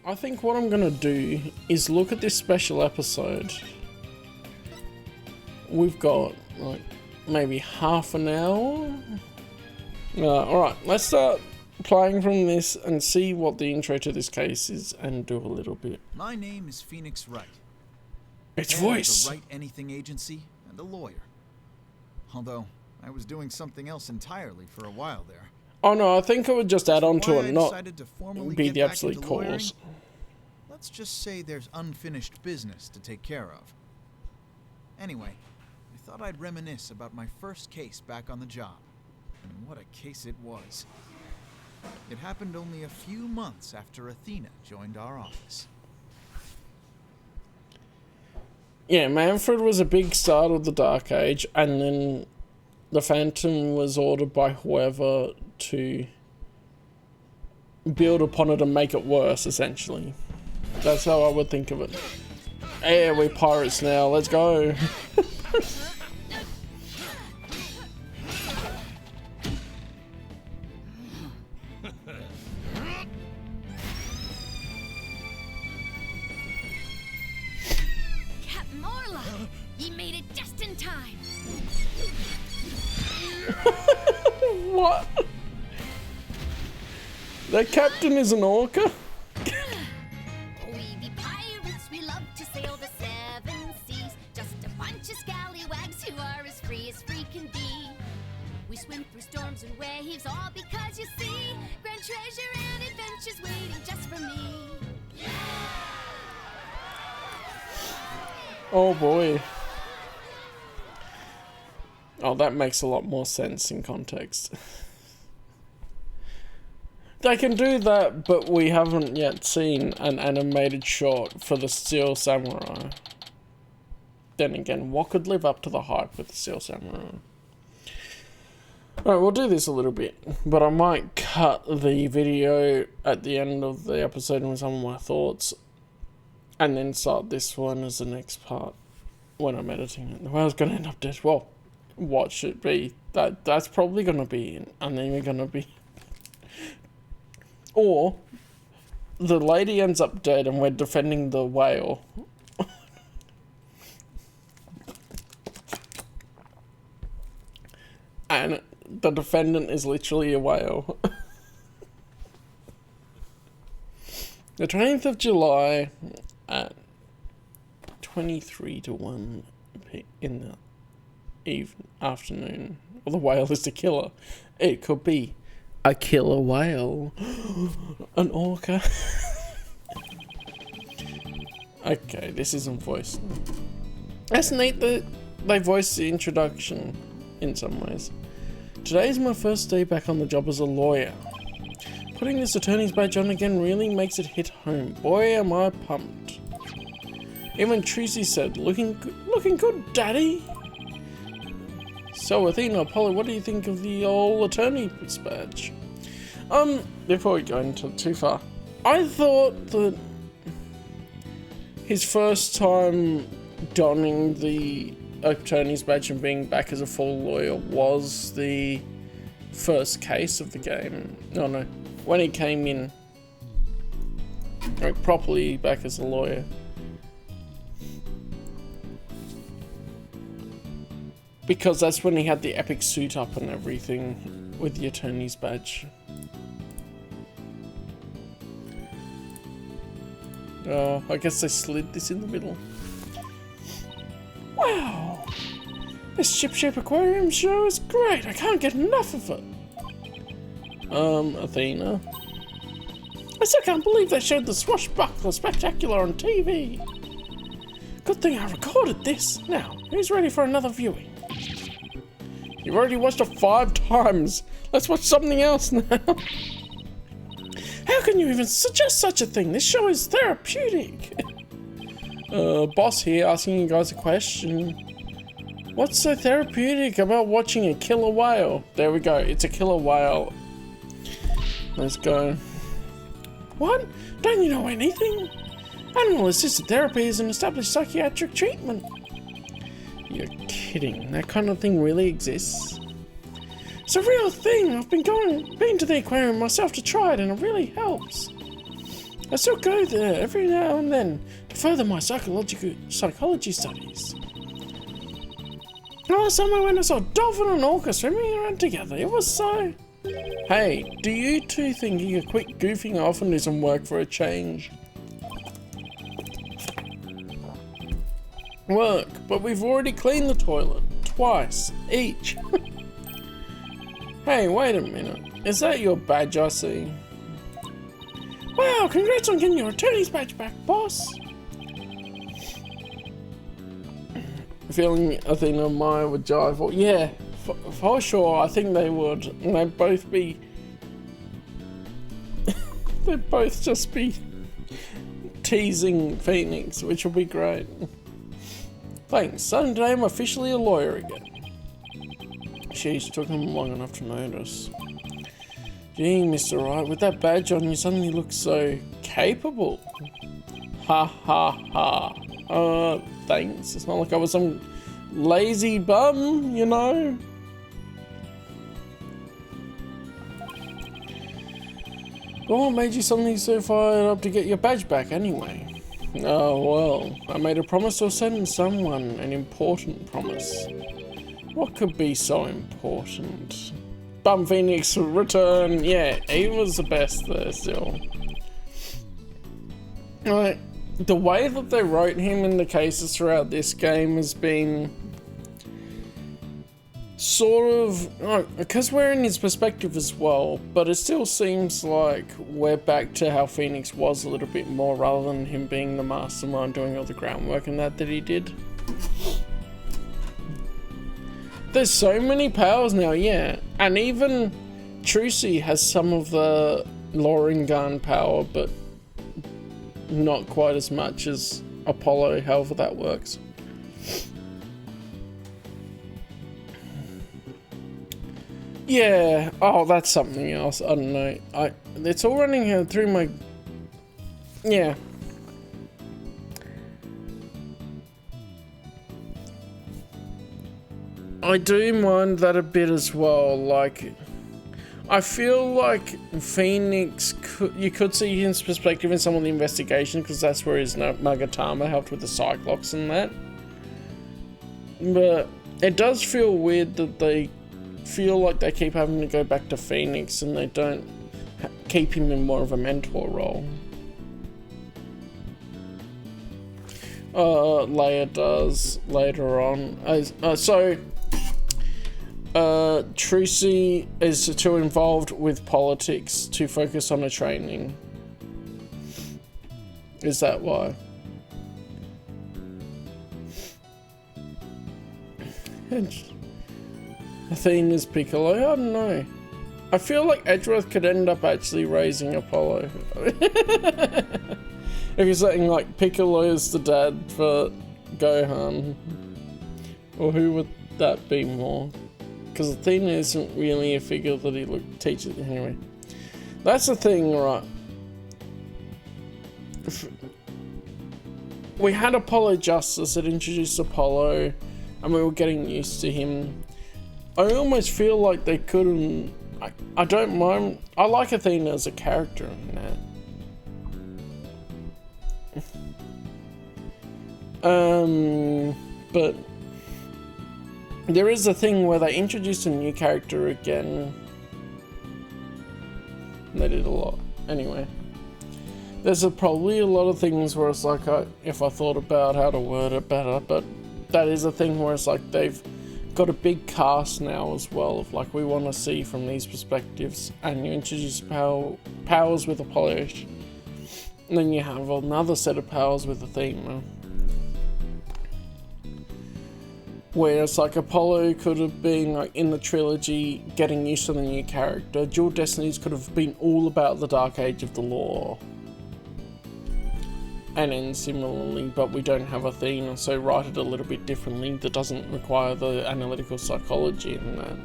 I think what I'm gonna do is look at this special episode. We've got like maybe half an hour. Alright, let's start playing from this and see what the intro to this case is and do a little bit. My name is Phoenix Wright. Its Head voice. of the Wright Anything Agency and a lawyer. Although I was doing something else entirely for a while there. Oh no, I think I would just add on to Why it, I not decided to formally be get the back absolute into lawyering? cause. Let's just say there's unfinished business to take care of. Anyway, I thought I'd reminisce about my first case back on the job. And what a case it was. It happened only a few months after Athena joined our office. Yeah, Manfred was a big start of the Dark Age, and then the Phantom was ordered by whoever to build upon it and make it worse, essentially. That's how I would think of it. Yeah, we're pirates now, let's go. Captain Orla, you made it just in time. What? That captain is an orca? We be pirates, we love to sail the seven seas. Just a bunch of scallywags who are as free can be. We swim through storms and waves, all because you see grand treasure and adventures waiting just for me. Oh boy. Oh, that makes a lot more sense in context. They can do that, but we haven't yet seen an animated short for the Steel Samurai. Then again, what could live up to the hype with the Steel Samurai? Alright, we'll do this a little bit, but I might cut the video at the end of the episode with some of my thoughts, and then start this one as the next part when I'm editing it. The way I was going to end up dead. Well, what should be? That's probably going to be in, and then we're going to be... Or, the lady ends up dead and we're defending the whale. And the defendant is literally a whale. The 20th of July at 23 to 1 in the afternoon. Well, the whale is the killer. It could be a killer whale. An orca. Okay, this isn't voiced. That's neat that they voiced the introduction in some ways. Today is my first day back on the job as a lawyer. Putting this attorney's badge on again really makes it hit home. Boy, am I pumped. Even Tracy said, looking good, Daddy. So, Athena, Polly, what do you think of the old attorney's badge? Before we go into too far, I thought that his first time donning the attorney's badge and being back as a full lawyer was the first case of the game. No, when he came in, like, properly back as a lawyer. Because that's when he had the epic suit up and everything with the attorney's badge. Oh, I guess they slid this in the middle. Wow! This ship-shape aquarium show is great. I can't get enough of it. Athena. I still can't believe they showed the swashbuckler spectacular on TV. Good thing I recorded this. Now, who's ready for another viewing? You've already watched it 5 times. Let's watch something else now. How can you even suggest such a thing? This show is therapeutic. Boss here asking you guys a question. What's so therapeutic about watching a killer whale? There we go. It's a killer whale. Let's go. What? Don't you know anything? Animal-assisted therapy is an established psychiatric treatment. You're kidding. That kind of thing really exists. It's a real thing. I've been to the aquarium myself to try it, and it really helps. I still go there every now and then to further my psychology studies. Last time I went, I saw a dolphin and an orca swimming around together. It was so... Hey, do you two think you could quit goofing off and do some work for a change? Work, but we've already cleaned the toilet. Twice, each. Hey, wait a minute. Is that your badge I see? Wow, congrats on getting your attorney's badge back, boss. Feeling Athena and Maya would jive. Well, yeah, for sure. I think they would. And they'd both be... they'd both just be teasing Phoenix, which would be great. Thanks. Starting today, I'm officially a lawyer again. Sheesh, took him long enough to notice. Gee, Mr. Wright, with that badge on, you suddenly look so capable. Ha ha ha. Thanks. It's not like I was some lazy bum, you know? But what made you suddenly so fired up to get your badge back anyway? Oh, well, I made a promise to a certain someone, an important promise. What could be so important? Bum Phoenix return, yeah, he was the best there still. Like, the way that they wrote him in the cases throughout this game has been sort of, because we're in his perspective as well, but it still seems like we're back to how Phoenix was a little bit more, rather than him being the mastermind doing all the groundwork and that he did. There's so many powers now, yeah, and even Trucy has some of the Loringan power, but not quite as much as Apollo, however that works. Yeah, oh, that's something else. I don't know. It's all running through my... Yeah. I do mind that a bit as well. Like, I feel like Phoenix you could see his perspective in some of the investigation, because that's where his Magatama helped with the Cyclops and that. But it does feel weird that they feel like they keep having to go back to Phoenix and they don't keep him in more of a mentor role. Leia does later on. Trucy is too involved with politics to focus on her training. Is that why? Athena's Piccolo? I don't know. I feel like Edgeworth could end up actually raising Apollo. If you're saying like Piccolo's the dad for Gohan. Or who would that be more? Because Athena isn't really a figure that he teaches. Anyway, that's the thing, right? We had Apollo Justice that introduced Apollo, and we were getting used to him. I almost feel like they couldn't. I don't mind. I like Athena as a character in that. But there is a thing where they introduced a new character again. They did a lot. Anyway, there's probably a lot of things where it's like, if I thought about how to word it better, but that is a thing where it's like they've got a big cast now as well, of like, we want to see from these perspectives, and you introduce powers with Apollo, and then you have another set of powers with Athena. Where it's like Apollo could have been like in the trilogy getting used to the new character. Dual Destinies could have been all about the Dark Age of the Law. And then similarly, but we don't have Athena, so write it a little bit differently that doesn't require the analytical psychology in that.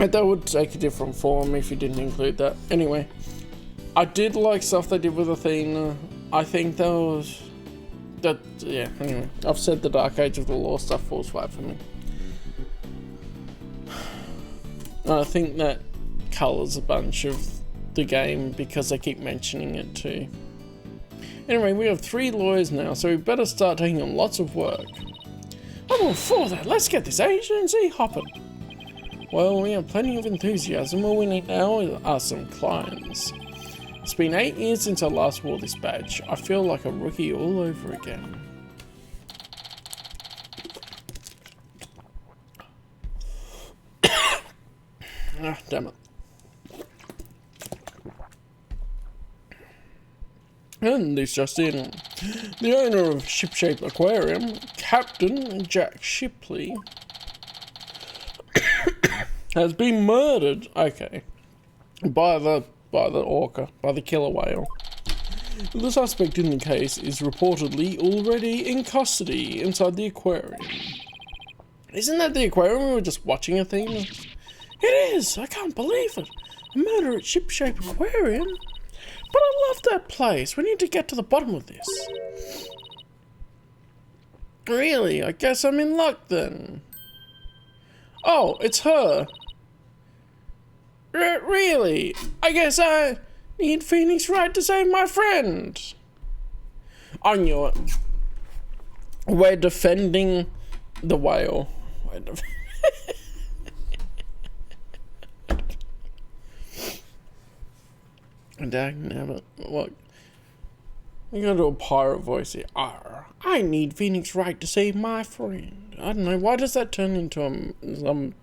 And that would take a different form if you didn't include that. Anyway, I did like stuff they did with Athena. I think that was... yeah, anyway, I've said the Dark Age of the Law stuff falls flat for me. I think that colours a bunch of the game because they keep mentioning it too. Anyway, we have 3 lawyers now, so we better start taking on lots of work. I'm all for that. Let's get this agency hopping. Well, we have plenty of enthusiasm. All we need now are some clients. It's been 8 years since I last wore this badge. I feel like a rookie all over again. Ah, damn it. And this just in. The owner of Ship-Shaped Aquarium, Captain Jack Shipley, has been murdered. Okay. By the orca, by the killer whale. The suspect in the case is reportedly already in custody inside the aquarium. Isn't that the aquarium we were just watching, Athena? It is! I can't believe it! A murder at Ship-Shaped Aquarium? But I love that place. We need to get to the bottom of this. Really? I guess I'm in luck then. Oh, it's her. Really? I guess I need Phoenix Wright to save my friend. I knew it. We're defending the whale. Dagnabbit. Look. We gotta do a pirate voice here. Arr, I need Phoenix Wright to save my friend. I don't know, why does that turn into some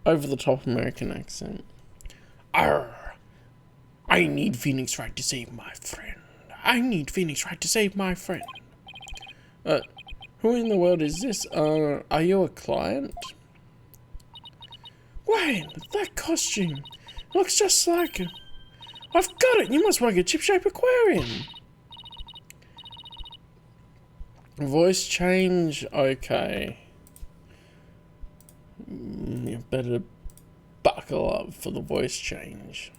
over-the-top American accent? Arr, I need Phoenix Wright to save my friend. I need Phoenix Wright to save my friend. Who in the world is this? Are you a client? Wait, that costume looks just like her. I've got it! You must work at Ship-Shaped Aquarium! Voice change, okay. You better buckle up for the voice change.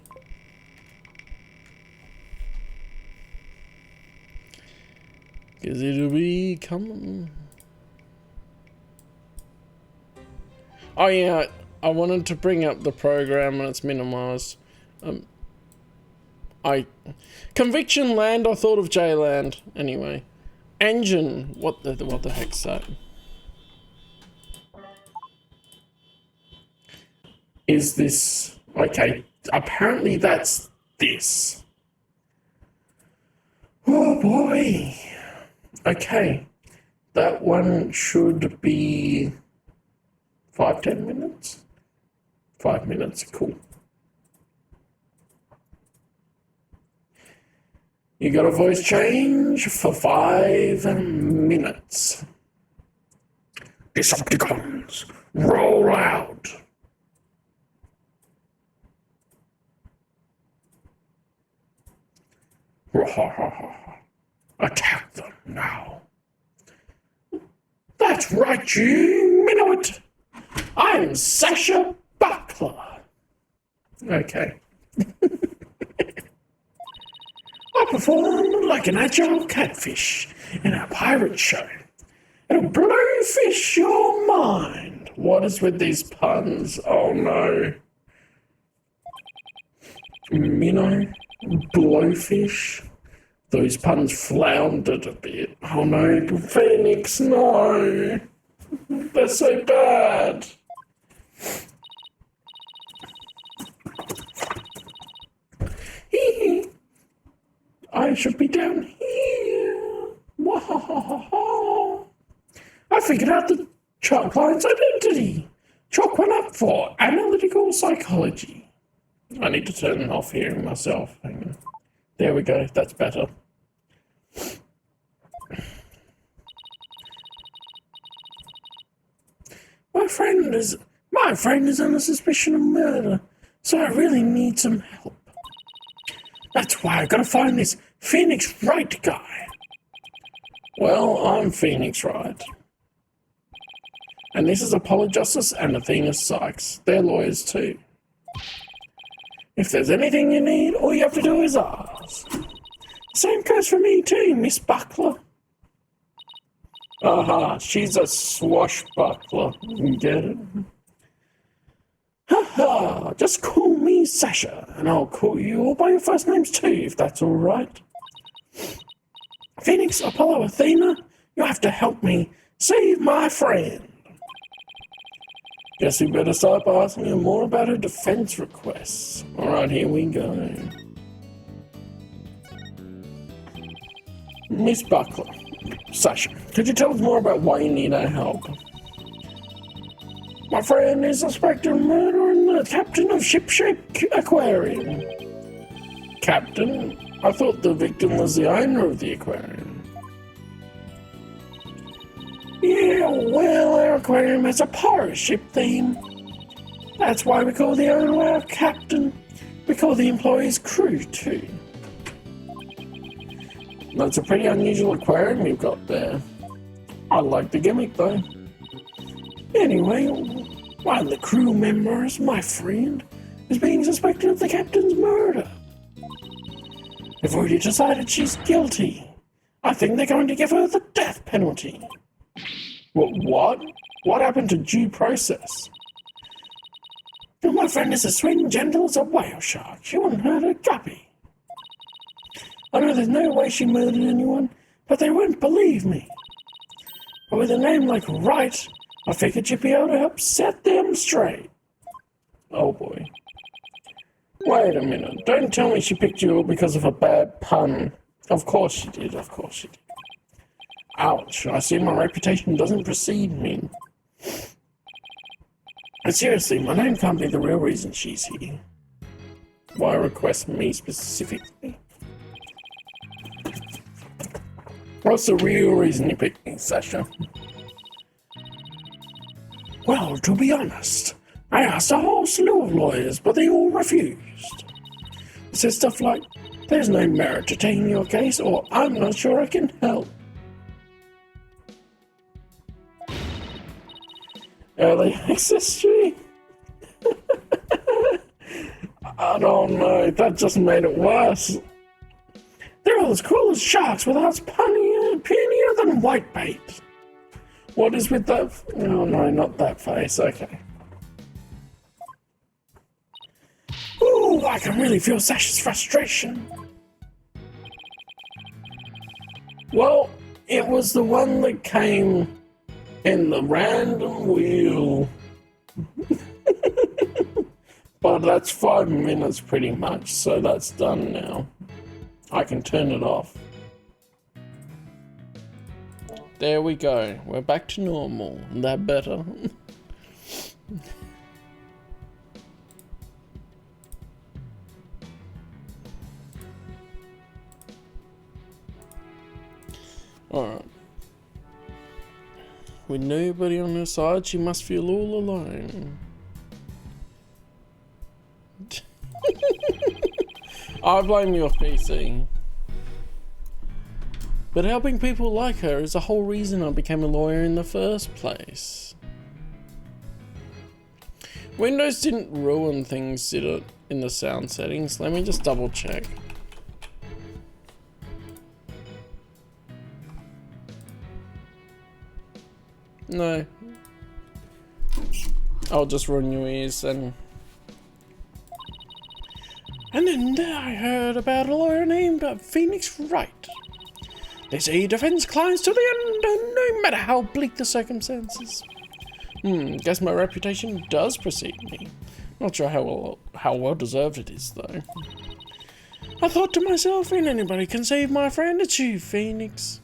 Cause it'll be coming. Oh yeah, I wanted to bring up the program and it's minimized. Conviction Land, I thought of J-Land. Anyway. Engine, what the heck's that? Is this, okay, apparently that's this. Oh boy. Okay. That one should be 5-10 minutes. 5 minutes, cool. You got a voice change for 5 minutes. Decepticons, roll out. Attack them now. That's right, you minnow. I'm Sasha Buckler. Okay. I perform like an agile catfish in a pirate show. It'll blowfish your mind. What is with these puns? Oh no. Minnow, blowfish. Those puns floundered a bit. Oh no, Phoenix, no. They're so bad. I should be down here. Wahahaha. I figured out the chalk line's identity. Chalk went up for analytical psychology. I need to turn off hearing myself. Hang on. There we go. That's better. My friend is under suspicion of murder, so I really need some help. That's why I gotta find this Phoenix Wright guy. Well, I'm Phoenix Wright. And this is Apollo Justice and Athena Sykes. They're lawyers too. If there's anything you need, all you have to do is ask. Same goes for me too, Miss Buckler. Aha, she's a swashbuckler. You get it? Huh, Just call me Sasha, and I'll call you all by your first names too, if that's all right. Phoenix, Apollo, Athena, you have to help me save my friend. Guess we better start by asking her more about her defense requests. Alright, here we go. Miss Buckler. Sasha, could you tell us more about why you need our help? My friend is suspected of murdering the captain of Shipshape Aquarium. Captain? I thought the victim was the owner of the aquarium. Yeah, well, our aquarium has a pirate ship theme. That's why we call the owner our captain. We call the employees crew too. That's a pretty unusual aquarium you've got there. I like the gimmick though. Anyway, one of the crew members, my friend, is being suspected of the captain's murder. They've already decided she's guilty. I think they're going to give her the death penalty. What? What happened to due process? My friend is as sweet and gentle as a whale shark. She wouldn't hurt a guppy. I know there's no way she murdered anyone, but they won't believe me. But with a name like Wright, I figured you'd be able to help set them straight. Oh boy. Wait a minute, don't tell me she picked you up because of a bad pun. Of course she did, of course she did. Ouch, I see my reputation doesn't precede me. But seriously, my name can't be the real reason she's here. Why request me specifically? What's the real reason you picked me, Sasha? Well, to be honest, I asked a whole slew of lawyers, but they all refused. They said stuff like, there's no merit to taking your case, or I'm not sure I can help. Early access tree? I don't know, that just made it worse. They're all as cool as sharks with us punnier than whitebait. What is with that? Oh no, not that face, okay. Ooh, I can really feel Sasha's frustration. Well, it was the one that came in the random wheel. But that's 5 minutes pretty much, so that's done now. I can turn it off. There we go. We're back to normal. Isn't that better? Alright. With nobody on her side, she must feel all alone. I blame your PC. But helping people like her is the whole reason I became a lawyer in the first place. Windows didn't ruin things, did it, in the sound settings? Let me just double check. No. I'll just ruin your ears and... And then I heard about a lawyer named Phoenix Wright. They say he defends clients to the end, no matter how bleak the circumstances. Guess my reputation does precede me. Not sure how well deserved it is, though. I thought to myself, ain't anybody can save my friend, it's you, Phoenix.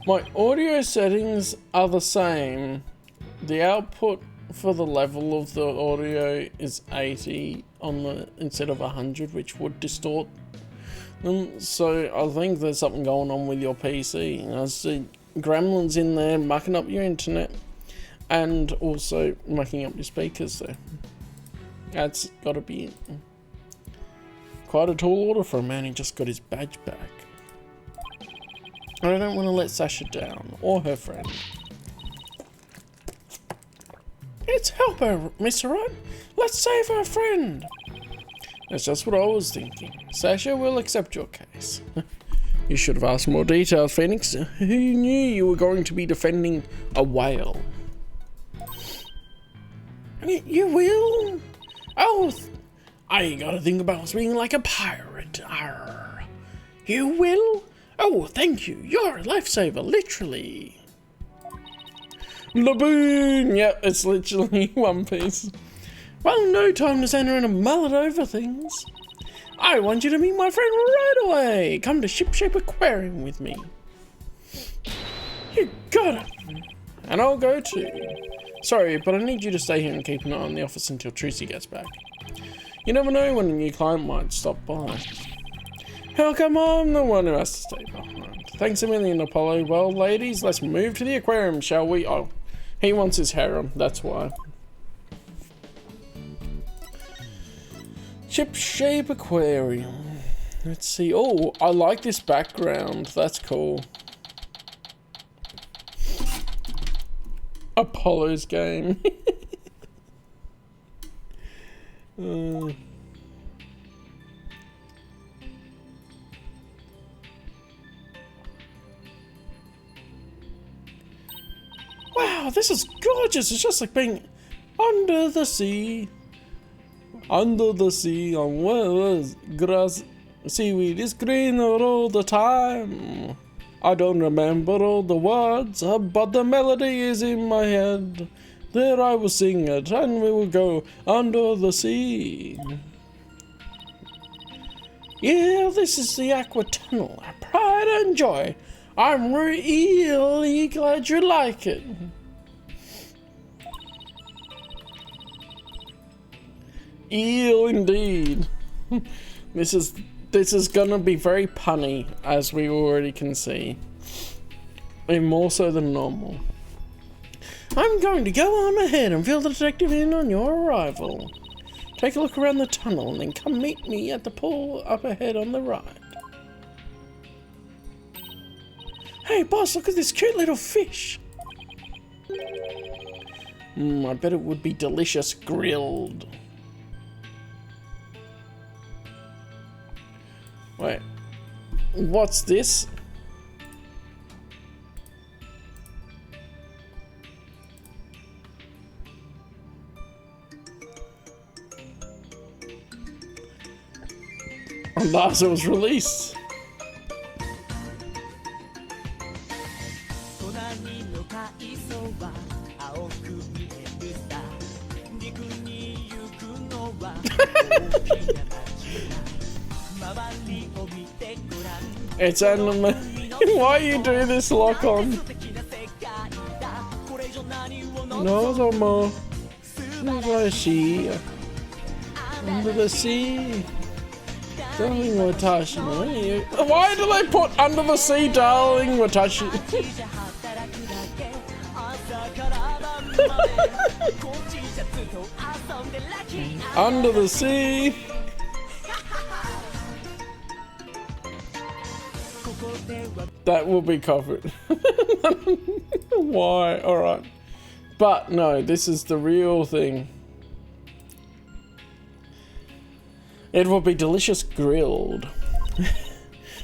My audio settings are the same. The output for the level of the audio is 80 on the instead of 100, which would distort them. So I think there's something going on with your PC. I see gremlins in there mucking up your internet and also mucking up your speakers there. That's got to be it. Quite a tall order for a man who just got his badge back. I don't want to let Sasha down, or her friend. Let's help her, Mr. Wright. Let's save her friend. That's just what I was thinking. Sasha will accept your case. You should have asked more details, Phoenix. Who knew you were going to be defending a whale? You will? Oh, I gotta think about being like a pirate. Arr. You will? Oh, thank you. You're a lifesaver, literally. Laboon! Yep, it's literally One Piece. Well, no time to stand around and mull it over things. I want you to meet my friend right away. Come to Shipshape Aquarium with me. You got it. And I'll go too. Sorry, but I need you to stay here and keep an eye on the office until Tracy gets back. You never know when a new client might stop by. How come I'm the one who has to stay behind? Thanks a million, Apollo. Well, ladies, let's move to the aquarium, shall we? Oh, he wants his harem, that's why. Shipshape Aquarium. Let's see. Oh, I like this background. That's cool. Apollo's game. Wow, this is gorgeous. It's just like being under the sea. Under the sea, on wells, grass, seaweed is greener all the time. I don't remember all the words, but the melody is in my head. There I will sing it, and we will go under the sea. Yeah, this is the Aqua Tunnel. Pride and joy. I'm really glad you like it. Eel indeed. This is gonna be very punny, as we already can see. And more so than normal. I'm going to go on ahead and fill the detective in on your arrival. Take a look around the tunnel and then come meet me at the pool up ahead on the right. Hey boss, look at this cute little fish. I bet it would be delicious grilled. Wait, what's this? Lazo was released. It's anime. Why you do this lock on? No, no more. Under the sea. Darling Watashi. Why do they put under the sea, darling Watashi? Under the sea. That will be covered. Why? Alright. But no, this is the real thing. It will be delicious grilled.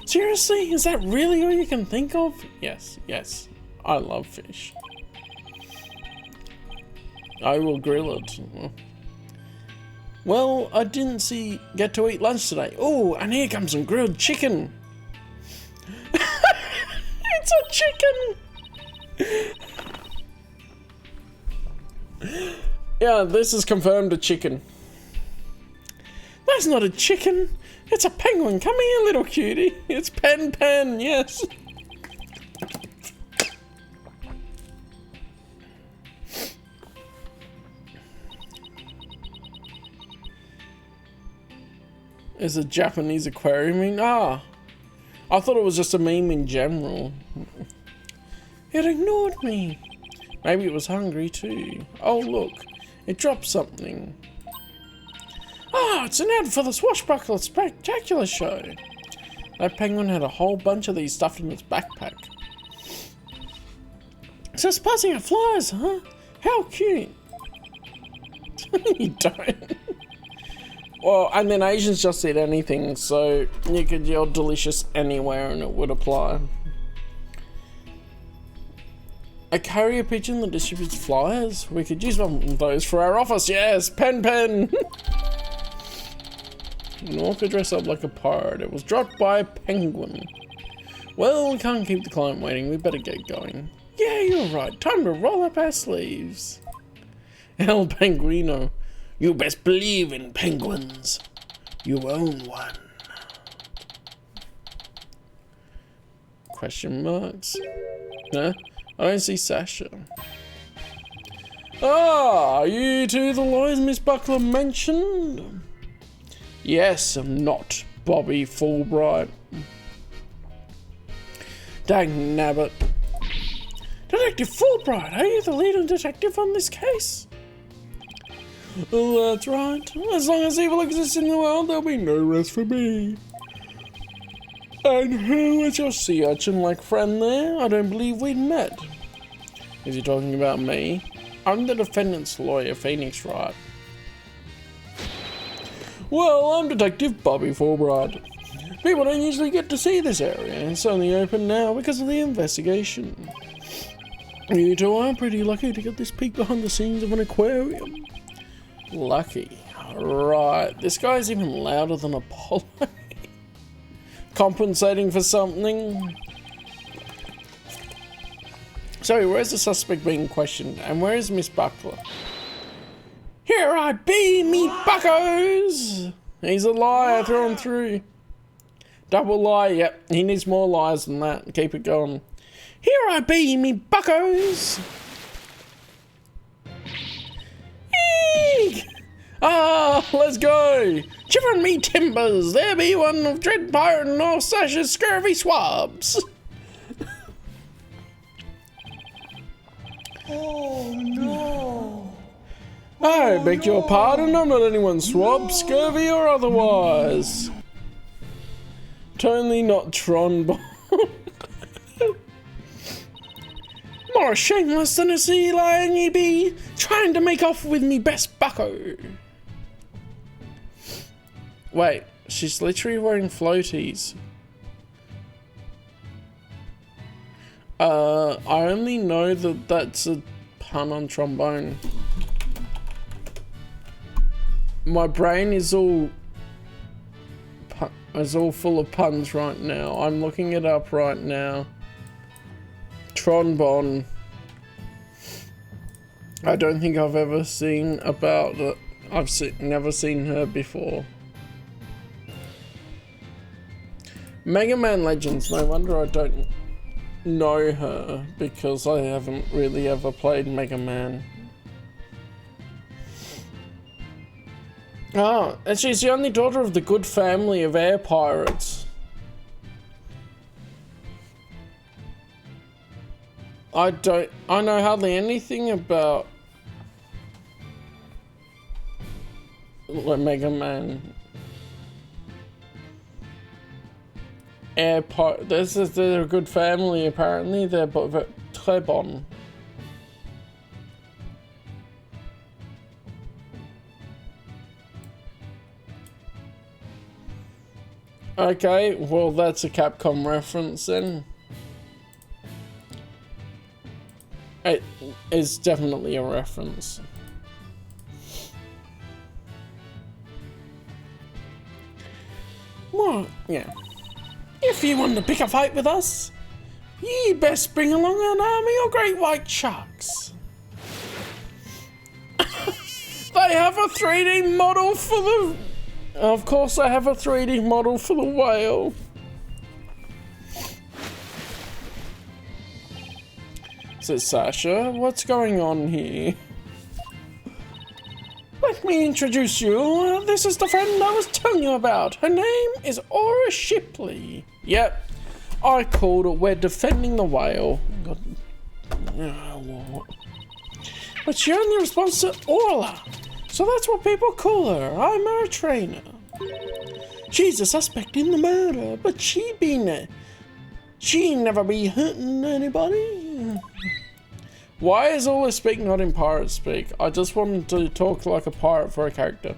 Seriously? Is that really all you can think of? Yes, yes. I love fish. I will grill it. Well, I didn't get to eat lunch today. Oh, and here comes some grilled chicken. It's a chicken! Yeah, this is confirmed a chicken. That's not a chicken. It's a penguin. Come here, little cutie. It's Pen, yes. Is a Japanese aquarium? Ah. I thought it was just a meme in general. It ignored me. Maybe it was hungry too. Oh look, it dropped something. Ah, it's an ad for the Swashbuckler Spectacular show. That penguin had a whole bunch of these stuffed in its backpack. It's just buzzing at flies, huh? How cute. You don't. Well, and then Asians just eat anything, so you could yell delicious anywhere and it would apply. A carrier pigeon that distributes flyers? We could use one of those for our office, yes! Pen! An orca dressed up like a pirate. It was dropped by a penguin. Well, we can't keep the client waiting. We better get going. Yeah, you're right. Time to roll up our sleeves. El Penguino. You best believe in penguins. You own one. Question marks? Huh? I don't see Sasha. Ah, are you two the lawyers Miss Buckler mentioned? Yes, I'm not Bobby Fulbright. Dang nabbit. Detective Fulbright, are you the leading detective on this case? That's right. As long as evil exists in the world, there'll be no rest for me. And who is your sea urchin-like friend there? I don't believe we'd met. Is he talking about me? I'm the defendant's lawyer, Phoenix Wright. Well, I'm Detective Bobby Fulbright. People don't usually get to see this area. It's only open now because of the investigation. You two are pretty lucky to get this peek behind the scenes of an aquarium. Lucky. Right, this guy's even louder than Apollo. Compensating for something. Sorry, where's the suspect being questioned? And where is Miss Buckler? Here I be, me buckos! He's a liar through and through. Double lie, yep. He needs more lies than that. Keep it going. Here I be, me buckos! Eek! Ah, let's go! Chivering me timbers, there be one of dread pirate and all Sasha's scurvy swabs! Oh no! I beg your pardon, I'm not anyone's swab, scurvy or otherwise. Totally not Tron. More shameless than a sea lion ye be, trying to make off with me best bucko. Wait, she's literally wearing floaties. I only know that that's a pun on trombone. My brain is all full of puns right now. I'm looking it up right now. Trombone. I don't think I've ever seen about it. I've never seen her before. Mega Man Legends. No wonder I don't know her, because I haven't really ever played Mega Man. Ah, and she's the only daughter of the good family of air pirates. I know hardly anything about Mega Man. They're a good family apparently. They're très bon. Okay, well that's a Capcom reference then. It is definitely a reference. Well, yeah. If you want to pick a fight with us, ye best bring along an army of great white sharks. They have a 3D model for the... Of course I have a 3D model for the whale. Says Sasha, what's going on here? Let me introduce you. This is the friend I was telling you about. Her name is Aura Shipley. Yep, I called it. We're defending the whale. God. But she only responds to Orla. So that's what people call her. I'm her trainer. She's a suspect in the murder, but she never be hurting anybody. Why is all this speak not in pirate speak? I just wanted to talk like a pirate for a character.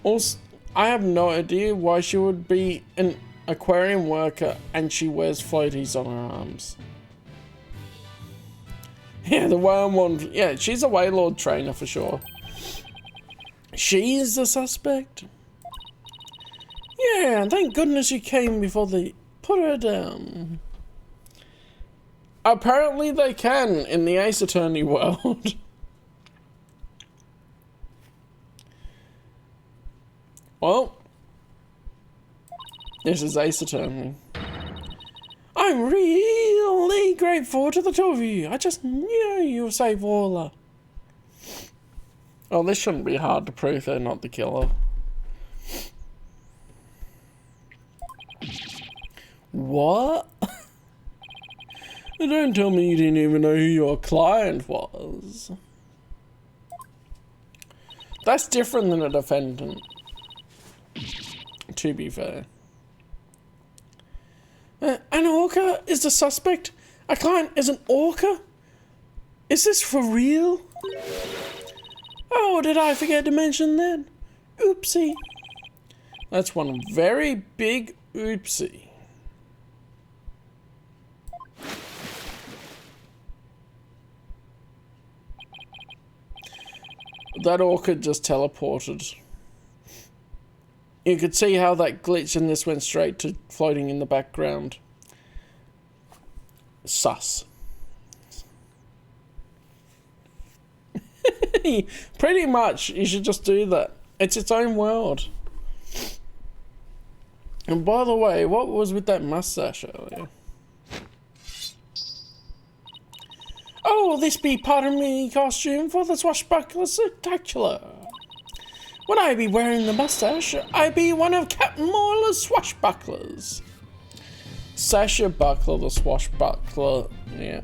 Also, I have no idea why she would be an aquarium worker and she wears floaties on her arms. Yeah, the whale one. Yeah, she's a Waylord trainer for sure. She is the suspect. Yeah, thank goodness you came before they put her down. Apparently they can in the Ace Attorney world. Well, this is Ace Attorney. I'm really grateful to the two of you. I just knew you would save Orla. Oh, this shouldn't be hard to prove they're not the killer. What? Don't tell me you didn't even know who your client was. That's different than a defendant, to be fair. An orca is the suspect? A client is an orca? Is this for real? Oh, did I forget to mention that? Oopsie. That's one very big oopsie. That orca just teleported. You could see how that glitched and this went straight to floating in the background. Sus. Pretty much, you should just do that. It's its own world. And by the way, what was with that mustache earlier? Oh, this be part of me costume for the swashbuckler spectacular. When I be wearing the mustache, I be one of Captain Morla's swashbucklers. Sasha Buckler, the swashbuckler, yeah.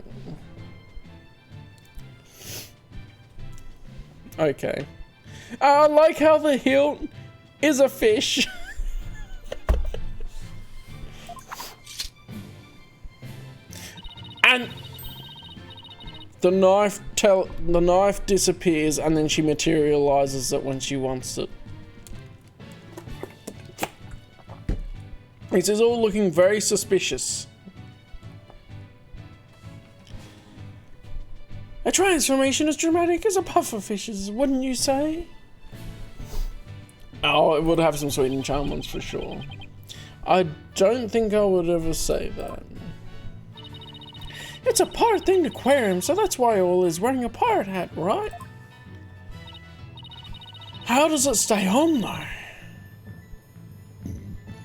Okay. I like how the hilt is a fish. And the knife disappears and then she materializes it when she wants it. This is all looking very suspicious. A transformation as dramatic as a pufferfish's, wouldn't you say? Oh, it would have some sweet and charm ones for sure. I don't think I would ever say that. It's a pirate themed aquarium, so that's why all is wearing a pirate hat, right? How does it stay on though?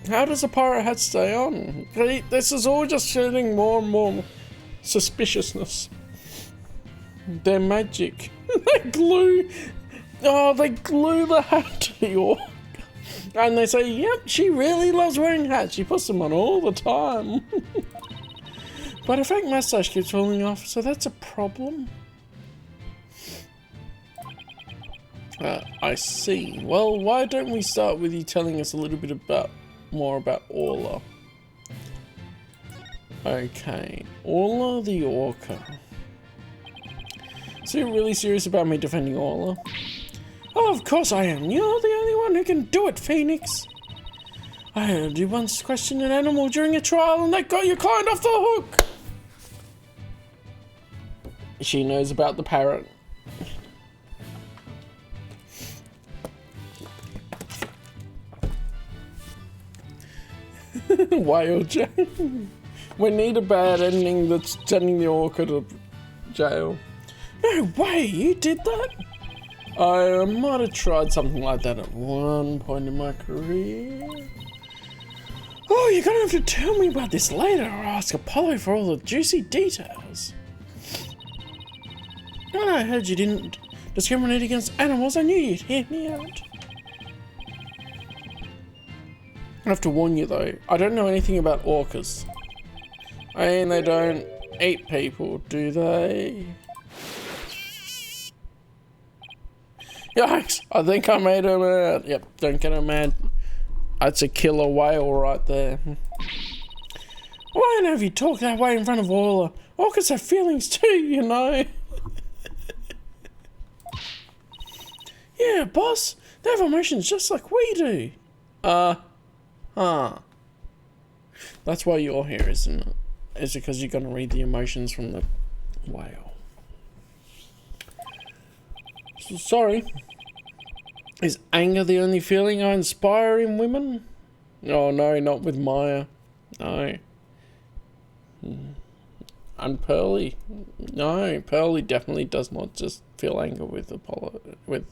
How does a pirate hat stay on? This is all just showing more and more suspiciousness. They're magic. They glue the hat to the orc. And they say, yep, she really loves wearing hats. She puts them on all the time. But her fake mustache keeps falling off, so that's a problem. I see. Well, why don't we start with you telling us a little bit more about Orla. Okay, Orla the Orca. So you're really serious about me defending Orla? Oh, of course I am. You're the only one who can do it, Phoenix. I heard you once questioned an animal during a trial and that got your client off the hook. She knows about the parrot. Whale jail. We need a bad ending that's sending the orca to jail. No way, you did that? I might have tried something like that at one point in my career. Oh, you're gonna have to tell me about this later or ask Apollo for all the juicy details. When I heard you didn't discriminate against animals, I knew you'd hear me out. I have to warn you though, I don't know anything about orcas. And they don't eat people, do they? Yikes, I think I made her mad. Yep, don't get her mad. That's a killer whale right there. Why have you talk that way in front of Orla? Orcas have feelings too, you know. Yeah, boss, they have emotions just like we do. Huh. That's why you're here, isn't it? Is it because you're going to read the emotions from the whale? So, sorry. Is anger the only feeling I inspire in women? Oh no, not with Maya. No. And Pearly? No, Pearly definitely does not just feel anger with with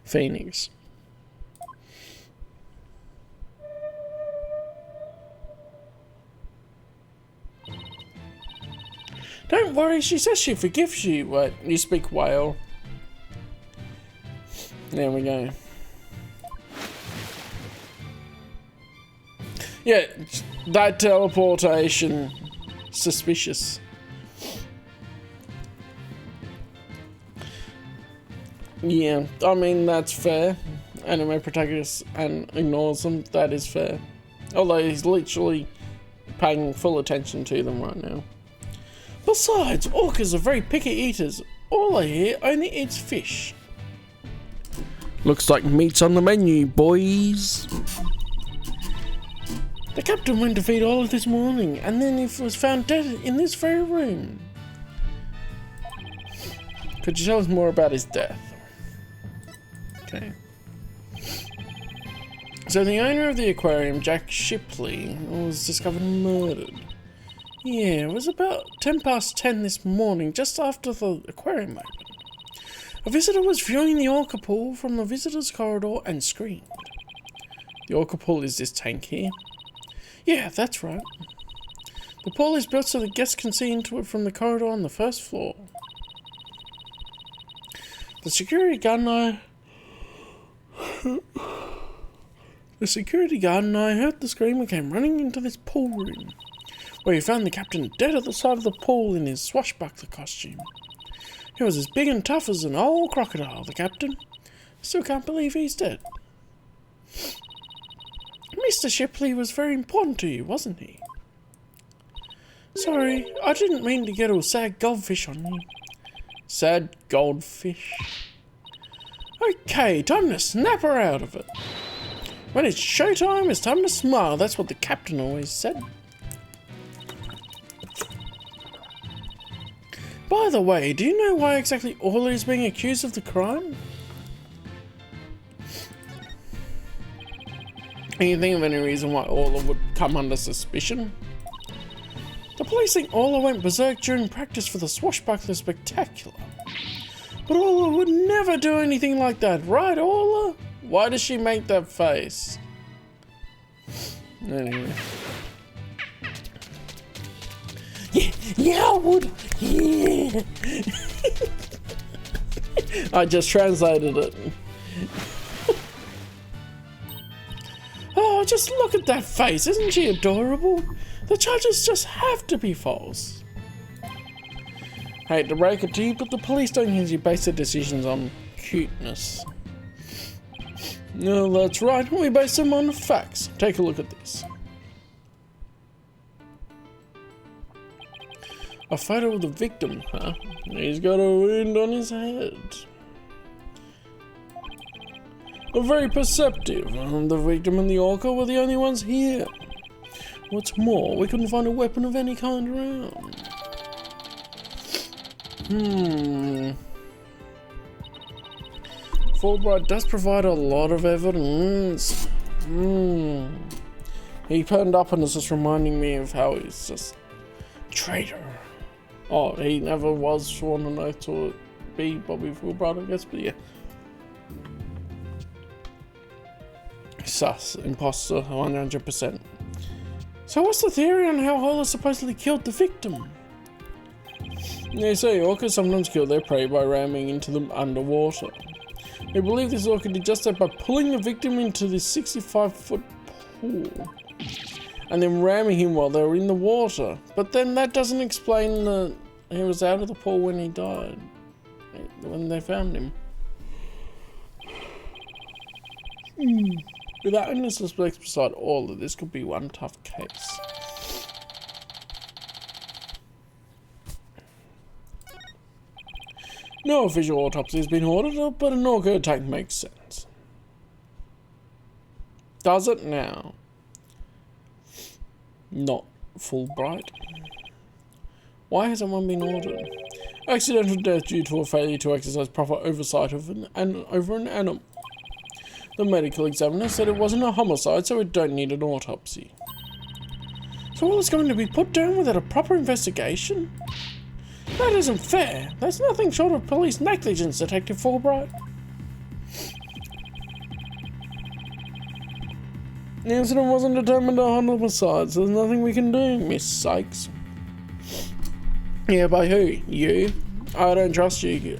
Phoenix. Don't worry, she says she forgives you. Wait, you speak whale. There we go. Yeah, that teleportation. Suspicious. Yeah, I mean, that's fair. Anime protagonist and ignores them, that is fair. Although he's literally paying full attention to them right now. Besides, orcas are very picky eaters. All I hear only eats fish. Looks like meat's on the menu, boys. The captain went to feed Olive this morning, and then he was found dead in this very room. Could you tell us more about his death? Okay. So the owner of the aquarium, Jack Shipley, was discovered murdered. Yeah, it was about 10 this morning, just after the aquarium opened. A visitor was viewing the orca pool from the visitor's corridor and screamed. The orca pool is this tank here? Yeah, that's right. The pool is built so the guests can see into it from the corridor on the first floor. The security guard and I heard the scream and came running into this pool room, where we found the captain dead at the side of the pool in his swashbuckler costume. He was as big and tough as an old crocodile, the captain. Still can't believe he's dead. Mr. Shipley was very important to you, wasn't he? Sorry, I didn't mean to get all sad goldfish on you. Sad goldfish? Okay, time to snap her out of it. When it's showtime, it's time to smile. That's what the captain always said. By the way, do you know why exactly Orla is being accused of the crime? Can you think of any reason why Orla would come under suspicion? The police think Orla went berserk during practice for the Swashbuckler Spectacular. But Orla would never do anything like that, right, Orla? Why does she make that face? Anyway. Yeah, I would. Yeah. I just translated it. Oh, just look at that face. Isn't she adorable? The charges just have to be false. Hate to break it to you, but the police don't usually base their decisions on cuteness. No, that's right. We base them on facts. Take a look at this. A photo of the victim, huh? He's got a wound on his head. Very perceptive. The victim and the orca were the only ones here. What's more, we couldn't find a weapon of any kind around. Fulbright does provide a lot of evidence. He turned up and is just reminding me of how he's just traitor. Oh, he never was sworn an oath to be Bobby Fulbright, I guess, but yeah. Sus, imposter, 100%. So what's the theory on how Holler supposedly killed the victim? They say orcas sometimes kill their prey by ramming into them underwater. They believe this orca did just that by pulling the victim into this 65-foot pool and then ramming him while they were in the water. But then that doesn't explain that he was out of the pool when he died, when they found him. Without any suspects beside all of this, could be one tough case. No official autopsy has been ordered, but an orca attack makes sense. Does it now? Not Fulbright. Why hasn't one been ordered? Accidental death due to a failure to exercise proper oversight of over an animal. The medical examiner said it wasn't a homicide, so it don't need an autopsy. So all is going to be put down without a proper investigation? That isn't fair. That's nothing short of police negligence, Detective Fulbright. The incident wasn't determined a homicide, so there's nothing we can do, Miss Sykes. Yeah, by who? You? I don't trust you.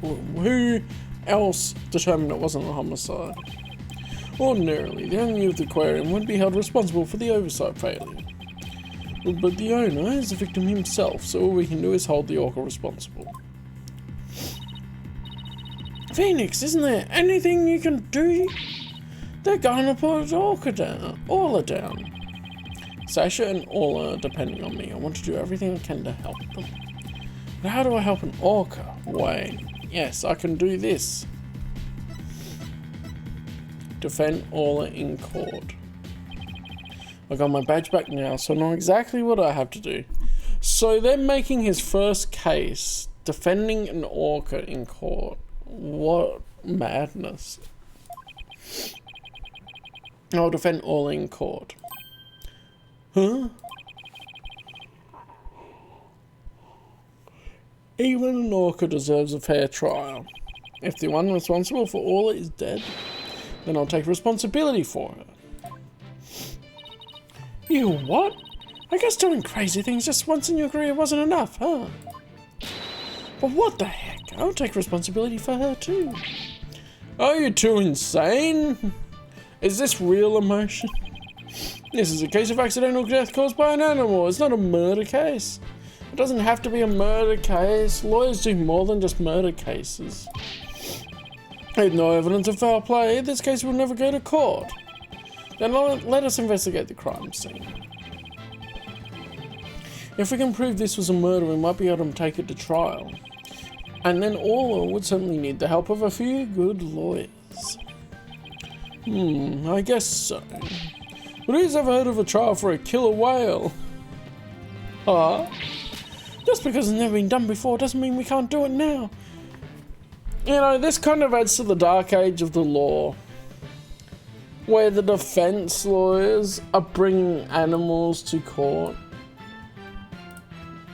Who else determined it wasn't a homicide? Ordinarily, the owner of the aquarium would be held responsible for the oversight failure. But the owner is the victim himself, so all we can do is hold the orca responsible. Phoenix, isn't there anything you can do? They're gonna put Orla down. Sasha and Orla are depending on me. I want to do everything I can to help them. But how do I help an orca? Wait, yes, I can do this. Defend Orla in court. I got my badge back now, so I know exactly what I have to do. So they're making his first case, defending an orca in court. What madness. I'll defend Orla in court. Huh? Even an orca deserves a fair trial. If the one responsible for Orla is dead, then I'll take responsibility for her. You what? I guess doing crazy things just once in your career wasn't enough, huh? But what the heck? I'll take responsibility for her too. Are you two insane? Is this real emotion? This is a case of accidental death caused by an animal. It's not a murder case. It doesn't have to be a murder case. Lawyers do more than just murder cases. With no evidence of foul play, this case will never go to court. Then let us investigate the crime scene. If we can prove this was a murder, we might be able to take it to trial. And then Orla would certainly need the help of a few good lawyers. I guess so. But who's ever heard of a trial for a killer whale? Huh? Just because it's never been done before doesn't mean we can't do it now. You know, this kind of adds to the dark age of the law, where the defense lawyers are bringing animals to court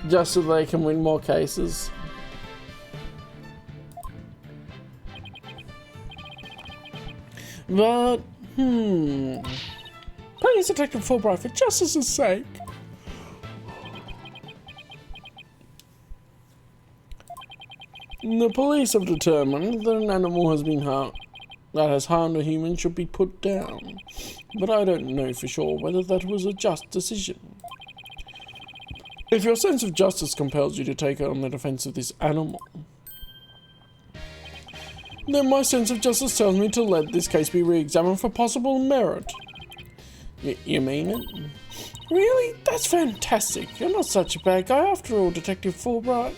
just so they can win more cases. But, please, Detective Fulbright, for justice's sake. The police have determined that an animal has been harmed a human should be put down, but I don't know for sure whether that was a just decision. If your sense of justice compels you to take on the defense of this animal, then my sense of justice tells me to let this case be re-examined for possible merit. You mean it? Really? That's fantastic. You're not such a bad guy after all, Detective Fulbright.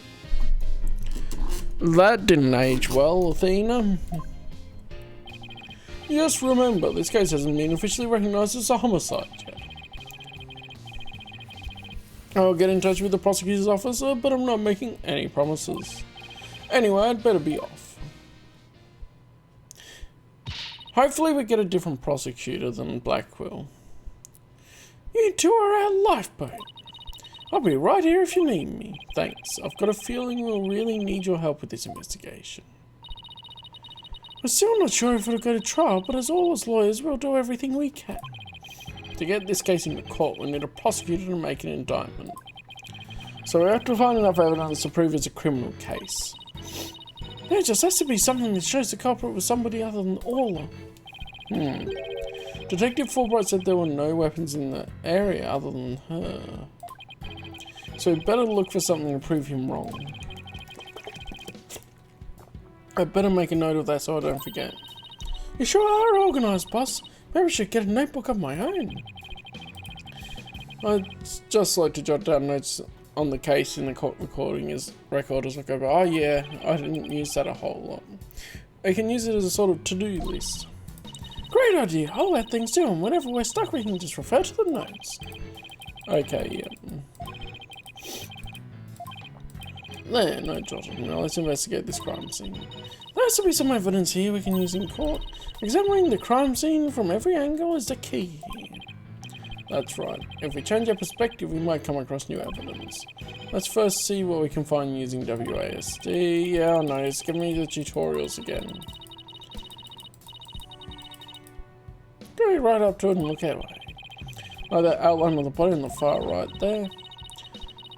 That didn't age well, Athena. Just remember, this case hasn't been officially recognised as a homicide yet. I'll get in touch with the prosecutor's officer, but I'm not making any promises. Anyway, I'd better be off. Hopefully we get a different prosecutor than Blackwell. You two are our lifeboat. I'll be right here if you need me. Thanks. I've got a feeling we'll really need your help with this investigation. We're still not sure if it'll go to trial, but as always lawyers, we'll do everything we can. To get this case into court, we need a prosecutor to make an indictment. So we have to find enough evidence to prove it's a criminal case. There just has to be something that shows the culprit was somebody other than Orla. Detective Fulbright said there were no weapons in the area other than her. So we'd better look for something to prove him wrong. I'd better make a note of that so I don't forget. You sure are organised, boss. Maybe I should get a notebook of my own. I'd just like to jot down notes on the case in the court record as I go by. Oh yeah, I didn't use that a whole lot. I can use it as a sort of to-do list. Great idea. I'll add things to them. Whenever we're stuck, we can just refer to the notes. Okay, yeah. There, no jotting. Now let's investigate this crime scene. There has to be some evidence here we can use in court. Examining the crime scene from every angle is the key here. That's right. If we change our perspective, we might come across new evidence. Let's first see what we can find using WASD. Yeah, I know. It's giving me the tutorials again. Go right up to it and look at it. Like that outline on the bottom on the far right there.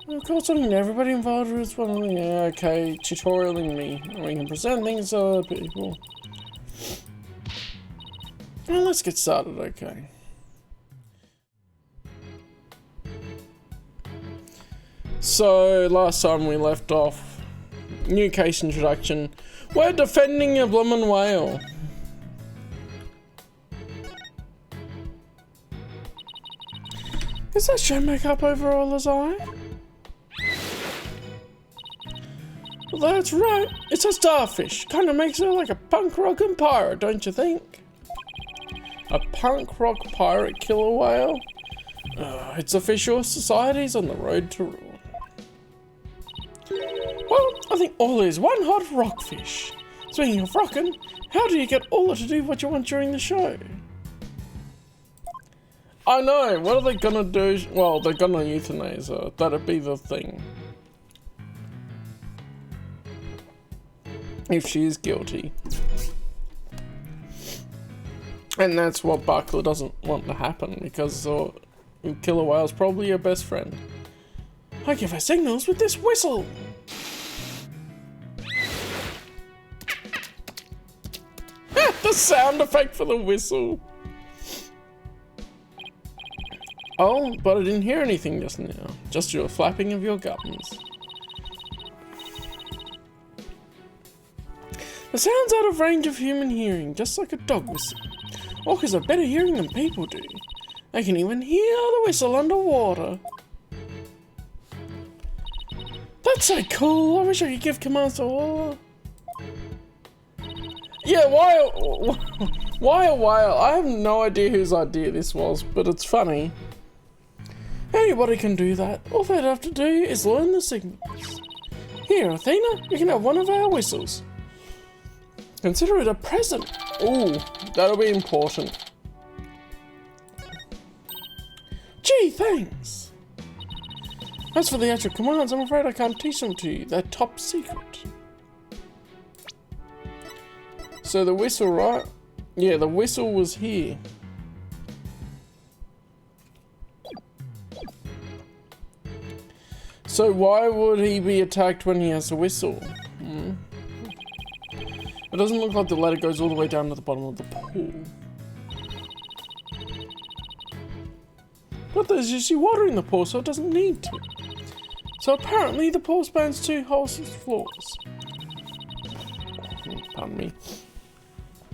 Of course, something to everybody involved is one. Yeah, okay, tutorialing me. We can present things to other people. Well, let's get started, okay. So, last time we left off, new case introduction. We're defending a bloomin' whale. Is that show makeup over all his eye? Well, that's right. It's a starfish. Kind of makes it like a punk rockin' pirate, don't you think? A punk rock pirate killer whale? Its official society's on the road to ruin. Well, I think all is one hot rockfish. Speaking of rockin', how do you get all to do what you want during the show? I know, what are they gonna do? Well, they're gonna euthanize her. That'd be the thing. If she is guilty. And that's what Buckler doesn't want to happen, because killer whale's probably her best friend. I give her signals with this whistle! The sound effect for the whistle! Oh, but I didn't hear anything just now. Just your flapping of your gums. The sound's out of range of human hearing, just like a dog whistle. Orcas have better hearing than people do. They can even hear the whistle underwater. That's so cool. I wish I could give commands to all. Yeah, why a whale? I have no idea whose idea this was, but it's funny. Anybody can do that. All they'd have to do is learn the signals. Here, Athena, you can have one of our whistles. Consider it a present. Ooh, that'll be important. Gee, thanks. As for the actual commands, I'm afraid I can't teach them to you. They're top secret. So the whistle, right? Yeah, the whistle was here. So why would he be attacked when he has a whistle? It doesn't look like the ladder goes all the way down to the bottom of the pool. But there's usually water in the pool, so it doesn't need to. So apparently the pool spans 2 whole floors. Pardon me.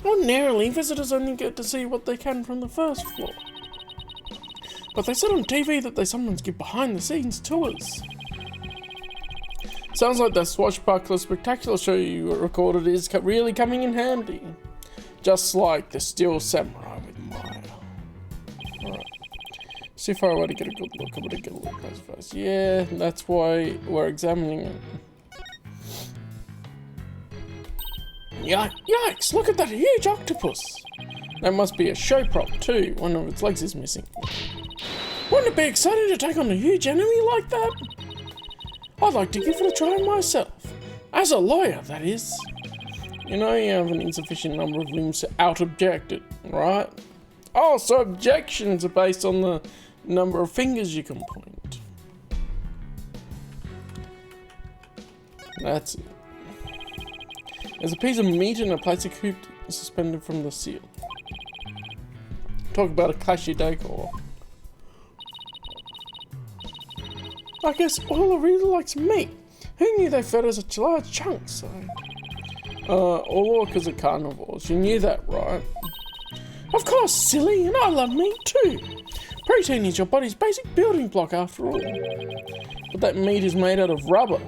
Ordinarily, visitors only get to see what they can from the first floor. But they said on TV that they sometimes give behind-the-scenes tours. Sounds like that swashbuckler spectacular show you recorded is really coming in handy. Just like the Steel Samurai with Maya. Alright. See if I were to get a good look. I'm gonna get a look first. Yeah, that's why we're examining it. Yikes! Look at that huge octopus! That must be a show prop too. One of its legs is missing. Wouldn't it be exciting to take on a huge enemy like that? I'd like to give it a try myself. As a lawyer, that is. You know you have an insufficient number of limbs to out-object it, right? Oh, so objections are based on the number of fingers you can point. That's it. There's a piece of meat in a plastic hoop suspended from the seal. Talk about a clashy decor. I guess Orla really likes meat. Who knew they fed us such large chunks, though? All orcas are carnivores. You knew that, right? Of course, silly, and I love meat too. Protein is your body's basic building block, after all. But that meat is made out of rubber.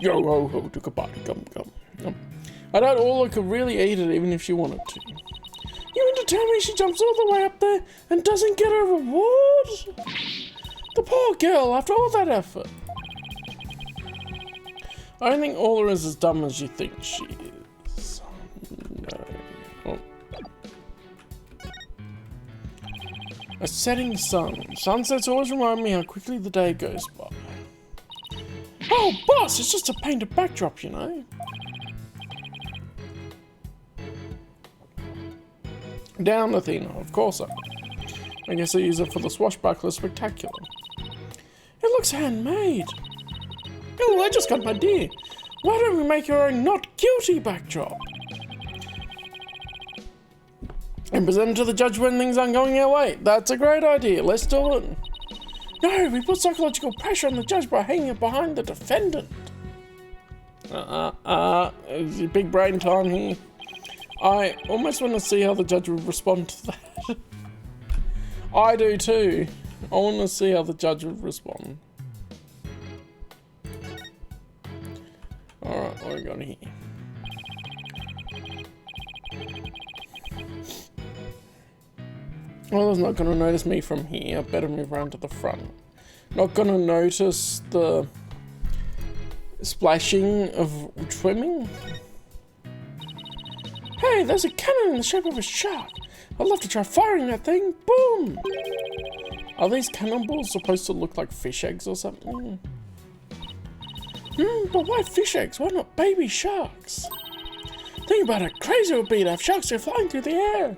Yo ho ho, took a bite, gum gum. I doubt Orla could really eat it even if she wanted to. You mean to tell me she jumps all the way up there and doesn't get her reward? The poor girl, after all that effort. I don't think Orla is as dumb as you think she is. No. Oh. A setting sun. Sunsets always remind me how quickly the day goes by. Oh, boss, it's just a painted backdrop, you know. Down, Athena, of course I guess I use it for the swashbuckler spectacular. It looks handmade. Oh, I just got an idea. Why don't we make our own not guilty backdrop? And present it to the judge when things aren't going our way. That's a great idea. Let's do it. No, we put psychological pressure on the judge by hanging it behind the defendant. Big brain time here. I almost want to see how the judge would respond to that. I do too. I want to see how the judge would respond. Alright, what do we got here? Well, it's not going to notice me from here. I better move around to the front. Not going to notice the splashing of swimming. Hey, there's a cannon in the shape of a shark. I'd love to try firing that thing. Boom! Are these cannonballs supposed to look like fish eggs or something? But why fish eggs? Why not baby sharks? Think about how crazy it would be to have sharks go flying through the air.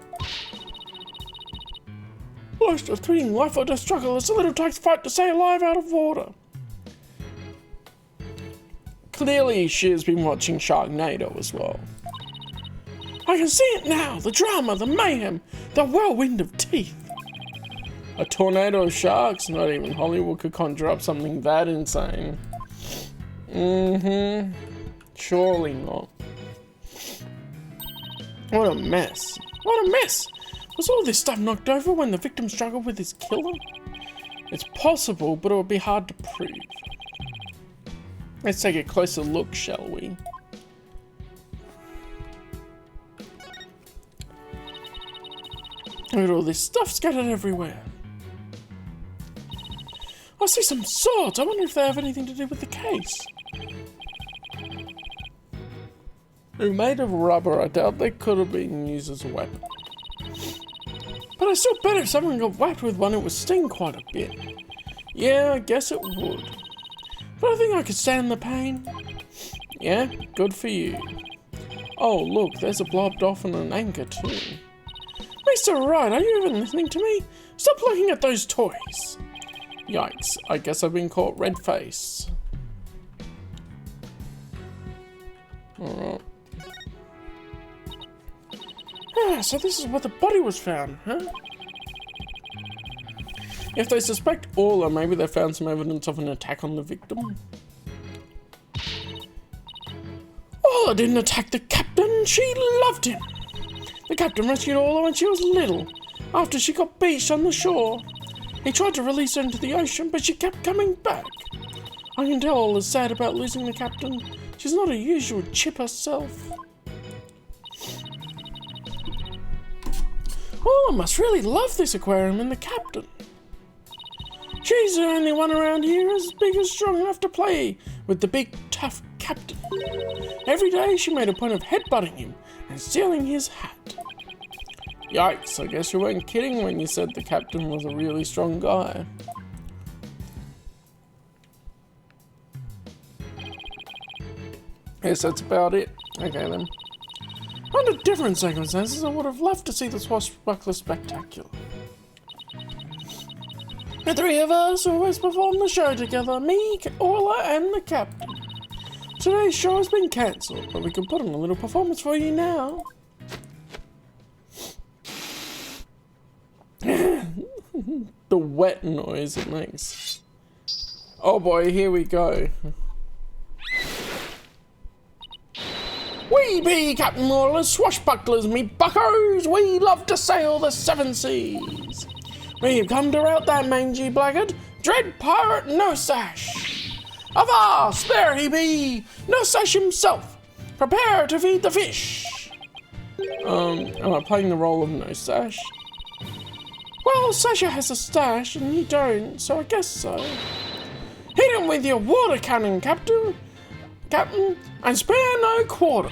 Life's a between life or death struggle. It's a little takes fight to stay alive out of water. Clearly, she has been watching Sharknado as well. I can see it now. The drama, the mayhem, the whirlwind of teeth. A tornado of sharks? Not even Hollywood could conjure up something that insane. Surely not. What a mess. What a mess! Was all this stuff knocked over when the victim struggled with his killer? It's possible, but it would be hard to prove. Let's take a closer look, shall we? Look at all this stuff scattered everywhere. I see some swords. I wonder if they have anything to do with the case. They're made of rubber. I doubt they could have been used as a weapon. But I still bet if someone got whacked with one, it would sting quite a bit. Yeah, I guess it would. But I think I could stand the pain. Yeah, good for you. Oh, look, there's a blob dolphin and an anchor too. Mr. Wright, are you even listening to me? Stop looking at those toys. Yikes, I guess I've been caught red-faced. Alright. Ah, so this is where the body was found, huh? If they suspect Orla, maybe they found some evidence of an attack on the victim. Orla didn't attack the captain, she loved him. The captain rescued Orla when she was little, after she got beached on the shore. He tried to release her into the ocean, but she kept coming back. I can tell Orla's sad about losing the captain. She's not a usual chip herself. Orla must really love this aquarium and the captain. She's the only one around here as big and strong enough to play with the big, tough captain. Every day she made a point of headbutting him and stealing his hat. Yikes, I guess you weren't kidding when you said the captain was a really strong guy. Yes, that's about it. Okay then. Under different circumstances, I would have loved to see the swashbuckler spectacular. The three of us always perform the show together, me, Orla, and the captain. Today's show has been cancelled, but we can put on a little performance for you now. The wet noise it makes. Oh boy, here we go. We be Captain Orla's swashbucklers, me buckos. We love to sail the seven seas. We've come to rout that mangy blackguard, dread pirate No Sash. Avast, there he be, No Sash himself. Prepare to feed the fish. Am I playing the role of no stash? Well, Sasha has a stash and you don't, so I guess so. Hit him with your water cannon, Captain, and spare no quarter.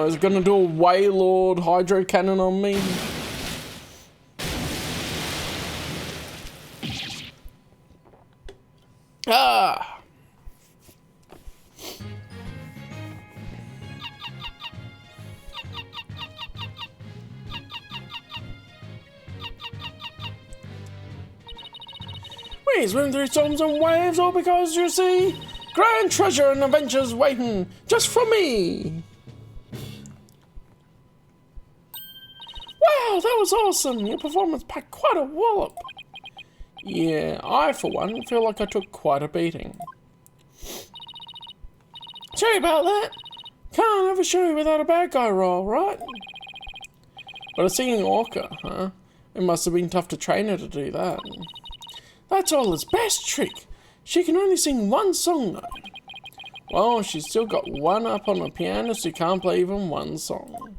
Is it gonna do a Waylord hydro cannon on me? Ah! We swim through storms and waves all because you see grand treasure and adventures waiting just for me. Wow, that was awesome. Your performance packed quite a wallop. Yeah, I for one feel like I took quite a beating. Sorry about that. Can't have a show without a bad guy roll, right? But a singing orca, huh? It must have been tough to train her to do that. That's Ola's best trick. She can only sing one song though. Well, she's still got one up on the pianist who can't play even one song.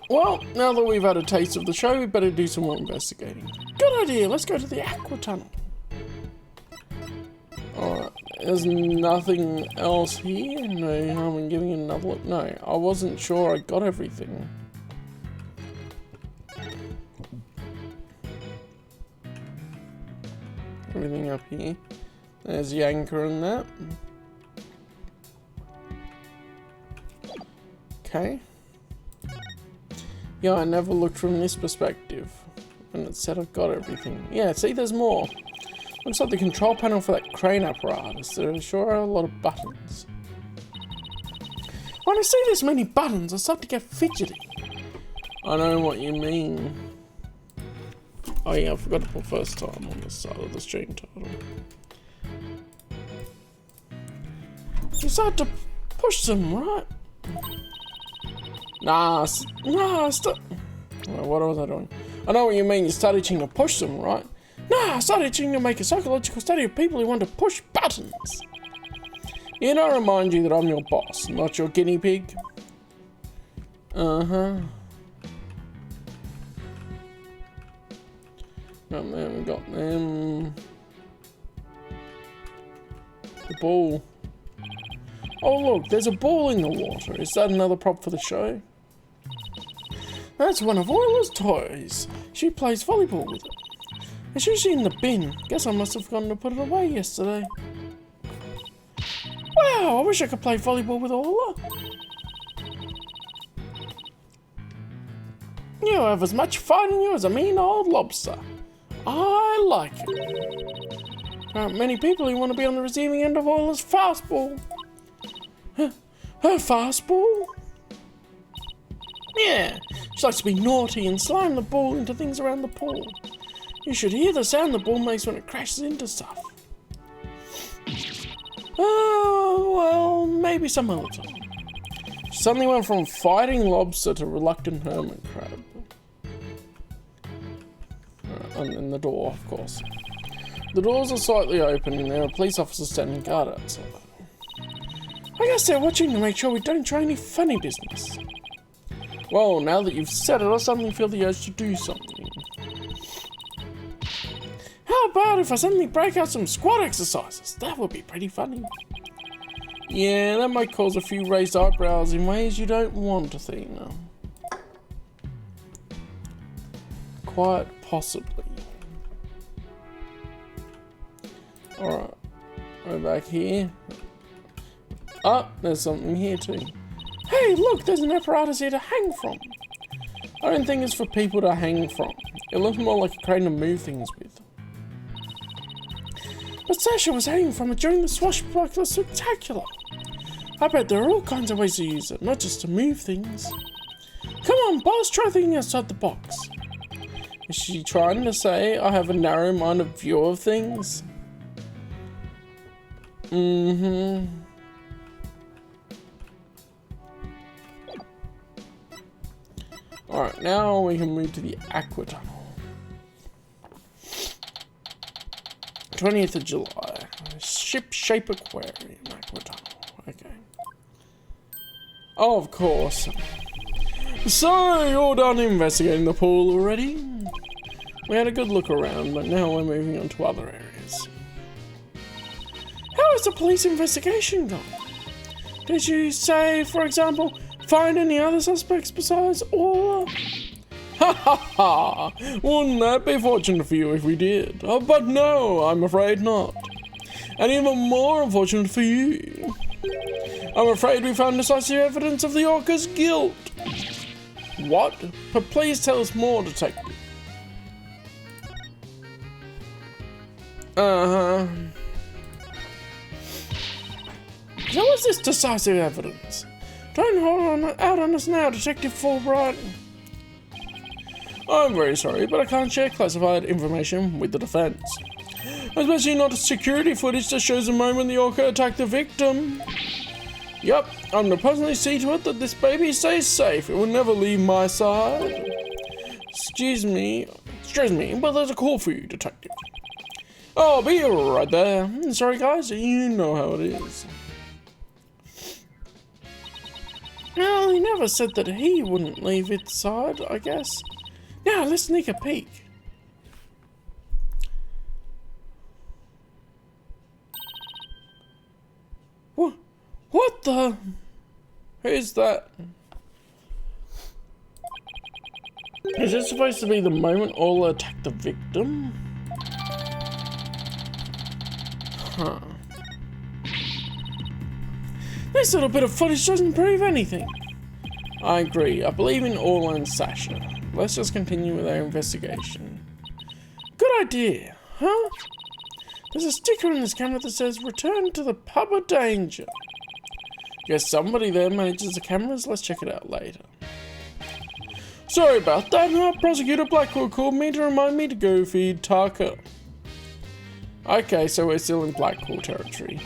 Well, now that we've had a taste of the show, we better do some more investigating. Good idea, let's go to the Aqua Tunnel. Alright, there's nothing else here? No harm in giving it another look. No, I wasn't sure I got everything. Everything up here. There's the anchor and that. Okay. Yeah, I never looked from this perspective. And it said I've got everything. Yeah, see, there's more. Looks like the control panel for that crane apparatus. There sure are a lot of buttons. When I see this many buttons, I start to get fidgety. I know what you mean. Oh yeah, I forgot to put first time on this side of the stream title. You start to push them, right? Nah, stop. What was I doing? I know what you mean, you start itching to push them, right? Nah, I started itching to make a psychological study of people who want to push buttons. You know, I remind you that I'm your boss, not your guinea pig. Uh-huh. Got them, got them. The ball. Oh look, there's a ball in the water. Is that another prop for the show? That's one of Oiler's toys. She plays volleyball with it. It's usually in the bin. Guess I must have forgotten to put it away yesterday. Wow, I wish I could play volleyball with Oiler. You have as much fun in you as a mean old lobster. I like it. There aren't many people who want to be on the receiving end of Oiler's fastball. Her fastball? Yeah, she likes to be naughty and slam the ball into things around the pool. You should hear the sound the ball makes when it crashes into stuff. Oh, well, maybe some other time. She suddenly went from fighting lobster to reluctant hermit crab. And the door, of course. The doors are slightly open and there are police officers standing guard outside. I guess they're watching to make sure we don't try any funny business. Well, now that you've said it, I suddenly feel the urge to do something. How about if I suddenly break out some squat exercises? That would be pretty funny. Yeah, that might cause a few raised eyebrows in ways you don't want, Athena. Quite possibly. Alright, we're back here. Oh, there's something here too. Hey, look, there's an apparatus here to hang from. I don't think it's for people to hang from. It looks more like a crane to move things with. But Sasha was hanging from it during the Swashbuckler Spectacular. I bet there are all kinds of ways to use it, not just to move things. Come on, boss, try thinking outside the box. Is she trying to say I have a narrow-minded view of things? Mm-hmm. Alright, now we can move to the Aqua Tunnel. 20th of July. Ship-shape aquarium. Okay. Oh, of course. So, you're done investigating the pool already? We had a good look around, but now we're moving on to other areas. How has the police investigation gone? Did you say, for example, find any other suspects besides Orla? Ha ha ha! Wouldn't that be fortunate for you if we did? Oh, but no, I'm afraid not. And even more unfortunate for you. I'm afraid we found decisive evidence of the orca's guilt. What? But please tell us more, Detective. So what's this decisive evidence? Don't hold out on us now, Detective Fulbright. I'm very sorry, but I can't share classified information with the defense. Especially not security footage that shows the moment the orca attacked the victim. Yup, I'm to personally see to it that this baby stays safe. It will never leave my side. Excuse me, but there's a call for you, Detective. Oh, I'll be right there. Sorry guys, you know how it is. Well, he never said that he wouldn't leave its side, I guess. Now, let's sneak a peek. What the? Who's that? Is it supposed to be the moment Orla attacked the victim? Huh. This little bit of footage doesn't prove anything. I agree. I believe in Orla and Sasha. Let's just continue with our investigation. Good idea, huh? There's a sticker in this camera that says, "Return to the pub of danger." Guess somebody there manages the cameras. Let's check it out later. Sorry about that. Prosecutor Blackwell called me to remind me to go feed Taka. Okay, so we're still in Blackwell territory.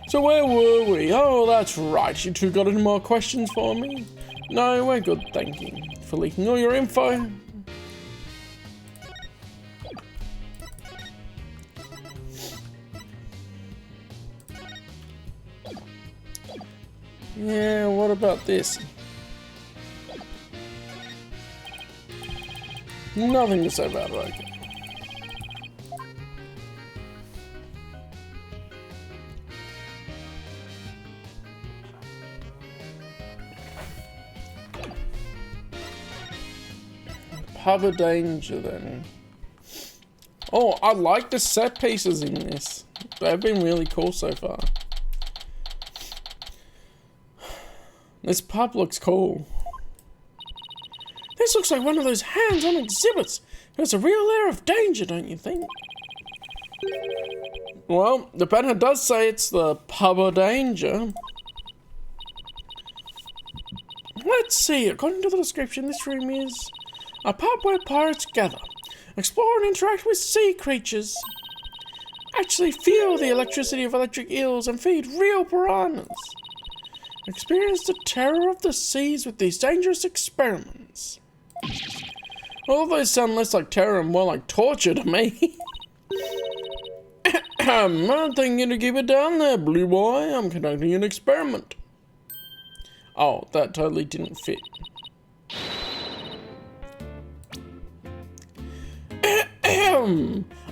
So where were we? Oh, that's right. You two got any more questions for me? No, we're good, thank you for leaking all your info. Yeah, what about this? Nothing to say about it, okay. Pub of danger then. Oh, I like the set pieces in this. They've been really cool so far. This pub looks cool. This looks like one of those hands-on exhibits. There's a real air of danger, don't you think? Well, the banner does say it's the pub of danger. Let's see, according to the description, this room is a pub where pirates gather, explore and interact with sea creatures, actually feel the electricity of electric eels and feed real piranhas. Experience the terror of the seas with these dangerous experiments. All of those sound less like terror and more like torture to me. I'm thinking to keep it down there, blue boy. I'm conducting an experiment. Oh, that totally didn't fit.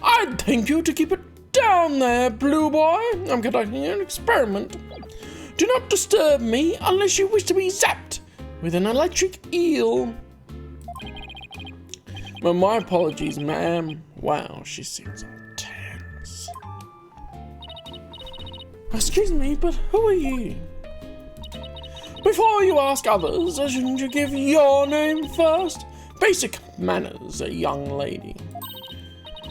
I'd thank you to keep it down there, blue boy. I'm conducting an experiment. Do not disturb me unless you wish to be zapped with an electric eel. Well, my apologies, ma'am. Wow, she seems all tense. Excuse me, but who are you? Before you ask others, shouldn't you give your name first? Basic manners, a young lady.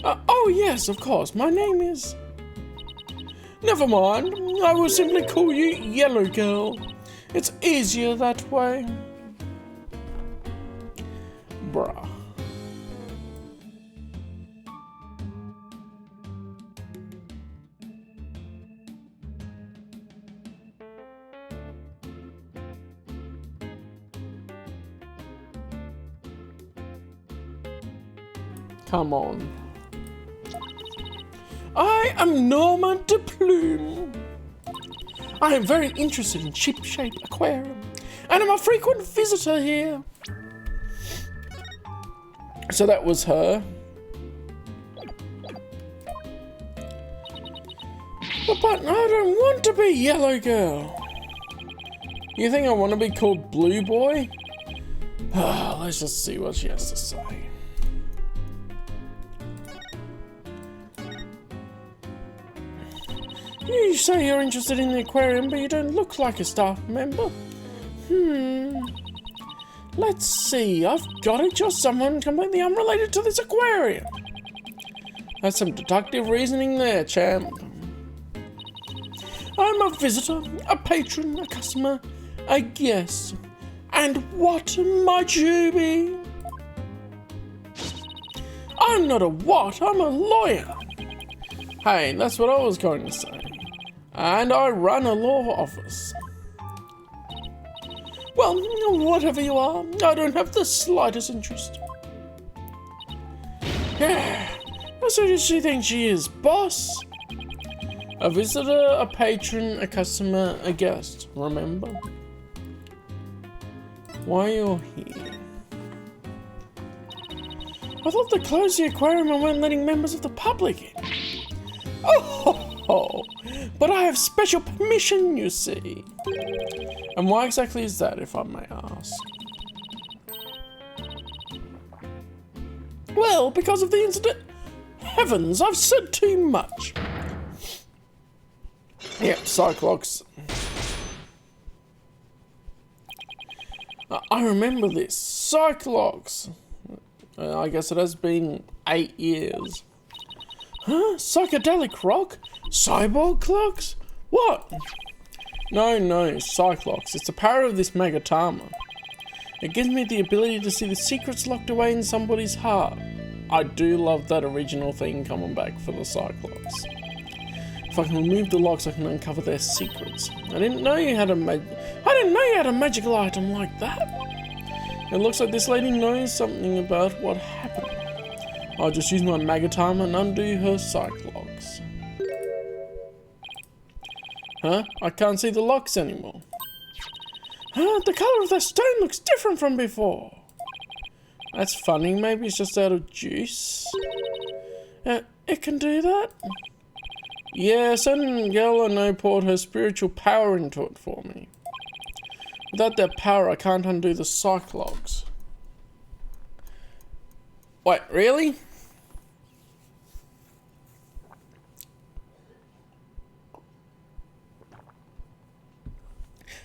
Oh yes, of course, my name is... Never mind, I will simply call you Yellow Girl. It's easier that way. Bruh. Come on. I am Norma de Plume. I am very interested in ship-shaped aquarium, and I'm a frequent visitor here. So that was her. But I don't want to be Yellow Girl. You think I want to be called Blue Boy? Let's just see what she has to say. You say you're interested in the aquarium, but you don't look like a staff member. Let's see, I've got it. You're someone completely unrelated to this aquarium. That's some deductive reasoning there, champ. I'm a visitor, a patron, a customer, a guest. And what might you be? I'm not a what, I'm a lawyer. Hey, that's what I was going to say. And I run a law office. Well, whatever you are, I don't have the slightest interest. So does she think she is, boss? A visitor, a patron, a customer, a guest, remember? Why you're here? I thought they closed the aquarium and weren't letting members of the public in. Oh, but I have special permission, you see. And why exactly is that, if I may ask? Well, because of the incident. Heavens, I've said too much. Yep, Cyclops. I remember this. Cyclops. I guess it has been 8 years. Huh? Psychedelic rock? Cyborg clocks? What? No, Cyclops. It's the power of this Magatama. It gives me the ability to see the secrets locked away in somebody's heart. I do love that original thing coming back for the Cyclops. If I can remove the locks, I can uncover their secrets. I didn't know you had a magical item like that. It looks like this lady knows something about what happened. I'll just use my Magatama and undo her Cyclops. Huh? I can't see the locks anymore. Huh? The colour of that stone looks different from before. That's funny. Maybe it's just out of juice. It can do that? Yeah, certain girl I know poured her spiritual power into it for me. Without that power, I can't undo the Cyclops. Wait, really?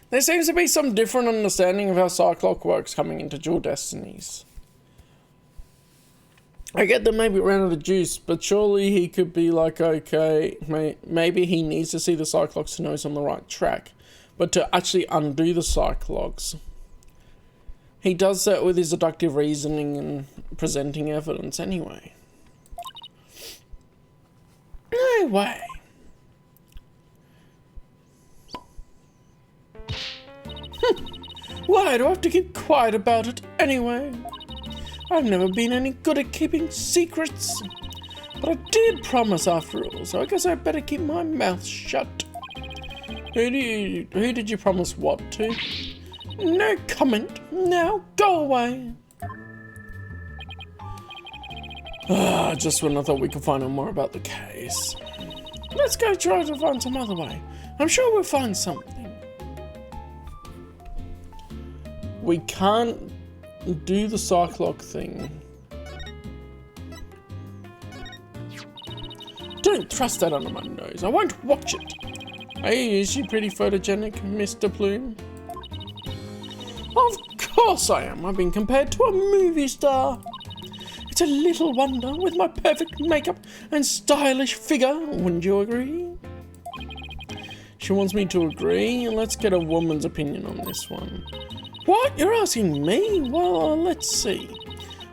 There seems to be some different understanding of how Cyclops works coming into Dual Destinies. I get that maybe it ran out of juice, but surely he could be like, okay, maybe he needs to see the Cyclops to know he's on the right track. But to actually undo the Cyclops, he does that with his deductive reasoning and presenting evidence anyway. No way. Why do I have to keep quiet about it anyway? I've never been any good at keeping secrets. But I did promise after all, so I guess I better keep my mouth shut. Who did you promise what to? No comment. Now go away. Just when I thought we could find out more about the case. Let's go try to find some other way. I'm sure we'll find something. We can't do the Cyclops thing. Don't thrust that under my nose. I won't watch it. Hey, is she pretty photogenic, Mr. Plume? Of course I am. I've been compared to a movie star. It's a little wonder with my perfect makeup and stylish figure. Wouldn't you agree? She wants me to agree. Let's get a woman's opinion on this one. What? You're asking me? Well, let's see.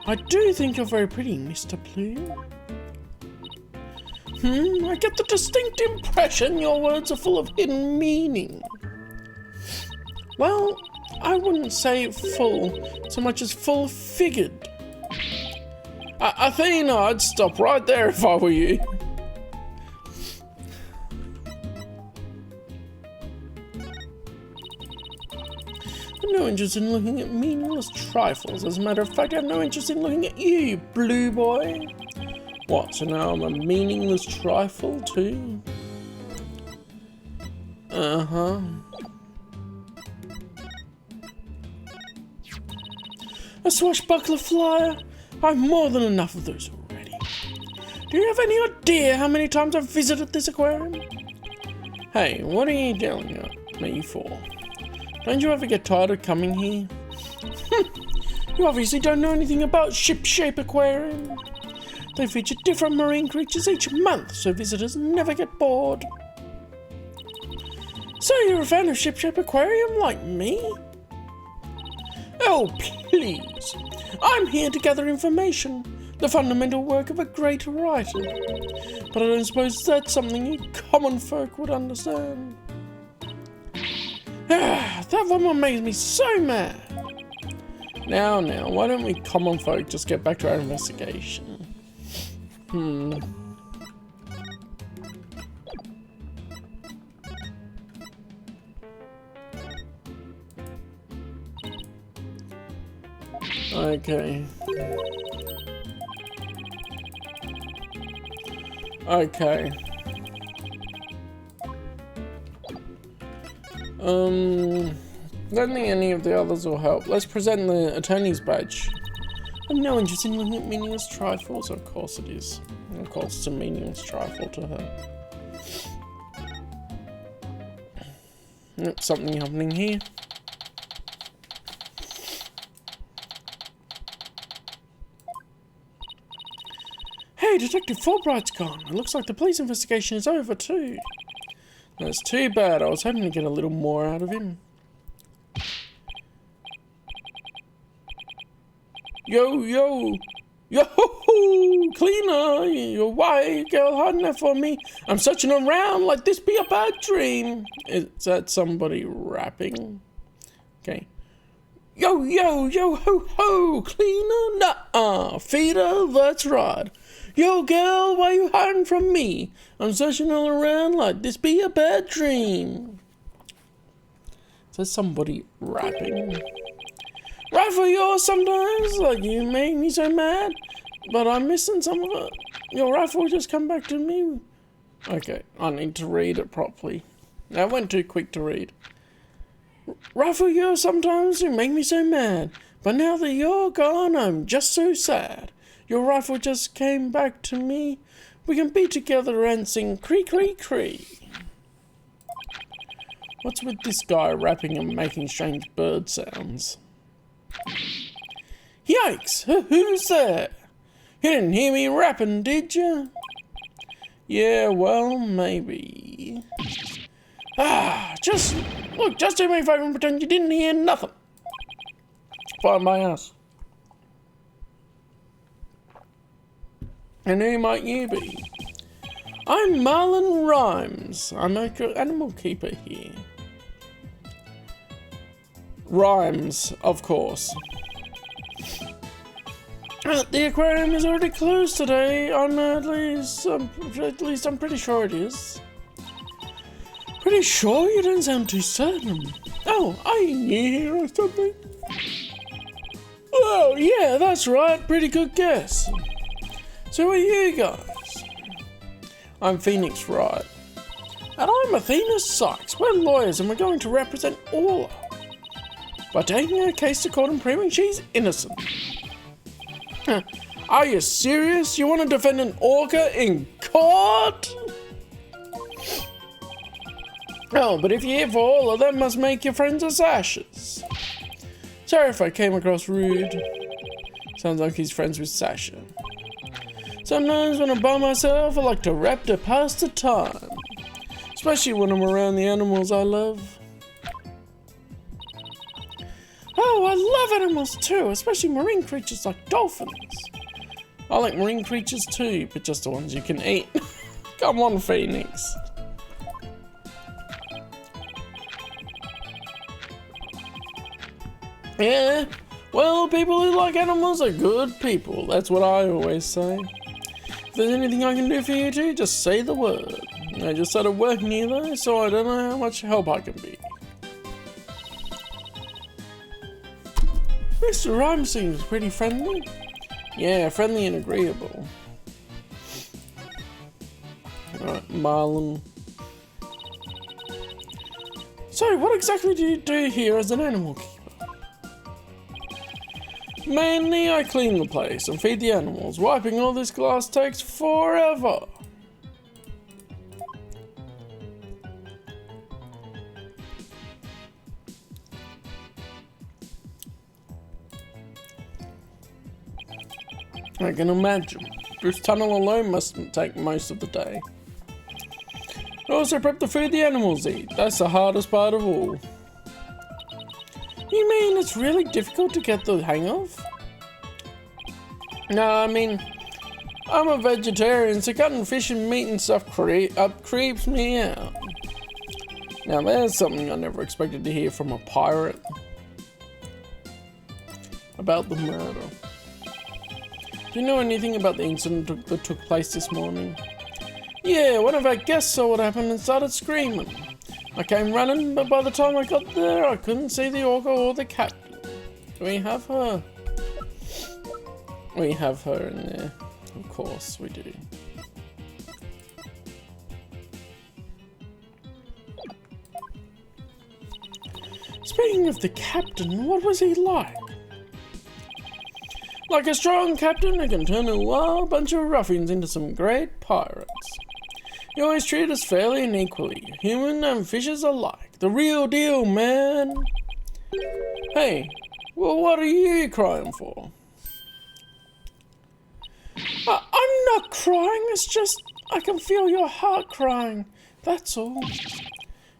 I do think you're very pretty, Mr. Plume. I get the distinct impression your words are full of hidden meaning. Well, I wouldn't say full so much as full-figured. Athena, I'd stop right there if I were you. I've no interest in looking at meaningless trifles. As a matter of fact, I have no interest in looking at you, blue boy. What, so now I'm a meaningless trifle too? Uh-huh. A swashbuckler flyer? I've more than enough of those already. Do you have any idea how many times I've visited this aquarium? Hey, what are you yelling at me for? Don't you ever get tired of coming here? You obviously don't know anything about Ship-Shape Aquarium. They feature different marine creatures each month, so visitors never get bored. So you're a fan of Ship-Shape Aquarium like me? Oh, please. I'm here to gather information, the fundamental work of a great writer. But I don't suppose that's something you common folk would understand. That woman makes me so mad. Now, why don't we common folk just get back to our investigation? Okay. Okay. Don't think any of the others will help. Let's present the attorney's badge. I'm no interest in looking at meaningless trifles. Of course it is. Of course it's a meaningless trifle to her. Nope, something happening here. Hey, Detective Fulbright's gone. It looks like the police investigation is over too. That's too bad. I was hoping to get a little more out of him. Yo, cleaner, you're white girl hiding there for me. I'm searching around like this be a bad dream. Is that somebody rapping? Okay. Yo, ho, cleaner, nuh-uh, feeder, that's right. Yo, girl, why you hiding from me? I'm searching all around like this be a bad dream. Is that somebody rapping? Right for yours sometimes, like you make me so mad, but I'm missing some of it. Your rifle just come back to me. Okay, I need to read it properly. I went too quick to read. Right for yours sometimes, you make me so mad, but now that you're gone, I'm just so sad. Your rifle just came back to me. We can be together and sing cree cree cree. What's with this guy rapping and making strange bird sounds? Yikes! Who's there? You didn't hear me rapping, did you? Yeah, well, maybe. Just do me a favour and pretend you didn't hear nothing. Find my ass. And who might you be? I'm Marlon Rhymes. I'm an animal keeper here. Rhymes, of course. The aquarium is already closed today. At least I'm pretty sure it is. Pretty sure? You don't sound too certain. Oh, are you new here or something? Well, yeah, that's right. Pretty good guess. So who are you guys? I'm Phoenix Wright. And I'm Athena Sykes. We're lawyers and we're going to represent Orla by taking her case to court and proving she's innocent. Are you serious? You want to defend an orca in court? Oh, but if you're here for Orla, that must make your friends as ashes. Sorry if I came across rude. Sounds like he's friends with Sasha. Sometimes when I'm by myself, I like to rap to pass the time. Especially when I'm around the animals I love. Oh, I love animals too, especially marine creatures like dolphins. I like marine creatures too, but just the ones you can eat. Come on, Phoenix. Yeah, well, people who like animals are good people. That's what I always say. If there's anything I can do for you two, just say the word. I just started working here though, so I don't know how much help I can be. Mr. Rhyme seems pretty friendly. Yeah, friendly and agreeable. Alright, Marlon. So, what exactly do you do here as an animal keeper? Mainly, I clean the place and feed the animals. Wiping all this glass takes forever. I can imagine. This tunnel alone must take most of the day. I also prep the food the animals eat. That's the hardest part of all. You mean it's really difficult to get the hang of? No, I mean, I'm a vegetarian, so cutting fish and meat and stuff creeps me out. Now there's something I never expected to hear from a pirate. About the murder. Do you know anything about the incident that took place this morning? Yeah, one of our guests saw what happened and started screaming. I came running, but by the time I got there, I couldn't see the orca or the captain. Do we have her? We have her in there. Of course we do. Speaking of the captain, what was he like? Like a strong captain who can turn a wild bunch of ruffians into some great pirates. He always treated us fairly and equally, human and fishes alike. The real deal, man. Hey, well, what are you crying for? I'm not crying, it's just I can feel your heart crying, that's all.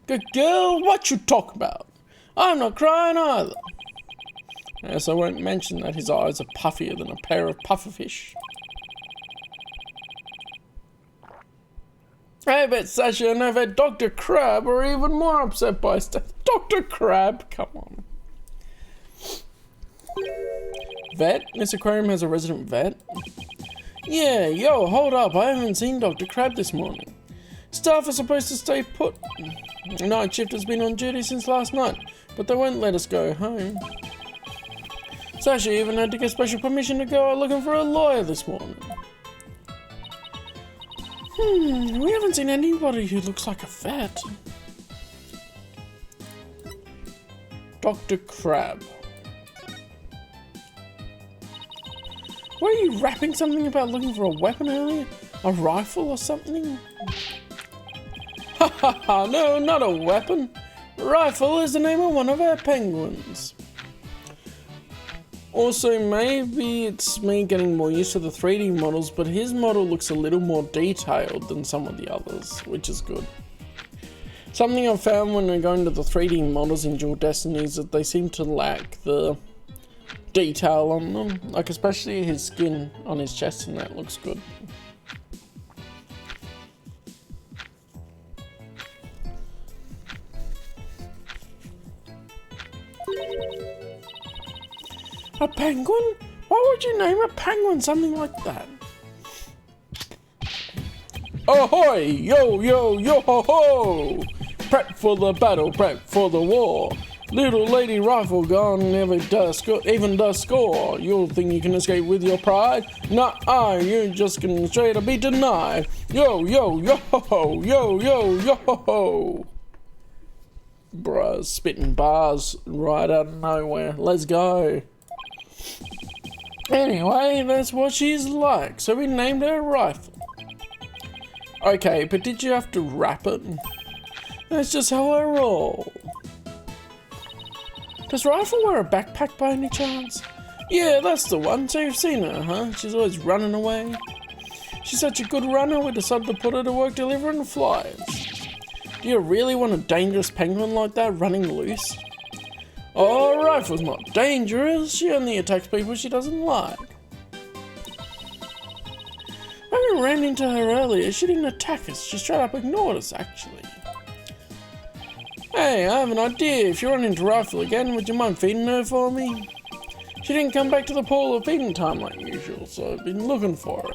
Good girl, what you talk about? I'm not crying either. Yes, I won't mention that his eyes are puffier than a pair of pufferfish. I bet Sasha and I've had Dr. Crab are even more upset by stuff. Dr. Crab, come on. Vet? This aquarium has a resident vet? Yeah, yo, hold up, I haven't seen Dr. Crab this morning. Staff are supposed to stay put. Night shift has been on duty since last night, but they won't let us go home. Sasha even had to get special permission to go out looking for a lawyer this morning. We haven't seen anybody who looks like a vet. Dr. Crab. Were you rapping something about looking for a weapon earlier? A rifle or something? Ha ha ha, no, not a weapon. Rifle is the name of one of our penguins. Also, maybe it's me getting more used to the 3D models, but his model looks a little more detailed than some of the others, which is good. Something I've found when we're going to the 3D models in Dual Destinies is that they seem to lack the detail on them, like especially his skin on his chest, and that looks good. A penguin? Why would you name a penguin something like that? Ahoy! Yo, yo, yo ho ho! Prep for the battle, prep for the war. Little lady rifle gun never does even does score. You'll think you can escape with your pride? Nah, you're just gonna straight up be denied. Yo, yo, yo ho ho! Yo, yo, yo ho ho! Bruh, spitting bars right out of nowhere. Let's go. Anyway, that's what she's like, so we named her Rifle. Okay, but did you have to wrap it? That's just how I roll. Does Rifle wear a backpack by any chance? Yeah, that's the one, so you've seen her, huh? She's always running away. She's such a good runner, we decided to put her to work delivering flyers. Do you really want a dangerous penguin like that running loose? Oh, Rifle's not dangerous. She only attacks people she doesn't like. When we ran into her earlier, she didn't attack us. She straight up ignored us, actually. Hey, I have an idea. If you run into Rifle again, would you mind feeding her for me? She didn't come back to the pool at feeding time like usual, so I've been looking for her.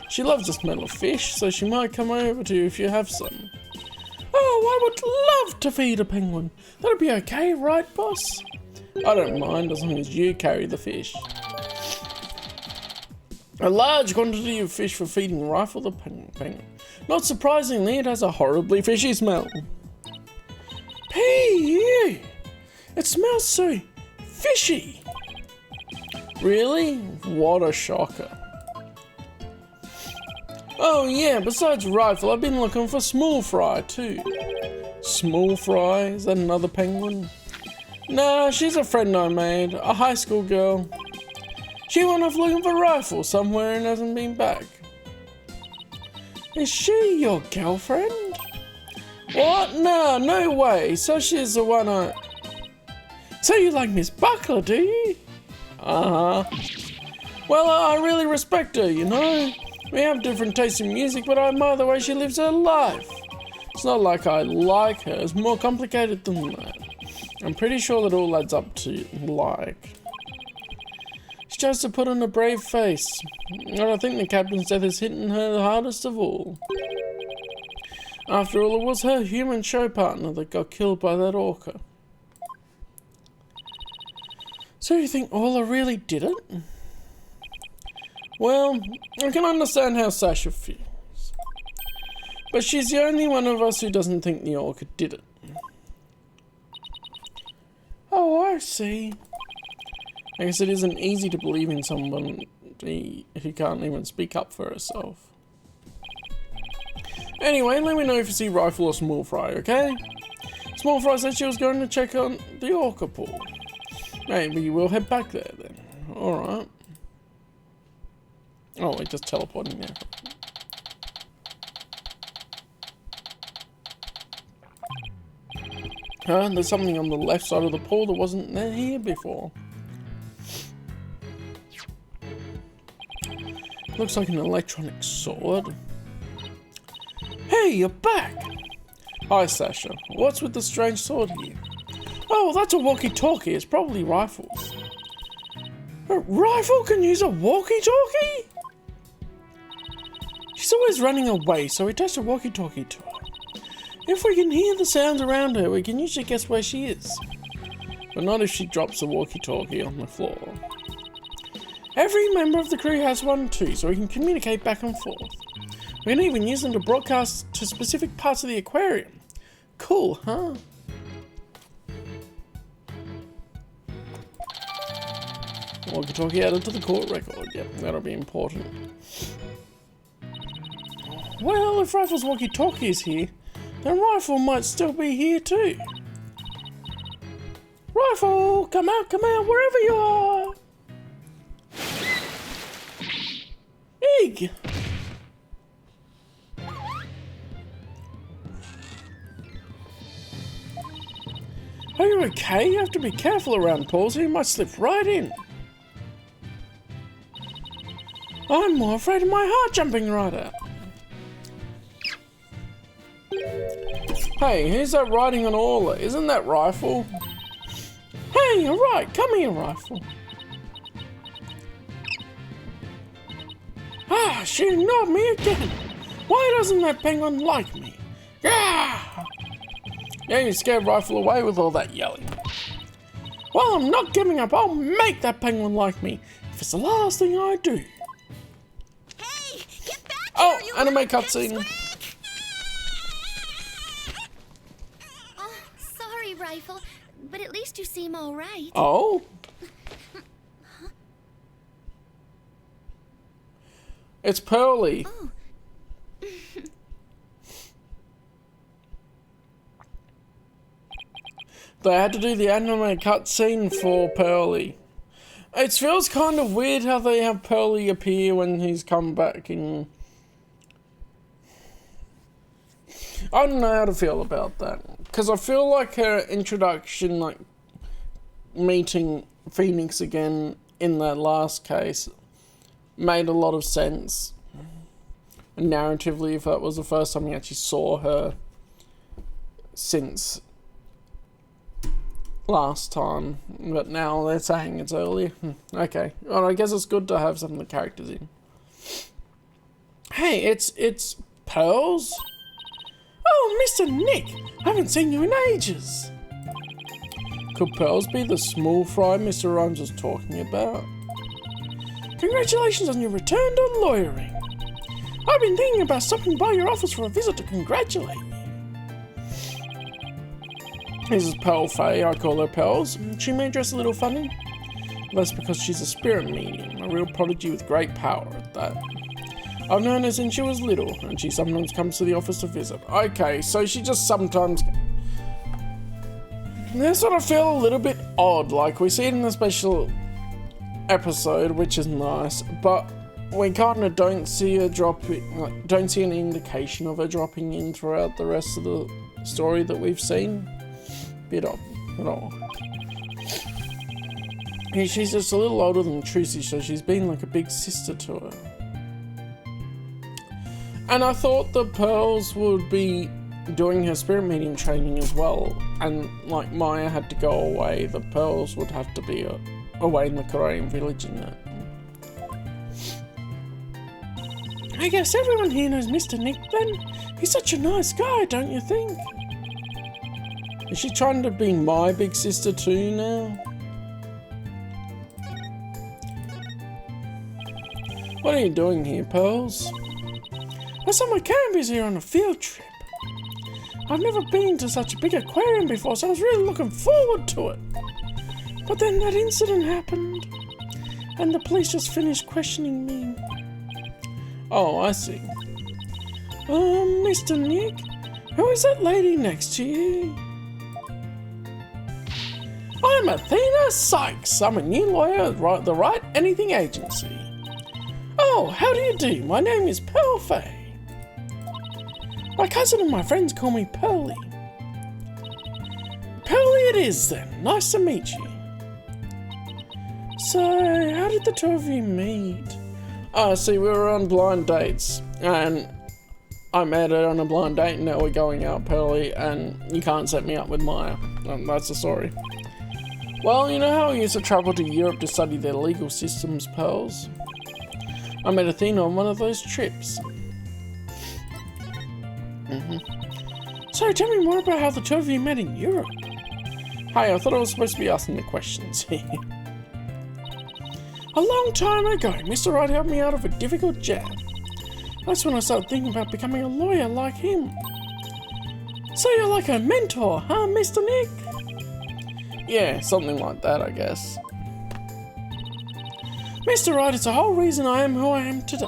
She loves the smell of fish, so she might come over to you if you have some. Oh, I would love to feed a penguin. That'd be okay, right, boss? I don't mind as long as you carry the fish. A large quantity of fish for feeding Rifle the penguin. Not surprisingly, it has a horribly fishy smell. Ew! It smells so fishy. Really? What a shocker. Oh yeah, besides Rifle, I've been looking for Small Fry too. Small Fry? Is that another penguin? Nah, she's a friend I made, a high school girl. She went off looking for Rifle somewhere and hasn't been back. Is she your girlfriend? What? No, no way. So she's the one I... So you like Miss Buckler, do you? Uh-huh. Well, I really respect her, you know. We have different tastes in music, but I admire the way she lives her life. It's not like I like her, it's more complicated than that. I'm pretty sure that all adds up to like. She tries to put on a brave face, and I think the captain's death is hitting her the hardest of all. After all, it was her human show partner that got killed by that orca. So you think Orla really did it? Well, I can understand how Sasha feels. But she's the only one of us who doesn't think the orca did it. Oh, I see. I guess it isn't easy to believe in someone who can't even speak up for herself. Anyway, let me know if you see Rifle or Small Fry, okay? Small Fry said she was going to check on the orca pool. Maybe we'll head back there then. Alright. Oh, it just teleported now. There's something on the left side of the pool that wasn't there here before. Looks like an electronic sword. Hey, you're back! Hi, Sasha. What's with the strange sword here? Oh, that's a walkie-talkie. It's probably Rifle's. A Rifle can use a walkie-talkie? She's always running away, so we attach a walkie-talkie to her. If we can hear the sounds around her, we can usually guess where she is. But not if she drops a walkie-talkie on the floor. Every member of the crew has one too, so we can communicate back and forth. We can even use them to broadcast to specific parts of the aquarium. Cool, huh? Walkie-talkie added to the court record. Yep, that'll be important. Well, if Rifle's walkie-talkie is here, then Rifle might still be here too. Rifle, come out, wherever you are. Egg. Are you okay? You have to be careful around pools or you might slip right in. I'm more afraid of my heart jumping right out. Hey, who's that riding on Orla? Isn't that Rifle? Hey, you're right. Come here, Rifle. Ah, she ignored me again. Why doesn't that penguin like me? Yeah! Yeah, you scared Rifle away with all that yelling. Well, I'm not giving up. I'll make that penguin like me if it's the last thing I do. Hey, get back Oh, here, you anime cutscene. Oh, sorry, Rifle, but at least you seem all right. Oh? It's Pearly. Oh. They had to do the anime cutscene for Pearly. It feels kind of weird how they have Pearly appear when he's come back in. I don't know how to feel about that. Because I feel like her introduction, like meeting Phoenix again in that last case, made a lot of sense. And narratively, if that was the first time you actually saw her since last time, but now they're saying it's earlier. Okay, well, I guess it's good to have some of the characters in. Hey, it's Pearls? Oh, Mr. Nick, I haven't seen you in ages. Could Pearls be the small fry Mr. Rhymes was talking about? Congratulations on your return to lawyering. I've been thinking about stopping by your office for a visit to congratulate you. This is Pearl Faye, I call her Pearls. She may dress a little funny. That's because she's a spirit medium, a real prodigy with great power at that. I've known her since she was little, and she sometimes comes to the office to visit. Okay, so she just sometimes... This sort of feel a little bit odd, like we see it in the special episode, which is nice, but we kind of don't see her don't see any indication of her dropping in throughout the rest of the story that we've seen. Bit odd at all. She's just a little older than Trucy, so she's been like a big sister to her. And I thought the Pearls would be doing her spirit medium training as well, and like Maya had to go away, the Pearls would have to be away in the Korean village and that. I guess everyone here knows Mr. Nick then. He's such a nice guy, don't you think? Is she trying to be my big sister too now? What are you doing here, Pearls? I saw my camp here on a field trip. I've never been to such a big aquarium before, so I was really looking forward to it. But then that incident happened, and the police just finished questioning me. Oh, I see. Mr. Nick, who is that lady next to you? I'm Athena Sykes. I'm a new lawyer at the Right Anything Agency. Oh, how do you do? My name is Pearl Faye. My cousin and my friends call me Pearly. Pearly it is then. Nice to meet you. So, how did the two of you meet? See, we were on blind dates, and I met her on a blind date, and now we're going out, Pearly, and you can't set me up with Maya. That's the story. Well, you know how I used to travel to Europe to study their legal systems, Pearls? I met Athena on one of those trips. So tell me more about how the two of you met in Europe. Hey, I thought I was supposed to be asking the questions here. A long time ago, Mr. Wright helped me out of a difficult jam. That's when I started thinking about becoming a lawyer like him. So you're like a mentor, huh, Mr. Nick? Yeah, something like that, I guess. Mr. Wright is the whole reason I am who I am today.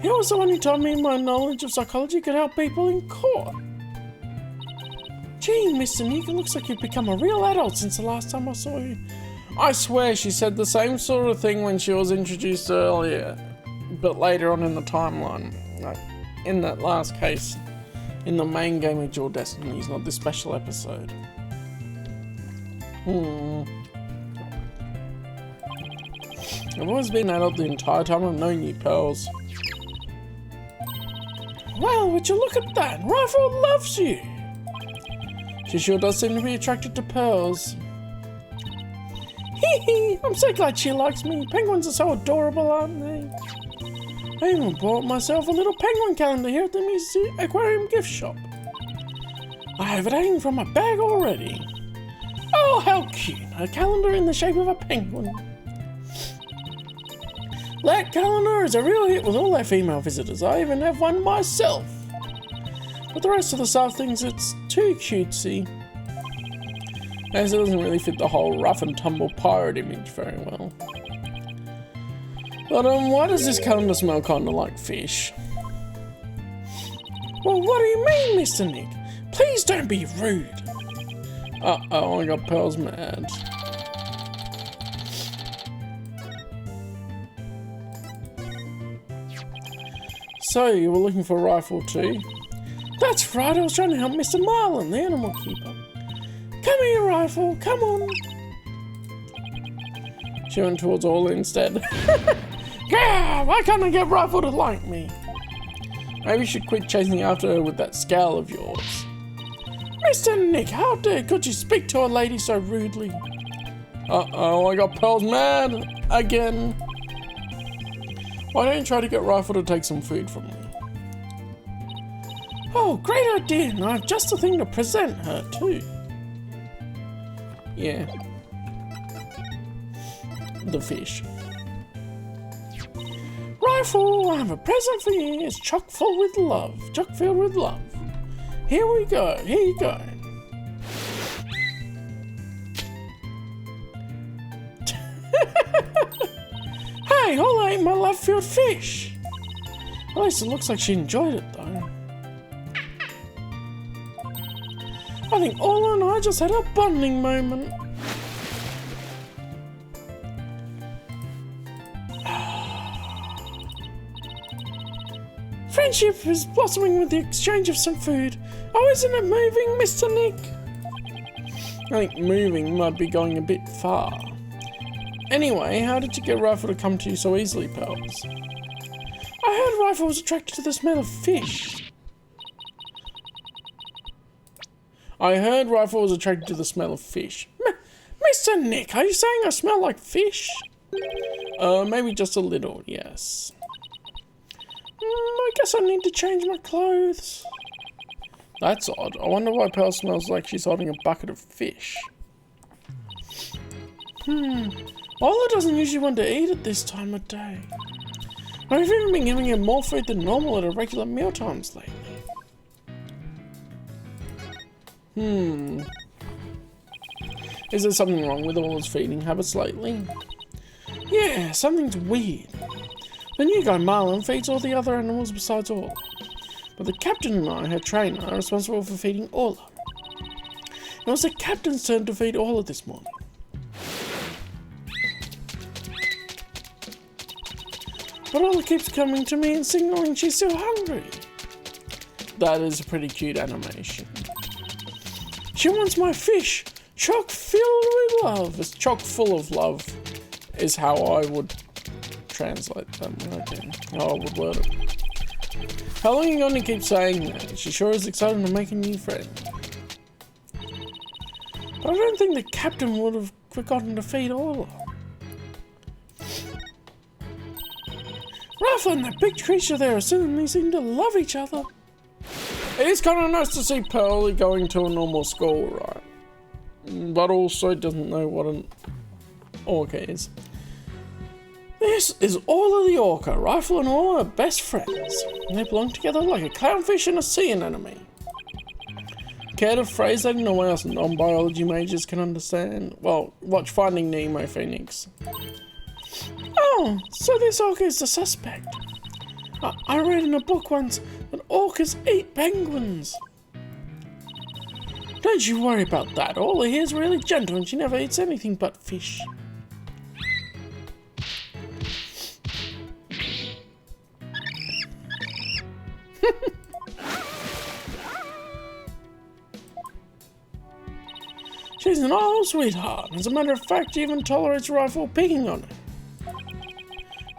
He was the one who told me my knowledge of psychology could help people in court. Gee, Mr. Nick, it looks like you've become a real adult since the last time I saw you. I swear she said the same sort of thing when she was introduced earlier, but later on in the timeline, like in that last case, in the main game of Dual Destinies, not this special episode. I've always been adult the entire time I've known you, Pearls. Well, would you look at that? Rifle loves you! She sure does seem to be attracted to Pearls. Hee hee! I'm so glad she likes me. Penguins are so adorable, aren't they? I even bought myself a little penguin calendar here at the aquarium gift shop. I have it hanging from my bag already. Oh, how cute! A calendar in the shape of a penguin. That calendar is a real hit with all their female visitors. I even have one myself. But the rest of the staff thinks it's too cutesy, as it doesn't really fit the whole rough and tumble pirate image very well. But why does this calendar smell kinda like fish? Well, what do you mean, Mr. Nick? Please don't be rude. Uh-oh, I got Pearls mad. So, you were looking for a rifle too? That's right, I was trying to help Mr. Marlin, the animal keeper. Come here, Rifle, come on. She went towards Orla instead. Gah! Why can't I get Rifle to like me? Maybe you should quit chasing after her with that scowl of yours. Mr. Nick, how could you speak to a lady so rudely? Uh-oh, I got Pearls mad again. Why don't you try to get Rifle to take some food from me? Oh, great idea, and I have just the thing to present her too. Yeah. The fish. Rifle, I have a present for you. It's chock full with love. Chock filled with love. Here we go. Here you go. Hey, all I ate my love-filled fish. At least it looks like she enjoyed it, though. I think Ola and I just had a bonding moment. Friendship is blossoming with the exchange of some food. Oh, isn't it moving, Mr. Nick? I think moving might be going a bit far. Anyway, how did you get Rifle to come to you so easily, Pearls? I heard Rifle was attracted to the smell of fish. Mr. Nick, are you saying I smell like fish? Maybe just a little, yes. I guess I need to change my clothes. That's odd. I wonder why Pearl smells like she's holding a bucket of fish. Ola doesn't usually want to eat at this time of day. I've even been giving her more food than normal at her regular meal times lately. Is there something wrong with Ola's feeding habits lately? Yeah, something's weird. The new guy Marlon feeds all the other animals besides Ola. But the captain and I, her trainer, are responsible for feeding Ola. It was the captain's turn to feed Ola this morning. But Ola keeps coming to me and signaling she's still hungry. That is a pretty cute animation. She wants my fish, chock filled with love. It's chock full of love is how I would translate them. Okay, how I would word it. How long are you going to keep saying that? She sure is excited to make a new friend. But I don't think the captain would have forgotten to feed Ola. Rifle and that big creature there assuming seem to love each other. It is kind of nice to see Pearlie going to a normal school, right? But also doesn't know what an orca is. This is Ola the Orca. Rifle and Ola are best friends. They belong together like a clownfish and a sea anemone. Care to phrase that in a way us non-biology majors can understand? Well, watch Finding Nemo, Phoenix. Oh, so this orca is the suspect. I read in a book once that orcas eat penguins. Don't you worry about that. Ola here's really gentle and she never eats anything but fish. She's an old sweetheart. As a matter of fact, she even tolerates Rifle picking on her.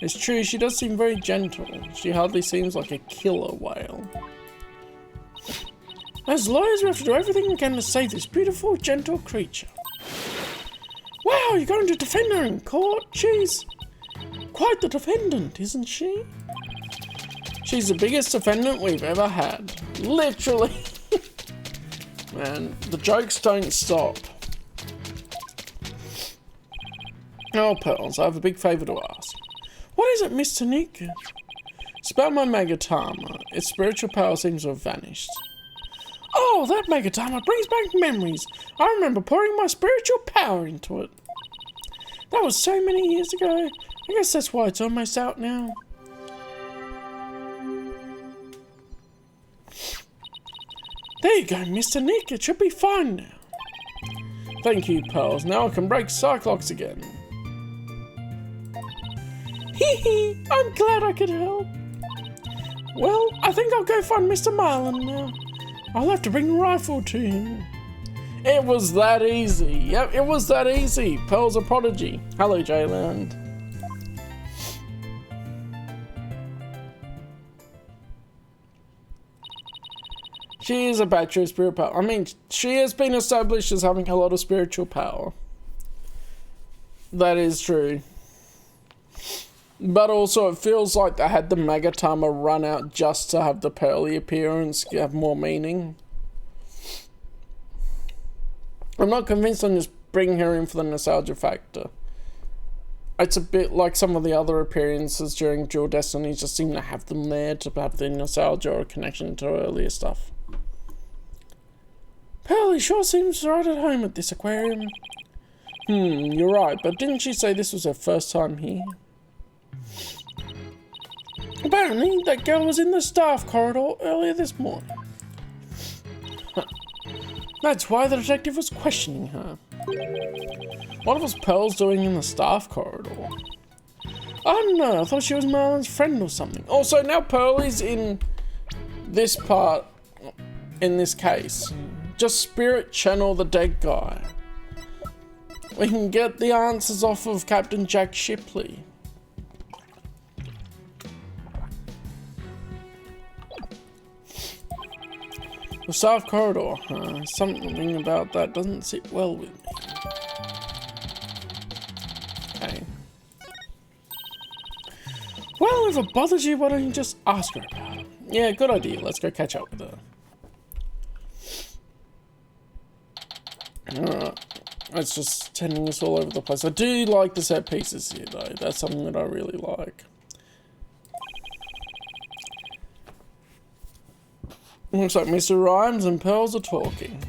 It's true, she does seem very gentle. She hardly seems like a killer whale. As lawyers, we have to do everything we can to save this beautiful, gentle creature. Wow, you're going to defend her in court? She's quite the defendant, isn't she? She's the biggest defendant we've ever had. Literally. Man, the jokes don't stop. Oh, Pearls, I have a big favour to ask. What is it, Mr. Nick? It's about my Magatama. Its spiritual power seems to have vanished. Oh, that Magatama brings back memories. I remember pouring my spiritual power into it. That was so many years ago. I guess that's why it's almost out now. There you go, Mr. Nick. It should be fine now. Thank you, Pearls. Now I can break Cyclops again. Hee hee, I'm glad I could help. Well, I think I'll go find Mr. Marlin now. I'll have to bring a rifle to him. It was that easy. Yep, it was that easy. Pearl's a prodigy. Hello, Jayland. She is a battery of spirit power. I mean, she has been established as having a lot of spiritual power. That is true. But also, it feels like they had the Magatama run out just to have the Pearly appearance have more meaning. I'm not convinced on just bring her in for the nostalgia factor. It's a bit like some of the other appearances during Dual Destinies, just seem to have them there to have the nostalgia or connection to earlier stuff. Pearly sure seems right at home at this aquarium. You're right, but didn't she say this was her first time here? Apparently, that girl was in the staff corridor earlier this morning. That's why the detective was questioning her. What was Pearl's doing in the staff corridor? I don't know, I thought she was Marlon's friend or something. Also, now Pearlie's in this part, in this case. Just spirit channel the dead guy. We can get the answers off of Captain Jack Shipley. The staff corridor, something about that doesn't sit well with me. Okay. Well, if it bothers you, why don't you just ask her about it? Yeah, good idea. Let's go catch up with her. Alright. It's just sending us all over the place. I do like the set pieces here, though. That's something that I really like. Looks like Mr. Rhymes and Pearls are talking.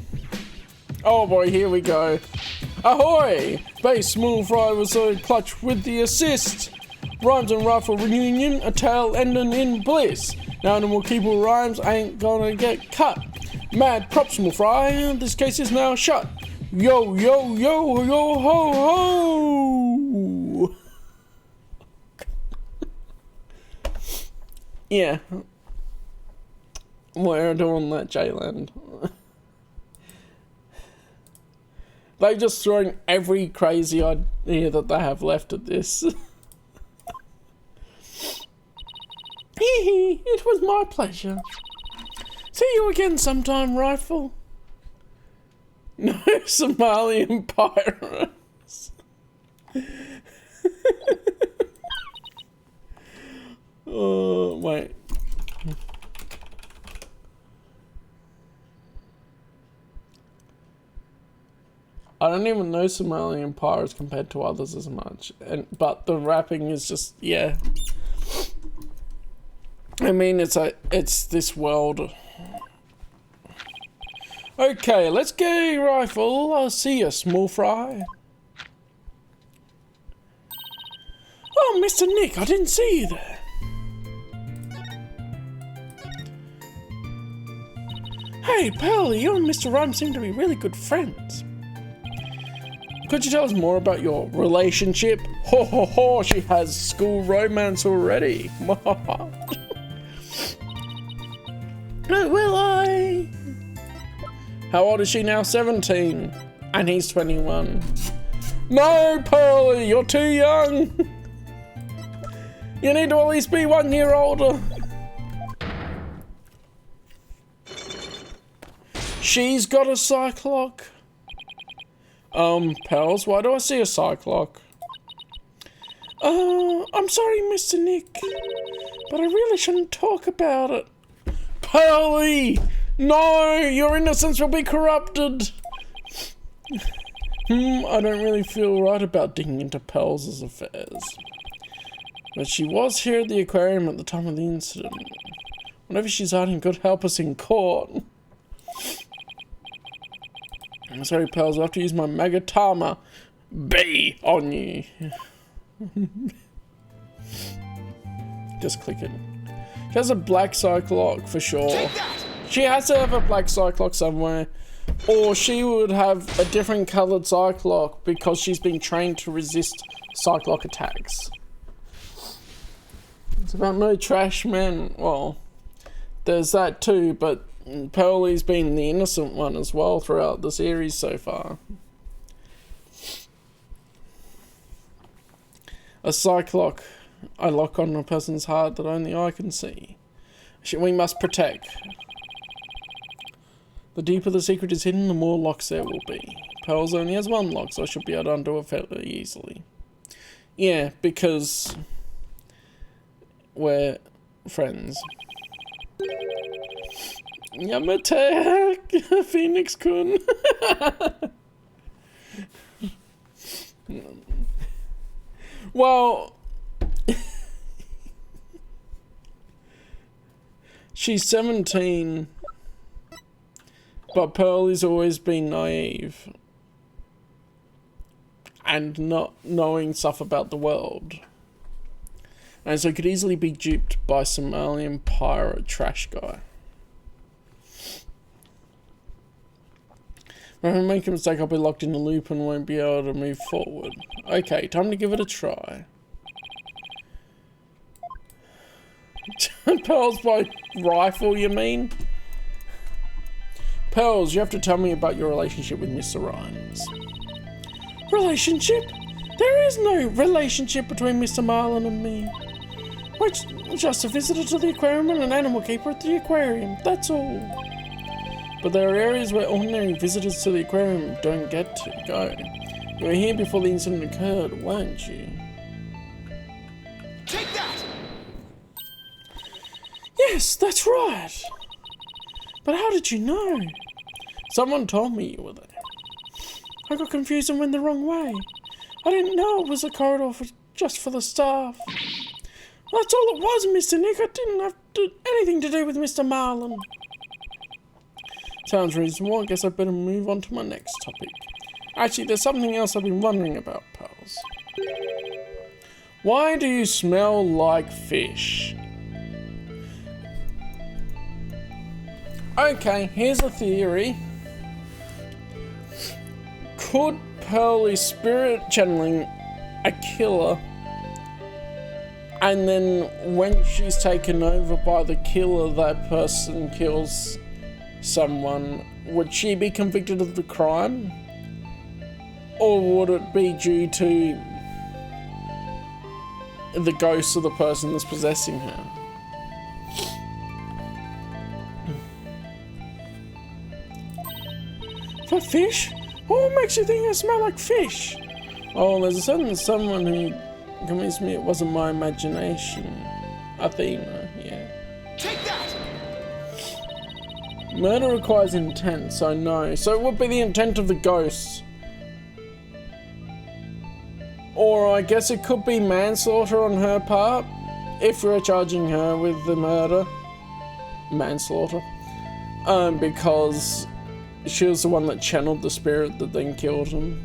Oh boy, here we go. Ahoy! Base Small Fry was so clutch with the assist. Rhymes and Rifle reunion, a tail ending in bliss. Now Animal Keeper Rhymes ain't gonna get cut. Mad props, Small Fry, this case is now shut. Yo, yo, yo, yo, ho, ho! Yeah. We're doing that, J-Land. They've just thrown every crazy idea that they have left at this. Hee hee, it was my pleasure. See you again sometime, Rifle. No Somalian pirates. Oh, wait. I don't even know Somalian pirates compared to others as much, but the rapping is just, yeah. I mean, it's this world. Okay, let's go, Rifle. I'll see you, Small Fry. Oh, Mr. Nick, I didn't see you there. Hey, Pearly, you and Mr. Rhymes seem to be really good friends. Could you tell us more about your relationship? Ho ho ho, she has school romance already. Will I? How old is she now? 17. And he's 21. No, Pearly, you're too young. You need to at least be 1 year older. She's got a Cyclock. Pals, why do I see a Cyclock? I'm sorry, Mr. Nick, but I really shouldn't talk about it. Pearly! No! Your innocence will be corrupted! I don't really feel right about digging into Pearls' affairs. But she was here at the aquarium at the time of the incident. Whenever she's hiding, could help us in court. I'm sorry, Pearls, I have to use my Magatama B on you. Just click it. She has a black Cyclock for sure. She has to have a black Cyclock somewhere. Or she would have a different coloured Cyclock because she's been trained to resist Cyclock attacks. It's about no trash men. Well, there's that too, but Pearly's been the innocent one as well throughout the series so far. A Cyclock I lock on a person's heart that only I can see. We must protect. The deeper the secret is hidden, the more locks there will be. Pearls only has 1 lock, so I should be able to undo it fairly easily. Yeah, because we're friends. Yum attack! Phoenix-kun! Well, she's 17, but Pearlie's always been naive and not knowing stuff about the world. And so could easily be duped by some alien pirate trash guy. If I make a mistake, I'll be locked in a loop and won't be able to move forward. Okay, time to give it a try. Pearls by rifle, you mean? Pearls, you have to tell me about your relationship with Mr. Rhymes. Relationship? There is no relationship between Mr. Marlin and me. We're just a visitor to the aquarium and an animal keeper at the aquarium, that's all. But there are areas where ordinary visitors to the aquarium don't get to go. You were here before the incident occurred, weren't you? Take that! Yes, that's right. But how did you know? Someone told me you were there. I got confused and went the wrong way. I didn't know it was a corridor just for the staff. That's all it was, Mr. Nick. I didn't have anything to do with Mr. Marlin. Sounds reasonable. I guess I better move on to my next topic. Actually, there's something else I've been wondering about, pals. Why do you smell like fish? Okay, here's a theory. Could Pearlie spirit channeling a killer, and then when she's taken over by the killer, that person kills someone? Would she be convicted of the crime? Or would it be due to the ghost of the person that's possessing her? For fish? What makes you think I smell like fish? Oh, there's a certain someone who convinced me it wasn't my imagination. Athena, yeah. Take that! Murder requires intent, so no. So it would be the intent of the ghost. Or I guess it could be manslaughter on her part, if we're charging her with the murder. Manslaughter. Because she was the one that channeled the spirit that then killed him.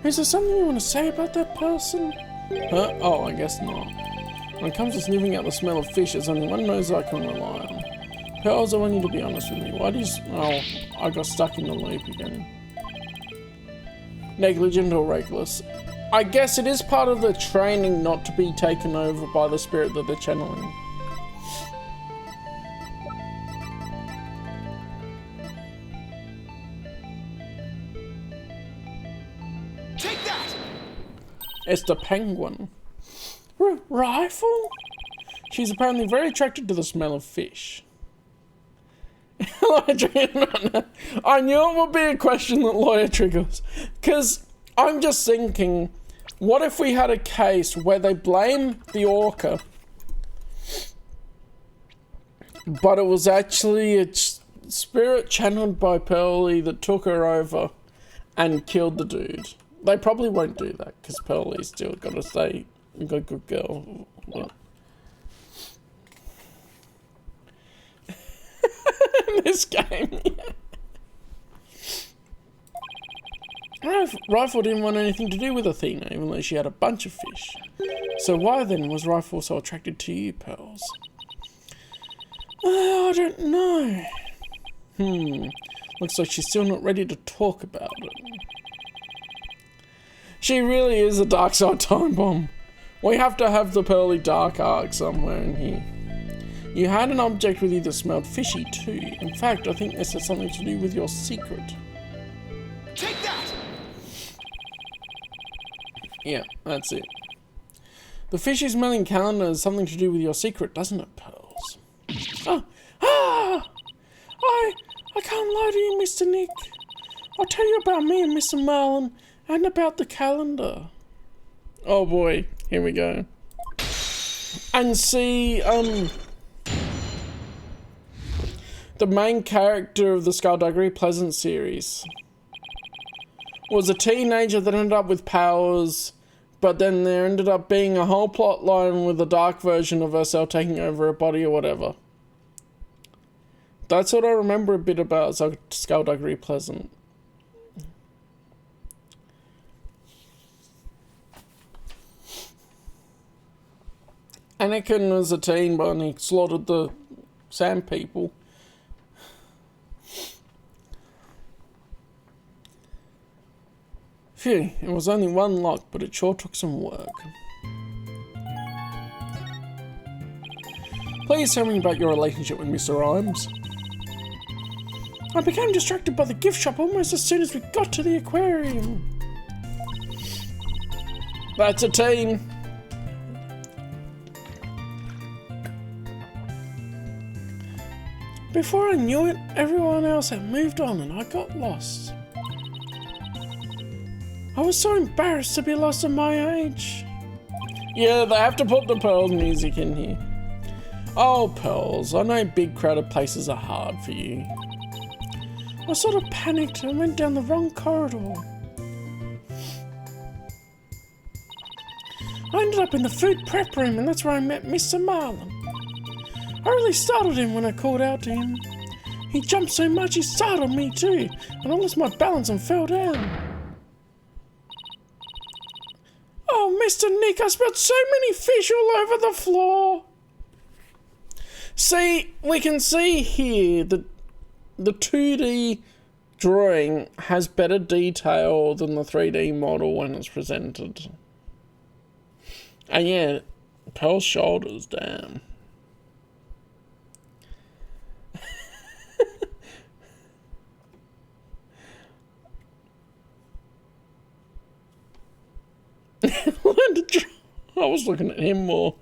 Is there something you want to say about that person? Huh? Oh, I guess not. When it comes to sniffing out the smell of fish, there's only one nose I can rely on. Pearls, I want you to be honest with me. Why do you... Oh, I got stuck in the loop again. Negligent or reckless? I guess it is part of the training not to be taken over by the spirit that they're channeling. Take that! It's the penguin. Rifle? She's apparently very attracted to the smell of fish. I knew it would be a question that lawyer triggers. Because I'm just thinking, what if we had a case where they blame the orca, but it was actually a spirit channeled by Pearlie that took her over and killed the dude? They probably won't do that because Pearlie's still got to stay a good girl. But in this game, yeah. Rifle didn't want anything to do with Athena, even though she had a bunch of fish. So why then was Rifle so attracted to you, Pearls? I don't know. Looks like she's still not ready to talk about it. She really is a dark side time bomb. We have to have the Pearlie dark arc somewhere in here. You had an object with you that smelled fishy too. In fact, I think this has something to do with your secret. Take that! Yeah, that's it. The fishy smelling calendar has something to do with your secret, doesn't it, Pearls? I can't lie to you, Mr. Nick. I'll tell you about me and Mr. Marlin and about the calendar. Oh boy, here we go. And see, the main character of the Skullduggery Pleasant series was a teenager that ended up with powers, but then there ended up being a whole plot line with a dark version of herself taking over her body or whatever. That's what I remember a bit about Skullduggery Pleasant. Anakin was a teen when he slaughtered the Sand people. Phew, it was only one lock, but it sure took some work. Please tell me about your relationship with Mr. Rhymes. I became distracted by the gift shop almost as soon as we got to the aquarium. That's a teen. Before I knew it, everyone else had moved on and I got lost. I was so embarrassed to be lost at my age. Yeah, they have to put the Pearls music in here. Oh, Pearls, I know big crowded places are hard for you. I sort of panicked and went down the wrong corridor. I ended up in the food prep room and that's where I met Mr. Marlin. I really startled him when I called out to him. He jumped so much he startled me too, and I lost my balance and fell down. Oh, Mr. Nick, I spilled so many fish all over the floor. See, we can see here that the 2D drawing has better detail than the 3D model when it's presented. And yeah, Pearl's shoulders, damn. I was looking at him more.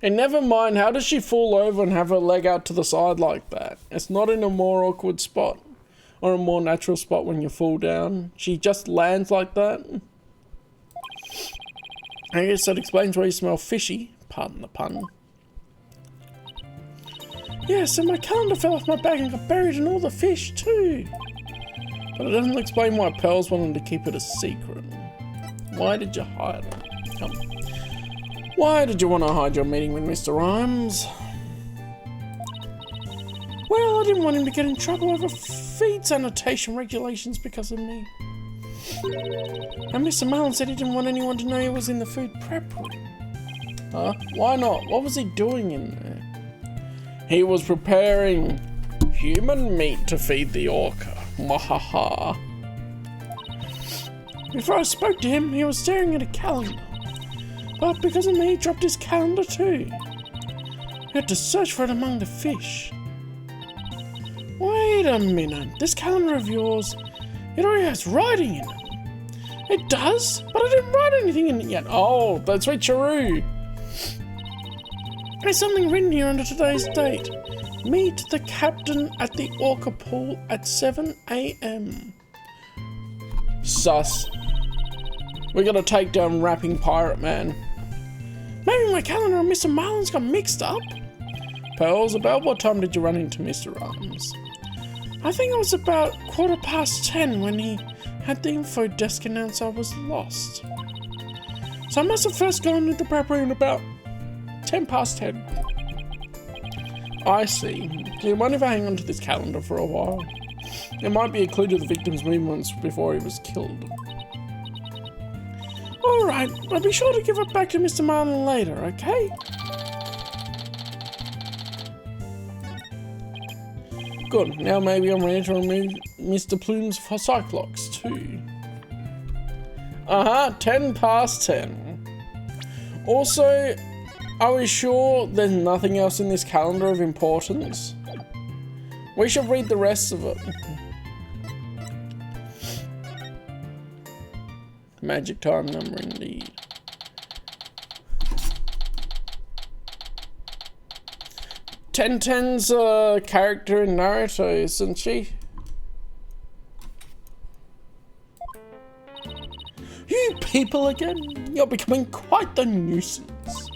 And never mind, how does she fall over and have her leg out to the side like that? It's not in a more awkward spot or a more natural spot when you fall down. She just lands like that. I guess that explains why you smell fishy. Pardon the pun. Yeah, so my calendar fell off my bag and got buried in all the fish too. But it doesn't explain why Pearls wanted to keep it a secret. Why did you hide it? Come on. Why did you want to hide your meeting with Mr. Rhymes? Well, I didn't want him to get in trouble over feed sanitation regulations because of me. And Mr. Marlin said he didn't want anyone to know he was in the food prep room. Huh? Why not? What was he doing in there? He was preparing human meat to feed the orca. Mwahaha. Before I spoke to him, he was staring at a calendar. But because of me, he dropped his calendar too. I had to search for it among the fish. Wait a minute, this calendar of yours, it already has writing in it. It does? But I didn't write anything in it yet. Oh, that's switcheroo. There's something written here under today's date. Meet the captain at the orca pool at 7 AM. Sus. We gotta take down Rapping Pirate Man. Maybe my calendar and Mr. Marlin's got mixed up. Pearls, about what time did you run into Mr. Arms? I think it was about 10:15 when he had the info desk announce I was lost. So I must have first gone into the prep room about 10:10. I see. Do you mind if I hang on to this calendar for a while? It might be a clue to the victim's movements before he was killed. Alright, but be sure to give it back to Mr. Marlin later, okay? Good, now maybe I'm ready to remove Mr. Plume's for Cyclops too. 10:10. Also, are we sure there's nothing else in this calendar of importance? We should read the rest of it. Magic time number indeed. Tenten's a character in Naruto, isn't she? You people again, you're becoming quite the nuisance.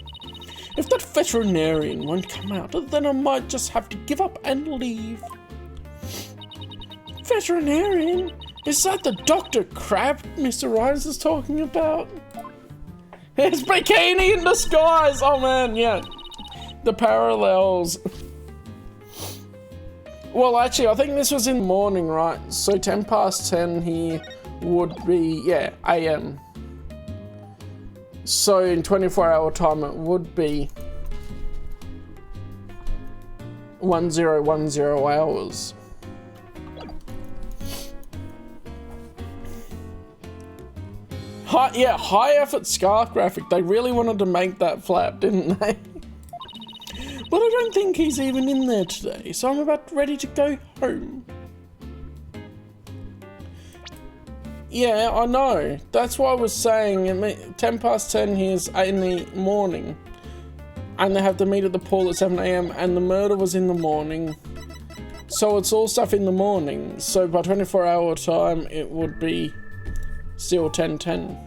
If that veterinarian won't come out, then I might just have to give up and leave. Veterinarian? Is that the Dr. Crab Mr. Rose is talking about? It's bikini in disguise! Oh man, yeah. The parallels. Well, actually, I think this was in the morning, right? So 10 past 10 here would be, yeah, AM. So in 24-hour time, it would be 1010 hours. High effort scarf graphic. They really wanted to make that flap, didn't they? But I don't think he's even in there today, so I'm about ready to go home. Yeah, I know. That's why I was saying 10 past 10 here's in the morning. And they have to meet at the pool at 7 AM and the murder was in the morning. So it's all stuff in the morning. So by 24-hour time, it would be still 10:10.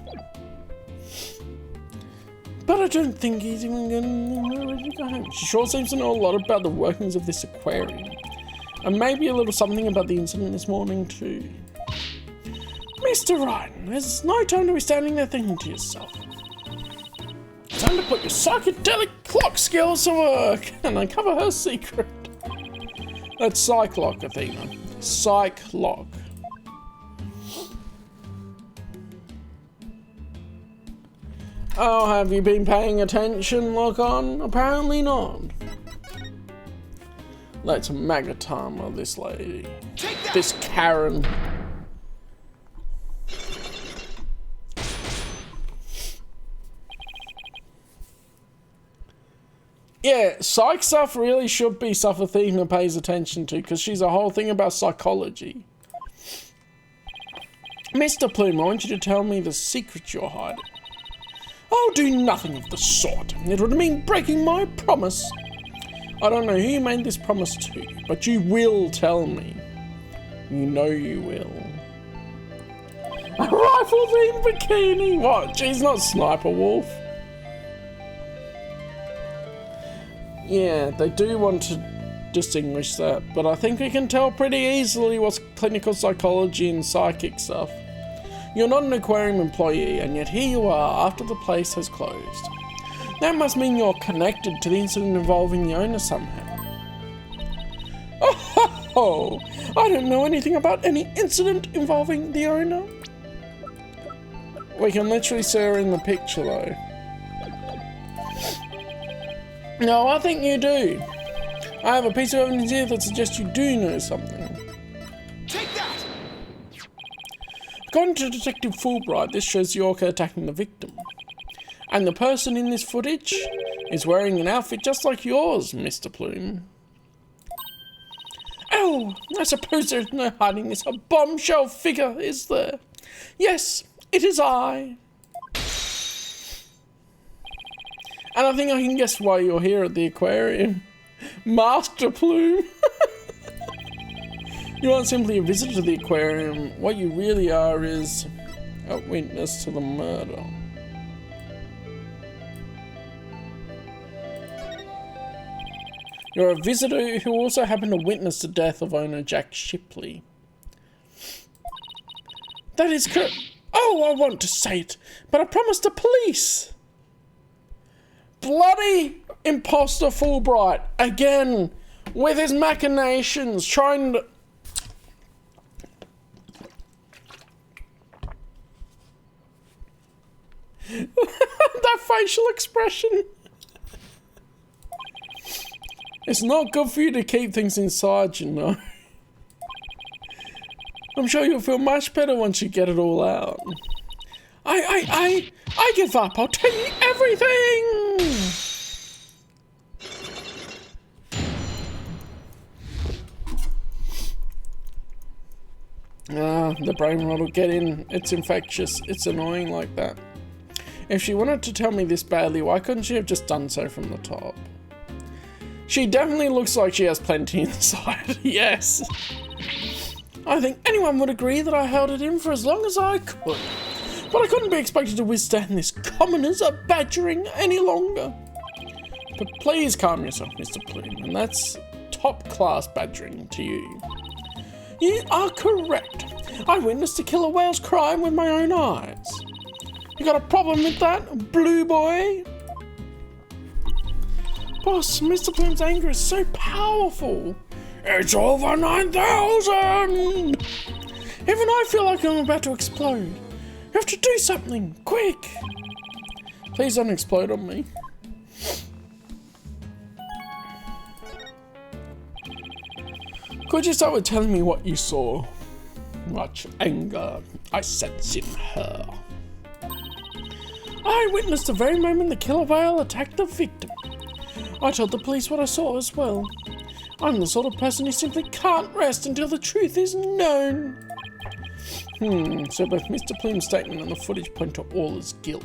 But I don't think he's even ready to go home. She sure seems to know a lot about the workings of this aquarium. And maybe a little something about the incident this morning too. Mr. Ryan, there's no time to be standing there thinking to yourself. Time to put your psychedelic clock skills to work and uncover her secret. That's Psych Lock, Athena. Psych Lock. Oh, have you been paying attention, Lock-On? Apparently not. Let's magatama this lady. This Karen. Yeah, psych stuff really should be stuff Athena pays attention to, because she's a whole thing about psychology. Mr. Plume, I want you to tell me the secret you're hiding. I'll do nothing of the sort. It would mean breaking my promise. I don't know who you made this promise to, but you will tell me. You know you will. A rifle-themed bikini? What? She's not Sniper Wolf. Yeah, they do want to distinguish that, but I think we can tell pretty easily what's clinical psychology and psychic stuff. You're not an aquarium employee, and yet here you are after the place has closed. That must mean you're connected to the incident involving the owner somehow. Oh, I don't know anything about any incident involving the owner. We can literally see her in the picture though. No, I think you do. I have a piece of evidence here that suggests you do know something. Take that! According to Detective Fulbright, this shows the orca attacking the victim. And the person in this footage is wearing an outfit just like yours, Mr. Plume. Oh, I suppose there's no hiding this. A bombshell figure, is there? Yes, it is I. And I think I can guess why you're here at the aquarium. Master Plume. You aren't simply a visitor to the aquarium. What you really are is a witness to the murder. You're a visitor who also happened to witness the death of owner Jack Shipley. That is correct. Oh, I want to say it, but I promised the police. Bloody imposter Fulbright, again, with his machinations, trying to... That facial expression. It's not good for you to keep things inside, you know. I'm sure you'll feel much better once you get it all out. I give up. I'll tell you everything. The brain rot will get in. It's infectious. It's annoying like that. If she wanted to tell me this badly, why couldn't she have just done so from the top? She definitely looks like she has plenty inside. Yes. I think anyone would agree that I held it in for as long as I could. But I couldn't be expected to withstand this commoner's badgering any longer. But please calm yourself, Mr. Plume, and that's top-class badgering to you. You are correct. I witnessed a killer whale's crime with my own eyes. You got a problem with that, blue boy? Boss, Mr. Plume's anger is so powerful. It's over 9,000! Even I feel like I'm about to explode. You have to do something, quick! Please don't explode on me. Could you start with telling me what you saw? Much anger I sense in her. I witnessed the very moment the killer whale attacked the victim. I told the police what I saw as well. I'm the sort of person who simply can't rest until the truth is known. So both Mr. Plume's statement and the footage point to Orla's guilt.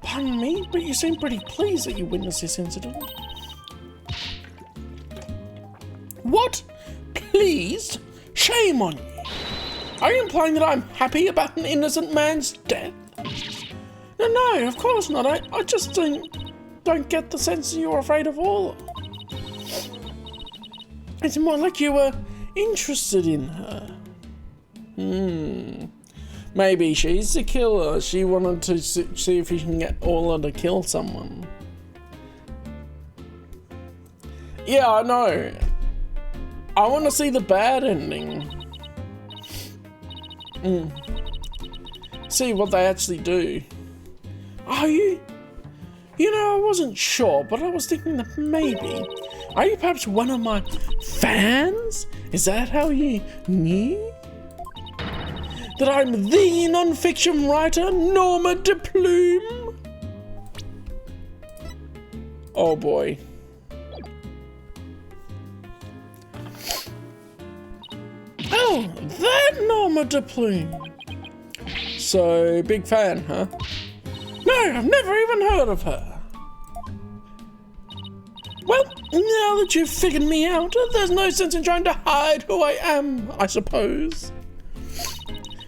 Pardon me, but you seem pretty pleased that you witnessed this incident. What? Pleased? Shame on you. Are you implying that I'm happy about an innocent man's death? No, of course not. I just don't get the sense that you're afraid of Orla. It's more like you were interested in her. Maybe she's the killer. She wanted to see if he can get Orla to kill someone. Yeah, I know. I want to see the bad ending. See what they actually do. Are you? You know, I wasn't sure, but I was thinking that maybe. Are you perhaps one of my fans? Is that how you knew? That I'm the non-fiction writer, Norma de Plume? Oh boy. Oh, that Norma de Plume. So, big fan, huh? No, I've never even heard of her. Well, now that you've figured me out, there's no sense in trying to hide who I am, I suppose.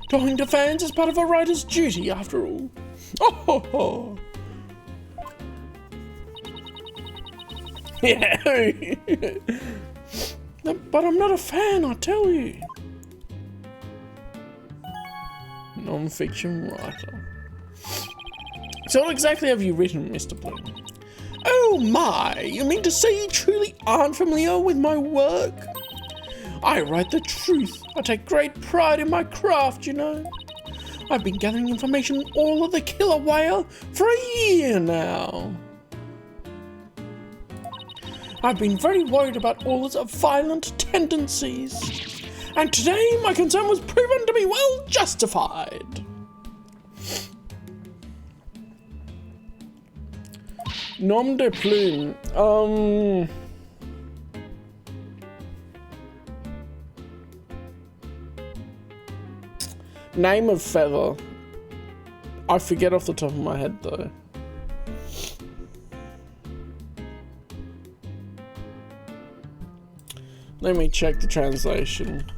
Talking to fans is part of a writer's duty, after all. Oh ho ho. Yeah. But I'm not a fan, I tell you. Non-fiction writer. So what exactly have you written, Mr. Plume? Oh my, you mean to say you truly aren't familiar with my work? I write the truth. I take great pride in my craft, you know. I've been gathering information on all of the killer whale for a year now. I've been very worried about all its violent tendencies. And today my concern was proven to be well justified. Nom de plume. Name of feather. I forget off the top of my head though. Let me check the translation.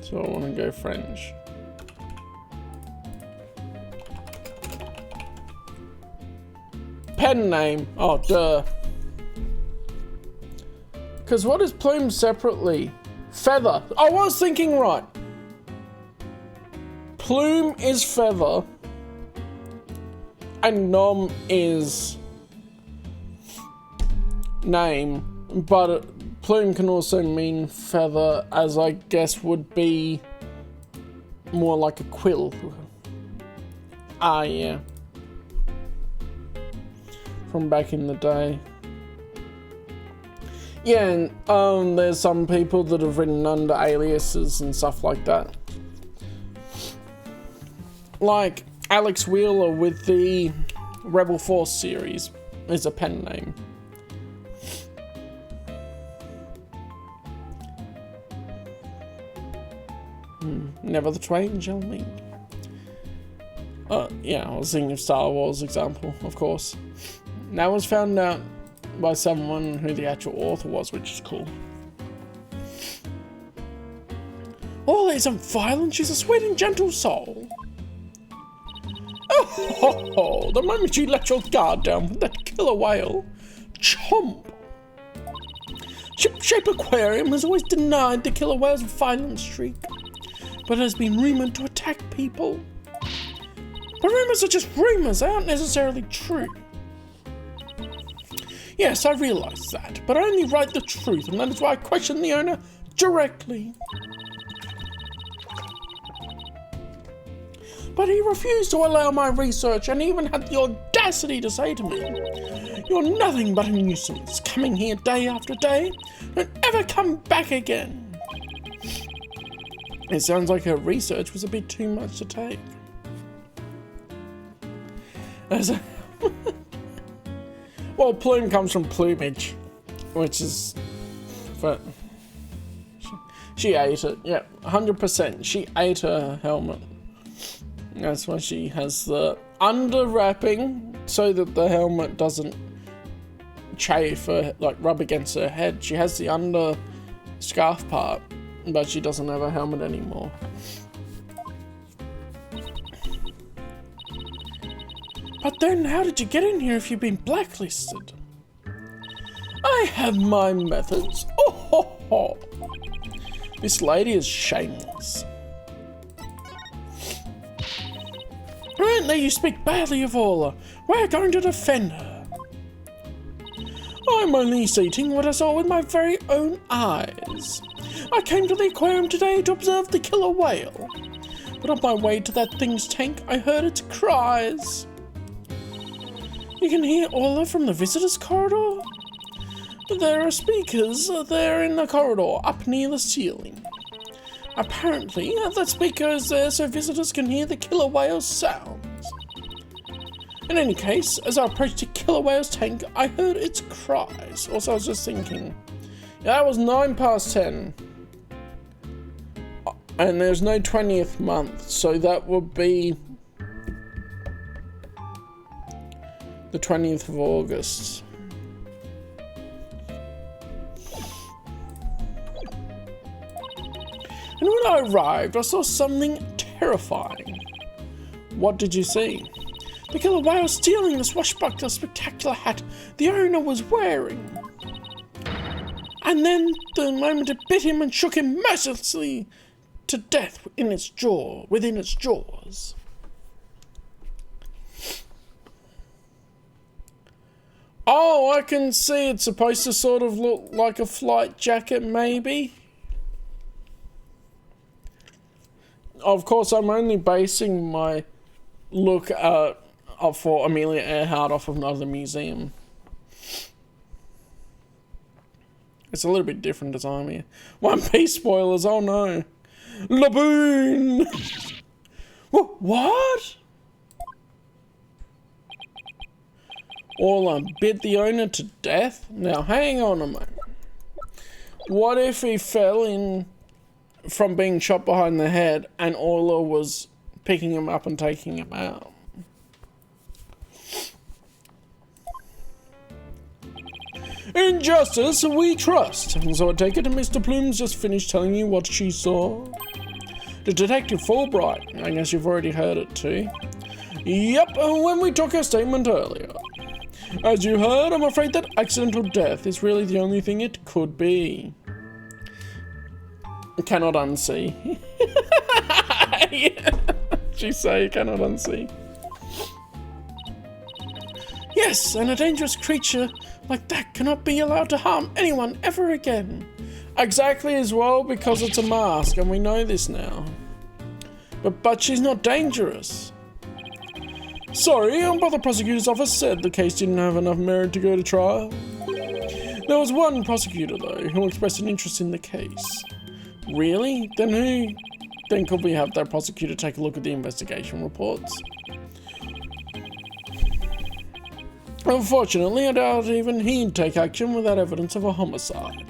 So I want to go French. Pen name. Oh, duh. Because what is plume separately? Feather. I was thinking right. Plume is feather. And nom is name. But plume can also mean feather, as I guess would be more like a quill. Ah, yeah. From back in the day. Yeah, and there's some people that have written under aliases and stuff like that. Like Alex Wheeler with the Rebel Force series is a pen name. Never the twain shall meet. Yeah, I was thinking of Star Wars example, of course. That was found out by someone who the actual author was, which is cool. Orla isn't violent, she's a sweet and gentle soul. Oh, ho, ho, the moment you let your guard down with that killer whale, chomp. Ship-Shape Aquarium has always denied the killer whale's violent streak, but has been rumoured to attack people. But rumours are just rumours, they aren't necessarily true. Yes, I realise that, but I only write the truth, and that is why I question the owner directly. But he refused to allow my research and even had the audacity to say to me, "You're nothing but a nuisance, coming here day after day. Don't ever come back again." It sounds like her research was a bit too much to take. Well, plume comes from plumage, which is... But she ate it, yeah, 100%. She ate her helmet. That's why she has the under wrapping, so that the helmet doesn't chafe or like rub against her head. She has the under scarf part, but she doesn't have a helmet anymore. But then how did you get in here if you've been blacklisted? I have my methods. Oh ho ho. This lady is shameless. Don't let you speak badly of Orla. We're going to defend her. I'm only stating what I saw with my very own eyes. I came to the aquarium today to observe the killer whale, but on my way to that thing's tank, I heard its cries. You can hear Orla from the visitors' corridor? But there are speakers there in the corridor, up near the ceiling. Apparently, that speaker is there so visitors can hear the killer whale's sounds. In any case, as I approached the killer whale's tank, I heard its cries. Also, I was just thinking, that was 10:09. And there's no 20th month, so that would be the 20th of August. And when I arrived, I saw something terrifying. What did you see? The killer whale stealing the swashbuckler spectacular hat the owner was wearing. And then the moment it bit him and shook him mercilessly to death within its jaws. Oh, I can see it's supposed to sort of look like a flight jacket, maybe. Of course, I'm only basing my look for Amelia Earhart off of another museum. It's a little bit different design here. One Piece spoilers, oh no. Laboon! What? Orla bit the owner to death? Now hang on a moment. What if he fell in from being shot behind the head and Orla was picking him up and taking him out? In justice we trust. And so I take it that Mr. Plume's just finished telling you what she saw. The Detective Fulbright, I guess you've already heard it too. Yep, when we took her statement earlier. As you heard, I'm afraid that accidental death is really the only thing it could be. Cannot unsee. Yeah. She say cannot unsee. Yes, and a dangerous creature like that cannot be allowed to harm anyone ever again. Exactly as well, because it's a mask, and we know this now. But she's not dangerous. Sorry, but the prosecutor's office said the case didn't have enough merit to go to trial. There was one prosecutor, though, who expressed an interest in the case. Really? Then could we have that prosecutor take a look at the investigation reports? Unfortunately, I doubt even he'd take action without evidence of a homicide.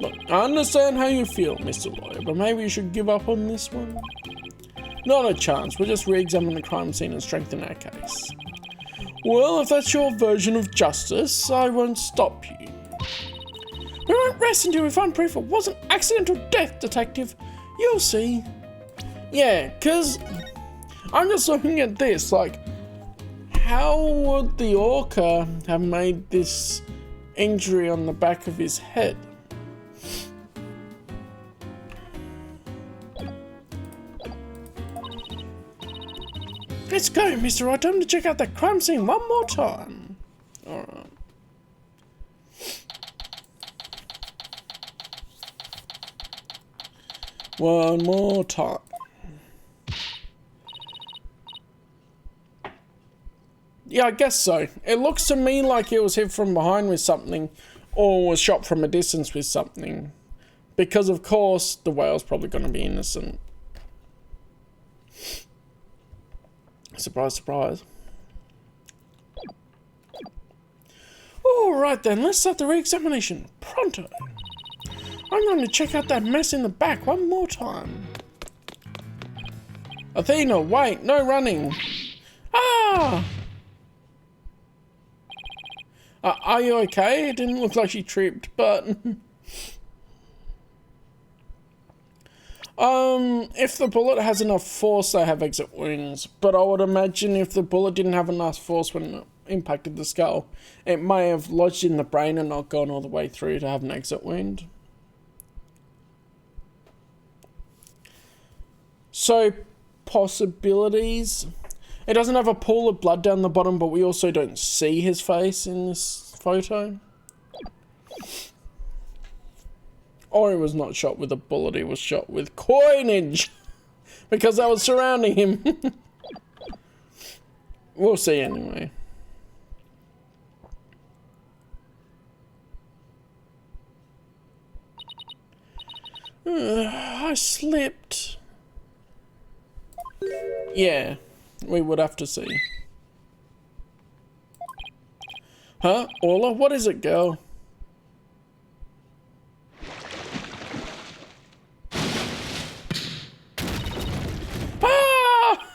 Look, I understand how you feel, Mr. Lawyer, but maybe you should give up on this one? Not a chance, we'll just re-examine the crime scene and strengthen our case. Well, if that's your version of justice, I won't stop you. We won't rest until we find proof it wasn't accidental death, Detective. You'll see. Yeah, 'cause I'm just looking at this, like, how would the orca have made this injury on the back of his head. Let's go, Mr. Right. Time to check out that crime scene one more time. Alright. One more time. Yeah, I guess so. It looks to me like he was hit from behind with something, or was shot from a distance with something. Because of course, the whale's probably going to be innocent. Surprise, surprise. Alright then, let's start the re-examination. Pronto. I'm going to check out that mess in the back one more time. Athena, wait, no running. Ah! Are you okay? It didn't look like she tripped, but... if the bullet has enough force, they have exit wounds. But I would imagine if the bullet didn't have enough force when it impacted the skull, it may have lodged in the brain and not gone all the way through to have an exit wound. So, possibilities. It doesn't have a pool of blood down the bottom, but we also don't see his face in this photo. Or he was not shot with a bullet, he was shot with coinage! Because that was surrounding him. We'll see anyway. I slipped. Yeah, we would have to see. Huh? Orla? What is it, girl? Ah!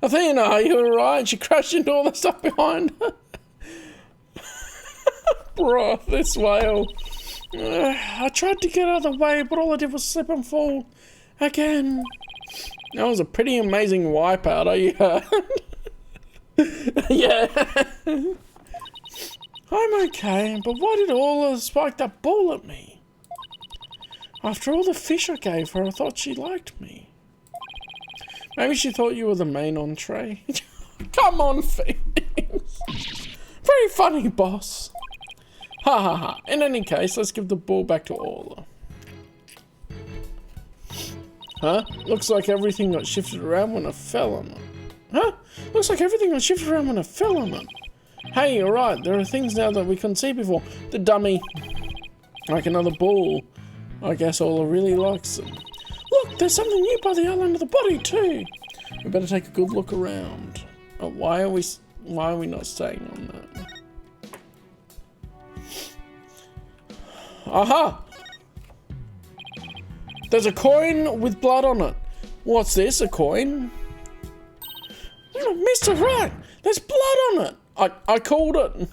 Athena, are you alright? She crashed into all the stuff behind her. Bro, this whale. I tried to get out of the way, but all I did was slip and fall. Again. That was a pretty amazing wipeout, are you hurt? Yeah. I'm okay, but why did Orla spike that ball at me? After all the fish I gave her, I thought she liked me. Maybe she thought you were the main entree. Come on, Phoenix. Very funny, boss. Ha ha ha. In any case, let's give the ball back to Orla. Huh? Looks like everything got shifted around when I fell on it. Huh? Looks like everything got shifted around when I fell on it. Hey, you're right. There are things now that we couldn't see before. The dummy. Like another ball. I guess Orla really likes them. Look, there's something new by the other end of the body too. We better take a good look around. Oh, why are we not staying on that? Aha! There's a coin with blood on it. What's this, a coin? Oh, Mr. Right, there's blood on it. I called it.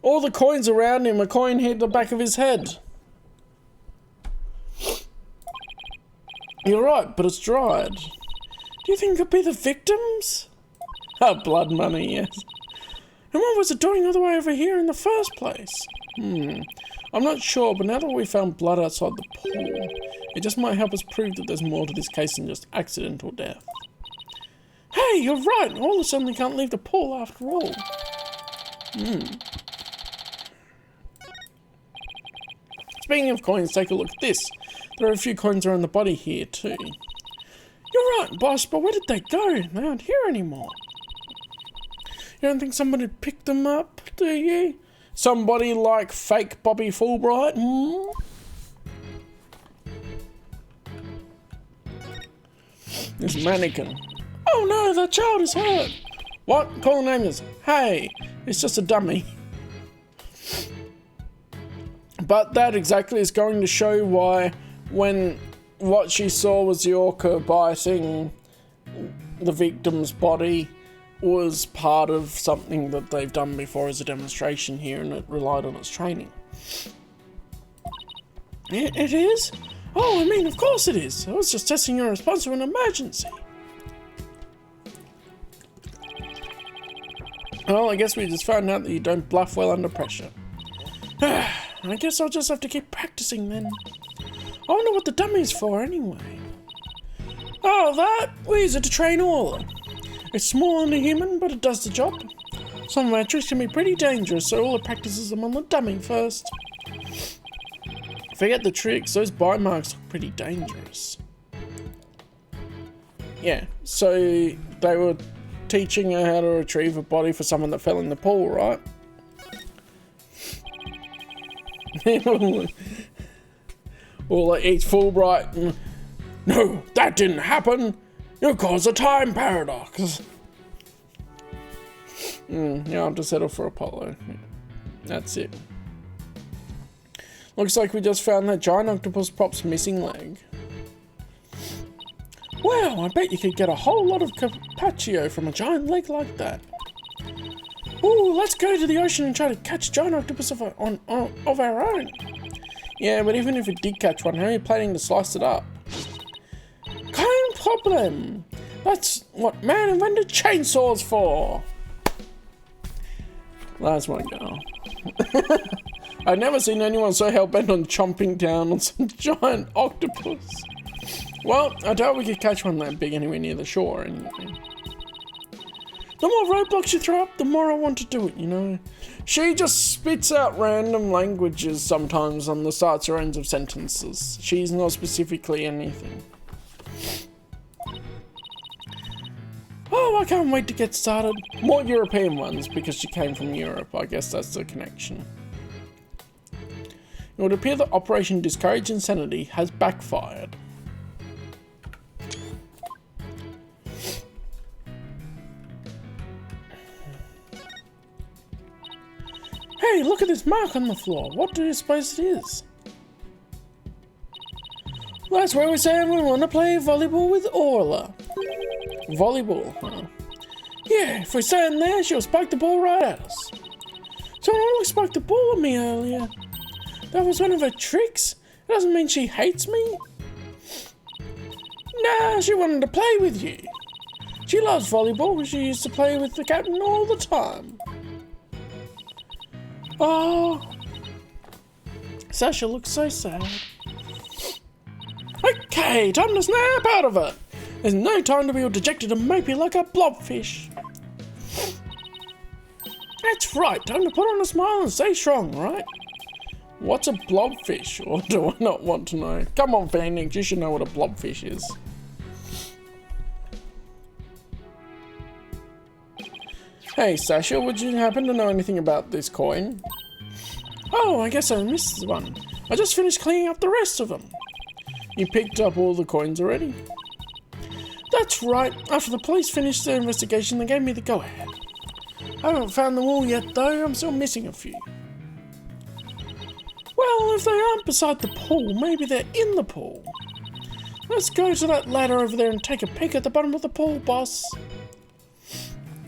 All the coins around him, a coin hit the back of his head. You're right, but it's dried. Do you think it could be the victims? Oh, blood money, yes. And what was it doing all the way over here in the first place? I'm not sure, but now that we found blood outside the pool, it just might help us prove that there's more to this case than just accidental death. Hey, you're right! Orla suddenly can't leave the pool after all. Speaking of coins, take a look at this. There are a few coins around the body here too. You're right, boss, but where did they go? They aren't here anymore. You don't think somebody picked them up, do you? Somebody like fake Bobby Fulbright? This mannequin. Oh no, the child is hurt. What? Call name is. Hey, it's just a dummy. But that exactly is going to show why when what she saw was the orca biting the victim's body was part of something that they've done before as a demonstration here, and it relied on its training. It is? Oh, I mean, of course it is. I was just testing your response to an emergency. Well, I guess we just found out that you don't bluff well under pressure. I guess I'll just have to keep practicing then. I wonder what the dummy's for anyway. Oh, that? We use it to train Orla. It's small and a human, but it does the job. Some of our tricks can be pretty dangerous, so Orla practices them on the dummy first. Forget the tricks, those bite marks look pretty dangerous. Yeah, so they were teaching her how to retrieve a body for someone that fell in the pool, right? Orla eats Fulbright. No, that didn't happen. You caused a time paradox. Yeah, I'll have to settle for Apollo. That's it. Looks like we just found that giant octopus prop's missing leg. Wow, I bet you could get a whole lot of carpaccio from a giant leg like that. Ooh, let's go to the ocean and try to catch a giant octopus of our own. Yeah, but even if we did catch one, how are you planning to slice it up? Kein problem. That's what man invented chainsaws for. That's my girl. I've never seen anyone so hell-bent on chomping down on some giant octopus. Well, I doubt we could catch one that big anywhere near the shore anyway. The more roadblocks you throw up, the more I want to do it, you know. She just spits out random languages sometimes on the starts or ends of sentences. She's not specifically anything. Oh, I can't wait to get started. More European ones, because she came from Europe. I guess that's the connection. It would appear that Operation Discourage Insanity has backfired. Hey, look at this mark on the floor. What do you suppose it is? That's where we say we want to play volleyball with Orla. Volleyball, huh? Yeah, if we stand there, she'll spike the ball right at us. Someone only spiked the ball at me earlier. That was one of her tricks. It doesn't mean she hates me. Nah, she wanted to play with you. She loves volleyball. She used to play with the captain all the time. Oh, Sasha looks so sad. Okay, time to snap out of it. There's no time to be all dejected and mopey like a blobfish. That's right, time to put on a smile and stay strong, right? What's a blobfish, or do I not want to know? Come on, Phoenix, you should know what a blobfish is. Hey, Sasha, would you happen to know anything about this coin? Oh, I guess I missed one. I just finished cleaning up the rest of them. You picked up all the coins already? That's right. After the police finished their investigation, they gave me the go-ahead. I haven't found them all yet, though. I'm still missing a few. Well, if they aren't beside the pool, maybe they're in the pool. Let's go to that ladder over there and take a peek at the bottom of the pool, boss.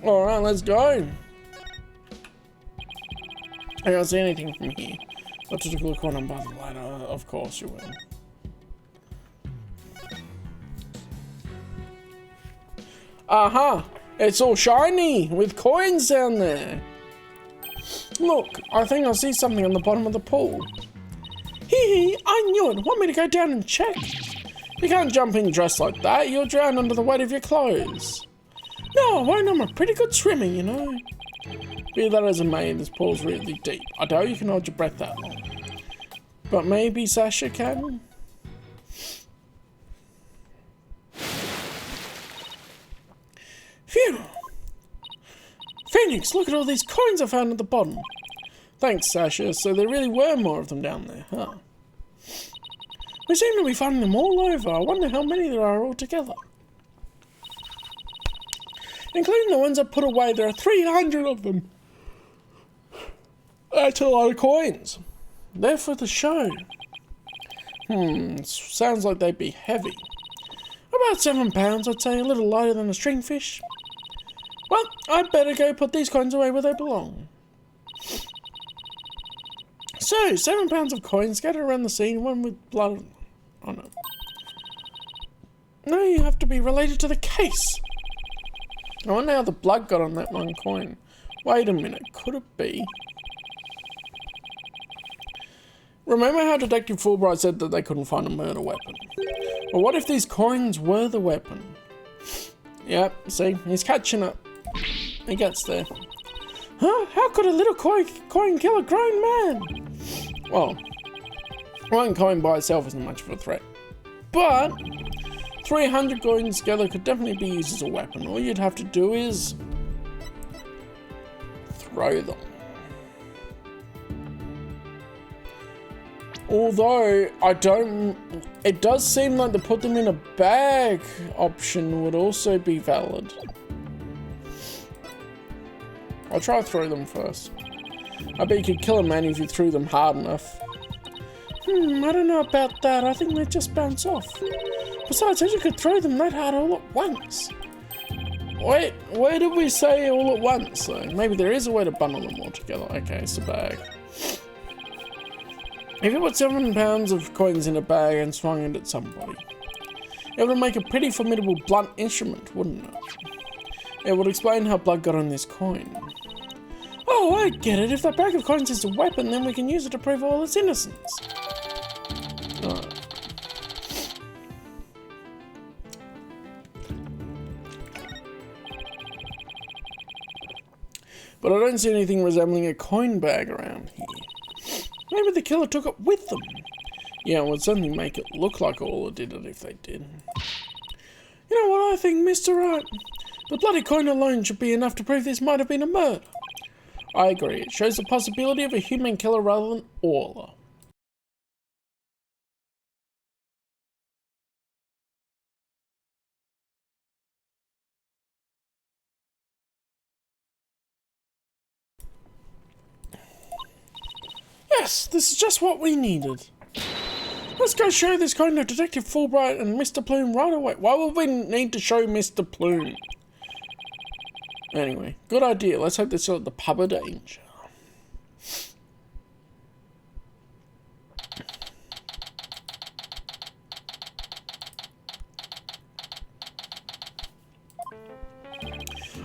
Alright, let's go. I can't see anything from here. But to look when I'm by the ladder, of course you will. Aha! It's all shiny with coins down there. Look, I think I see something on the bottom of the pool. Hee hee, I knew it. Want me to go down and check? You can't jump in dressed like that. You'll drown under the weight of your clothes. No, I won't. I'm a pretty good swimmer, you know. Be that as it may, this pool's really deep. I doubt you can hold your breath that long. But maybe Sasha can? Phew! Phoenix, look at all these coins I found at the bottom. Thanks, Sasha. So there really were more of them down there, huh? We seem to be finding them all over. I wonder how many there are altogether. Including the ones I put away, there are 300 of them. That's a lot of coins. They're for the show. Sounds like they'd be heavy. About 7 pounds, I'd say, a little lighter than a stringfish. Well, I'd better go put these coins away where they belong. So, 7 pounds of coins scattered around the scene, one with blood on it. No, you have to be related to the case. I wonder how the blood got on that one coin. Wait a minute, could it be? Remember how Detective Fulbright said that they couldn't find a murder weapon? Well, what if these coins were the weapon? Yep, see, he's catching up. He gets there. Huh? How could a little coin kill a grown man? Well, one coin by itself isn't much of a threat. But 300 coins together could definitely be used as a weapon. All you'd have to do is throw them. Although, it does seem like to put them in a bag option would also be valid. I'll try to throw them first. I bet you could kill a man if you threw them hard enough. I don't know about that. I think they just bounce off. Besides, as you could throw them that hard all at once. Wait, where did we say all at once though? Maybe there is a way to bundle them all together. Okay, it's a bag. If you put 7 pounds of coins in a bag and swung it at somebody, it would make a pretty formidable blunt instrument, wouldn't it? It would explain how blood got on this coin. Oh, I get it. If that bag of coins is a weapon, then we can use it to prove all its innocence. Alright. But I don't see anything resembling a coin bag around here. Maybe the killer took it with them. Yeah, it would certainly make it look like all did it if they did. You know what I think, Mr. Wright? The bloody coin alone should be enough to prove this might have been a murder. I agree. It shows the possibility of a human killer rather than Orla. Yes, this is just what we needed. Let's go show this coin to Detective Fulbright and Mr. Plume right away. Why would we need to show Mr. Plume? Anyway, good idea. Let's hope they're still at the pub of danger.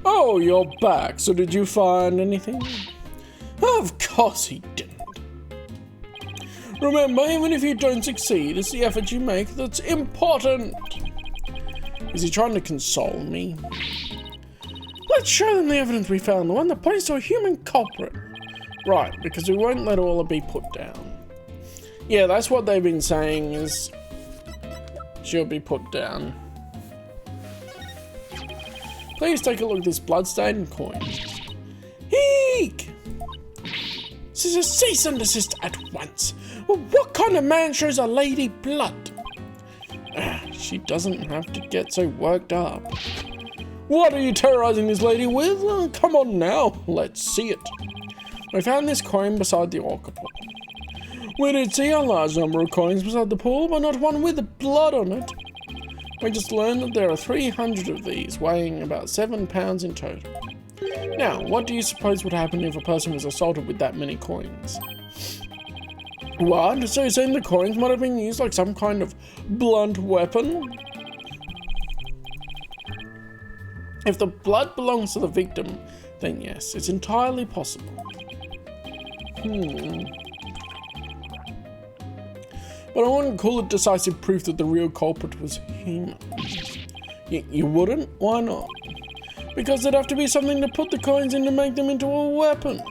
Oh, you're back. So did you find anything? Of course he didn't. Remember, even if you don't succeed, it's the effort you make that's important. Is he trying to console me? Let's show them the evidence we found, the one that points to a human culprit. Right, because we won't let Orla be put down. Yeah, that's what they've been saying, is she'll be put down. Please take a look at this bloodstained coin. Eek! This is a cease and desist at once. Well, what kind of man shows a lady blood? She doesn't have to get so worked up. What are you terrorizing this lady with? Come on now, let's see it. We found this coin beside the orca pool. We did see a large number of coins beside the pool, but not one with blood on it. We just learned that there are 300 of these, weighing about 7 pounds in total. Now, what do you suppose would happen if a person was assaulted with that many coins? What? So you're saying the coins might have been used like some kind of blunt weapon? If the blood belongs to the victim, then yes, it's entirely possible. But I wouldn't call it decisive proof that the real culprit was him. You wouldn't? Why not? Because there'd have to be something to put the coins in to make them into a weapon.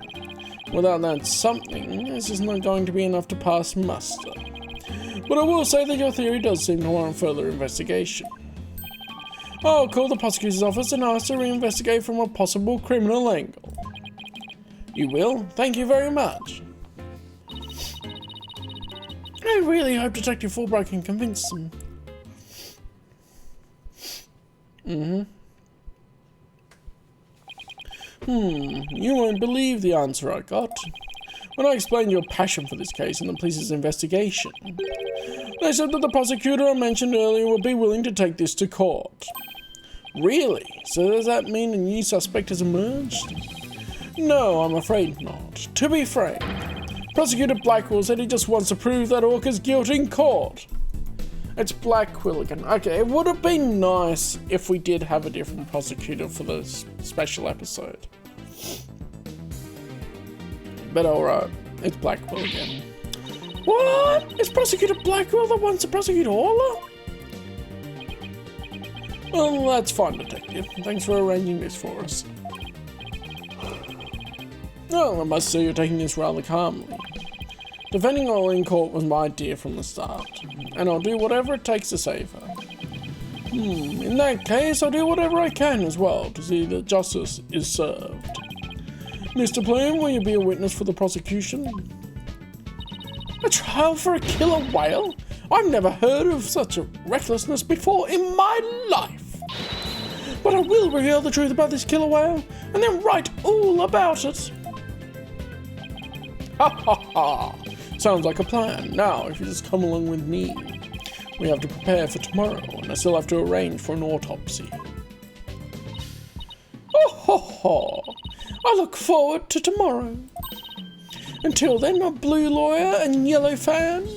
Without that something, this is not going to be enough to pass muster. But I will say that your theory does seem to warrant further investigation. I'll call the prosecutor's office and ask to reinvestigate from a possible criminal angle. You will? Thank you very much. I really hope Detective Fulbright can convince them. You won't believe the answer I got. When I explained your passion for this case and the police's investigation, they said that the prosecutor I mentioned earlier would be willing to take this to court. Really? So does that mean a new suspect has emerged? No, I'm afraid not. To be frank, Prosecutor Blackwell said he just wants to prove that Orca's guilty in court. It's Blackwell again. Okay, it would have been nice if we did have a different prosecutor for the special episode. But alright, it's Blackwell again. What? Is Prosecutor Blackwell the one to prosecute Orla? Well, that's fine, Detective. Thanks for arranging this for us. Well, I must say you're taking this rather calmly. Defending Orla in court was my idea from the start, and I'll do whatever it takes to save her. In that case, I'll do whatever I can as well to see that justice is served. Mr. Plume, will you be a witness for the prosecution? A trial for a killer whale? I've never heard of such a recklessness before in my life. But I will reveal the truth about this killer whale, and then write all about it. Ha ha ha! Sounds like a plan. Now, if you just come along with me. We have to prepare for tomorrow, and I still have to arrange for an autopsy. Oh ho ho! I look forward to tomorrow. Until then, a blue lawyer and yellow fan.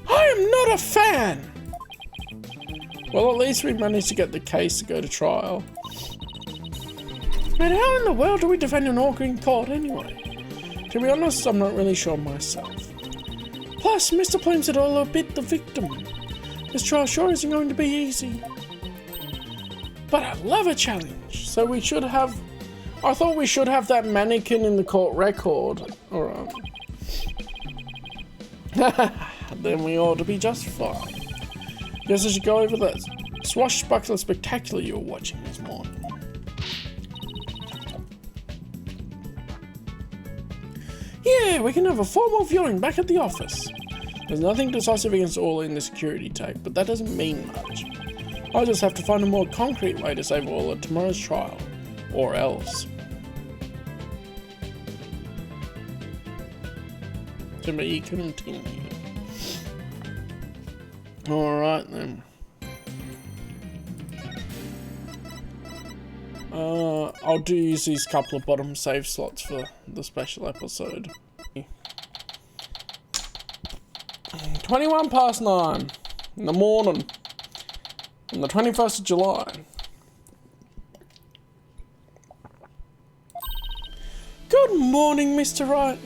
I am not a fan! Well, at least we managed to get the case to go to trial. And how in the world do we defend an orca in court anyway? To be honest, I'm not really sure myself. Plus, Mr. Plume said Orla bit the victim. This trial sure isn't going to be easy. But I love a challenge, so we should have... I thought we should have that mannequin in the court record. Alright. Then we ought to be just fine. Guess I should go over that swashbuckler spectacular you were watching this morning. Yeah, we can have a formal viewing back at the office. There's nothing decisive against Orla in the security tag, but that doesn't mean much. I'll just have to find a more concrete way to save Orla at tomorrow's trial. Or else. To be continued. Alright then. I'll do use these couple of bottom save slots for the special episode. 9:21 in the morning on the 21st of July. Good morning, Mr. Wright.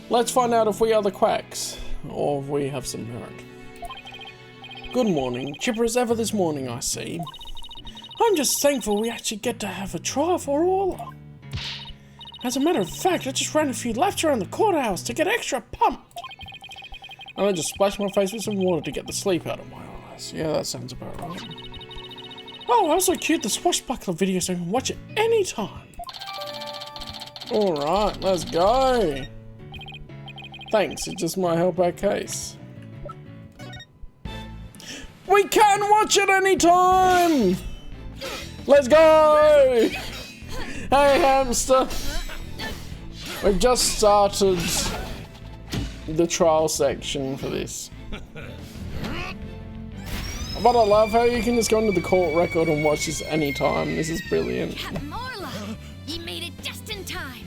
Let's find out if we are the quacks, or if we have some merit. Good morning. Chipper as ever this morning, I see. I'm just thankful we actually get to have a trial for Orla. As a matter of fact, I just ran a few laps around the courthouse to get extra pumped. And I just splashed my face with some water to get the sleep out of my eyes. Yeah, that sounds about right. Oh, I also queued the swashbuckler video so I can watch it anytime. Alright, let's go. Thanks, it just might help our case. We can watch it anytime! Let's go! Hey hamster! We've just started the trial section for this. But I love how you can just go into the court record and watch this anytime. This is brilliant. Captain Orla, you made it just in time.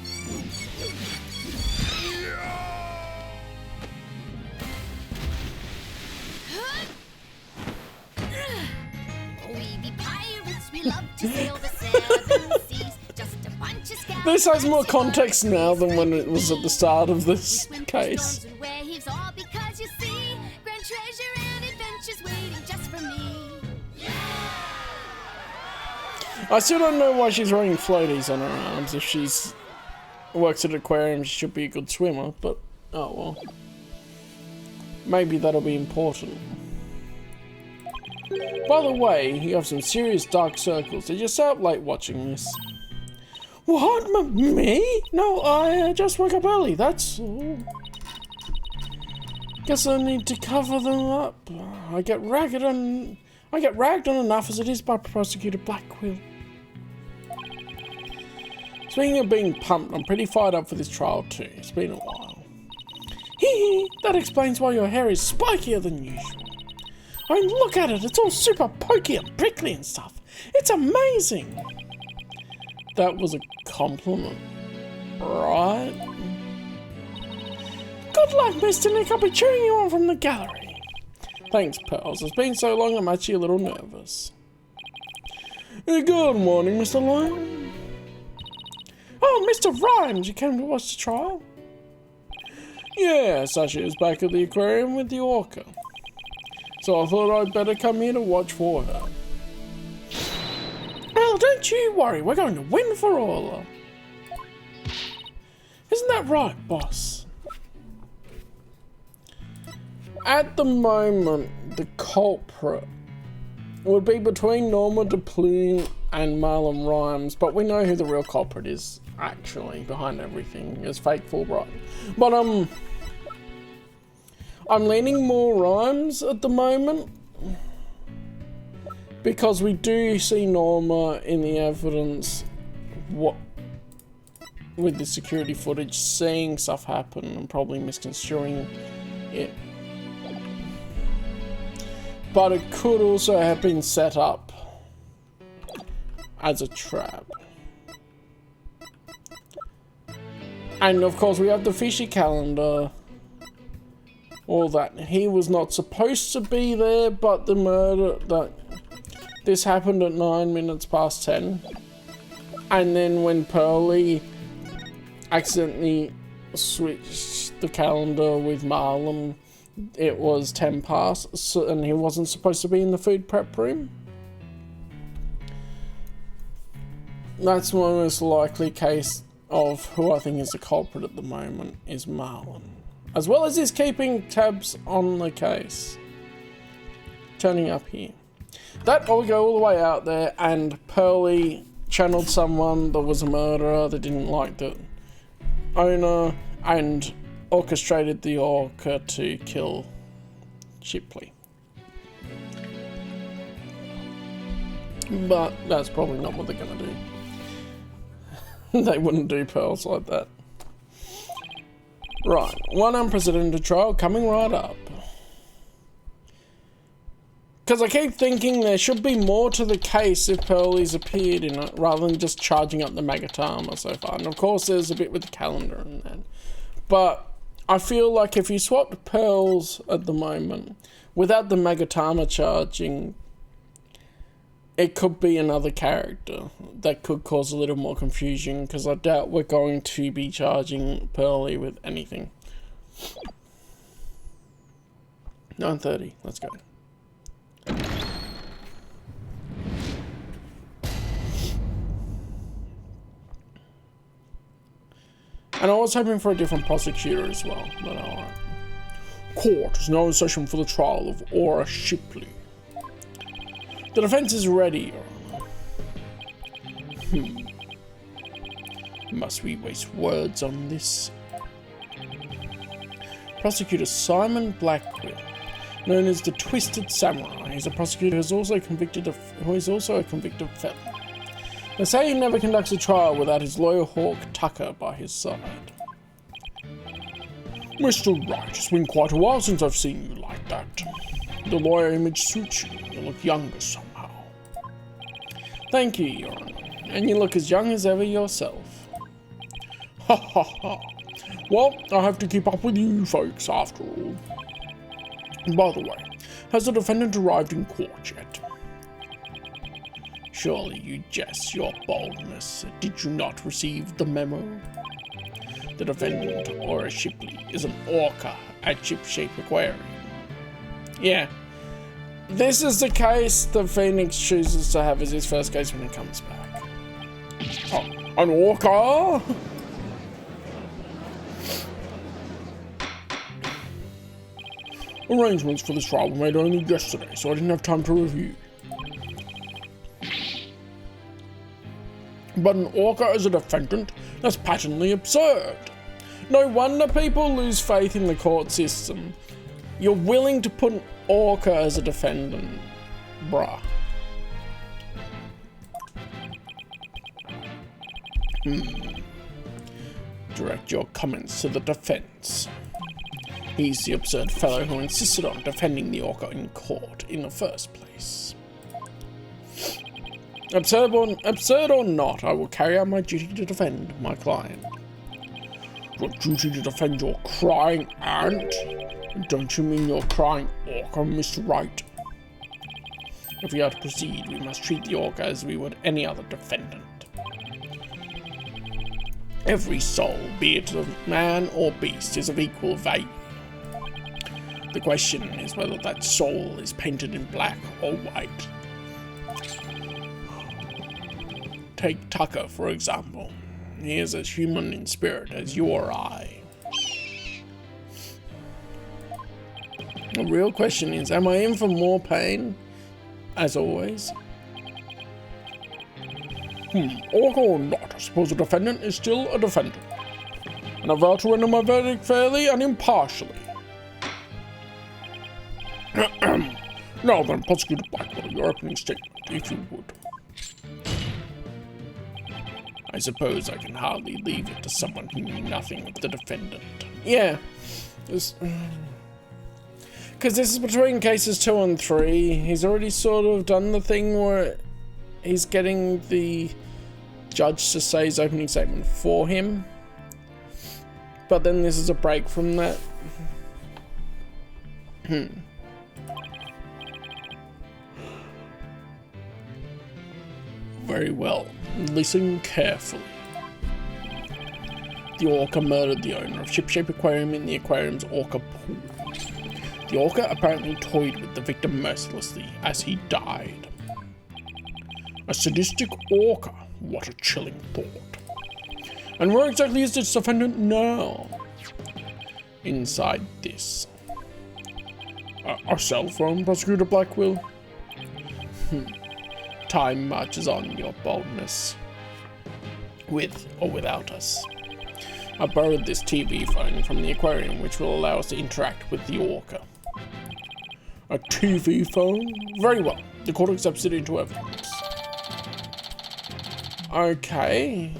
We be pirates, we love to sail the seven seas. Just a bunch of scallywags. This has more context now than when it was at the start of this case. Waves, all because you see grand treasure and adventures waiting just for me. I still don't know why she's wearing floaties on her arms. If she's works at an aquarium, she should be a good swimmer, but oh well. Maybe that'll be important. By the way, you have some serious dark circles. Did you stay up late watching this? What? Me? No, I just woke up early, that's all. Guess I need to cover them up. I get ragged on enough as it is by Prosecutor Blackwell. Speaking of being pumped, I'm pretty fired up for this trial too. It's been a while. Hee, that explains why your hair is spikier than usual. I mean, look at it, it's all super pokey and prickly and stuff. It's amazing. That was a compliment, right? Good luck, Mr. Nick. I'll be cheering you on from the gallery. Thanks, pals. It's been so long I'm actually a little nervous. Good morning, Mr. Lyon. Oh, Mr. Rhymes, you came to watch the trial? Yeah, Sasha is back at the aquarium with the orca. So I thought I'd better come here to watch for her. Well, don't you worry, we're going to win for Orla. Isn't that right, boss? At the moment, the culprit would be between Norma DePlume and Marlon Rhymes, but we know who the real culprit is, actually, behind everything. It's fake Fulbright. But, I'm leaning more Rhymes at the moment, because we do see Norma in the evidence, with the security footage, seeing stuff happen and probably misconstruing it. But it could also have been set up as a trap. And of course we have the fishy calendar. All that. He was not supposed to be there, but the murder this happened at 9 minutes past 10. And then when Pearlie accidentally switched the calendar with Marlon, it was 10 past, so, and he wasn't supposed to be in the food prep room. That's my most likely case of who I think is the culprit at the moment, is Marlon. As well as he's keeping tabs on the case. Turning up here. That will go all the way out there, and Pearlie channeled someone that was a murderer that didn't like the owner, and orchestrated the orca to kill Shipley. But that's probably not what they're gonna do. They wouldn't do pearls like that. Right, one unprecedented trial coming right up. Because I keep thinking there should be more to the case if Pearlie's appeared in it, rather than just charging up the Magatama so far. And of course there's a bit with the calendar and that. But I feel like if you swapped Pearls at the moment, without the Magatama charging, it could be another character. That could cause a little more confusion, because I doubt we're going to be charging Pearlie with anything. 9:30, let's go. And I was hoping for a different prosecutor as well, but alright. Court is now in session for the trial of Aura Shipley. The defense is ready, Your Honor. Must we waste words on this? Prosecutor Simon Blackwood, known as the Twisted Samurai, is a prosecutor who is also a convicted felon. They say he never conducts a trial without his lawyer Hawk Tucker by his side. Mr. Wright, it's been quite a while since I've seen you like that. The lawyer image suits you. You look younger somehow. Thank you, Your Honor. And you look as young as ever yourself. Ha ha ha. Well, I have to keep up with you folks after all. By the way, has the defendant arrived in court yet? Surely you jest your boldness. Did you not receive the memo? The defendant, Aura Shipley, is an orca at Ship-Shape Aquarium. Yeah. This is the case the Phoenix chooses to have as his first case when he comes back. Oh, an orca? Arrangements for this trial were made only yesterday, so I didn't have time to review. But an orca as a defendant? That's patently absurd. No wonder people lose faith in the court system. You're willing to put an orca as a defendant, bruh. Direct your comments to the defense. He's the absurd fellow who insisted on defending the orca in court in the first place. Absurd or not, I will carry out my duty to defend my client. Your duty to defend your crying aunt? Don't you mean your crying orca, Mr. Wright? If we are to proceed, we must treat the orca as we would any other defendant. Every soul, be it of man or beast, is of equal value. The question is whether that soul is painted in black or white. Take Tucker, for example. He is as human in spirit as you or I. The real question is, am I in for more pain? As always. Orca or not, I suppose a defendant is still a defendant. And I vow to render my verdict fairly and impartially. Now then, Prosecutor Blackwell, your opening statement, if you would. I suppose I can hardly leave it to someone who knew nothing of the defendant. Yeah. Because this is between cases 2 and 3. He's already sort of done the thing where he's getting the judge to say his opening statement for him. But then this is a break from that. Very well. Listen carefully. The orca murdered the owner of Shipshape Aquarium in the aquarium's orca pool. The orca apparently toyed with the victim mercilessly as he died. A sadistic orca? What a chilling thought. And where exactly is this defendant now? Inside this. A cell phone, Prosecutor Blackwell? Time marches on, your boldness. With or without us. I borrowed this TV phone from the aquarium, which will allow us to interact with the orca. A TV phone? Very well. The court accepts it into evidence. Okay.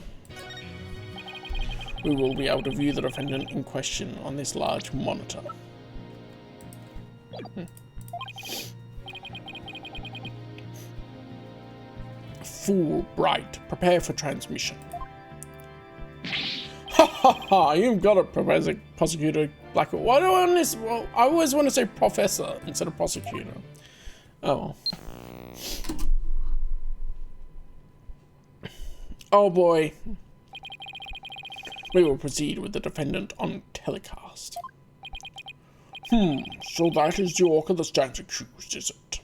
We will be able to view the defendant in question on this large monitor. Fulbright. Prepare for transmission. Ha ha ha! You've got it, Prosecutor Blackwell. Why do I want this? Well, I always want to say professor instead of prosecutor. Oh. Oh boy. We will proceed with the defendant on telecast. So that is the orca that stands accused, is it?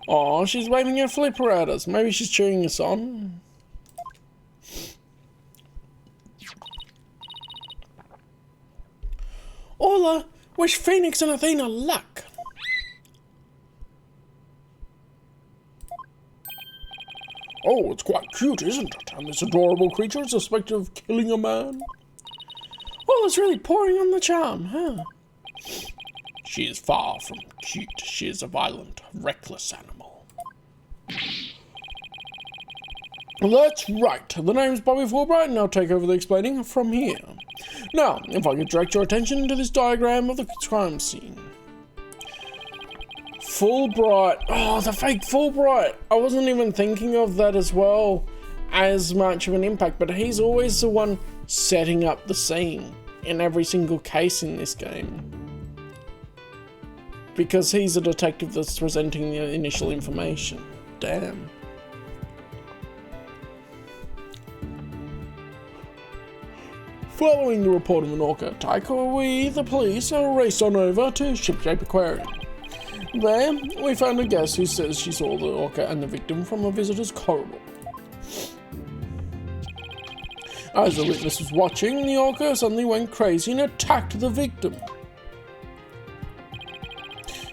Oh, she's waving her flipper at us. Maybe she's cheering us on. Orla, wish Phoenix and Athena luck. Oh, it's quite cute, isn't it? And this adorable creature is suspected of killing a man. Well, it's really pouring on the charm, huh? She is far from cute. She is a violent, reckless animal. That's right. The name's Bobby Fulbright, and I'll take over the explaining from here. Now, if I could direct your attention to this diagram of the crime scene. Fulbright. Oh, the fake Fulbright. I wasn't even thinking of that as well as much of an impact, but he's always the one setting up the scene in every single case in this game. Because he's a detective that's presenting the initial information. Damn. Following the report of an orca attack, we, the police, raced on over to Shipshape Aquarium. There, we found a guest who says she saw the orca and the victim from a visitor's corridor. As the witness was watching, the orca suddenly went crazy and attacked the victim.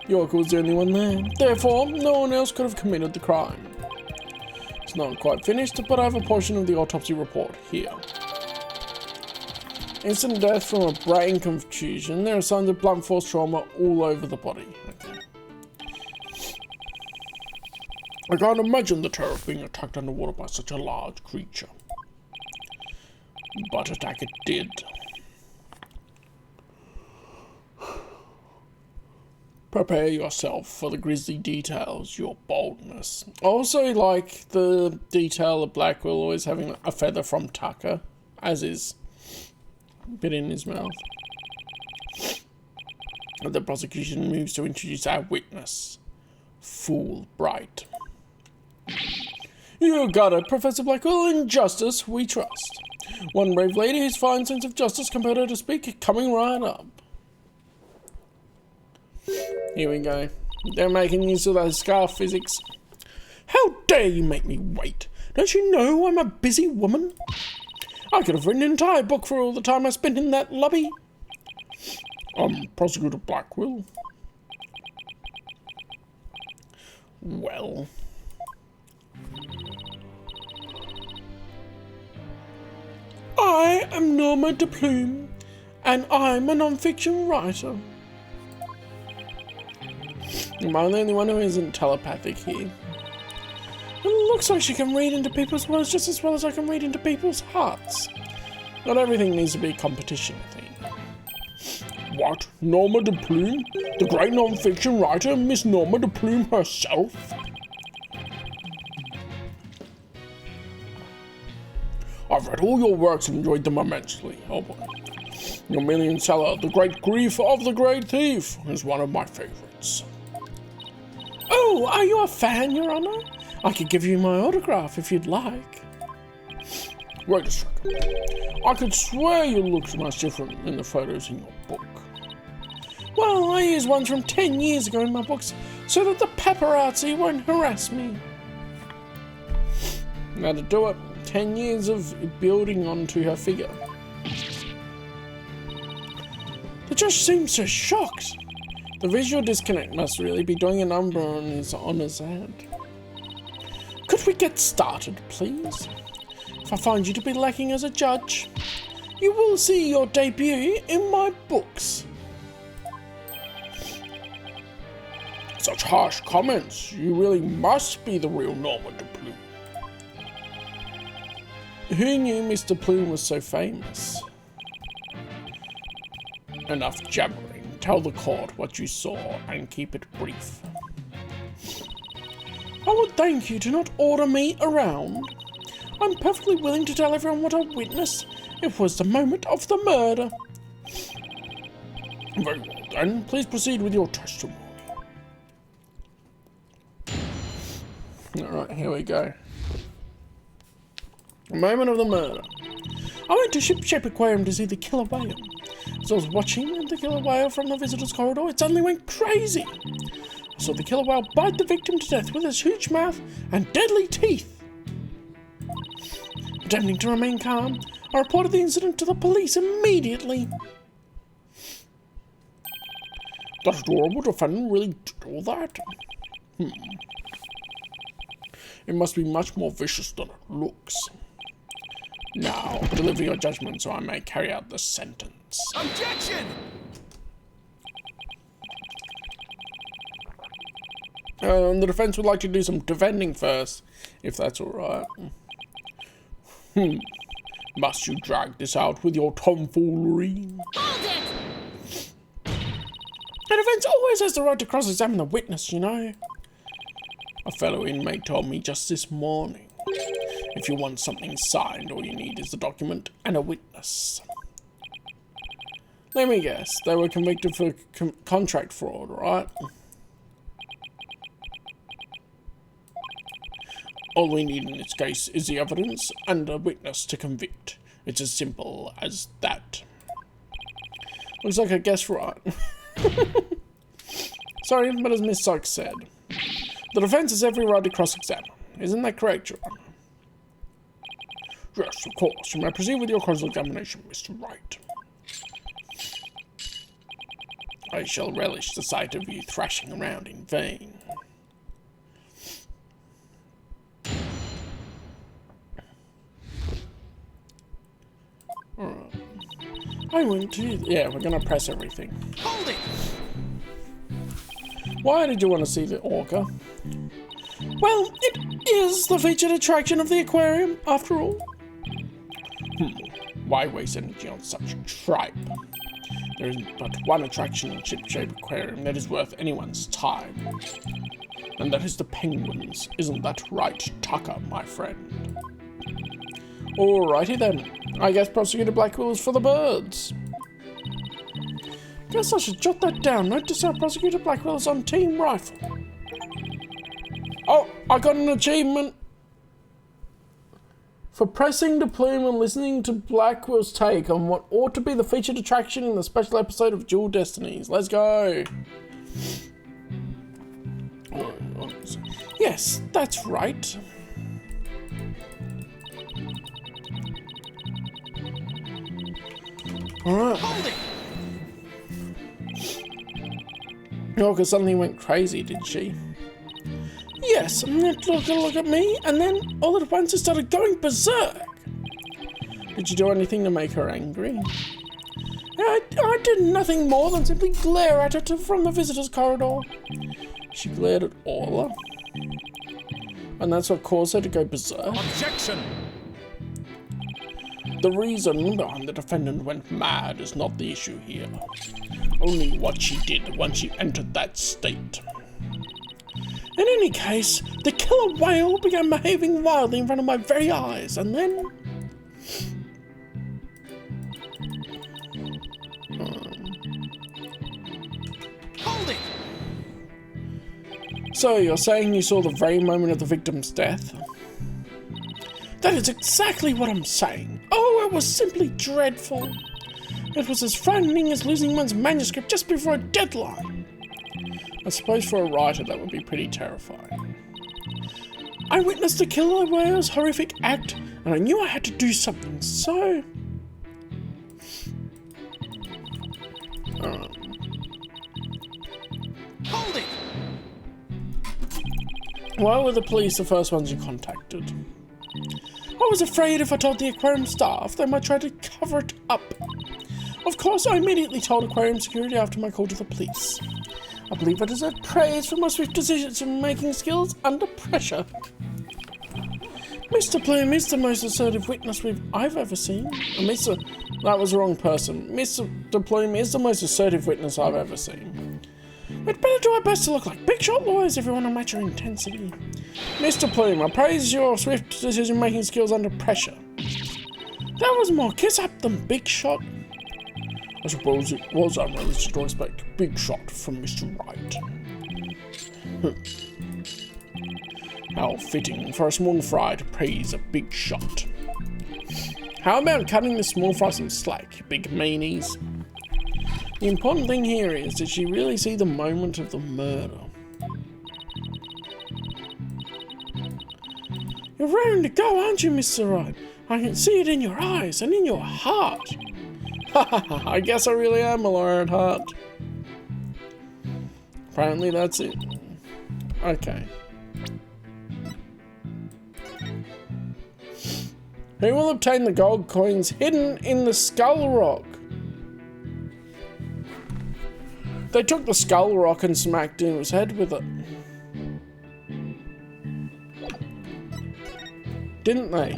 The orca was the only one there, therefore no one else could have committed the crime. It's not quite finished, but I have a portion of the autopsy report here. Instant death from a brain contusion. There are signs of blunt force trauma all over the body. Okay. I can't imagine the terror of being attacked underwater by such a large creature. But attack it did. Prepare yourself for the grisly details, your boldness. I also like the detail of Blackwell always having a feather from Tucker, as is bit in his mouth. The prosecution moves to introduce our witness, Fulbright. You got it, Professor Blackwell. In justice, we trust. One brave lady whose fine sense of justice compelled her to speak, coming right up. Here we go. They're making use of those scarf physics. How dare you make me wait? Don't you know I'm a busy woman? I could have written an entire book for all the time I spent in that lobby. Prosecutor Blackwell. Well. I am Norma de Plume, and I'm a non-fiction writer. Am I the only one who isn't telepathic here? It looks like she can read into people's words just as well as I can read into people's hearts. Not everything needs to be a competition thing. What? Norma de Plume? The great non-fiction writer, Miss Norma de Plume herself? I've read all your works and enjoyed them immensely. Oh boy. Your million seller, The Great Grief of the Great Thief, is one of my favourites. Oh, are you a fan, Your Honour? I could give you my autograph if you'd like. Wait a second. I could swear you looked much different in the photos in your book. Well, I use ones from 10 years ago in my books so that the paparazzi won't harass me. Now to do it, 10 years of building onto her figure. The judge seems so shocked. The visual disconnect must really be doing a number on his honour's head. Could we get started, please? If I find you to be lacking as a judge, you will see your debut in my books. Such harsh comments. You really must be the real Norma de Plume. Who knew Mr. Plume was so famous? Enough jabbering. Tell the court what you saw and keep it brief. I would thank you to not order me around. I'm perfectly willing to tell everyone what I witnessed. It was the moment of the murder. Very well then, please proceed with your testimony. Alright, here we go. The moment of the murder. I went to Shipshape Aquarium to see the killer whale. As I was watching the killer whale from the visitor's corridor, it suddenly went crazy. I saw the killer whale bite the victim to death with its huge mouth and deadly teeth. Attempting to remain calm, I reported the incident to the police immediately. That adorable defendant really did all that? It must be much more vicious than it looks. Now, deliver your judgment so I may carry out the sentence. Objection! The defense would like to do some defending first, if that's alright. Must you drag this out with your tomfoolery? Hold it! The defense always has the right to cross-examine the witness, you know. A fellow inmate told me just this morning. If you want something signed, all you need is a document and a witness. Let me guess, they were convicted for contract fraud, right? All we need in this case is the evidence and a witness to convict. It's as simple as that. Looks like I guessed right. Sorry, but as Miss Sykes said, the defense has every right to cross-examine. Isn't that correct, Your Honor? Yes, of course. You may proceed with your cross-examination, Mr. Wright. I shall relish the sight of you thrashing around in vain. Alright. I went to... Yeah, we're gonna press everything. Hold it! Why did you want to see the orca? Well, it is the featured attraction of the aquarium, after all. Why waste energy on such tripe? There isn't but one attraction in Shipshape Aquarium that is worth anyone's time. And that is the penguins. Isn't that right, Tucker, my friend? Alrighty then. I guess Prosecutor Blackwell is for the birds. Guess I should jot that down. Note to self, Prosecutor Blackwell is on Team Rifle. Oh, I got an achievement for pressing the plume and listening to Blackwell's take on what ought to be the featured attraction in the special episode of Dual Destinies. Let's go. Yes, that's right. Alright. Oh, because suddenly went crazy, did she? Yes, look at me, and then all at once it started going berserk. Did you do anything to make her angry? I did nothing more than simply glare at her from the visitor's corridor. She glared at Orla. And that's what caused her to go berserk. Objection! The reason behind the defendant went mad is not the issue here. Only what she did once she entered that state. In any case, the killer whale began behaving wildly in front of my very eyes, and then... Hold it! So, you're saying you saw the very moment of the victim's death? That is exactly what I'm saying. Oh, it was simply dreadful. It was as frightening as losing one's manuscript just before a deadline. I suppose for a writer that would be pretty terrifying. I witnessed the killer whale's horrific act, and I knew I had to do something, so... Hold it! Why were the police the first ones you contacted? I was afraid if I told the aquarium staff, they might try to cover it up. Of course, I immediately told aquarium security after my call to the police. I believe I deserve praise for my swift decision-making skills under pressure. Mr. Plume is the most assertive witness I've ever seen. That was the wrong person. Mr. Plume is the most assertive witness I've ever seen. We'd better do our best to look like big shot lawyers if we want to match your intensity. Mr. Plume, I praise your swift decision-making skills under pressure. That was more kiss up than big shot. I suppose it was unrealistic to expect big shot from Mr. Wright. How fitting for a small fry to praise a big shot. How about cutting the small fry some slack, you big meanies? The important thing here is, did she really see the moment of the murder? You're raring to go, aren't you, Mr. Wright? I can see it in your eyes and in your heart. I guess I really am a lawyer at heart. Apparently that's it. Okay. Who will obtain the gold coins hidden in the skull rock? They took the skull rock and smacked him his head with it. Didn't they?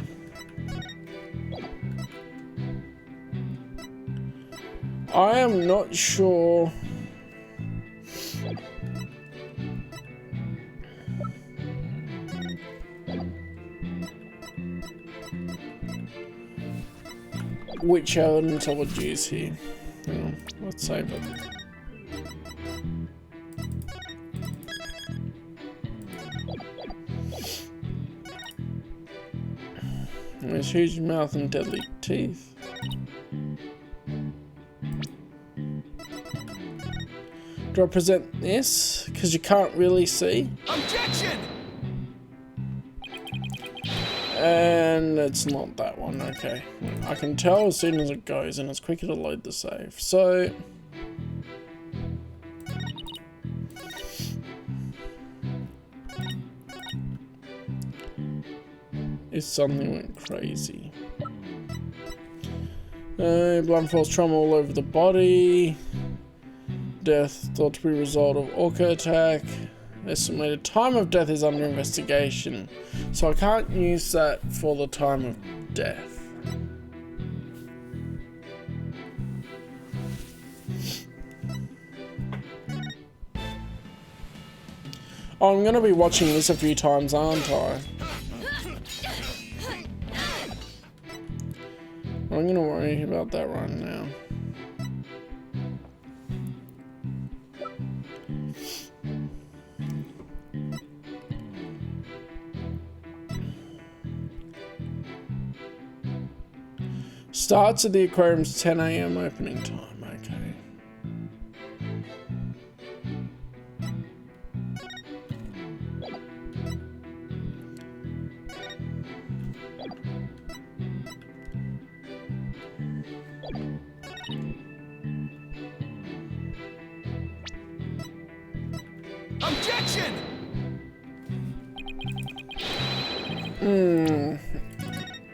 I am not sure. Which elements I would use here. Hang on, let's save it. There's huge mouth and deadly teeth. Do I present this? Because you can't really see. Objection! And it's not that one, okay. I can tell as soon as it goes, and it's quicker to load the save. So... if something went crazy. Blood force trauma all over the body. Death thought to be a result of orca attack. Estimated time of death is under investigation, so I can't use that for the time of death. Oh, I'm gonna be watching this a few times, aren't I? I'm gonna worry about that right now. Starts at the aquarium's 10 AM opening time, okay. Objection!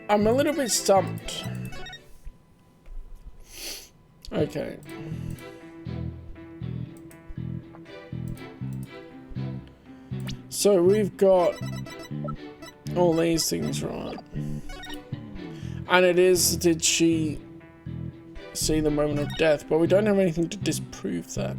I'm a little bit stumped. Okay. So we've got all these things right. And it is, did she see the moment of death? But we don't have anything to disprove that.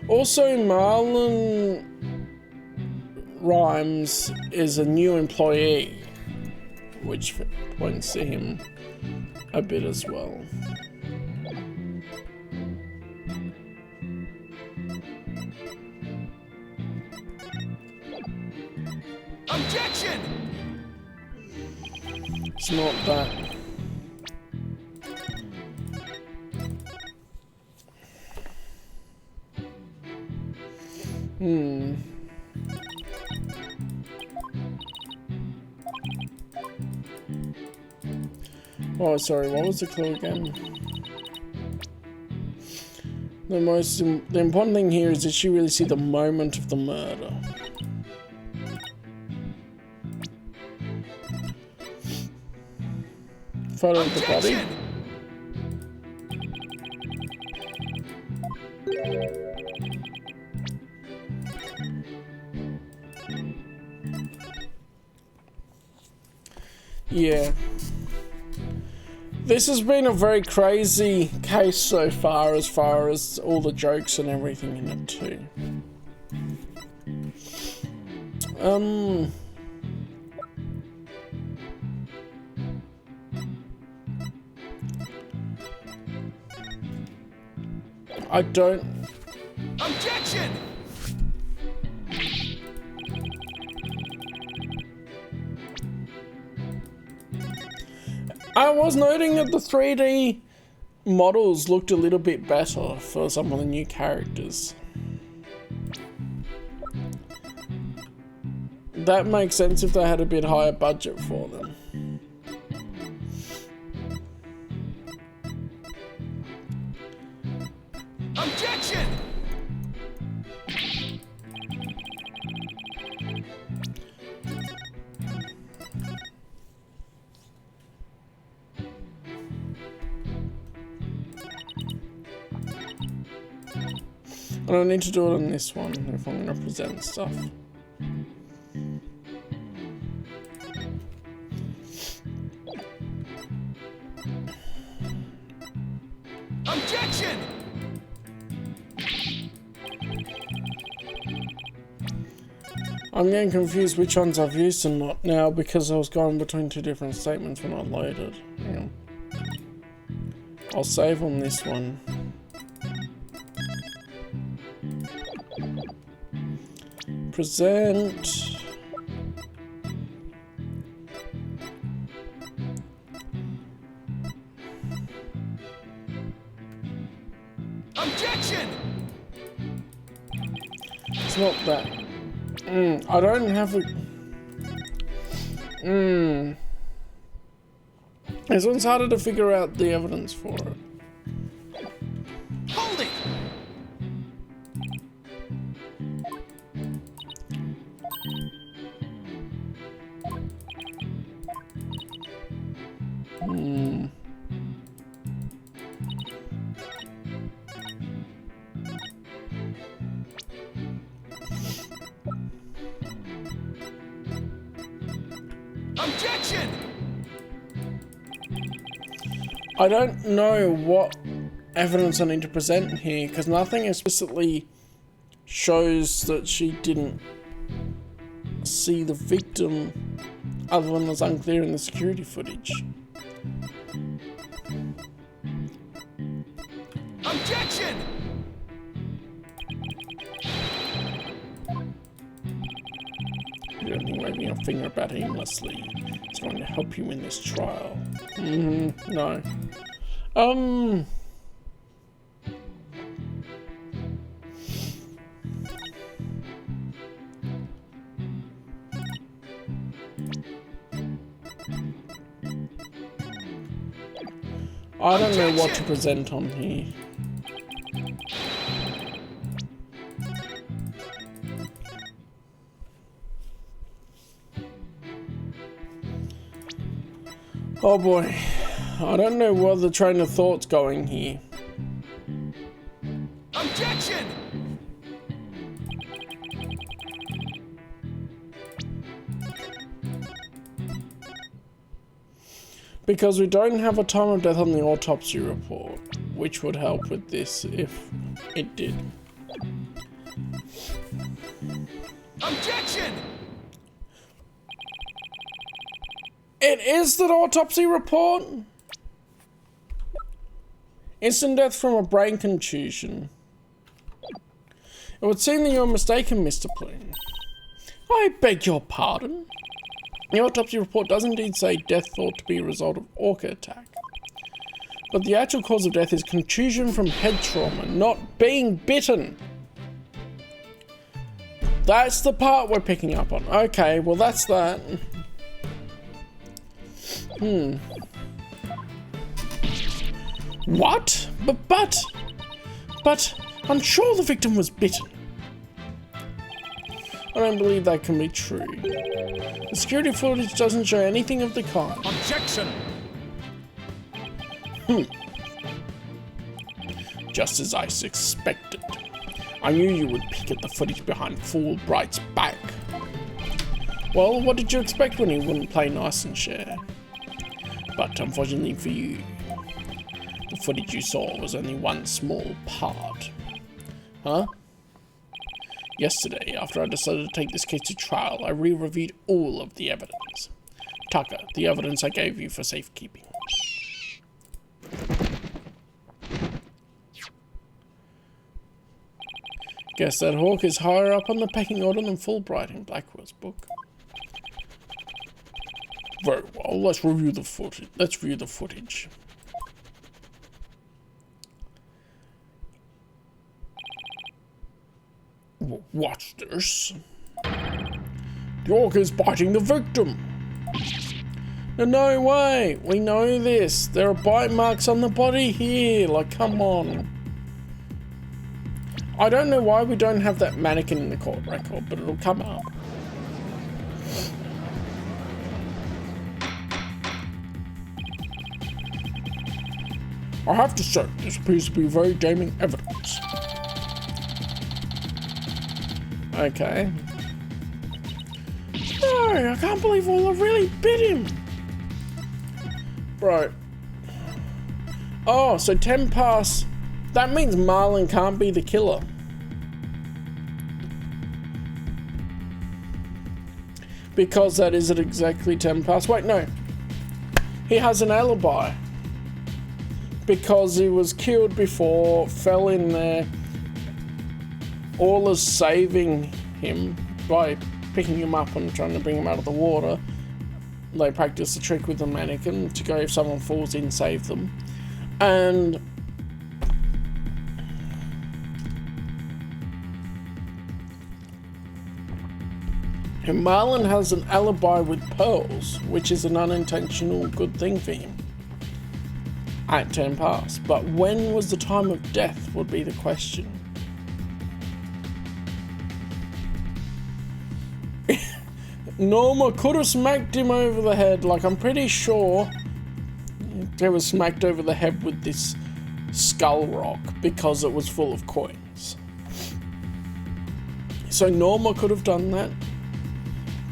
Also, Marlon Rhymes is a new employee, which points to him a bit as well. Objection! It's not that. Oh, sorry, what was the clue again? The important thing here is, did she really see the moment of the murder? Photo of the body? Yeah. This has been a very crazy case so far as all the jokes and everything in it too. I don't... Objection! I was noting that the 3D models looked a little bit better for some of the new characters. That makes sense if they had a bit higher budget for them. Objection! And I need to do it on this one if I'm going to present stuff. Objection! I'm getting confused which ones I've used and not now because I was going between two different statements when I loaded. Hang on. I'll save on this one. Present. Objection! It's not that. I don't have a... This one's harder to figure out the evidence for it. Hold it! I don't know what evidence I need to present here, because nothing explicitly shows that she didn't see the victim, other than it's unclear in the security footage. Objection! You don't think waving a finger about aimlessly is going to help you in this trial? No. I don't know what to present on here. Oh boy, I don't know where the train of thought's going here. Objection! Because we don't have a time of death on the autopsy report, which would help with this if it did. Objection! It is the autopsy report. Instant death from a brain contusion. It would seem that you're mistaken, Mr. Plume. I beg your pardon. The autopsy report does indeed say death thought to be a result of orca attack. But the actual cause of death is contusion from head trauma, not being bitten. That's the part we're picking up on. Okay, well that's that. What? But, I'm sure the victim was bitten. I don't believe that can be true. The security footage doesn't show anything of the kind. Objection! Just as I suspected. I knew you would peek at the footage behind Fulbright's back. Well, what did you expect when he wouldn't play nice and share? But unfortunately for you, the footage you saw was only one small part. Huh? Yesterday, after I decided to take this case to trial, I re-reviewed all of the evidence. Tucker, the evidence I gave you for safekeeping. Guess that hawk is higher up on the pecking order than Fulbright in Blackwell's book. Very well, let's review the footage. Watch this. The orca is biting the victim. No way. We know this. There are bite marks on the body here. Like, come on. I don't know why we don't have that mannequin in the court record, but it'll come up. I have to say, this appears to be very damning evidence. Okay. No, I can't believe Waller really bit him. Bro. Oh, so 10 pass. That means Marlon can't be the killer. Because that is at exactly 10 past. Wait, no. He has an alibi. Because he was killed before, fell in there. Orla's saving him by picking him up and trying to bring him out of the water. They practice the trick with the mannequin to go if someone falls in, save them. And Marlon has an alibi with pearls, which is an unintentional good thing for him. At 10 past. But when was the time of death would be the question. Norma could have smacked him over the head. Like, I'm pretty sure they were smacked over the head with this skull rock because it was full of coins. So Norma could have done that.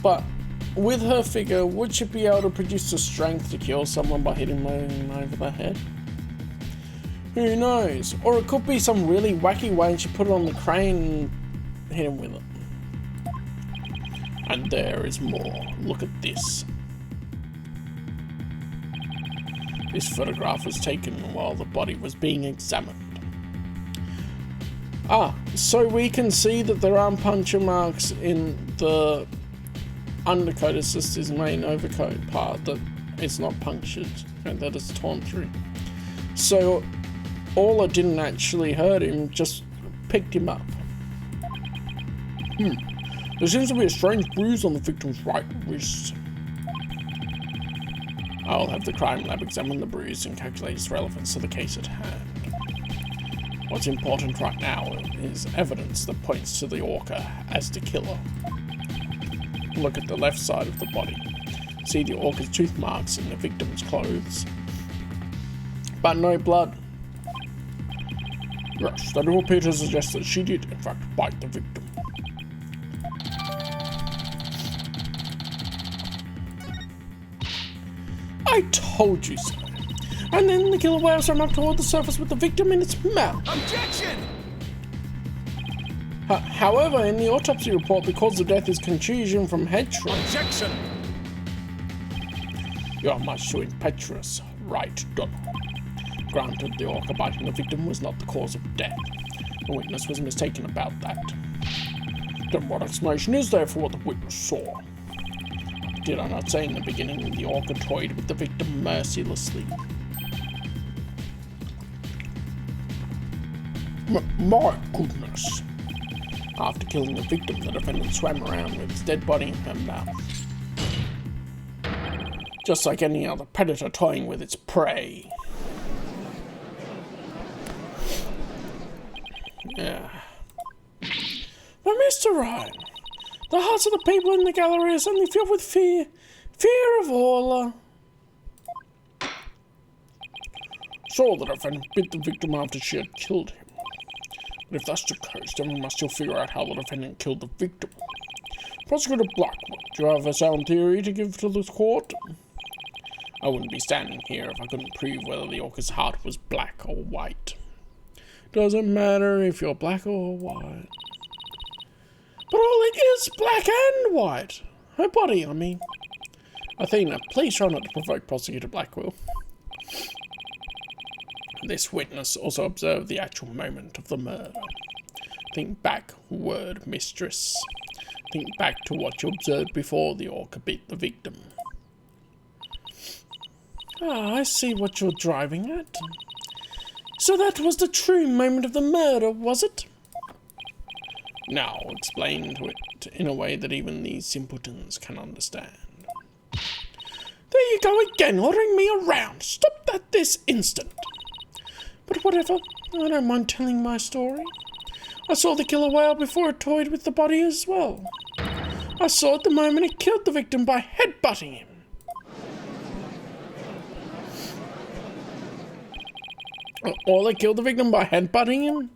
But with her figure, would she be able to produce the strength to kill someone by hitting them over the head? Who knows? Or it could be some really wacky way and she put it on the crane and hit him with it. And there is more. Look at this. This photograph was taken while the body was being examined. So we can see that there are puncture marks in the undercoat. It's just his main overcoat part that it's not punctured and that it's torn through. So all it didn't actually hurt him, just picked him up. There seems to be a strange bruise on the victim's right wrist. I'll have the crime lab examine the bruise and calculate its relevance to the case at hand. What's important right now is evidence that points to the orca as the killer. Look at the left side of the body. See the orca's tooth marks in the victim's clothes. But no blood. Yes, that will appear to suggest that she did, in fact, bite the victim. I told you so. And then the killer whale swam up toward the surface with the victim in its mouth. Objection! However, in the autopsy report, the cause of death is contusion from head trauma. Objection! You are much too impetuous, right, Donald? Granted, the orca biting the victim was not the cause of death. The witness was mistaken about that. Then what explanation is there for what the witness saw? Did I not say in the beginning that the orca toyed with the victim mercilessly? My goodness. After killing the victim, the defendant swam around with his dead body in her mouth. Just like any other predator toying with its prey. Yeah. But Mr. Ryan, the hearts of the people in the gallery are suddenly filled with fear. Fear of all. So the defendant bit the victim after she had killed him. But if that's the case, then we must still figure out how the defendant killed the victim. Prosecutor Blackwood, do you have a sound theory to give to the court? I wouldn't be standing here if I couldn't prove whether the orca's heart was black or white. Doesn't matter if you're black or white. But all it is black and white. Her body, I mean. Athena, please try not to provoke Prosecutor Blackwell. This witness also observed the actual moment of the murder. Think back, word mistress. Think back to what you observed before the orca bit the victim. I see what you're driving at. So that was the true moment of the murder, was it? Now explain to it in a way that even these simpletons can understand. There you go again, ordering me around. Stop that this instant. But whatever, I don't mind telling my story. I saw the killer whale before it toyed with the body as well. I saw it the moment it killed the victim by headbutting him. Or it killed the victim by headbutting him?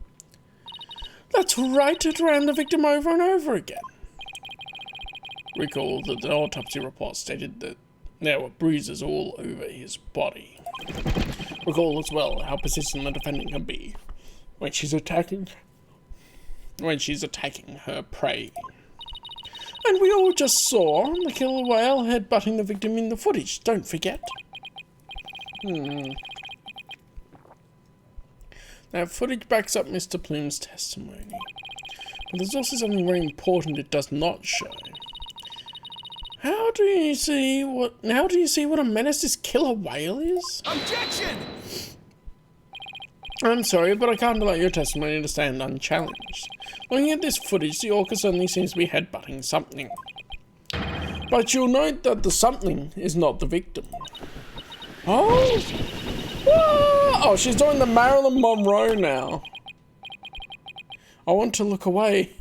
That's right, it ran the victim over and over again. Recall that the autopsy report stated that there were bruises all over his body. Recall as well how persistent the defendant can be when she's attacking her prey. And we all just saw the killer whale headbutting the victim in the footage, don't forget. That footage backs up Mr. Plume's testimony. But there's also something very important it does not show. How do you see what a menace this killer whale is? Objection! I'm sorry, but I can't allow your testimony to stand unchallenged. Looking at this footage, the orca suddenly seems to be headbutting something. But you'll note that the something is not the victim. Oh! Oh, she's doing the Marilyn Monroe now. I want to look away,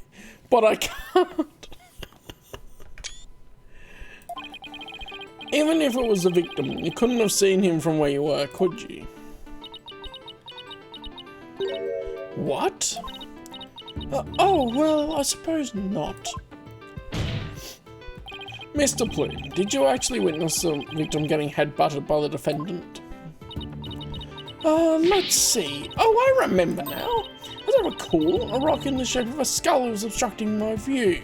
but I can't. Even if it was the victim, you couldn't have seen him from where you were, could you? What? Oh, well, I suppose not. Mr. Plume, did you actually witness the victim getting headbutted by the defendant? Let's see. Oh, I remember now. As I recall, a rock in the shape of a skull was obstructing my view.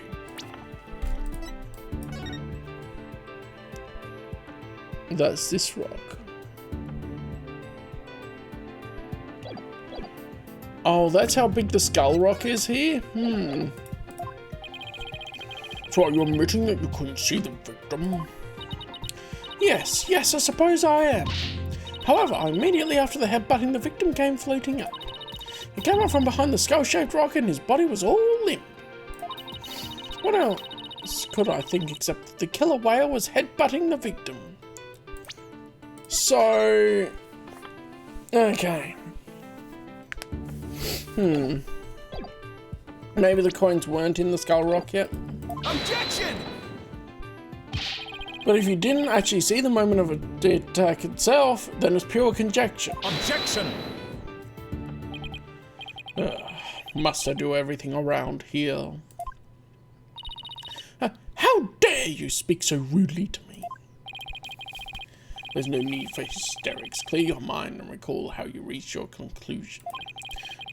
That's this rock. Oh, that's how big the skull rock is here? So are you admitting that you couldn't see the victim? Yes, I suppose I am. However, immediately after the headbutting, the victim came floating up. He came up from behind the skull-shaped rock and his body was all limp. What else could I think except that the killer whale was headbutting the victim? So... okay. Maybe the coins weren't in the skull rock yet? Objection! But if you didn't actually see the moment of the attack itself, then it's pure conjecture. Objection! Must I do everything around here? How dare you speak so rudely to me? There's no need for hysterics. Clear your mind and recall how you reached your conclusion.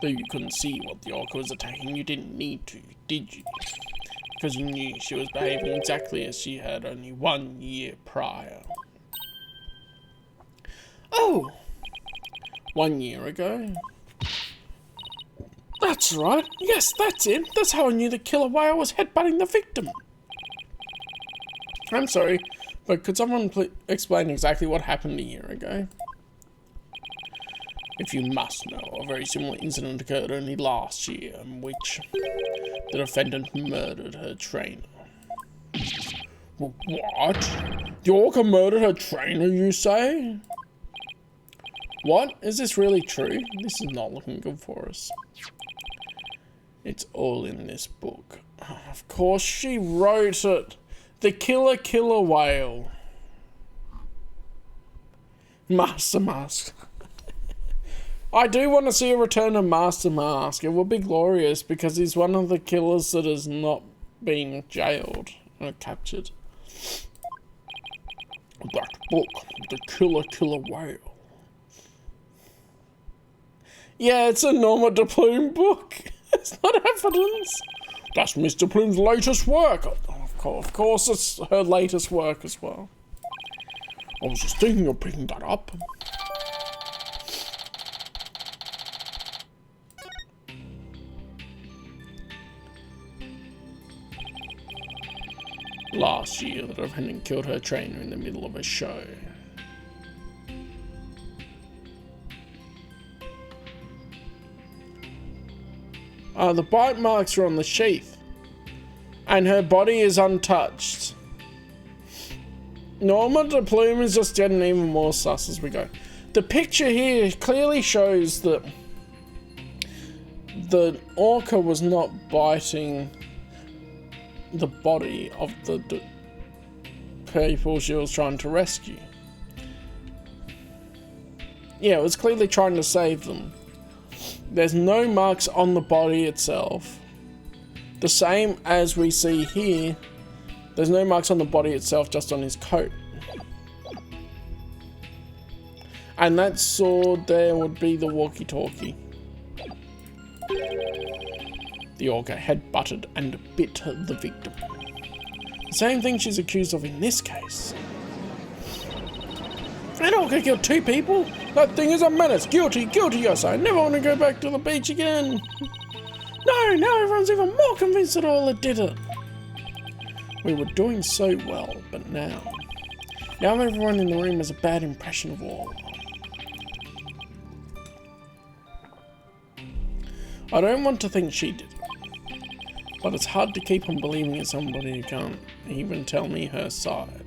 Though you couldn't see what the orca was attacking, you didn't need to, did you? Because you knew she was behaving exactly as she had only 1 year prior. Oh! 1 year ago? That's right. Yes, that's it. That's how I knew the killer whale was headbutting the victim. I'm sorry, but could someone explain exactly what happened a year ago? If you must know, a very similar incident occurred only last year, in which the defendant murdered her trainer. What? The orca murdered her trainer, you say? What? Is this really true? This is not looking good for us. It's all in this book. Of course she wrote it. The killer whale. Master Mask. I do want to see a return of Master Mask. It would be glorious because he's one of the killers that has not been jailed or captured. That book, The Killer Whale. Yeah, it's a Norma de Plume book. It's not evidence. That's Mr. Plume's latest work. Of course, it's her latest work as well. I was just thinking of picking that up. Last year, the defendant killed her trainer in the middle of a show. The bite marks are on the sheath, and her body is untouched. Norma de Plume is just getting even more sus as we go. The picture here clearly shows that the orca was not biting the body of the people she was trying to rescue. Yeah, it was clearly trying to save them. There's no marks on the body itself. The same as we see here. There's no marks on the body itself, just on his coat. And that sword there would be the walkie-talkie. The orca head-butted and bit the victim. The same thing she's accused of in this case. That orca killed 2 people? That thing is a menace. Guilty, I say. Never want to go back to the beach again. No, now everyone's even more convinced that Orla did it. We were doing so well, but now everyone in the room has a bad impression of Orla. I don't want to think she did it, but it's hard to keep on believing in somebody who can't even tell me her side.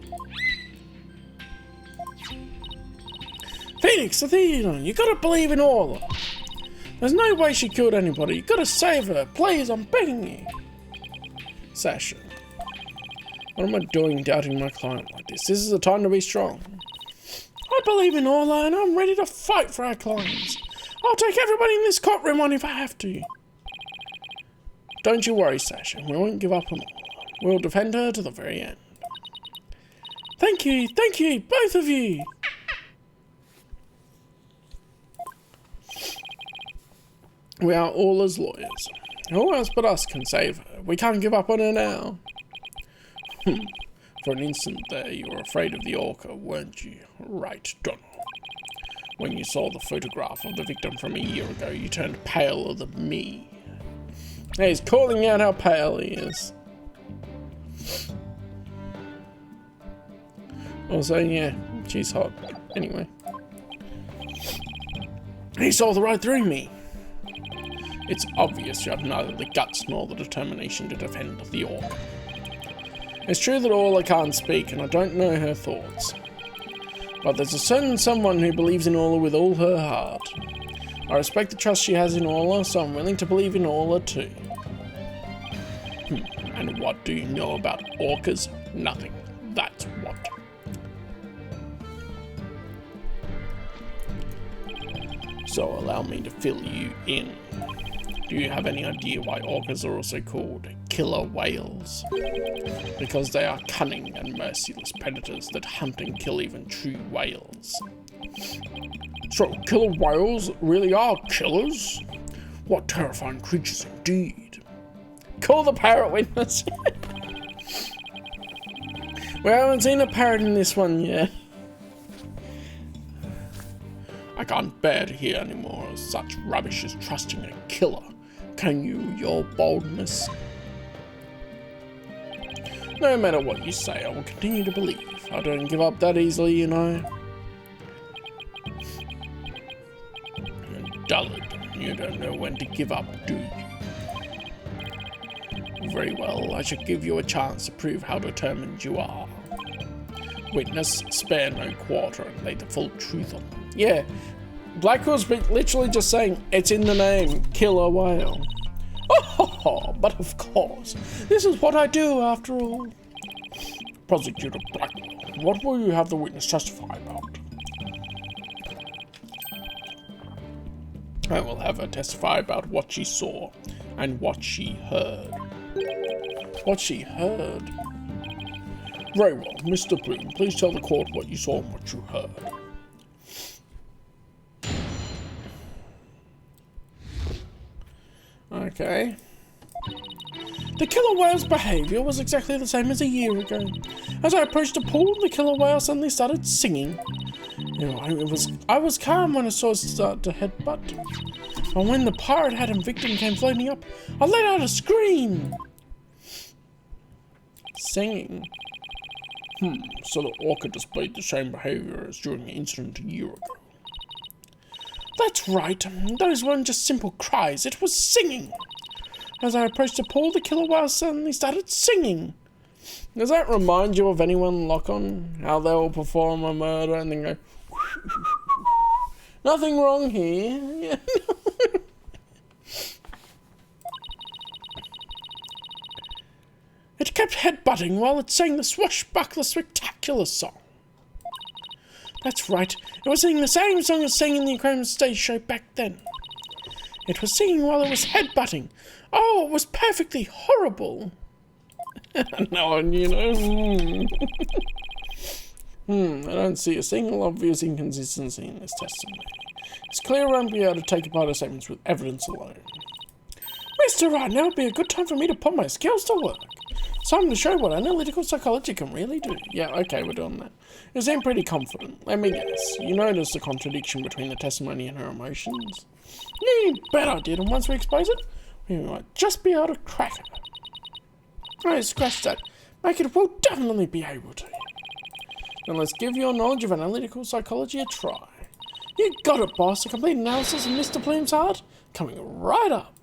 Phoenix, Athena, you gotta believe in Orla. There's no way she killed anybody. You gotta save her. Please, I'm begging you. Sasha. What am I doing doubting my client like this? This is the time to be strong. I believe in Orla and I'm ready to fight for our clients. I'll take everybody in this courtroom on if I have to. Don't you worry, Sasha. We won't give up on Orla. We'll defend her to the very end. Thank you, both of you. We are all as lawyers. Who else but us can save her? We can't give up on her now. For an instant there, you were afraid of the orca, weren't you? Right, Donald. When you saw the photograph of the victim from a year ago, you turned paler than me. He's calling out how pale he is. Also, yeah, she's hot. Anyway. He saw the right through me. It's obvious you have neither the guts nor the determination to defend the orc. It's true that Orla can't speak, and I don't know her thoughts. But there's a certain someone who believes in Orla with all her heart. I respect the trust she has in Orla, so I'm willing to believe in Orla too. And what do you know about orcas? Nothing. That's what. So allow me to fill you in. Do you have any idea why orcas are also called killer whales? Because they are cunning and merciless predators that hunt and kill even true whales. So killer whales really are killers? What terrifying creatures indeed. Call the parrot witness. We haven't seen a parrot in this one yet. I can't bear to hear any more of such rubbish as trusting a killer. Can you, your boldness? No matter what you say, I will continue to believe. I don't give up that easily, you know. Dullard, you don't know when to give up, do you? Very well, I shall give you a chance to prove how determined you are. Witness, spare no quarter and lay the full truth on them. Yeah, Blackwell's literally just saying, it's in the name, killer whale. Oh, but of course, this is what I do after all. Prosecutor Blackwell, what will you have the witness testify about? I will have her testify about what she saw and what she heard. What she heard? Very well, Mr. Bloom, please tell the court what you saw and what you heard. Okay. The killer whale's behaviour was exactly the same as a year ago. As I approached the pool, the killer whale suddenly started singing. You know, I was calm when I saw it start to headbutt. And when the pirate hat and victim came floating up, I let out a scream. Singing. So the orca displayed the same behaviour as during the incident a year ago. That's right, those weren't just simple cries, it was singing. As I approached the pool, the killer whale suddenly started singing. Does that remind you of anyone, Lock-on? How they will perform a murder and then go, nothing wrong here. Yeah. It kept headbutting while it sang the Swashbuckler Spectacular song. That's right, it was singing the same song it sang in the Aquarium stage show back then. It was singing while it was headbutting. Oh, it was perfectly horrible. No, you know. I don't see a single obvious inconsistency in this testimony. It's clear I won't be able to take apart her statements with evidence alone. Mr. Wright, now would be a good time for me to put my skills to work. Time to show what analytical psychology can really do. Yeah, okay, we're doing that. You seem pretty confident. Let me guess. You noticed the contradiction between the testimony and her emotions? You bet I did, and once we expose it, we might just be able to crack it. Oh, scratch that. Make it, we'll definitely be able to. Then let's give your knowledge of analytical psychology a try. You got it, boss. A complete analysis of Mr. Plume's heart coming right up.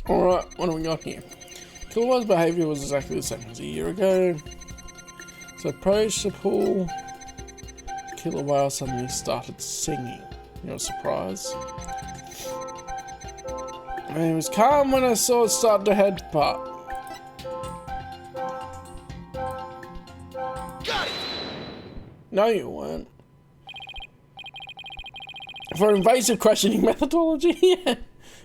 Alright, what do we got here? Killer's behaviour was exactly the same as a year ago. So approached the pool. Killer whale suddenly started singing. No surprise. And it was calm when I saw it start to headbutt. Got it! No, you weren't. for invasive questioning methodology? Yeah.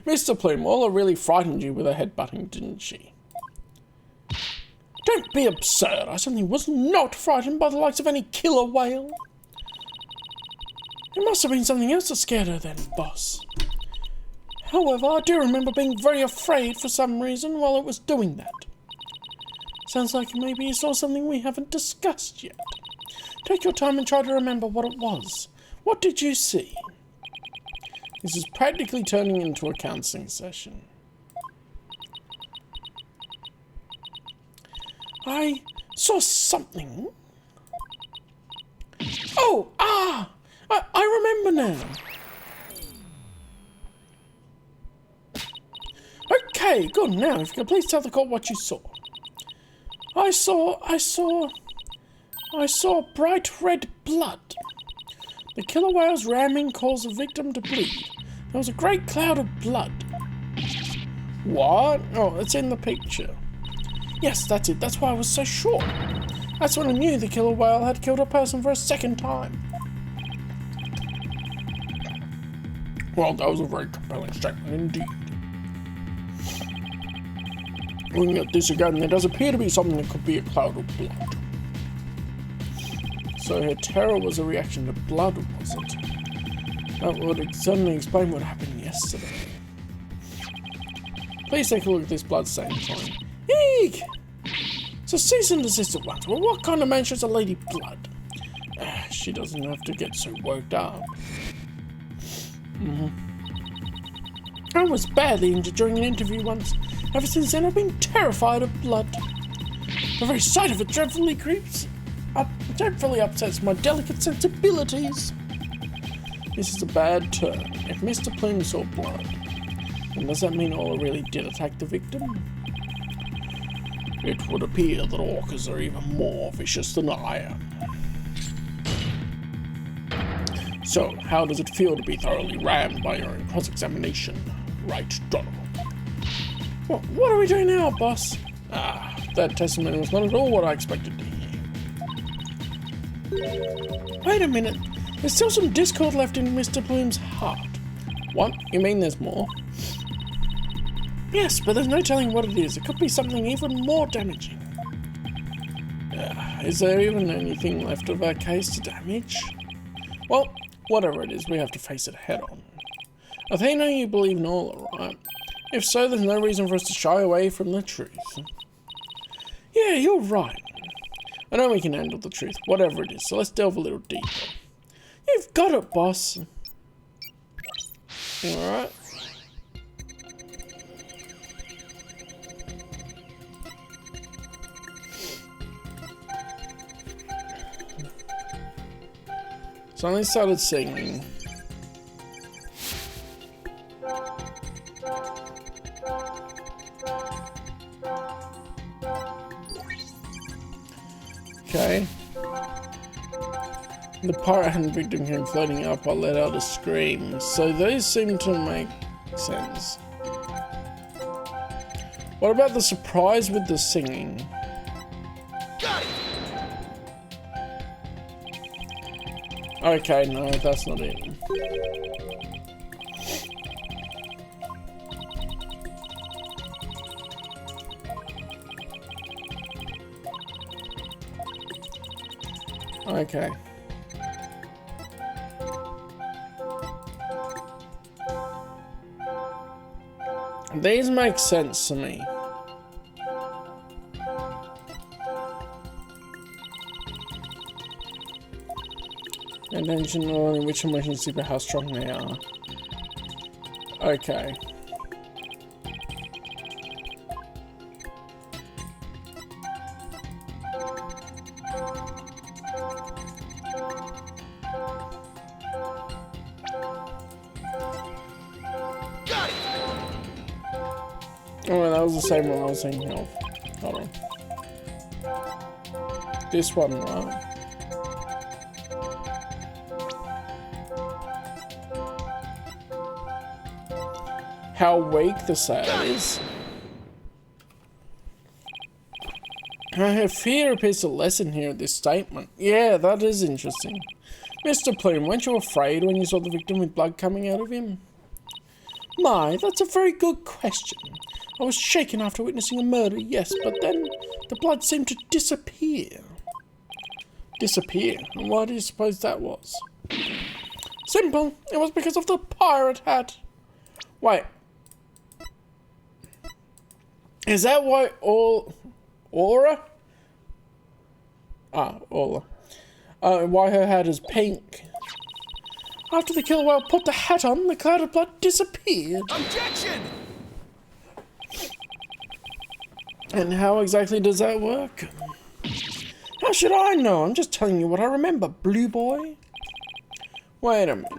Mr. Plume, Orla really frightened you with her headbutting, didn't she? Don't be absurd. I certainly was not frightened by the likes of any killer whale. It must have been something else that scared her then, boss. However, I do remember being very afraid for some reason while it was doing that. Sounds like maybe you saw something we haven't discussed yet. Take your time and try to remember what it was. What did you see? This is practically turning into a counselling session. I saw something. Oh, I remember now. Okay, good. Now, if you could please tell the court what you saw. I saw bright red blood. The killer whale's ramming caused the victim to bleed. There was a great cloud of blood. What? Oh, it's in the picture. Yes, that's it. That's why I was so sure. That's when I knew the killer whale had killed a person for a second time. Well, that was a very compelling statement indeed. Looking at this again, there does appear to be something that could be a cloud of blood. So her terror was a reaction to blood, was it? That would certainly explain what happened yesterday. Please take a look at this blood stain sign. Eek! So cease and desist at once. Well, what kind of man shows a lady blood? She doesn't have to get so worked up. I was badly injured during an interview once. Ever since then, I've been terrified of blood. The very sight of it dreadfully upsets my delicate sensibilities. This is a bad turn. If Mr. Plume saw blood, then does that mean Orla really did attack the victim? It would appear that orcas are even more vicious than I am. So, how does it feel to be thoroughly rammed by your own cross-examination? Right, Donald? Well, what are we doing now, boss? That testimony was not at all what I expected to hear. Wait a minute. There's still some discord left in Mr. Plume's heart. What? You mean there's more? Yes, but there's no telling what it is. It could be something even more damaging. Is there even anything left of our case to damage? Well, whatever it is, we have to face it head on. Athena, you believe in Orla, right? If so, there's no reason for us to shy away from the truth. Yeah, you're right. I know we can handle the truth, whatever it is, so let's delve a little deeper. You've got it, boss. Alright. Suddenly started singing. Okay. The pirate and victim came floating up. I let out a scream. So those seem to make sense. What about the surprise with the singing? Okay, no, that's not it. Okay. These make sense to me. Attention on which emotions super how strong they are. Okay. Oh, that was the same one I was thinking of. Hold on. This one, right? How weak the sail is. Her fear appears to lessen here at this statement. Yeah, that is interesting. Mr. Plume, weren't you afraid when you saw the victim with blood coming out of him? My, that's a very good question. I was shaken after witnessing a murder, yes, but then the blood seemed to disappear. Disappear? And why do you suppose that was? Simple. It was because of the pirate hat. Wait. Is that why Aura? Aura. Why her hat is pink? After the killer whale put the hat on, the cloud of blood disappeared. Objection! And how exactly does that work? How should I know? I'm just telling you what I remember, Blue Boy. Wait a minute.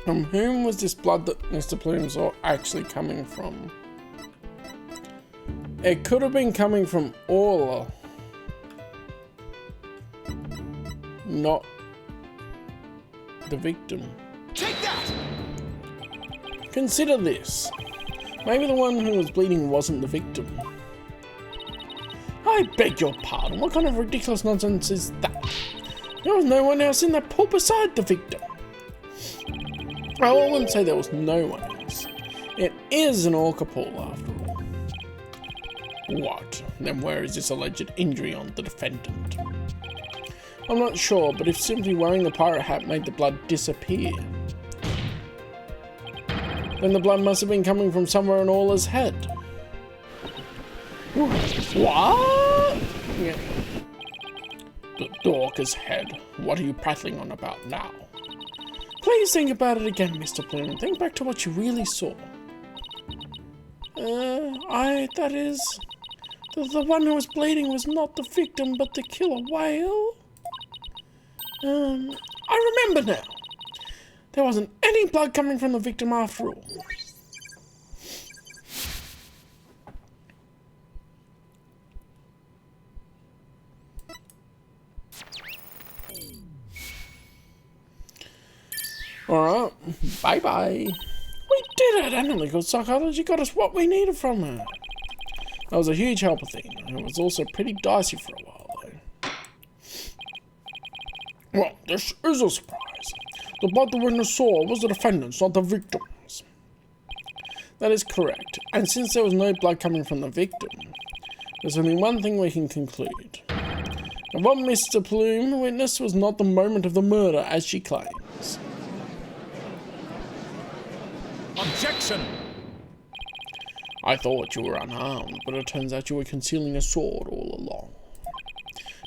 From whom was this blood that Mr. Plume saw actually coming from? It could have been coming from Orla. Not the victim. Take that! Consider this. Maybe the one who was bleeding wasn't the victim. I beg your pardon, what kind of ridiculous nonsense is that? There was no one else in that pool beside the victim. I wouldn't say there was no one else. It is an orca pool after all. What? Then where is this alleged injury on the defendant? I'm not sure, but if simply wearing the pirate hat made the blood disappear, then the blood must have been coming from somewhere in Orla's head. What? Yeah. The orca's head. What are you prattling on about now? Please think about it again, Mr. Plume. Think back to what you really saw. That is... The one who was bleeding was not the victim, but the killer whale? I remember now. There wasn't any blood coming from the victim after all. Alright, bye-bye. We did it! Emily good psychology got us what we needed from her. That was a huge help, Athena. It was also pretty dicey for a while, though. Well, this is a surprise. The blood the witness saw was the defendant's, not the victim's. That is correct. And since there was no blood coming from the victim, there's only one thing we can conclude. And what Mr. Plume witnessed was not the moment of the murder, as she claims. Objection! I thought you were unarmed, but it turns out you were concealing a sword all along.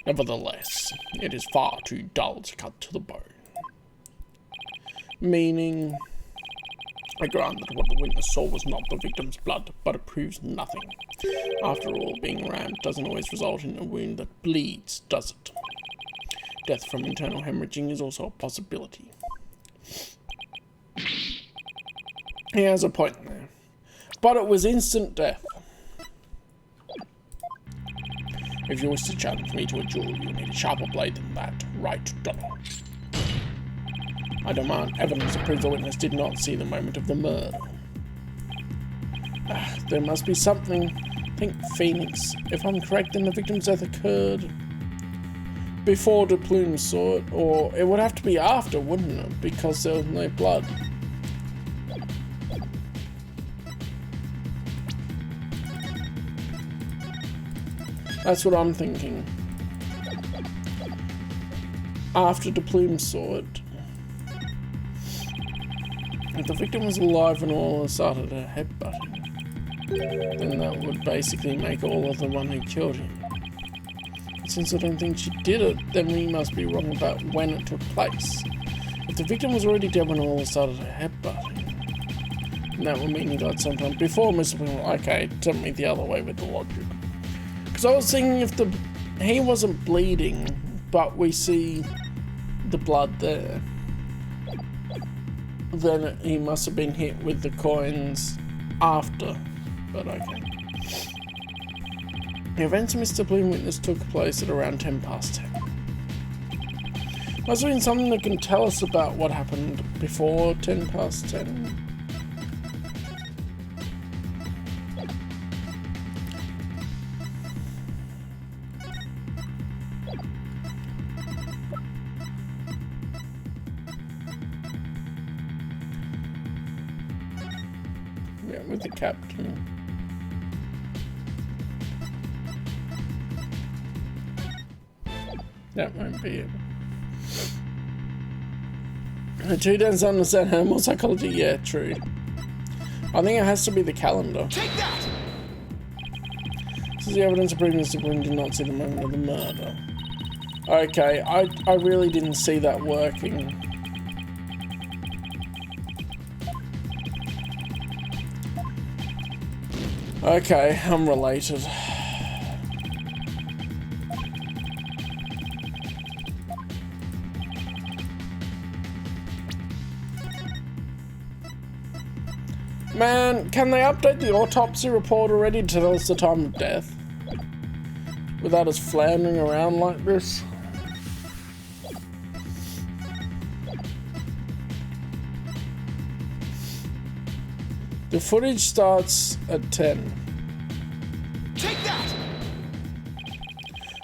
Nevertheless, it is far too dull to cut to the bone. Meaning, I grant that what the witness saw was not the victim's blood, but it proves nothing. After all, being rammed doesn't always result in a wound that bleeds, does it? Death from internal hemorrhaging is also a possibility. He has a point there. But it was instant death. If you wish to challenge me to a duel, you need a sharper blade than that, right, Donna? I demand evidence that proves the witness did not see the moment of the murder. There must be something. Think Phoenix. If I'm correct, then the victim's death occurred before the Plume saw it, or it would have to be after, wouldn't it? Because there was no blood. That's what I'm thinking. After the Plume saw it. If the victim was alive and all started her headbutting, then that would basically make Orla the one who killed him. But since I don't think she did it, then we must be wrong about when it took place. If the victim was already dead when Orla started her headbutting, then that would mean he died sometime before Mr. Plume. Okay, tell me the other way with the logic. Because I was thinking if he wasn't bleeding, but we see the blood there, then he must have been hit with the coins after. But okay. The events Mr. Plume witnessed took place at around 10 past 10. Must have been something that can tell us about what happened before 10 past 10. Yeah, with the captain. That won't be it. The two don't understand animal psychology. Yeah, true. I think it has to be the calendar. Take that! This is the evidence of proving Mr. Bloom did not see the moment of the murder. Okay, I really didn't see that working. Okay, I'm related. Man, can they update the autopsy report already to tell us the time of death? Without us floundering around like this? The footage starts at 10. Take that!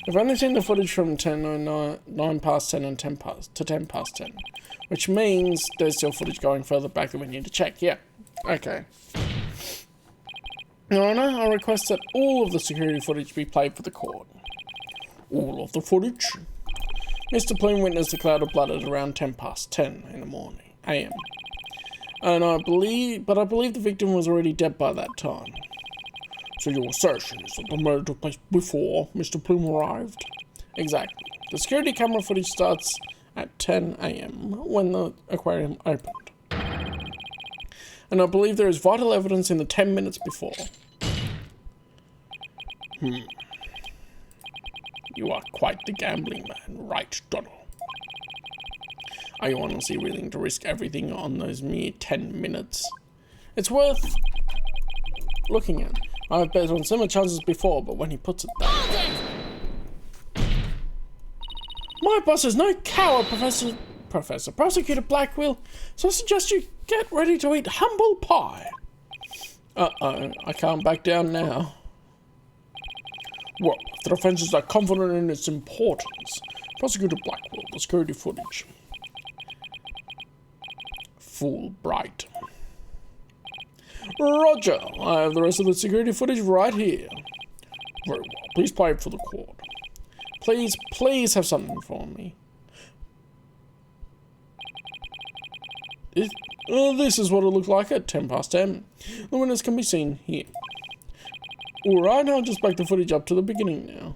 I've only seen the footage from 9 past 10 and 10 past 10, which means there's still footage going further back that we need to check. Yeah, okay. Your Honour, I request that all of the security footage be played for the court. All of the footage? Mr. Plume witnessed a cloud of blood at around 10 past 10 in the morning, AM. And I believe the victim was already dead by that time. So your assertion is that the murder took place before Mr. Plume arrived? Exactly. The security camera footage starts at 10 AM when the aquarium opened. And I believe there is vital evidence in the 10 minutes before. You are quite the gambling man, right, Donald? Are you honestly willing to risk everything on those mere 10 minutes? It's worth looking at. I've bet on similar chances before, but when he puts it that way... My boss is no coward, Professor Prosecutor Blackwell, so I suggest you get ready to eat humble pie. Uh-oh, I can't back down now. Well, if the defense is that confident in its importance, Prosecutor Blackwell, the security footage. Fulbright. Roger, I have the rest of the security footage right here. Very well, please play it for the court. Please have something for me. This is what it looked like at 10 past 10. The winners can be seen here. Alright, I'll just back the footage up to the beginning now.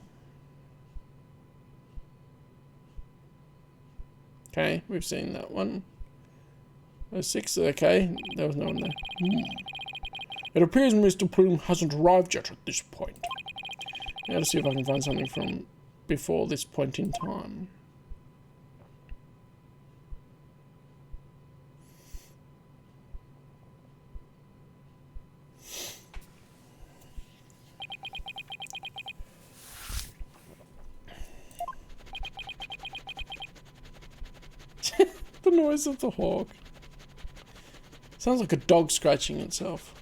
Okay, we've seen that one. 6, okay, there was no one there. It appears Mr. Plume hasn't arrived yet at this point. Now to see if I can find something from before this point in time. The noise of the hawk. Sounds like a dog scratching itself.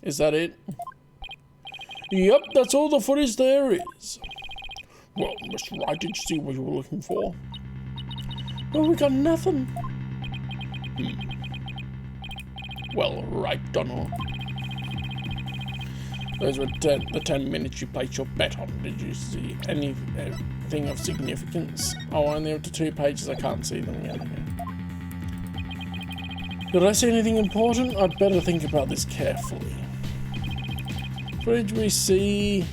Is that it? Yep, that's all the footage there is. Well, Mr. Wright, did you see what you were looking for? Well, we got nothing. Well, right, Donald. Those were the 10 minutes you placed your bet on. Did you see anything of significance? Oh, only up to 2 pages. I can't see them yet. Did I see anything important? I'd better think about this carefully. Footage we see...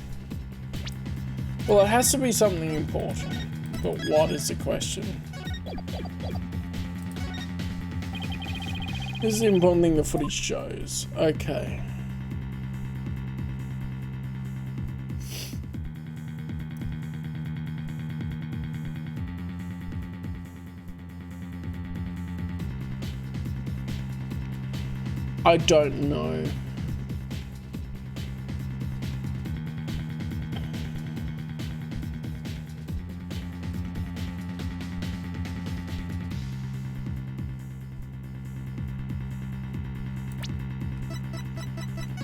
Well, it has to be something important. But what is the question? This is the important thing the footage shows. Okay. I don't know.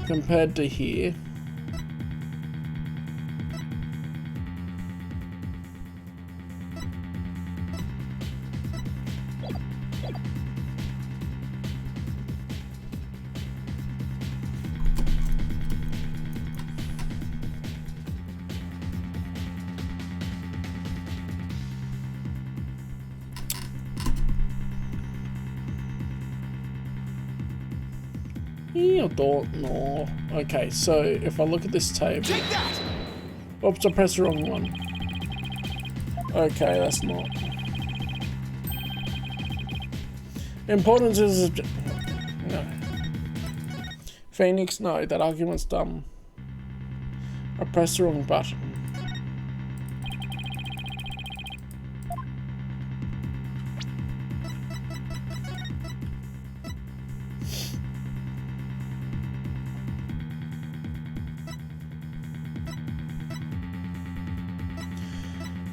Compared to here. Yeah, no. Okay, so if I look at this table. Take that! Oops, I pressed the wrong one. Okay, that's not. Importance is. No. Phoenix, no, that argument's dumb. I pressed the wrong button.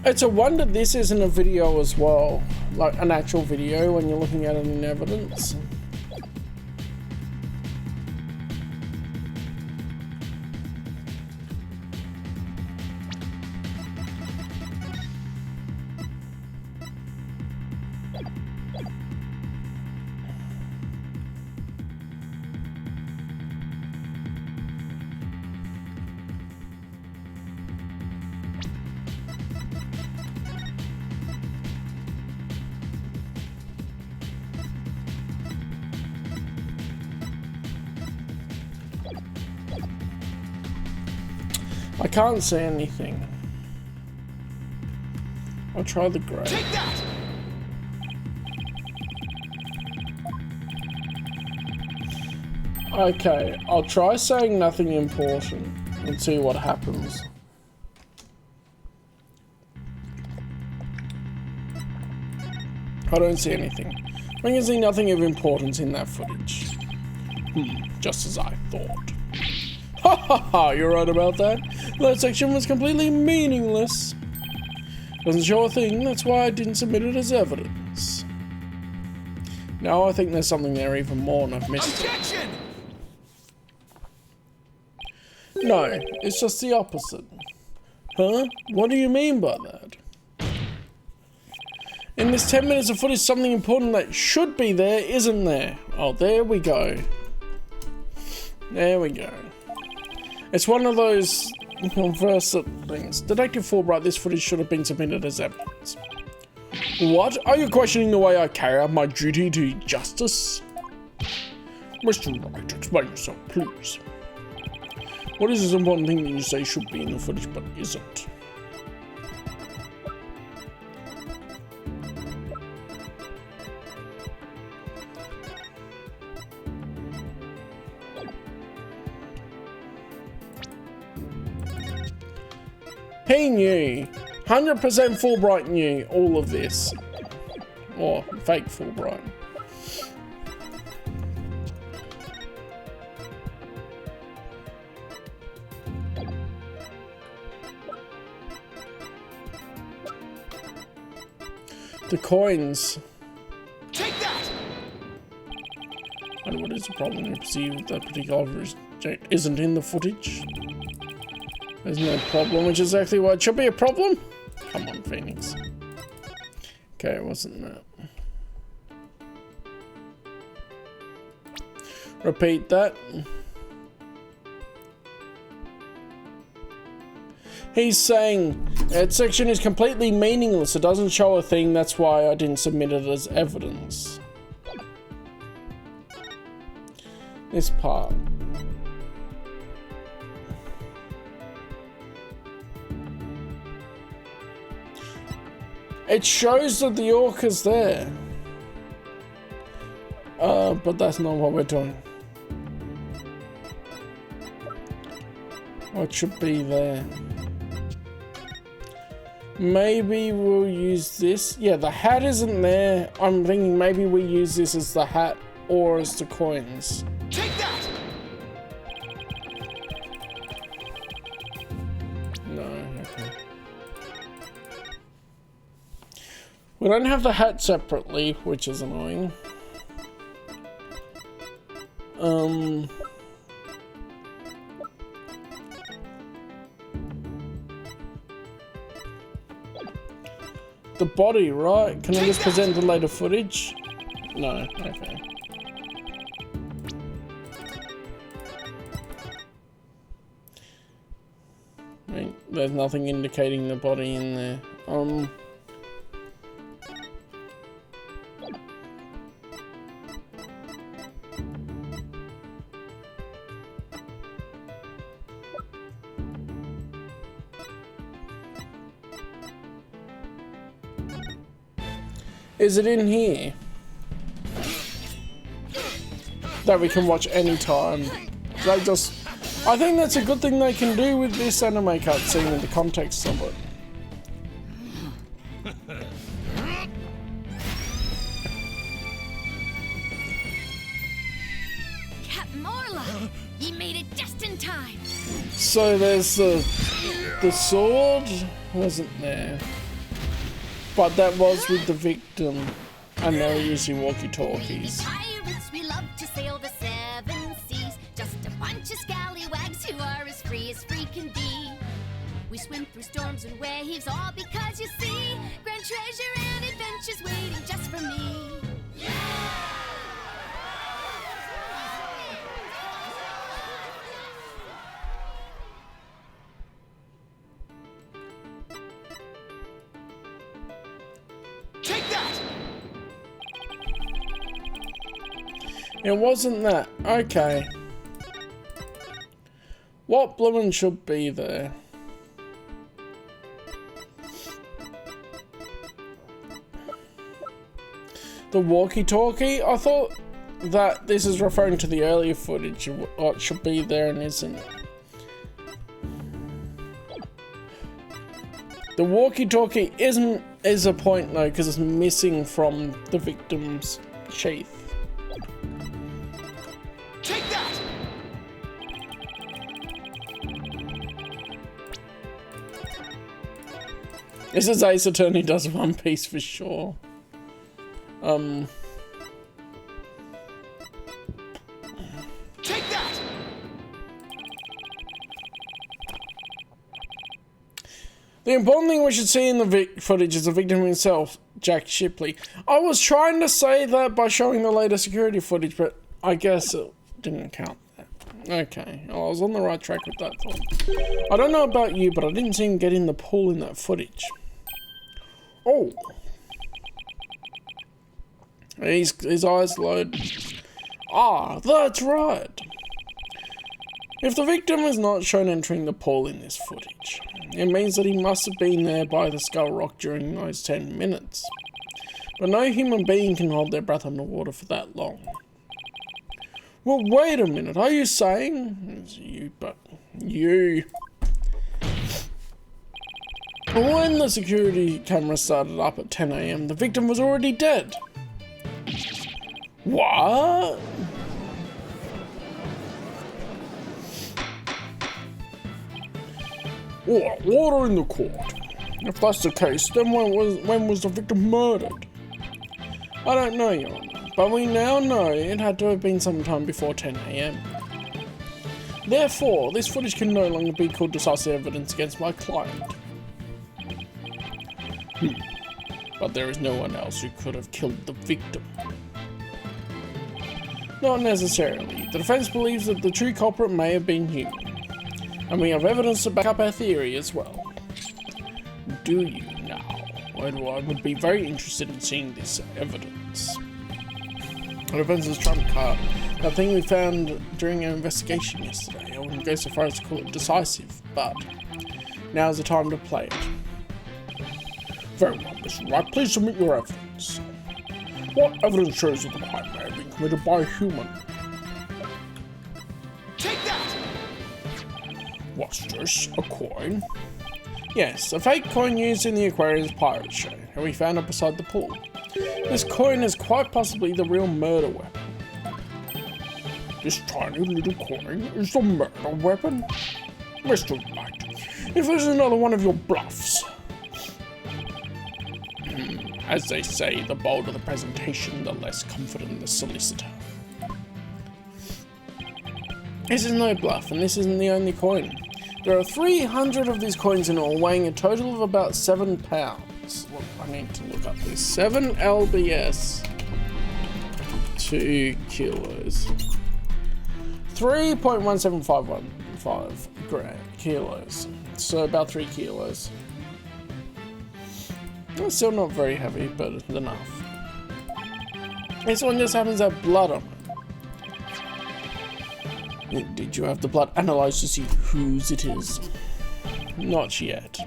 It's a wonder this isn't a video as well, like an actual video when you're looking at it in evidence. I can't see anything. I'll try the grey. Take that! Okay, I'll try saying nothing important and see what happens. I don't see anything. I can see nothing of importance in that footage. Just as I thought. Ha ha ha, you're right about that. That section was completely meaningless. Doesn't show a thing, that's why I didn't submit it as evidence. Now I think there's something there even more and I've missed it. Objection! No, it's just the opposite. Huh? What do you mean by that? In this 10 minutes of footage, something important that should be there isn't there. Oh, there we go. There we go. It's one of those versatile things. Detective Fulbright, this footage should have been submitted as evidence. What? Are you questioning the way I carry out my duty to justice? Mr. Wright, explain yourself, please. What is this important thing that you say should be in the footage but isn't? He knew. 100% Fulbright knew all of this. Or fake Fulbright. The coins. Take that! And what is the problem you perceive that particular object isn't in the footage? There's no problem, which is exactly why it should be a problem. Come on, Phoenix. Okay, it wasn't that. Repeat that. He's saying that section is completely meaningless. It doesn't show a thing. That's why I didn't submit it as evidence. This part. It shows that the orca's there. But that's not what we're doing. What should be there? Maybe we'll use this. Yeah, the hat isn't there. I'm thinking maybe we use this as the hat or as the coins. Take that! No, okay. We don't have the hat separately, which is annoying. The body, right? Can I just present the later footage? No, okay. I mean, there's nothing indicating the body in there. Is it in here? That we can watch anytime. They just... I think that's a good thing they can do with this anime cutscene in the context of it. Captain Morla, ye made it just in time. So there's the sword wasn't there, but that was with the victim, and they were using walkie-talkies. Pirates, we love to sail the seven seas. Just a bunch of scallywags who are as free can be. We swim through storms and waves, all because you see, grand treasure and adventures waiting just for me. Take that! It wasn't that. Okay. What bloomin' should be there? The walkie-talkie? I thought that this is referring to the earlier footage of what should be there and isn't. The walkie-talkie is a point though, because it's missing from the victim's sheath. Take that! This is Ace Attorney does One Piece for sure. Take that! The important thing we should see in the footage is the victim himself, Jack Shipley. I was trying to say that by showing the later security footage, but I guess it didn't count that. Okay, well, I was on the right track with that thought. I don't know about you, but I didn't see him get in the pool in that footage. Oh. His eyes load. Ah, that's right. If the victim is not shown entering the pool in this footage, it means that he must have been there by the Skull Rock during those 10 minutes. But no human being can hold their breath underwater for that long. Well, wait a minute, are you saying... It's you, but... You... When the security camera started up at 10 AM, the victim was already dead. What? Oh, order in the court. If that's the case, then when was the victim murdered? I don't know, Your Honor, but we now know it had to have been sometime before 10 AM. Therefore, this footage can no longer be called decisive evidence against my client. But there is no one else who could have killed the victim. Not necessarily. The defense believes that the true culprit may have been human. And we have evidence to back up our theory as well. Do you now? I would be very interested in seeing this evidence. The defense's trump card. That thing we found during our investigation yesterday. I wouldn't go so far as to call it decisive, but now's the time to play it. Very well, Mr. Wright, please submit your evidence. What evidence shows that the crime may have been committed by a human? Take that! What's this? A coin? Yes, a fake coin used in the Aquarius pirate show, and we found it beside the pool. This coin is quite possibly the real murder weapon. This tiny little coin is the murder weapon? Mr. Wright, if there's another one of your bluffs. As they say, the bolder the presentation, the less confident the solicitor. This is no bluff, and this isn't the only coin. There are 300 of these coins in all, weighing a total of about 7 pounds. Look, I need to look up this. 7 lbs. 2 kilos. 3.17515 kilos. So about 3 kilos. It's still not very heavy, but enough. This one just happens to have blood on it. Did you have the blood analysed to see whose it is? Not yet.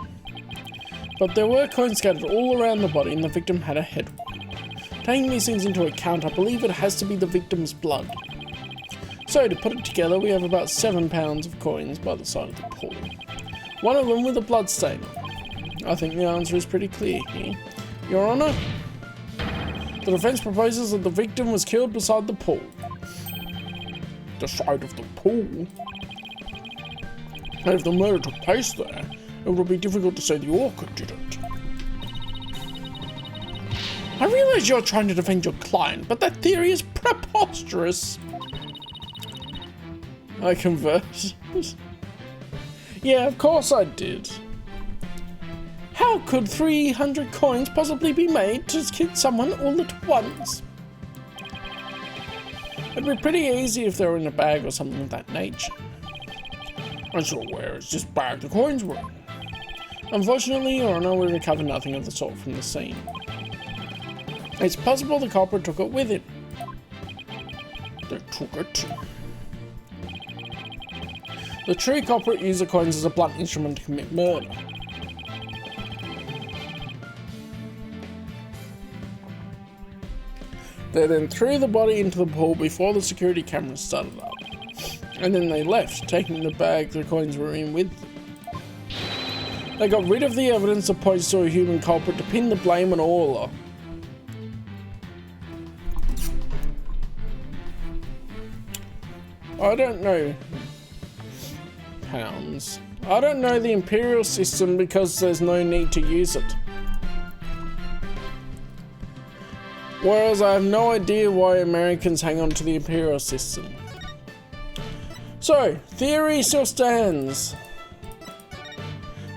But there were coins scattered all around the body and the victim had a head wound. Taking these things into account, I believe it has to be the victim's blood. So, to put it together, we have about 7 pounds of coins by the side of the pool. One of them with a blood stain. I think the answer is pretty clear here. Your Honour, the defence proposes that the victim was killed beside the pool. The side of the pool? And if the murder took place there, it would be difficult to say the orca did it. I realise you're trying to defend your client, but that theory is preposterous. I converse. Yeah, of course I did. How could 300 coins possibly be made to kill someone all at once? It'd be pretty easy if they were in a bag or something of that nature. I'm sure where is this bag the coins were in? Unfortunately, Your Honour, we recovered nothing of the sort from the scene. It's possible the culprit took it with him. They took it? The true culprit used the coins as a blunt instrument to commit murder. They then threw the body into the pool before the security cameras started up. And then they left, taking the bag the coins were in with them. They got rid of the evidence that points to a human culprit to pin the blame on Orla. I don't know. Pounds. I don't know the imperial system because there's no need to use it. Whereas I have no idea why Americans hang on to the imperial system. So, theory still stands.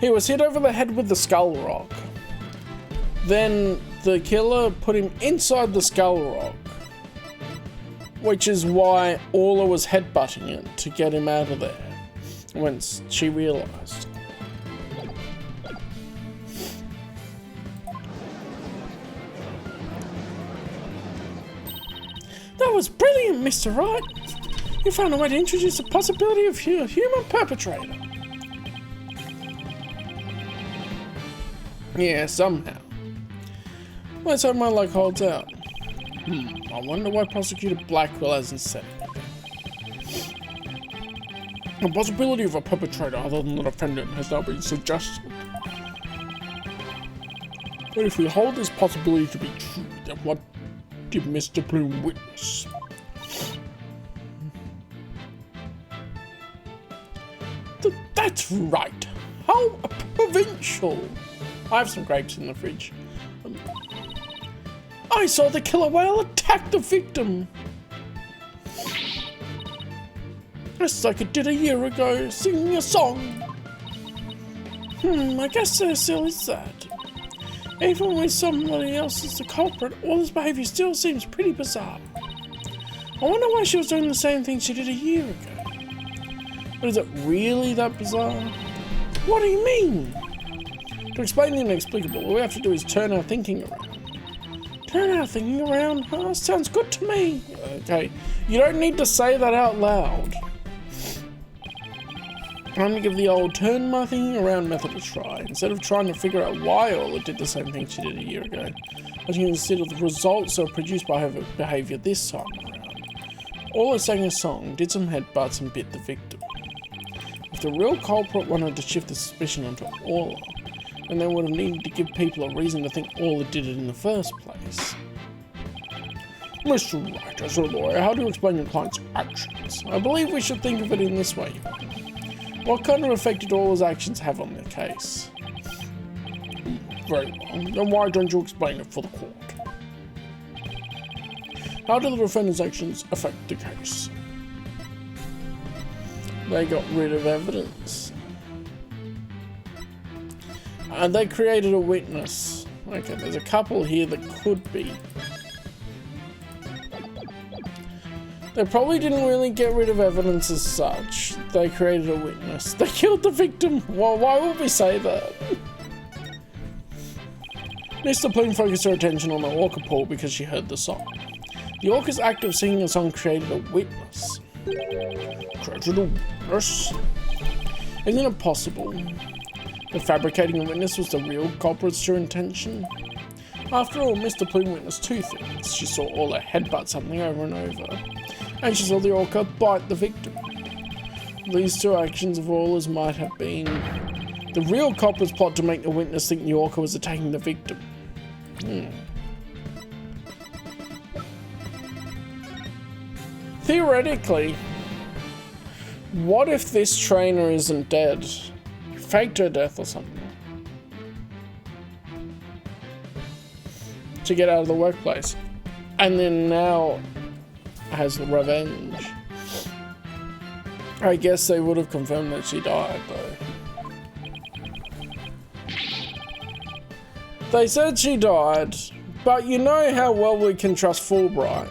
He was hit over the head with the skull rock. Then the killer put him inside the skull rock. Which is why Orla was headbutting it to get him out of there. Once she realised. That was brilliant, Mr. Wright. You found a way to introduce the possibility of a human perpetrator. Yeah, somehow. Let's hope my luck holds out. I wonder why Prosecutor Blackwell hasn't said it. The possibility of a perpetrator other than the defendant has now been suggested. But if we hold this possibility to be true, then what did Mr. Bloom witness? That's right. How provincial. I have some grapes in the fridge. I saw the killer whale attack the victim. Just like it did a year ago, singing a song. I guess so still is that. Even when somebody else is the culprit, all this behaviour still seems pretty bizarre. I wonder why she was doing the same thing she did a year ago. But is it really that bizarre? What do you mean? To explain the inexplicable, all we have to do is turn our thinking around. Turn our thinking around? Oh, sounds good to me. Okay, you don't need to say that out loud. I'm gonna give the old turn my thinking around method a try. Instead of trying to figure out why Orla did the same thing she did a year ago, I can consider the results that were produced by her behaviour this time around. Orla sang a song, did some headbutts and bit the victim. If the real culprit wanted to shift the suspicion onto Orla, then they would have needed to give people a reason to think Orla did it in the first place. Mr. Wright, as a lawyer, how do you explain your client's actions? I believe we should think of it in this way. What kind of effect did Orla's actions have on the case? Very well. Then why don't you explain it for the court? How do the defendant's actions affect the case? They got rid of evidence. And they created a witness. Okay, there's a couple here that could be. They probably didn't really get rid of evidence as such. They created a witness. They killed the victim. Well, why would we say that? Mr. Plume focused her attention on the orca pool because she heard the song. The orca's act of singing a song created a witness. Created a witness? Isn't it possible that fabricating a witness was the real culprit's true intention? After all, Mr. Plume witnessed two things. She saw Orla headbutt something over and over, and she saw the orca bite the victim. These two actions of Orla's might have been the real copper's plot to make the witness think the orca was attacking the victim. Theoretically, what if this trainer isn't dead? Faked her death or something. To get out of the workplace. And then now has revenge. I guess they would have confirmed that she died, though. They said she died, but you know how well we can trust Fulbright.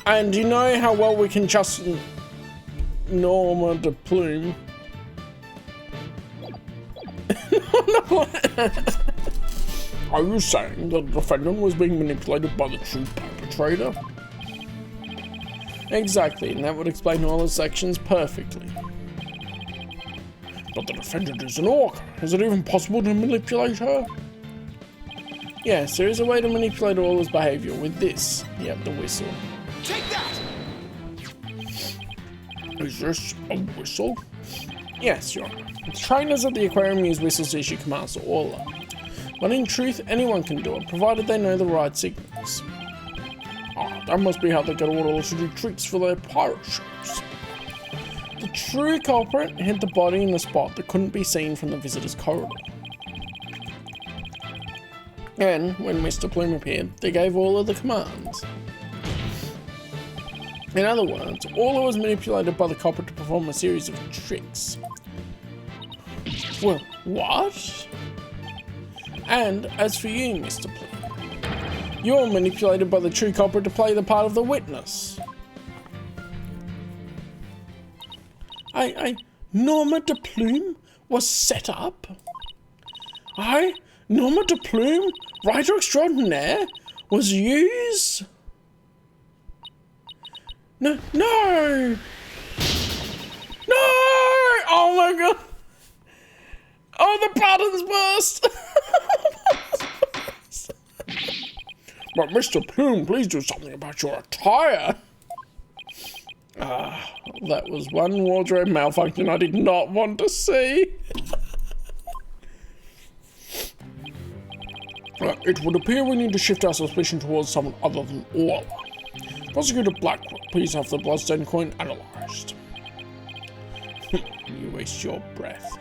And you know how well we can trust Norma de Plume. Are you saying that the defendant was being manipulated by the true perpetrator? Exactly, and that would explain all his actions perfectly. But the defendant is an orca. Is it even possible to manipulate her? Yes, there is a way to manipulate Orla's behavior with this. Yep, the whistle. Take that! Is this a whistle? Yes, Your Honor. The trainers at the aquarium use whistles to issue commands to Orla. But in truth, anyone can do it, provided they know the right signals. Ah, that must be how they get Orla to do tricks for their pirate ships. The true culprit hid the body in a spot that couldn't be seen from the visitor's corridor. And when Mr. Plume appeared, they gave Orla the commands. In other words, Orla was manipulated by the culprit to perform a series of tricks. Well, what? And as for you, Mr. Plume, you were manipulated by the true culprit to play the part of the witness. Norma de Plume was set up? Norma de Plume, writer extraordinaire, was used? No! No! Oh my god! Oh, the patterns burst! But Mr. Plume, please do something about your attire. That was one wardrobe malfunction I did not want to see. It would appear we need to shift our suspicion towards someone other than Orla. Prosecutor Blackwood, please have the bloodstone coin analysed. You waste your breath.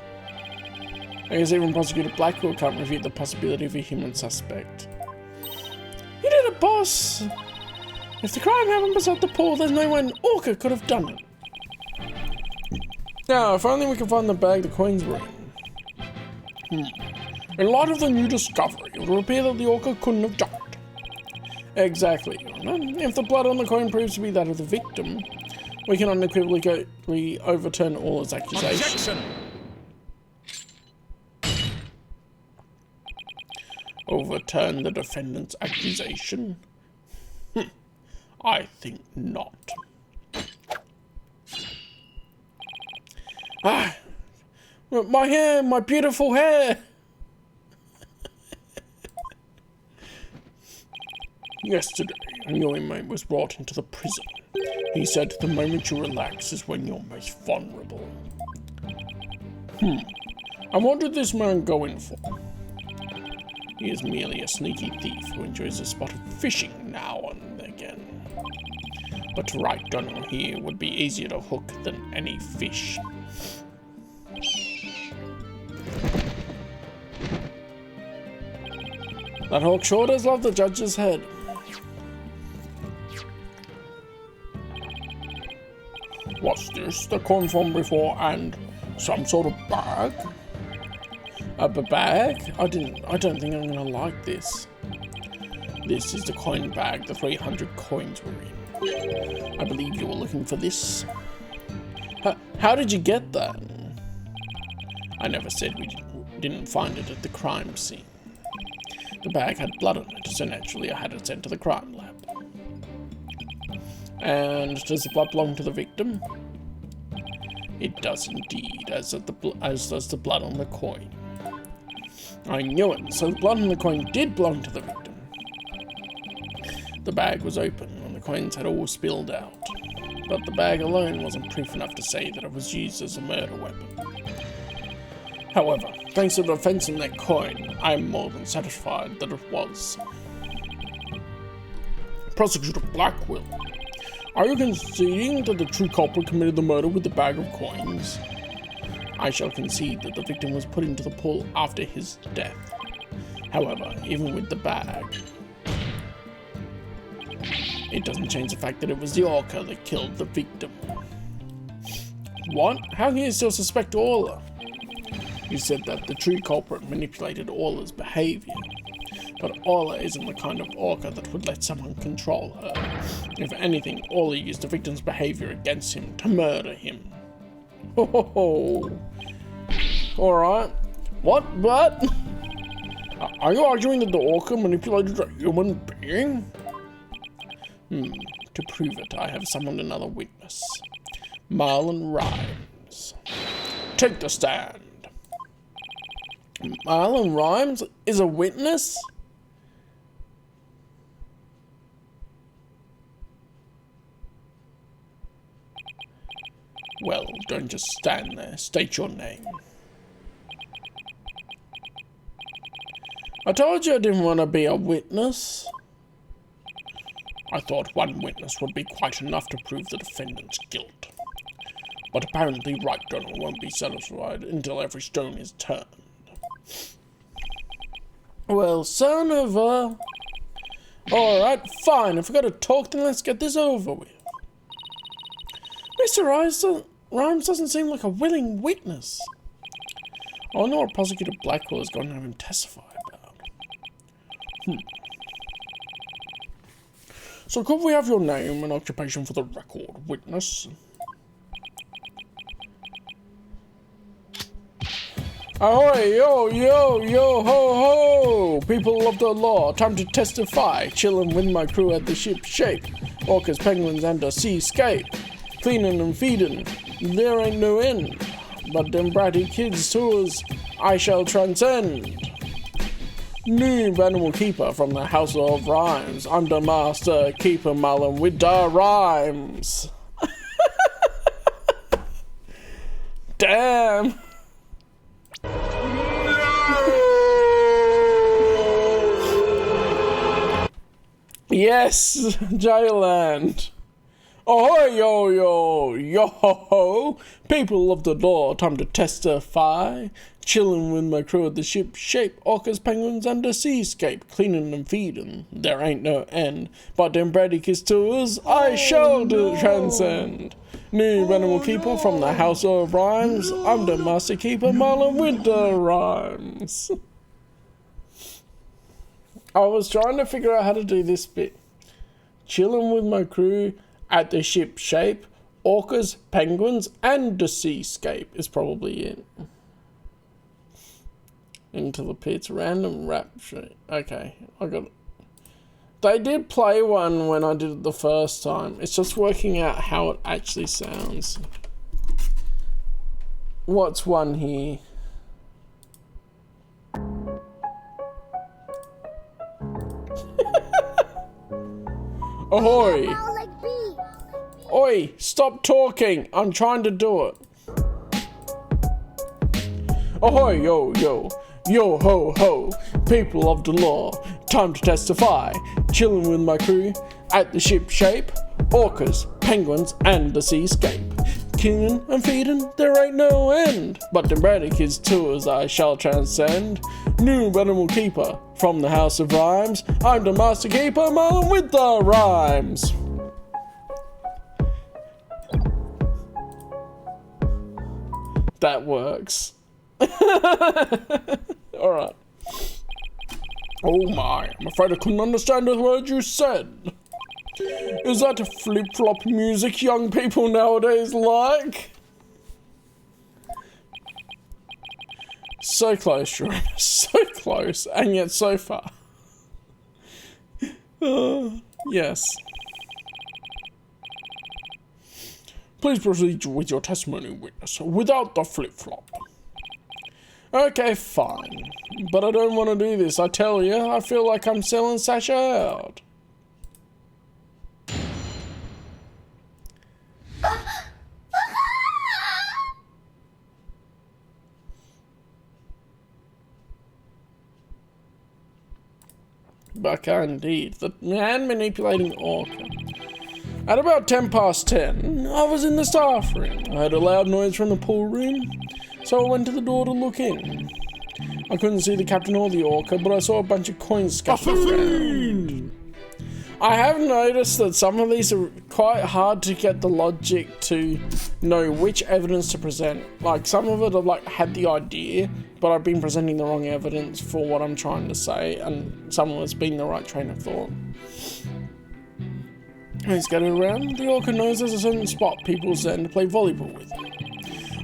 I guess even Prosecutor Blackwood can't refute the possibility of a human suspect. You did it, boss! If the crime happened beside the pool, there's no way an orca could have done it. Now, if only we can find the bag the coins were in. In light of the new discovery, it would appear that the orca couldn't have done it. Exactly, Your Honor. If the blood on the coin proves to be that of the victim, we can unequivocally overturn all his accusations. Objection! Overturn the defendant's accusation? I think not. My hair, my beautiful hair! Yesterday, a new inmate was brought into the prison. He said the moment you relax is when you're most vulnerable. And what did this man go in for? He is merely a sneaky thief who enjoys a spot of fishing now and again. But right down here would be easier to hook than any fish. That hawk sure does love the judge's head. What's this? The coin from before and some sort of bag? A bag? I don't think I'm gonna like this. This is the coin bag the 300 coins were in. I believe you were looking for this. How did you get that? I never said we didn't find it at the crime scene. The bag had blood on it, so naturally I had it sent to the crime lab. And does the blood belong to the victim? It does indeed, as does the blood on the coin. I knew it, so the blood on the coin did belong to the victim. The bag was open and the coins had all spilled out, but the bag alone wasn't proof enough to say that it was used as a murder weapon. However, thanks to the defense in that coin, I am more than satisfied that it was. Prosecutor Blackwell, are you conceding that the true culprit committed the murder with the bag of coins? I shall concede that the victim was put into the pool after his death. However, even with the bag, it doesn't change the fact that it was the orca that killed the victim. What? How can you still suspect Orla? You said that the true culprit manipulated Orla's behavior. But Orla isn't the kind of orca that would let someone control her. If anything, Orla used the victim's behavior against him to murder him. Ho ho ho. Alright. What? Are you arguing that the orca manipulated a human being? To prove it, I have summoned another witness. Marlon Rhymes. Take the stand. Marlon Rhymes is a witness? Well, don't just stand there. State your name. I told you I didn't want to be a witness. I thought one witness would be quite enough to prove the defendant's guilt. But apparently Right Donor won't be satisfied until every stone is turned. Well, son of a... Alright, fine. If we're gonna talk, then let's get this over with. Mr. Rhymes doesn't seem like a willing witness. I wonder what Prosecutor Blackwell is going to have him testify about. So could we have your name and occupation for the record, witness? Ahoy, yo, yo, yo, ho, ho! People of the law, time to testify. Chillin' with my crew at the ship Shape. Orcas, penguins, and a seascape. Cleaning and feeding, there ain't no end. But them bratty kids' tours, I shall transcend. New animal keeper from the House of Rhymes. I'm the master keeper, Marlon, with the rhymes. Damn. Yes, Jayland. Ahoy, yo, yo, yo, ho, ho. People of the law, time to testify. Chillin' with my crew at the ship Shape. Orcas, penguins, and a seascape. Cleaning and feeding, there ain't no end. But them Bradicus tours, I shall transcend. New animal keeper from the House of Rhymes. I'm the master keeper, Marlon, with the rhymes. I was trying to figure out how to do this bit. Chillin' with my crew at the ship Shape, orcas, penguins, and the seascape is probably it. Into the pits, random rap sheet. Okay, I got it. They did play one when I did it the first time. It's just working out how it actually sounds. What's one here? Ahoy! Oi, stop talking. I'm trying to do it. Ahoy, yo, yo. Yo, ho, ho. People of the law. Time to testify. Chilling with my crew at the ship Shape. Orcas, penguins, and the seascape. Killing and feeding, there ain't no end. But them Bradicus tours I shall transcend. New animal keeper from the House of Rhymes. I'm the master keeper, man, with the rhymes. That works. Alright. Oh my, I'm afraid I couldn't understand a word you said. Is that flip-flop music young people nowadays like? So close, Jerome. So close, and yet so far. Yes. Please proceed with your testimony, witness, without the flip-flop. Okay, fine. But I don't want to do this, I tell you. I feel like I'm selling Sasha out. Baka indeed. The man manipulating orca. At about 10 past 10, I was in the staff room. I heard a loud noise from the pool room, so I went to the door to look in. I couldn't see the captain or the orca, but I saw a bunch of coins scattered around. I have noticed that some of these are quite hard to get the logic to know which evidence to present. Like, some of it I've like had the idea, but I've been presenting the wrong evidence for what I'm trying to say, and some of it's been the right train of thought. He's getting around. The orca knows there's a certain spot people send to play volleyball with.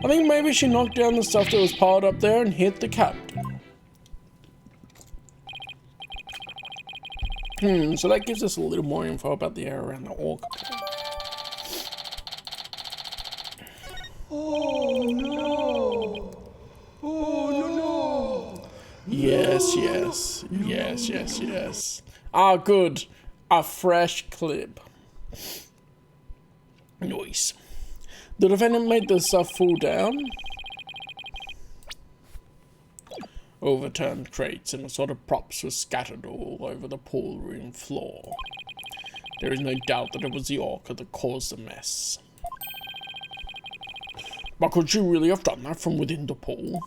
I think maybe she knocked down the stuff that was piled up there and hit the captain. So that gives us a little more info about the area around the orca. Oh no! Oh no! Yes. Ah, good. A fresh clip. Nice. The defendant made the stuff fall down. Overturned crates and assorted props were scattered all over the pool room floor. There is no doubt that it was the orca that caused the mess. But could she really have done that from within the pool?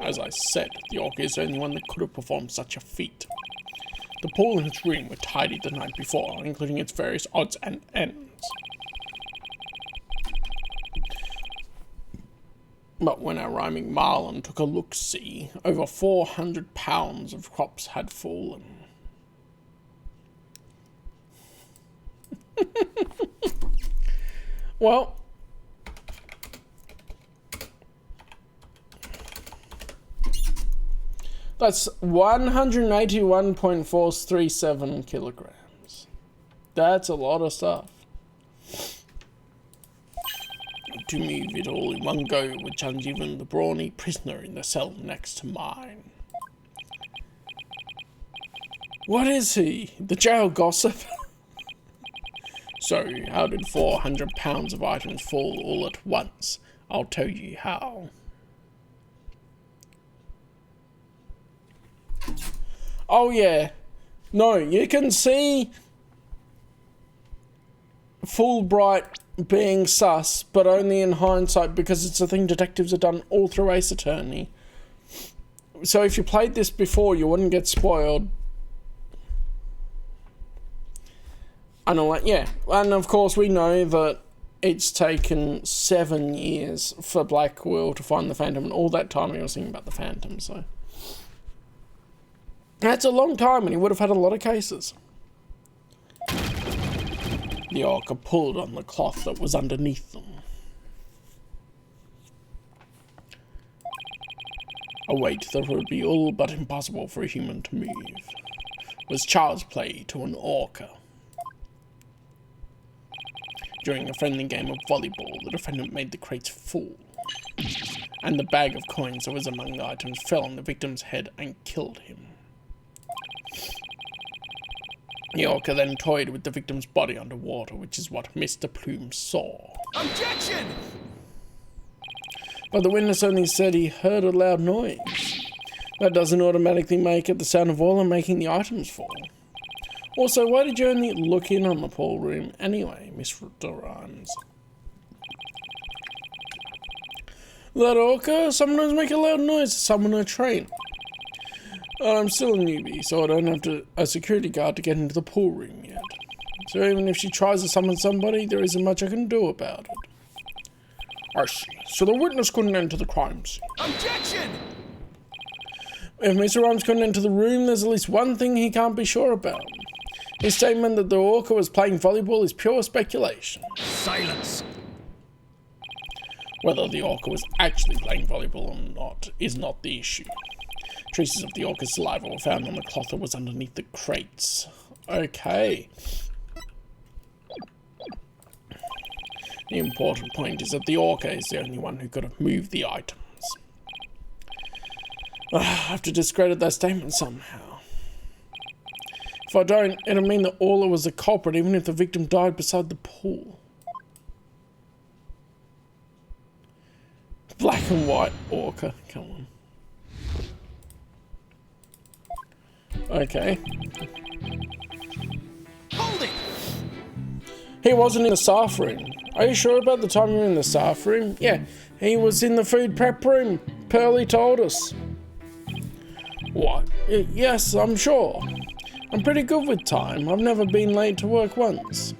As I said, the orca is the only one that could have performed such a feat. The pool and its room were tidied the night before, including its various odds and ends. But when our rhyming Marlin took a look-see, over 400 pounds of crops had fallen. Well, that's 181.437 kilograms. That's a lot of stuff. To move it all in one go would challenge even the brawny prisoner in the cell next to mine. What is he? The jail gossip? So, how did 400 pounds of items fall all at once? I'll tell you how. Oh yeah. No, you can see Fulbright being sus, but only in hindsight because it's a thing detectives have done all through Ace Attorney. So if you played this before, you wouldn't get spoiled. And all that, yeah. And of course we know that it's taken 7 years for Blackwell to find the Phantom, and all that time he was thinking about the Phantom, so. That's a long time, and he would have had a lot of cases. The orca pulled on the cloth that was underneath them. A weight that would be all but impossible for a human to move was child's play to an orca. During a friendly game of volleyball, the defendant made the crates full, and the bag of coins that was among the items fell on the victim's head and killed him. The orca then toyed with the victim's body underwater, which is what Mr. Plume saw. Objection! But the witness only said he heard a loud noise. That doesn't automatically make it the sound of oil making the items fall. Also, why did you only look in on the pool room anyway, Mr. Rhymes? That orca sometimes make a loud noise to summon a train. I'm still a newbie, so I don't have a security guard to get into the pool room yet. So even if she tries to summon somebody, there isn't much I can do about it. I see. So the witness couldn't enter the crime scene. Objection! If Mr. Rhymes couldn't enter the room, there's at least one thing he can't be sure about. His statement that the orca was playing volleyball is pure speculation. Silence! Whether the orca was actually playing volleyball or not is not the issue. Traces of the orca's saliva were found on the cloth that was underneath the crates. Okay. The important point is that the orca is the only one who could have moved the items. I have to discredit that statement somehow. If I don't, it'll mean that Orla was the culprit even if the victim died beside the pool. Black and white orca, come on. Okay. Hold it! He wasn't in the staff room. Are you sure about the time you were in the staff room? Yeah, he was in the food prep room. Pearlie told us. What? Yes, I'm sure. I'm pretty good with time. I've never been late to work once.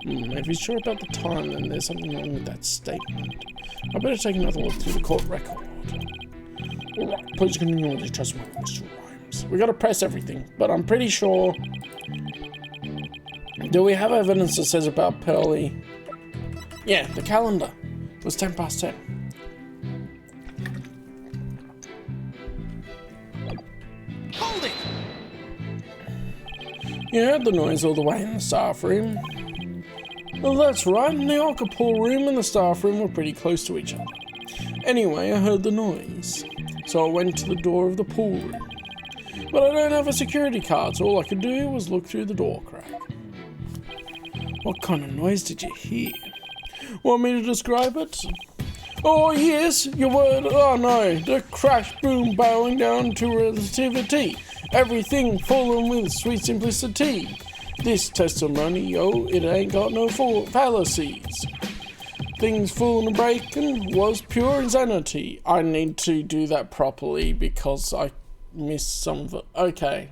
If you're sure about the time, then there's something wrong with that statement. I better take another look through the court record. Alright, please continue all these trustworthy, Mr. Rhymes. We gotta press everything, but I'm pretty sure... Do we have evidence that says about Pearlie? Yeah, the calendar. It was 10 past 10. Hold it! You heard the noise all the way in the staff room. Well, that's right, the orca pool room and the staff room were pretty close to each other. Anyway, I heard the noise, so I went to the door of the pool room. But I don't have a security card, so all I could do was look through the door crack. What kind of noise did you hear? Want me to describe it? Oh yes, your word, oh no, the crash boom bowing down to relativity. Everything fallen with sweet simplicity. This testimony, yo, it ain't got no fallacies. Things falling and breaking was pure insanity. I need to do that properly because I missed some of it. Okay.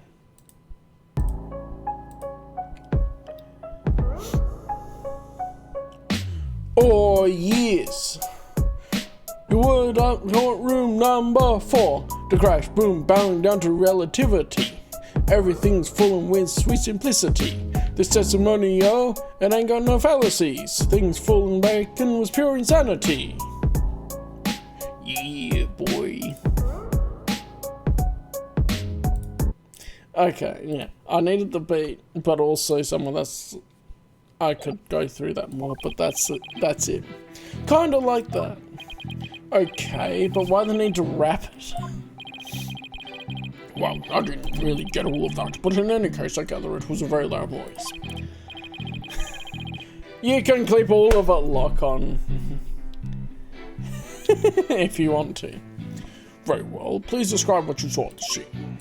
Oh yes. You word up courtroom number 4. The crash boom bowing down to relativity. Everything's falling with sweet simplicity. This testimony, yo, it ain't got no fallacies. Things falling back and was pure insanity. Yeah, boy. Okay, yeah. I needed the beat, but also someone that's... I could go through that more, but that's it. That's it. Kinda like that. Okay, but why the need to rap it? Well, I didn't really get all of that, but in any case, I gather it was a very loud voice. You can clip all of it, lock on. If you want to. Very well, please describe what you saw at the scene.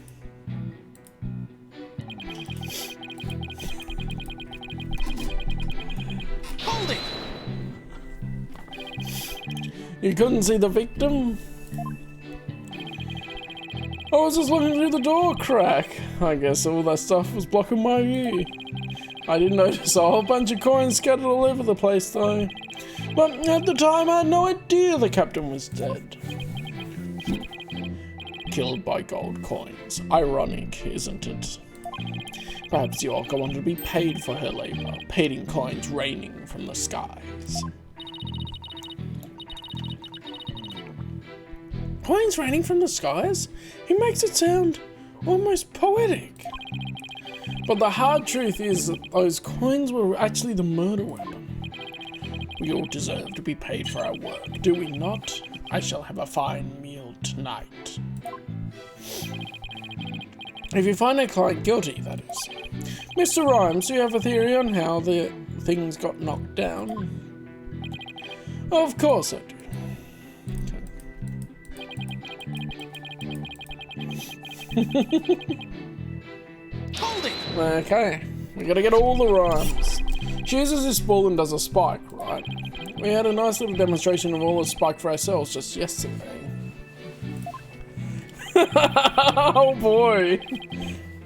Hold it! You couldn't see the victim? I was just looking through the door crack. I guess all that stuff was blocking my view. I didn't notice a whole bunch of coins scattered all over the place though. But at the time I had no idea the captain was dead. Killed by gold coins. Ironic, isn't it? Perhaps the orca wanted to be paid for her labor, paid in coins raining from the skies. Coins raining from the skies? He makes it sound almost poetic. But the hard truth is that those coins were actually the murder weapon. We all deserve to be paid for our work, do we not? I shall have a fine meal tonight. If you find a client guilty, that is. Mr. Rhymes, do you have a theory on how the things got knocked down? Of course I do. Hold it! Okay, we gotta get all the rhymes. She uses this ball and does a spike, right? We had a nice little demonstration of all the spike for ourselves just yesterday. Oh boy.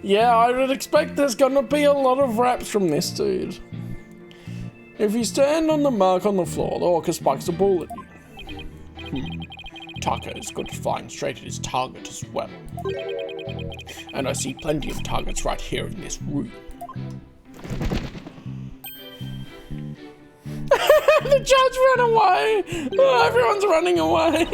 Yeah, I would expect there's gonna be a lot of raps from this dude. If you stand on the mark on the floor, the orca spikes a ball at you. Taco is good at flying straight at his target as well. And I see plenty of targets right here in this room. The judge ran away! Oh, everyone's running away!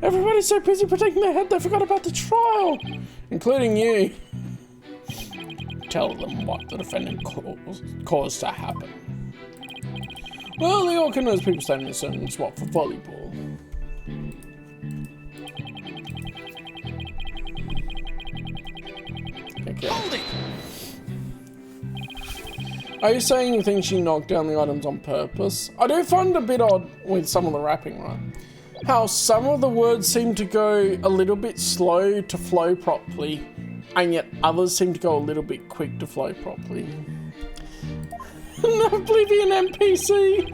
Everybody's so busy protecting their head they forgot about the trial! Including you. Tell them what the defendant caused to happen. Well, the orca knows people stand in a certain spot for volleyball. Okay. Hold it! Are you saying you think she knocked down the items on purpose? I do find it a bit odd with some of the rapping, right? How some of the words seem to go a little bit slow to flow properly, and yet others seem to go a little bit quick to flow properly. An oblivion NPC!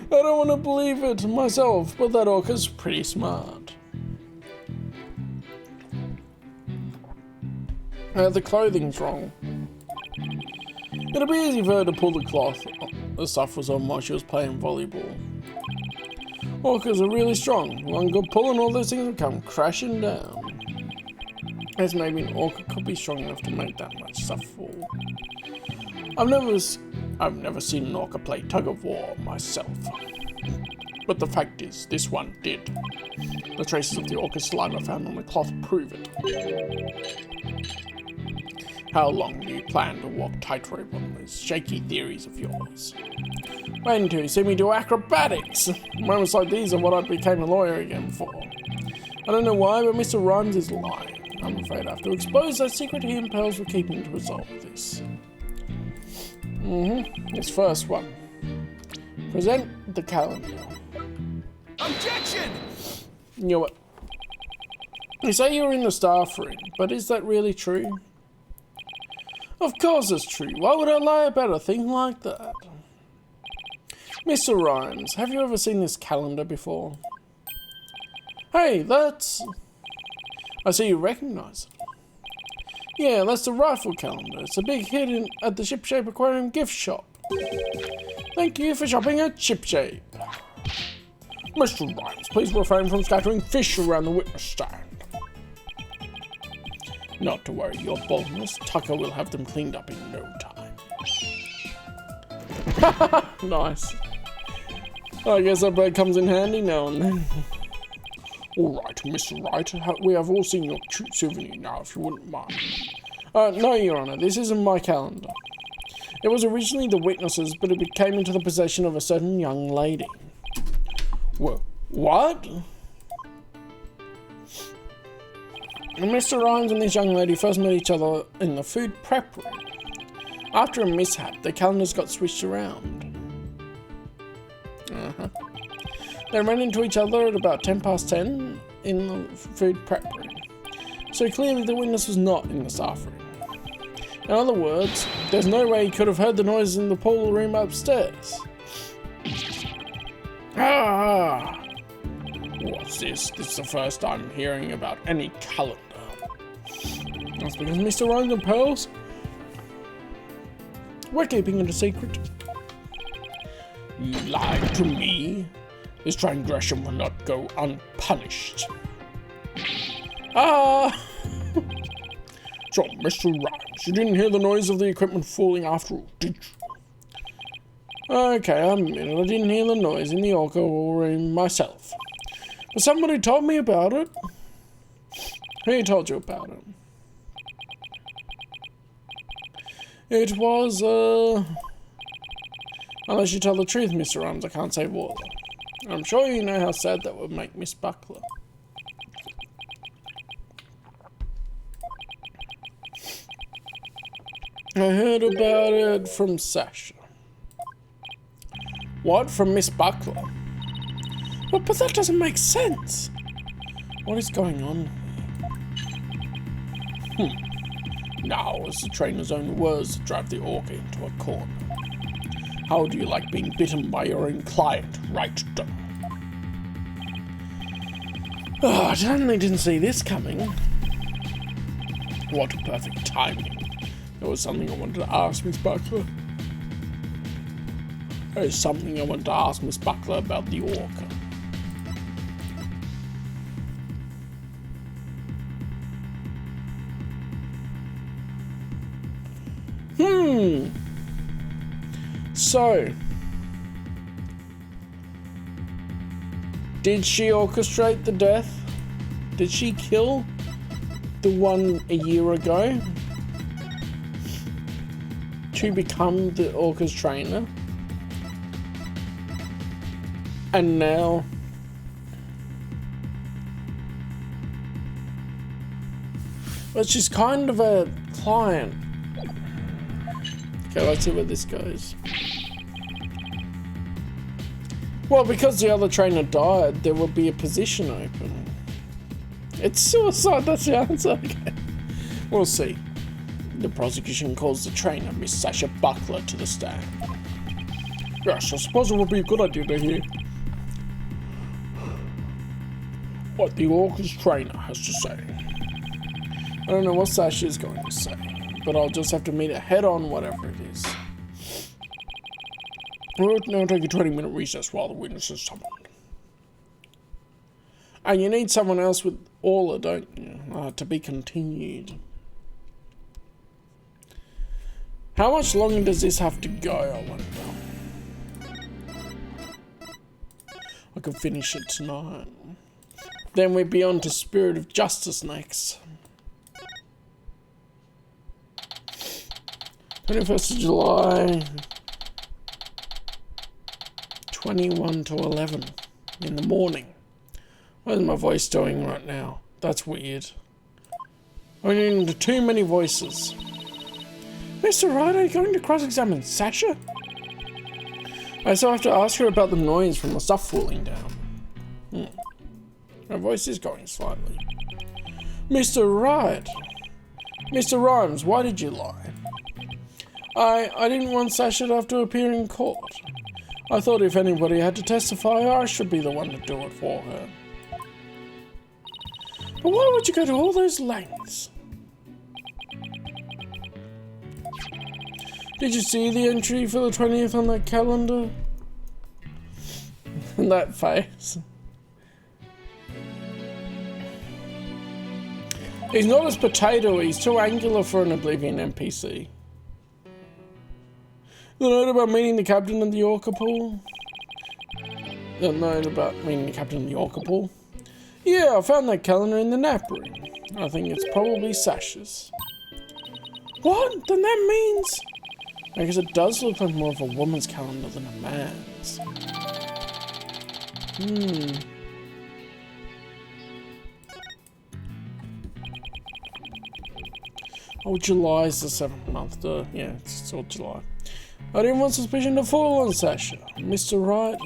I don't want to believe it myself, but that orca's pretty smart. The clothing's wrong. It'll be easy for her to pull the cloth the stuff was on while she was playing volleyball. Orcas are really strong. One good pull and all those things will come crashing down. As maybe an orca could be strong enough to make that much stuff fall. I've never seen an orca play tug of war myself. But the fact is, this one did. The traces of the orca's saliva found on the cloth prove it. How long do you plan to walk tightrope on those shaky theories of yours? Wait until you see me do acrobatics! Moments like these are what I became a lawyer again for. I don't know why, but Mr. Rhymes is lying. I'm afraid I have to expose that secret he impels for keeping to resolve this. This first one. Present the calendar. Objection! You know what? You say you're in the staff room, but is that really true? Of course it's true. Why would I lie about a thing like that? Mr. Rhymes, have you ever seen this calendar before? Hey, that's... I see you recognize it. Yeah, that's the rifle calendar. It's a big hit at the Shipshape Aquarium gift shop. Thank you for shopping at Shipshape. Mr. Rhymes, please refrain from scattering fish around the witness stand. Not to worry, your boldness. Tucker will have them cleaned up in no time. Nice. I guess that bird comes in handy now and then. Alright, Mr. Wright, we have all seen your cute souvenir now, if you wouldn't mind. No, Your Honour, this isn't my calendar. It was originally the witness's, but it came into the possession of a certain young lady. Well, what? Mr. Rhymes and this young lady first met each other in the food prep room. After a mishap, the calendars got switched around. They ran into each other at about 10:10 in the food prep room. So clearly the witness was not in the staff room. In other words, there's no way he could have heard the noise in the pool room upstairs. Ah! What's this? This is the first I'm hearing about any calendar. That's because Mr. Rhymes and Pearls. We're keeping it a secret. You lied to me. This transgression will not go unpunished. Ah! So, Mr. Rhymes, you didn't hear the noise of the equipment falling after all, did you? Okay, I admit it. I didn't hear the noise in the orca room myself. But somebody told me about it. Who told you about it? It was, unless you tell the truth, Mr. Rhymes, I can't say what. I'm sure you know how sad that would make Miss Buckler. I heard about it from Sasha. What? From Miss Buckler? Well, but that doesn't make sense. What is going on here? Now, as the trainer's own words drive the orca into a corner. How do you like being bitten by your own client, right, Dom? Oh, I certainly didn't see this coming. What perfect timing. There was something I wanted to ask Miss Buckler. There's something I wanted to ask Miss Buckler about the orca. So, did she orchestrate the death? Did she kill the one a year ago to become the orca's trainer? And now... But she's kind of a client. Okay, let's see where this goes. Well, because the other trainer died, there will be a position open. It's suicide, that's the answer. Okay. We'll see. The prosecution calls the trainer, Miss Sasha Buckler, to the stand. Yes, I suppose it would be a good idea to hear what the Orca's trainer has to say. I don't know what Sasha is going to say, but I'll just have to meet it head on, whatever it is. We'll now take a 20-minute recess while the witness is summoned. And you need someone else with Orla, don't you? To be continued. How much longer does this have to go, I wonder? I could finish it tonight. Then we'd be on to Spirit of Justice next. 21st of July, 21 to 11 in the morning. What is my voice doing right now? That's weird. I'm into too many voices. Mr. Wright, are you going to cross-examine Sasha? I still have to ask her about the noise from the stuff falling down. Her voice is going slightly. Mr. Wright. Mr. Rhymes, why did you lie? I didn't want Sasha to have to appear in court. I thought if anybody had to testify, I should be the one to do it for her. But why would you go to all those lengths? Did you see the entry for the 20th on that calendar? And that face. He's not as potato, he's too angular for an Oblivion NPC. The note about meeting the captain of the Orca pool? The note about meeting the captain of the Orca pool? Yeah, I found that calendar in the nap room. I think it's probably Sasha's. What? Then that means... I guess it does look like more of a woman's calendar than a man's. Oh, July is the 7th month. Yeah, it's still July. I didn't want suspicion to fall on Sasha. Mr. Wright,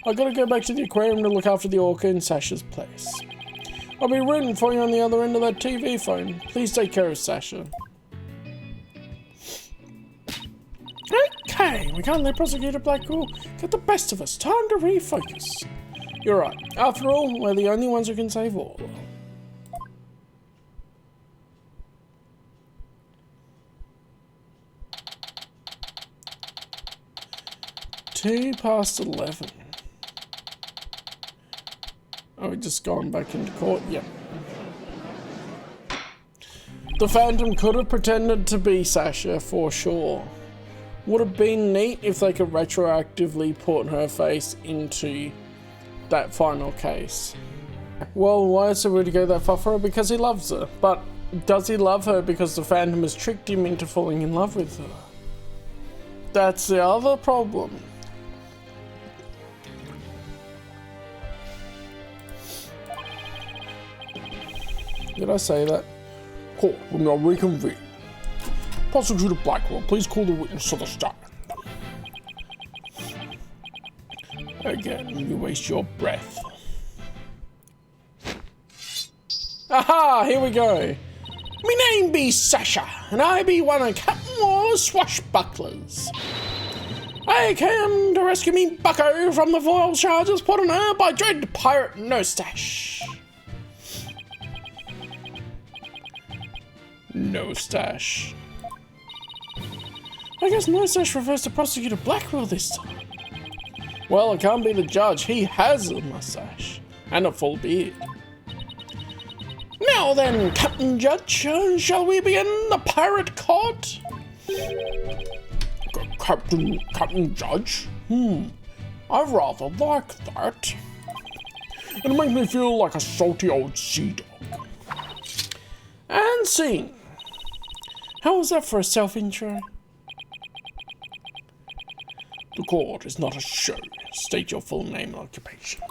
I gotta go back to the aquarium to look after the orca in Sasha's place. I'll be rooting for you on the other end of that TV phone. Please take care of Sasha. Okay, we can't let Prosecutor Blackwell get the best of us. Time to refocus. You're right. After all, we're the only ones who can save all. 11. Oh, we just gone back into court? Yep. The Phantom could have pretended to be Sasha for sure. Would have been neat if they could retroactively put her face into that final case. Well, why is it really go that far for her? Because he loves her. But does he love her because the Phantom has tricked him into falling in love with her? That's the other problem. Did I say that? Court will now reconvene. Prosecutor Blackwell, please call the witness to the stand. Again, you waste your breath. Aha! Here we go. Me name be Sasha, and I be one of Captain War's swashbucklers. I came to rescue me bucko from the foul charges put on her by dread pirate Nostash. Nostash. I guess Nostash refers to Prosecutor Blackwell this time. Well, it can't be the judge. He has a mustache and a full beard. Now then, Captain Judge, shall we begin the pirate court? Captain Judge? I rather like that. It makes me feel like a salty old sea dog. And scene. How was that for a self-intro? The court is not a show, State your full name and occupation.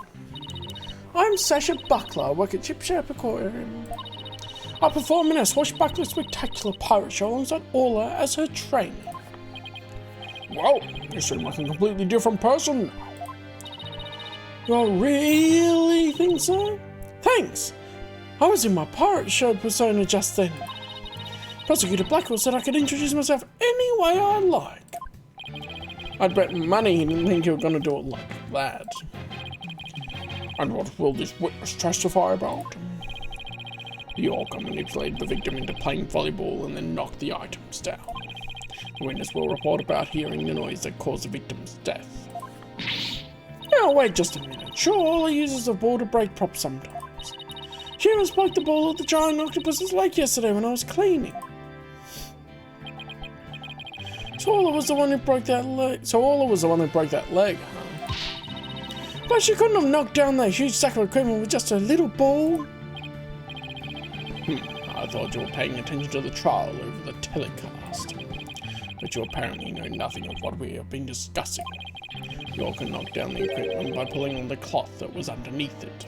I'm Sasha Buckler. I work at Chip Shop Aquarium. I perform in a swashbuckler spectacular pirate show alongside Orla as her trainer. Well, you seem like a completely different person. You really think so? Thanks! I was in my pirate show persona just then. Prosecutor Blackwell said I could introduce myself any way I like. I'd bet money he didn't think you were going to do it like that. And what will this witness testify about? The orca manipulated the victim into playing volleyball and then knocked the items down. The witness will report about hearing the noise that caused the victim's death. Now wait just a minute. Sure, Orla uses a ball to break props sometimes. She almost broke the ball at the giant octopus's lake yesterday when I was cleaning. So Orla was the one who broke that leg. Huh? But she couldn't have knocked down that huge sack of equipment with just a little ball. I thought you were paying attention to the trial over the telecast. But you apparently know nothing of what we have been discussing. The orca knocked down the equipment by pulling on the cloth that was underneath it.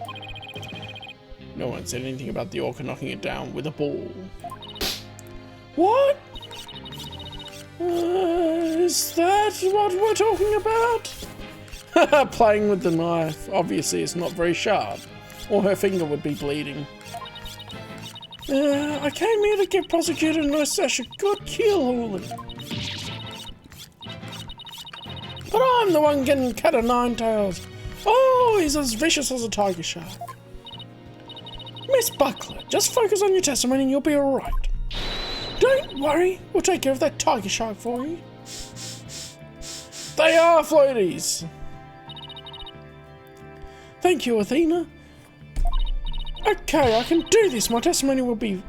No one said anything about the orca knocking it down with a ball. What? Is that what we're talking about? Playing with the knife. Obviously it's not very sharp, or her finger would be bleeding. I came here to give Prosecutor Sasha a good kill. But I'm the one getting cut of nine tails. Oh, he's as vicious as a tiger shark. Miss Buckler, just focus on your testimony and you'll be alright. Don't worry, we'll take care of that tiger shark for you. They are floaties! Thank you, Athena. Okay, I can do this. My testimony will be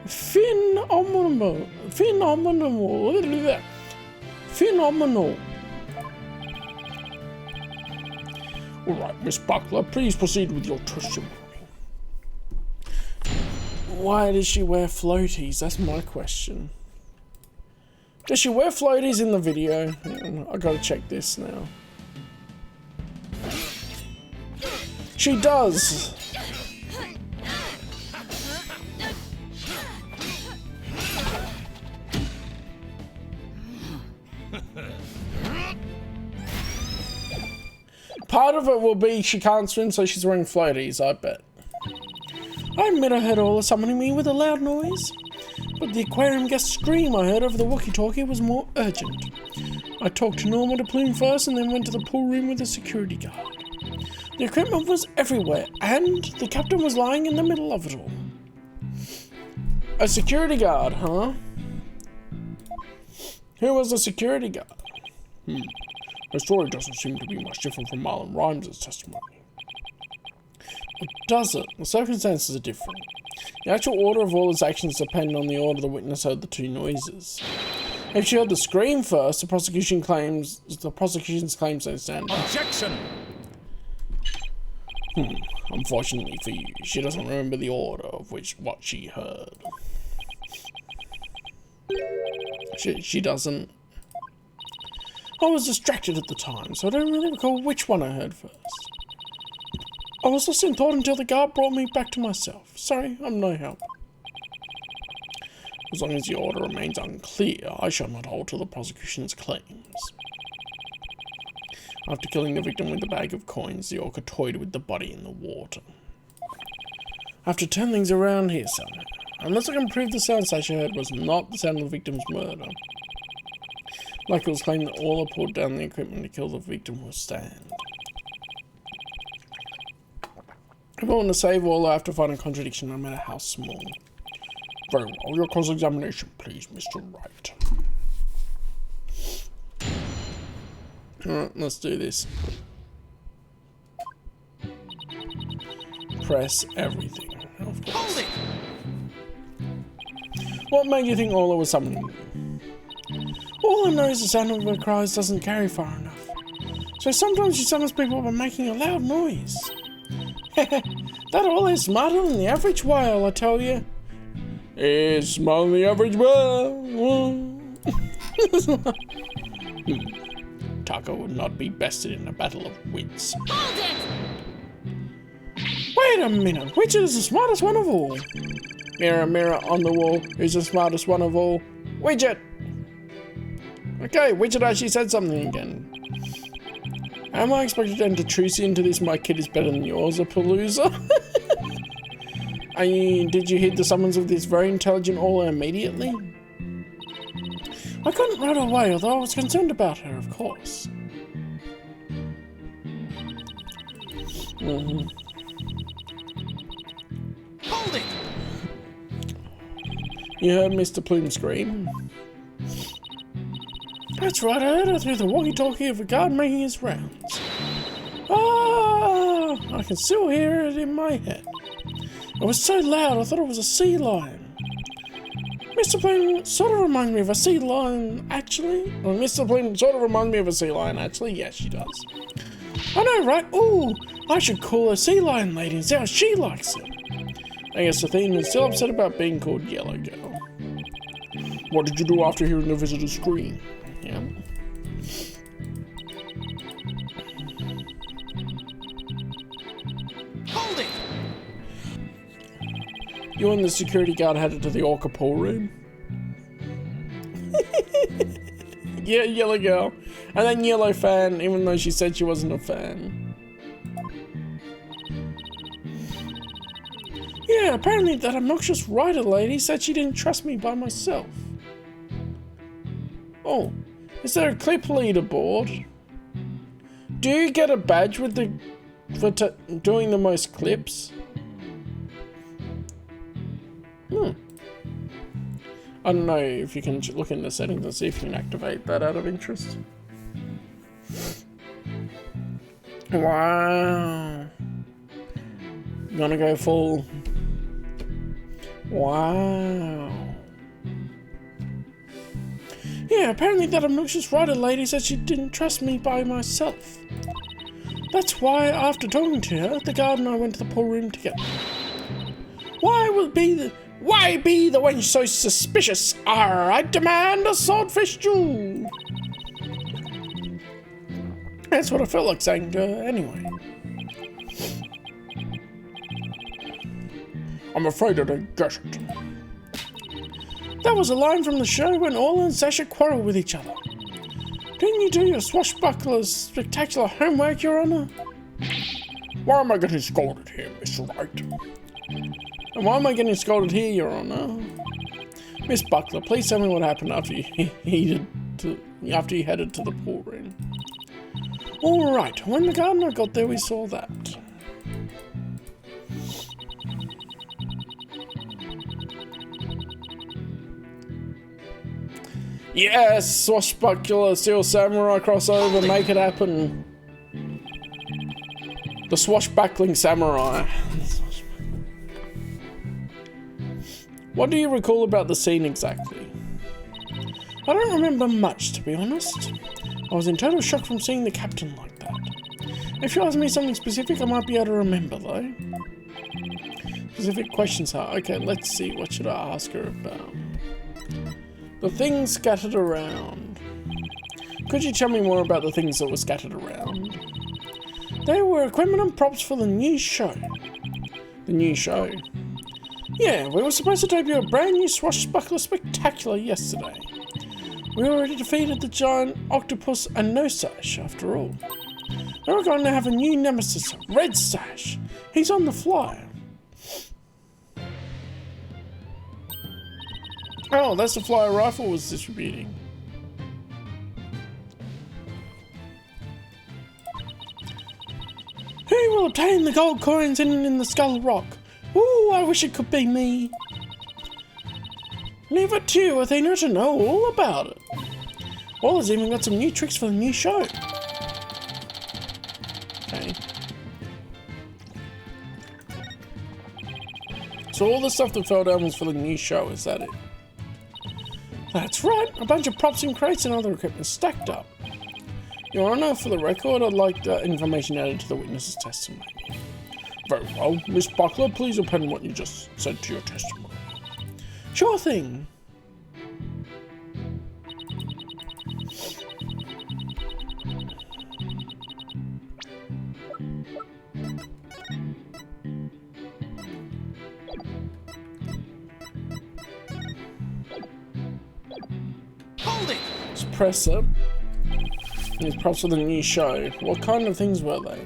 phenomenal. Alright, Miss Buckler, please proceed with your testimony. Why does she wear floaties? That's my question. Does she wear floaties in the video? I gotta check this now. She does! Part of it will be she can't swim, so she's wearing floaties, I bet. I admit I heard Orla summoning me with a loud noise, but the aquarium guest scream I heard over the walkie-talkie was more urgent. I talked to Norma to Plume first and then went to the pool room with a security guard. The equipment was everywhere, and the captain was lying in the middle of it all. A security guard, huh? Who was the security guard? Her story doesn't seem to be much different from Marlon Rhymes' testimony. It doesn't. The circumstances are different. The actual order of all his actions depend on the order the witness heard the two noises. If she heard the scream first, the prosecution's claims don't stand. Objection! Unfortunately for you, she doesn't remember the order of what she heard. She doesn't. I was distracted at the time, so I don't really recall which one I heard first. I was lost in thought until the guard brought me back to myself. Sorry, I'm no help. As long as the order remains unclear, I shall not alter the prosecution's claims. After killing the victim with the bag of coins, the orca toyed with the body in the water. I have to turn things around here, son. Unless I can prove the sound Sasha heard was not the sound of the victim's murder. Like it was claimed that Orla pulled down the equipment to kill the victim will stand. If I want to save Orla, I have to find a contradiction, no matter how small. Very well, your cross-examination, please, Mr. Wright. Alright, let's do this. Press everything. Of course. Hold it! What made you think Orla was summoning you? All I know is the sound of her cries doesn't carry far enough. So sometimes she summons people by making a loud noise. That Orla is smarter than the average whale, I tell you. Is smarter than the average whale. spectacle would not be bested in a battle of wits. Hold it! Wait a minute, which is the smartest one of all? Mirror, mirror on the wall, who's the smartest one of all? Widget! Okay, Widget actually said something again. Am I expected to enter truce into this? My kid is better than yours, a Palooza? Did you heed the summons of this very intelligent all immediately? I couldn't run away, although I was concerned about her, of course. Hold it! You heard Mr. Plume scream? That's right, I heard her through the walkie-talkie of a guard making his rounds. Ah! I can still hear it in my head. It was so loud, I thought it was a sea lion. Mr. Plume sort of reminds me of a sea lion, actually. Well, Mr. Plume sort of reminds me of a sea lion, actually. Yes, she does. I know, right? Ooh, I should call her Sea Lion Lady and see how she likes it. I guess Athena is still upset about being called Yellow Girl. What did you do after hearing the visitor scream? Yeah. Hold it! You and the security guard headed to the Orca pool room? Yeah, Yellow Girl. And then Yellow Fan, even though she said she wasn't a fan. Yeah, apparently that obnoxious writer lady said she didn't trust me by myself. Oh, is there a clip leaderboard? Do you get a badge with for doing the most clips? I don't know if you can look in the settings and see if you can activate that out of interest. Wow. Gonna go full. Wow. Yeah, apparently that obnoxious writer lady said she didn't trust me by myself. That's why, after talking to her, the guard and I went to the pool room together. Why be the wench so suspicious? I demand a swordfish jewel. That's what I felt like saying to her anyway. I'm afraid I don't get it. That was a line from the show when Orla and Sasha quarrel with each other. Didn't you do your swashbuckler's spectacular homework, Your Honor? Why am I getting scolded here, Miss Wright? And why am I getting scolded here, Your Honor? Miss Buckler, please tell me what happened after you headed to the pool room. Alright, when the gardener got there, we saw that. Yes, swashbuckler, steel samurai crossover, make it happen. The swashbuckling samurai. What do you recall about the scene exactly? I don't remember much, to be honest. I was in total shock from seeing the captain like that. If you ask me something specific, I might be able to remember, though. Specific questions are... Okay, let's see. What should I ask her about? The things scattered around. Could you tell me more about the things that were scattered around? They were equipment and props for the new show. The new show? Yeah, we were supposed to debut a brand new swashbuckler spectacular yesterday. We already defeated the giant octopus and no sash, after all. Now we're going to have a new nemesis, Red Sash. He's on the fly. Oh, that's the flyer rifle was distributing. Who will obtain the gold coins hidden in the Skull Rock? Ooh, I wish it could be me. Leave it to you, Athena, to know all about it. Orla's even got some new tricks for the new show. Okay. So all the stuff that fell down was for the new show, is that it? That's right, a bunch of props and crates and other equipment stacked up. Your Honor, for the record, I'd like that information added to the witness's testimony. Very well. Miss Buckler, please append what you just said to your testimony. Sure thing. presser. These props for the new show. What kind of things were they?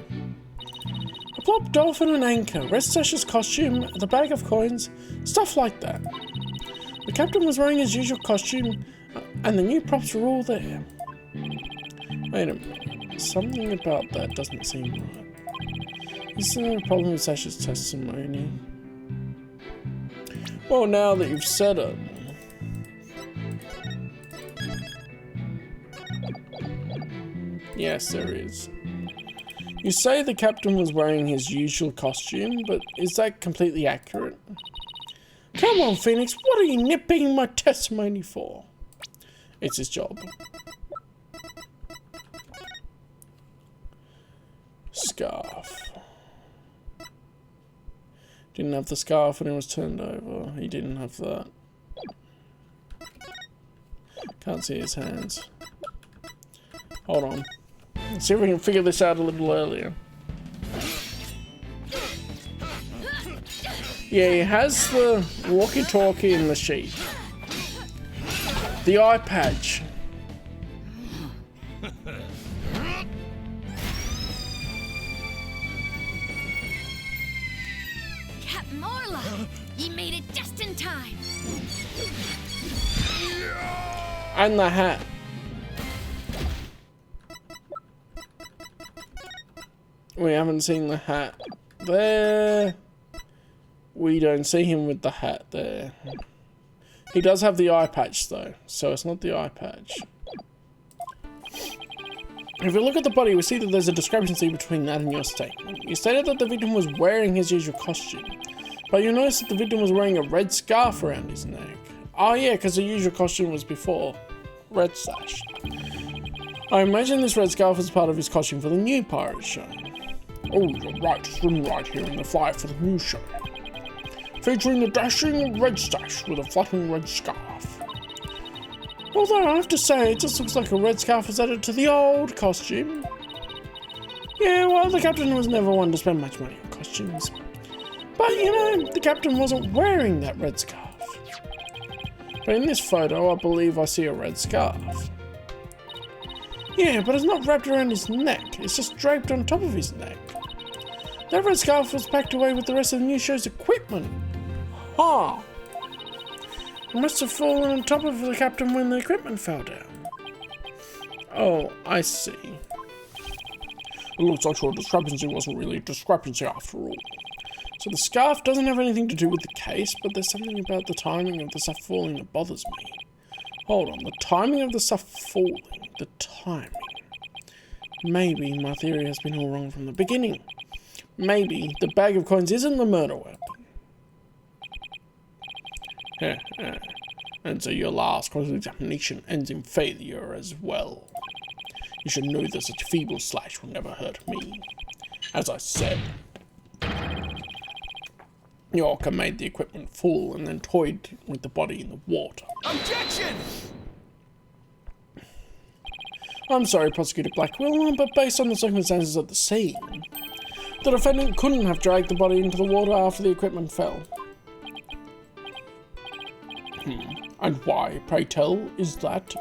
A plop dolphin and anchor, Red Stash's costume, the bag of coins, stuff like that. The captain was wearing his usual costume, and the new props were all there. Wait a minute. Something about that doesn't seem right. Is there a problem with Sash's testimony? Well, now that you've said it. Yes, there is. You say the captain was wearing his usual costume, but is that completely accurate? Come on, Phoenix, what are you nipping my testimony for? It's his job. Scarf. Didn't have the scarf when it was turned over. He didn't have that. Can't see his hands. Hold on. Let's see if we can figure this out a little earlier. Yeah, he has the walkie-talkie in the sheet. The eye patch. Captain Morla, ye made it just in time. And the hat. We haven't seen the hat there. We don't see him with the hat there. He does have the eye patch though, so it's not the eye patch. If we look at the body, we see that there's a discrepancy between that and your statement. You stated that the victim was wearing his usual costume, but you noticed that the victim was wearing a red scarf around his neck. Oh yeah, because the usual costume was before Red Stash. I imagine this red scarf was part of his costume for the new pirate show. Oh, you're right, it's written right here in the flyer for the new show. Featuring the dashing Red Stash with a fluttering red scarf. Although I have to say, it just looks like a red scarf was added to the old costume. Yeah, well, the captain was never one to spend much money on costumes. But, you know, the captain wasn't wearing that red scarf. But in this photo, I believe I see a red scarf. Yeah, but it's not wrapped around his neck, it's just draped on top of his neck. That red scarf was packed away with the rest of the new show's equipment. Huh. It must have fallen on top of the captain when the equipment fell down. Oh, I see. It looks like your discrepancy wasn't really a discrepancy after all. So the scarf doesn't have anything to do with the case, but there's something about the timing of the stuff falling that bothers me. Hold on, the timing of the stuff falling. The timing. Maybe my theory has been all wrong from the beginning. Maybe the bag of coins isn't the murder weapon. And so your last cross-examination ends in failure as well. You should know that such feeble slash will never hurt me. As I said, Yorker made the equipment full and then toyed with the body in the water. Objection! I'm sorry, Prosecutor Blackwell, but based on the circumstances of the scene, the defendant couldn't have dragged the body into the water after the equipment fell. And why, pray tell, is that?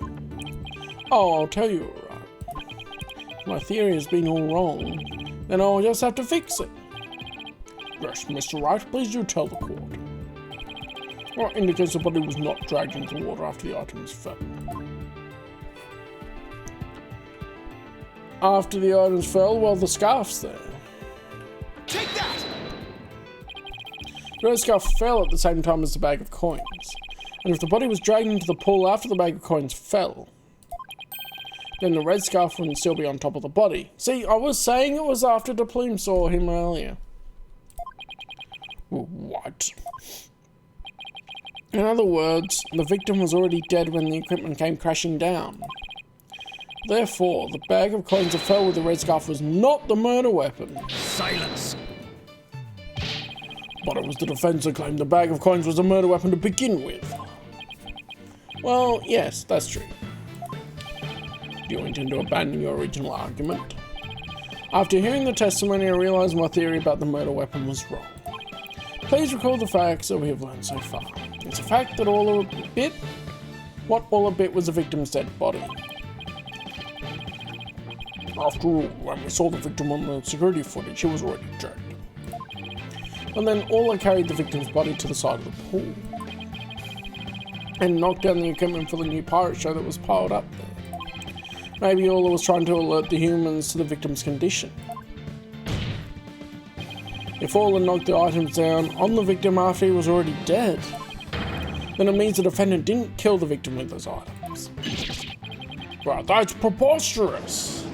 Oh, I'll tell you, alright. My theory has been all wrong, then I'll just have to fix it. Yes, Mr. Wright, please do tell the court. What indicates the body was not dragged into the water after the items fell? After the items fell, well, the scarf's there. Take that! The red scarf fell at the same time as the bag of coins. And if the body was dragged into the pool after the bag of coins fell, then the red scarf wouldn't still be on top of the body. See, I was saying it was after the plume saw him earlier. What? In other words, the victim was already dead when the equipment came crashing down. Therefore, the bag of coins that fell with the red scarf was not the murder weapon. Silence! But it was the defense that claimed the bag of coins was a murder weapon to begin with. Well, yes, that's true. Do you intend to abandon your original argument? After hearing the testimony, I realized my theory about the murder weapon was wrong. Please recall the facts that we have learned so far. It's a fact that what all a bit was the victim's dead body. After all, when we saw the victim on the security footage, he was already dead. And then Orla carried the victim's body to the side of the pool and knocked down the equipment for the new pirate show that was piled up there. Maybe Orla was trying to alert the humans to the victim's condition. If Orla knocked the items down on the victim after he was already dead, then it means the defendant didn't kill the victim with those items. But that's preposterous!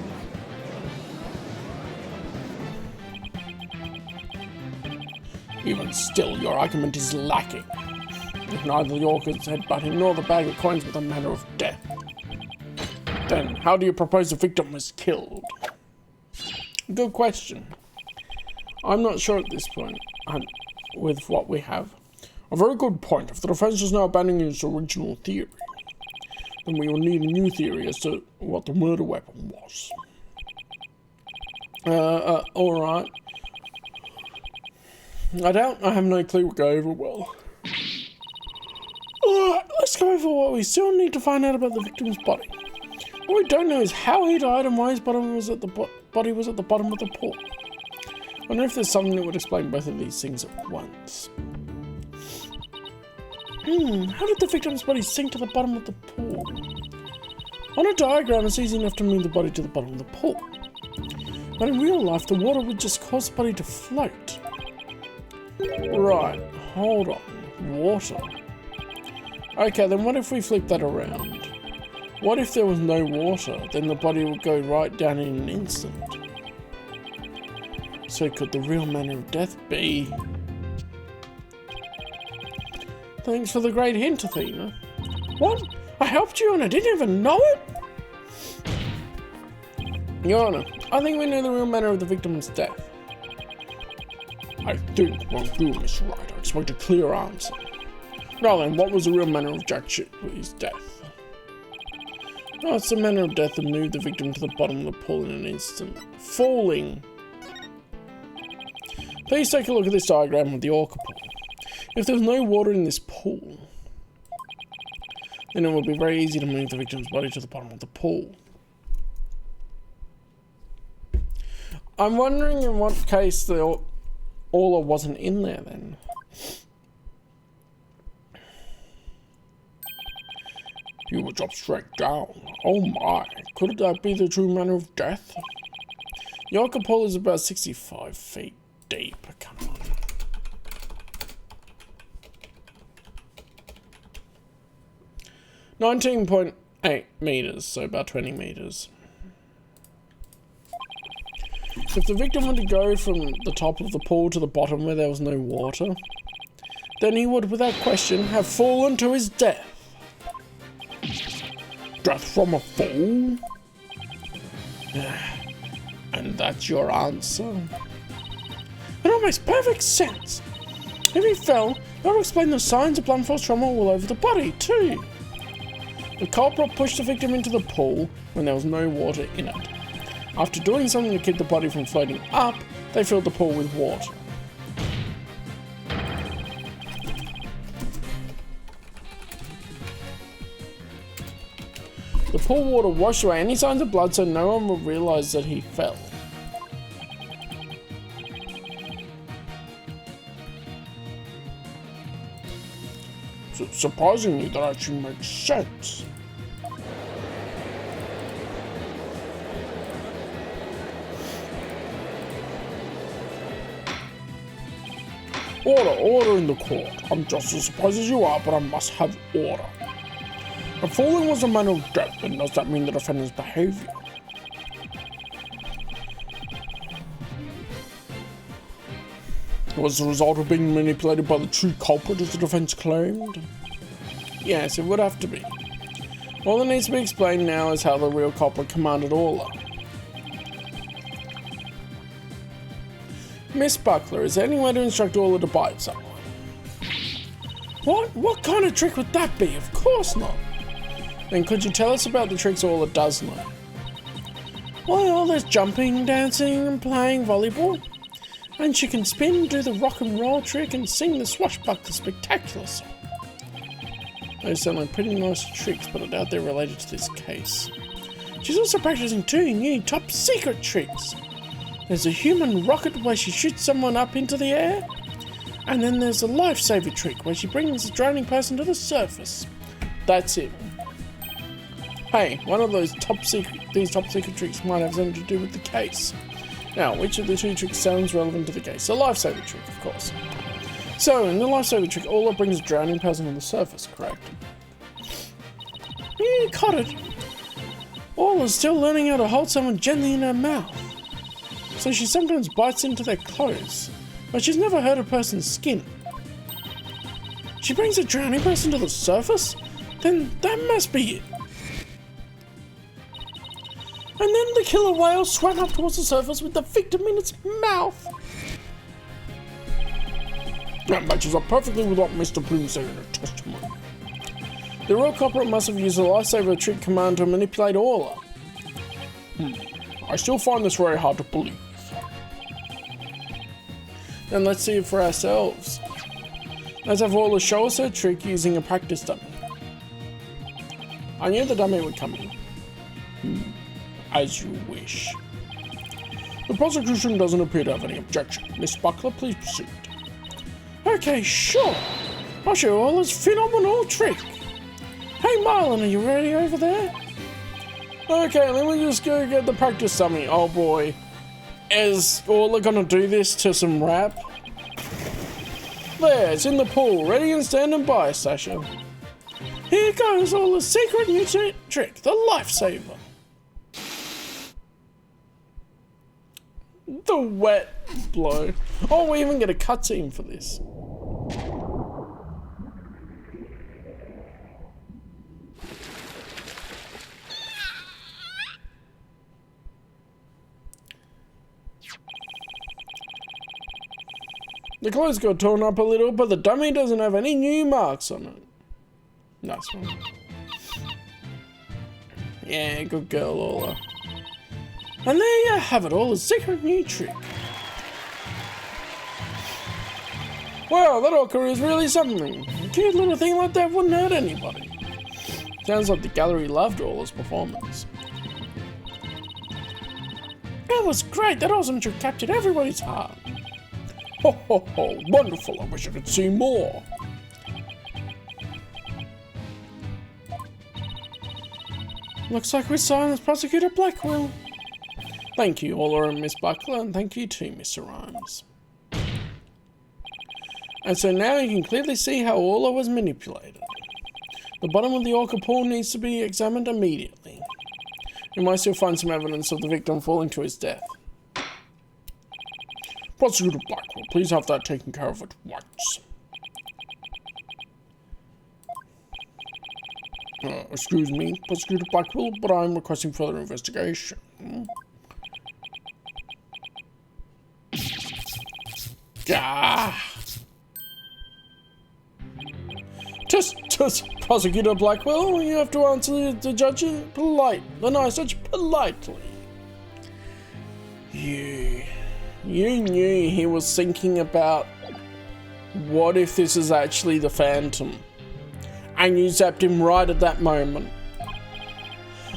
Even still, your argument is lacking. If neither the orchid's headbutting nor the bag of coins were the manner of death, then how do you propose the victim was killed? Good question. I'm not sure at this point, with what we have. A very good point. If the defense is now abandoning its original theory, then we will need a new theory as to what the murder weapon was. Alright. I have no clue what go over well. Alright, let's go over what we still need to find out about the victim's body. What we don't know is how he died and why his body was at the bottom of the pool. I wonder if there's something that would explain both of these things at once. How did the victim's body sink to the bottom of the pool? On a diagram, it's easy enough to move the body to the bottom of the pool. But in real life, the water would just cause the body to float. Right, hold on. Water. Okay, then what if we flip that around? What if there was no water? Then the body would go right down in an instant. So could the real manner of death be... Thanks for the great hint, Athena. What? I helped you and I didn't even know it? Your Honor, I think we know the real manner of the victim's death. I think we're doing this right. I expect a clear answer. Now then, what was the real manner of Jack Shipley's death? Oh, it's the manner of death that moved the victim to the bottom of the pool in an instant. Falling. Please take a look at this diagram of the orca pool. If there's no water in this pool, then it would be very easy to move the victim's body to the bottom of the pool. I'm wondering in what case the Orla wasn't in there then. You would drop straight down. Oh my, could that be the true manner of death? The orca pool is about 65 feet deep. Come on. 19.8 meters, so about 20 meters. If the victim were to go from the top of the pool to the bottom where there was no water, then he would, without question, have fallen to his death. Death from a fall? And that's your answer? It all makes perfect sense. If he fell, that would explain the signs of blunt force trauma all over the body, too. The culprit pushed the victim into the pool when there was no water in it. After doing something to keep the body from floating up, they filled the pool with water. The pool water washed away any signs of blood so no one would realize that he fell. Surprisingly, that actually makes sense. Order in the court. I'm just as surprised as you are, but I must have order. If falling was a manner of death, then does that mean the defendant's behavior? Was the result of being manipulated by the true culprit as the defense claimed? Yes, it would have to be. All that needs to be explained now is how the real culprit commanded Orla. Miss Buckler, is there any way to instruct Orla to bite someone? What kind of trick would that be? Of course not. Then could you tell us about the tricks Orla does know? Well, there's jumping, dancing, and playing volleyball. And she can spin, do the rock and roll trick, and sing the swashbuckler spectacular song. Those sound like pretty nice tricks, but I doubt they're related to this case. She's also practicing 2 new top secret tricks. There's a human rocket where she shoots someone up into the air, and then there's a lifesaver trick where she brings a drowning person to the surface. That's it. Hey, one of these top secret tricks might have something to do with the case. Now, which of the 2 tricks sounds relevant to the case? The lifesaver trick, of course. So, in the lifesaver trick, Orla brings a drowning person to the surface, correct? You caught it. Orla's still learning how to hold someone gently in her mouth. So she sometimes bites into their clothes, but she's never hurt a person's skin. She brings a drowning person to the surface? Then that must be it. And then the killer whale swam up towards the surface with the victim in its mouth. That matches up perfectly with what Mr. Bloom said in her testimony. The real culprit must have used the lifesaver trick command to manipulate Orla. I still find this very hard to believe. Then let's see it for ourselves. Let's have Orla show us her trick using a practice dummy. I knew the dummy would come in. As you wish. The prosecution doesn't appear to have any objection. Miss Buckler, please proceed. Okay, sure. I'll show Orla's phenomenal trick. Hey Marlon, are you ready over there? Okay, let me just go get the practice dummy. Oh boy. Is Orla gonna do this to some rap? There, it's in the pool, ready and standing by, Sasha. Here goes Orla's secret new trick, the lifesaver. The wet blow. Oh, we even get a cutscene for this. The clothes got torn up a little, but the dummy doesn't have any new marks on it. Nice one. Yeah, good girl, Orla. And there you have it, Orla's secret new trick. Wow, that orca is really something. A cute little thing like that wouldn't hurt anybody. Sounds like the gallery loved Orla's performance. That was great, that awesome trick captured everybody's heart. Ho ho ho, wonderful, I wish I could see more. Looks like we silenced Prosecutor Blackwell. Thank you, Orla and Miss Buckler, and thank you too, Mr. Rhymes. And so now you can clearly see how Orla was manipulated. The bottom of the orca pool needs to be examined immediately. We might still find some evidence of the victim falling to his death. Prosecutor Blackwell, please have that taken care of at once. Excuse me, Prosecutor Blackwell, but I'm requesting further investigation. Just, Prosecutor Blackwell, you have to answer the judge the nice judge politely. You knew he was thinking about what if this is actually the Phantom, and you zapped him right at that moment.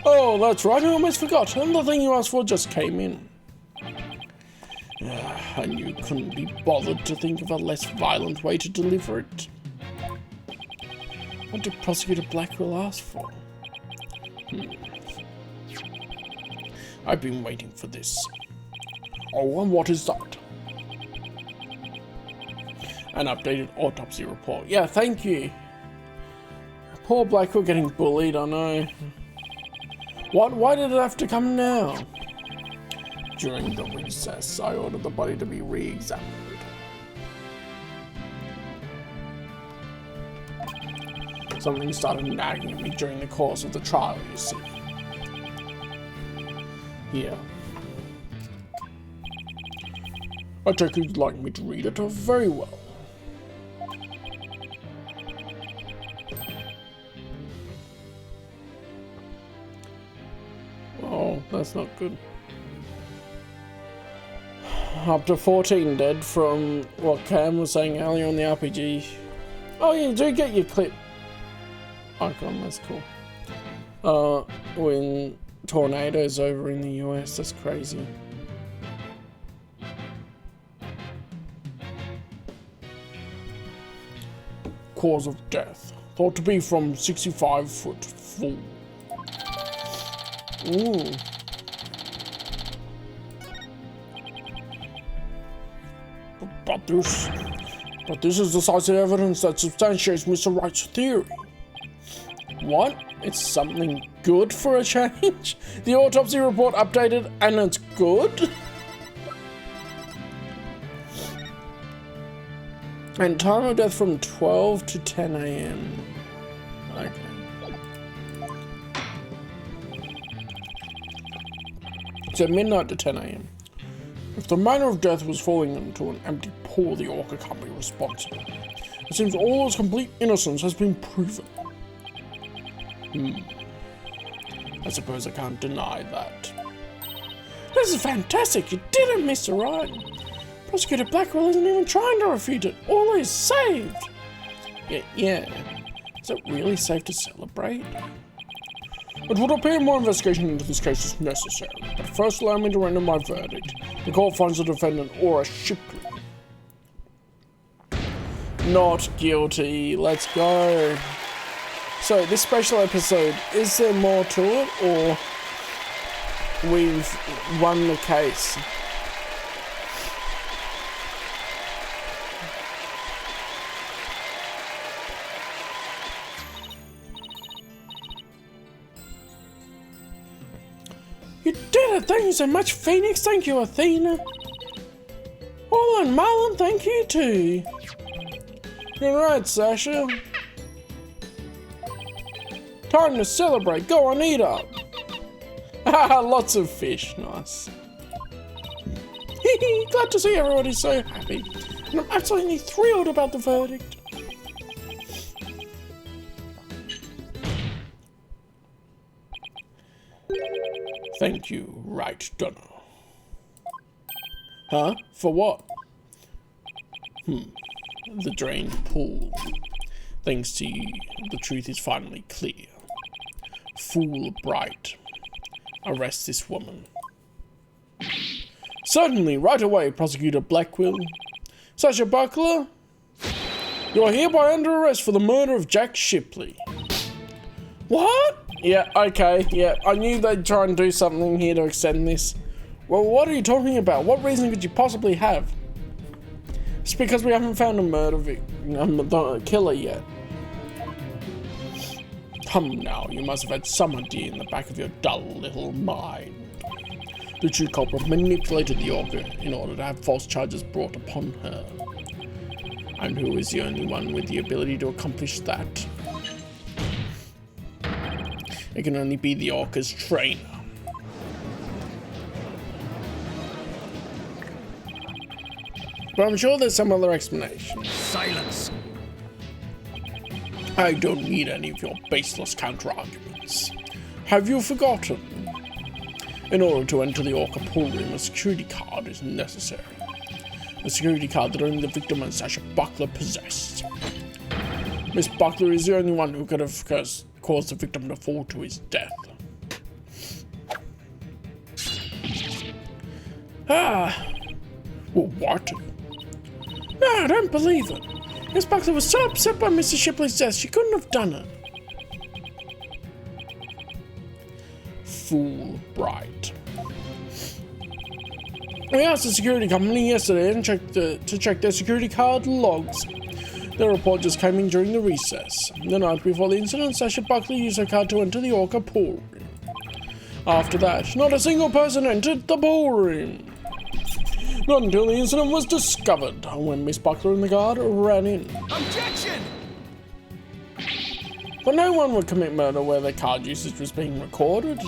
Oh, that's right, I almost forgot, and the thing you asked for just came in. And you couldn't be bothered to think of a less violent way to deliver it. What did Prosecutor Blackwell ask for? I've been waiting for this. Oh, and what is that? An updated autopsy report. Yeah, thank you. Poor Blackwell getting bullied, I know. Why did it have to come now? During the recess, I ordered the body to be re-examined. Something started nagging at me during the course of the trial, you see. Here. I take it you'd like me to read it very well. Oh, that's not good. Up to 14 dead from what Cam was saying earlier on the RPG. Oh, you do get your clip icon, that's cool. When tornadoes over in the US. That's crazy. Cause of death. Thought to be from 65-foot fall. Ooh. But this is decisive evidence that substantiates Mr. Wright's theory. What? It's something good for a change? The autopsy report updated and it's good? And time of death from 12 to 10 AM. Okay. So midnight to 10 AM. If the manner of death was falling into an empty pool, the orca can't be responsible. It seems all his complete innocence has been proven. I suppose I can't deny that. This is fantastic! You did it, Mr. Wright! Prosecutor Blackwell isn't even trying to refute it. All is saved! Yeah. Is it really safe to celebrate? It would appear more investigation into this case is necessary, but first allow me to render my verdict. The court finds the defendant Aura Shipley not guilty. Let's go. So this special episode, is there more to it, or we've won the case? You did it! Thank you so much, Phoenix. Thank you, Athena. Oh, and Marlon, thank you too. You're right, Sasha. Time to celebrate. Go on, eat up. Haha, lots of fish. Nice. Glad to see everybody so happy. And I'm absolutely thrilled about the verdict. Thank you, Right Dunno. Huh? For what? The drained pool. Thanks to you, the truth is finally clear. Fool Bright. Arrest this woman. Certainly, right away, Prosecutor Blackwell. Sasha Buckler, you are hereby under arrest for the murder of Jack Shipley. What? Yeah, okay, yeah, I knew they'd try and do something here to extend this. Well, what are you talking about? What reason could you possibly have? It's because we haven't found a killer yet. Come now, you must have had some idea in the back of your dull little mind. The true culprit manipulated the orca in order to have false charges brought upon her. And who is the only one with the ability to accomplish that? It can only be the orca's trainer. But I'm sure there's some other explanation. Silence! I don't need any of your baseless counter-arguments. Have you forgotten? In order to enter the orca pool room, a security card is necessary. A security card that only the victim and Sasha Buckler possessed. Miss Buckler is the only one who could have caused the victim to fall to his death. Well, what? No, I don't believe it. Miss Buckler was so upset by Mr. Shipley's death, she couldn't have done it. Fool Bright. We asked the security company yesterday to check their security card logs. The report just came in during the recess. The night before the incident, Sasha Buckley used her card to enter the orca pool room. After that, not a single person entered the pool room. Not until the incident was discovered, when Miss Buckler and the guard ran in. Objection! But no one would commit murder where their card usage was being recorded.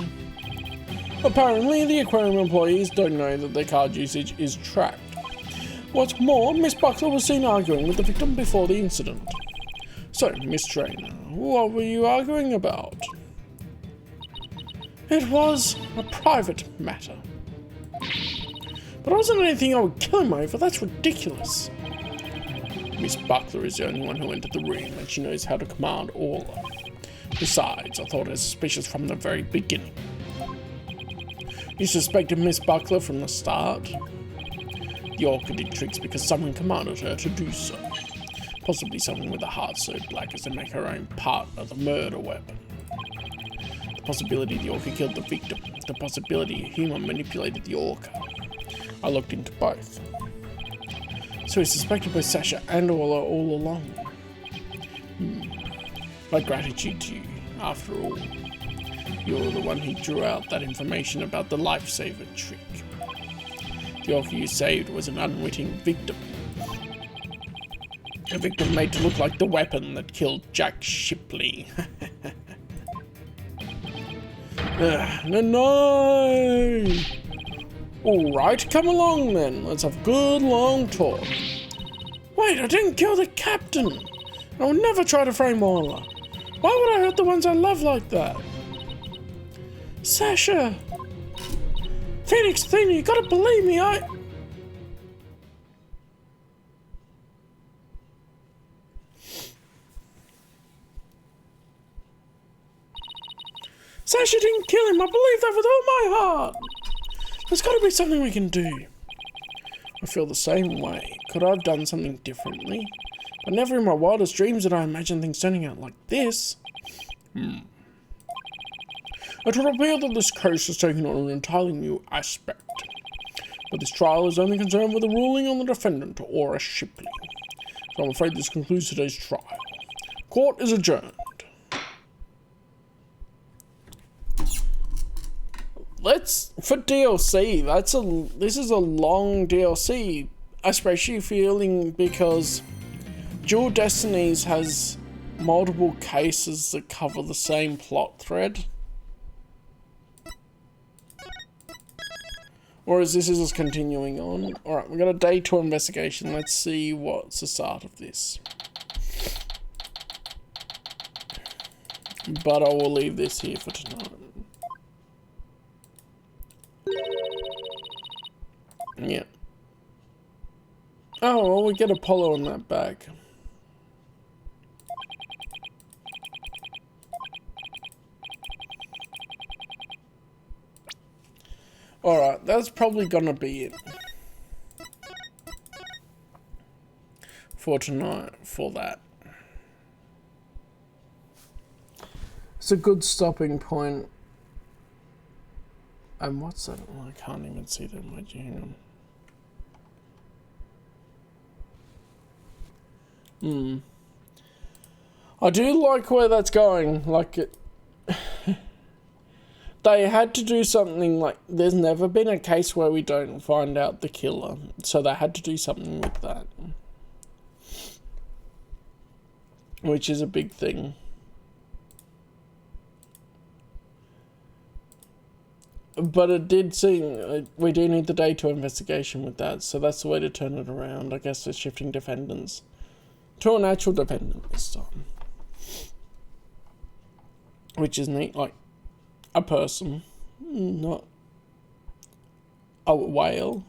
Apparently, the aquarium employees don't know that their card usage is tracked. What's more, Miss Buckler was seen arguing with the victim before the incident. So, Miss Trainer, what were you arguing about? It was a private matter. But it wasn't anything I would kill him over, that's ridiculous. Miss Buckler is the only one who entered the room, and she knows how to command order. Besides, I thought her suspicious from the very beginning. You suspected Miss Buckler from the start? The Orca did tricks because someone commanded her to do so. Possibly someone with a heart so black as to make her own part of the murder weapon. The possibility the Orca killed the victim. The possibility a human manipulated the Orca. I looked into both. So he's suspected by Sasha and Orla all along. My gratitude to you, after all. You're the one who drew out that information about the lifesaver trick. The Orca you saved was an unwitting victim. A victim made to look like the weapon that killed Jack Shipley. No! Alright, come along then. Let's have a good long talk. Wait, I didn't kill the captain. I would never try to frame Orla. Why would I hurt the ones I love like that? Sasha! Phoenix, Athena, you gotta believe me, Sasha didn't kill him, I believe that with all my heart! There's gotta be something we can do. I feel the same way. Could I have done something differently? But never in my wildest dreams did I imagine things turning out like this. It would appear that this case has taken on an entirely new aspect. But this trial is only concerned with the ruling on the defendant, Aura Shipley. So I'm afraid this concludes today's trial. Court is adjourned. Let's, for DLC, this is a long DLC, especially feeling because Dual Destinies has multiple cases that cover the same plot thread. Whereas this is just continuing on. Alright, we've got a day 2 investigation. Let's see what's the start of this. But I will leave this here for tonight. Yeah. Oh, well, we get Apollo on that back. Alright, that's probably gonna be it for tonight, for that. It's a good stopping point. And what's that? Oh, I can't even see that much. Hang on. I do like where that's going. Like it. They had to do something like, there's never been a case where we don't find out the killer. So they had to do something with that. Which is a big thing. But it did seem, we do need the day 2 investigation with that. So that's the way to turn it around. I guess we're shifting defendants to an actual defendant this time. Which is neat, like a person, not a whale.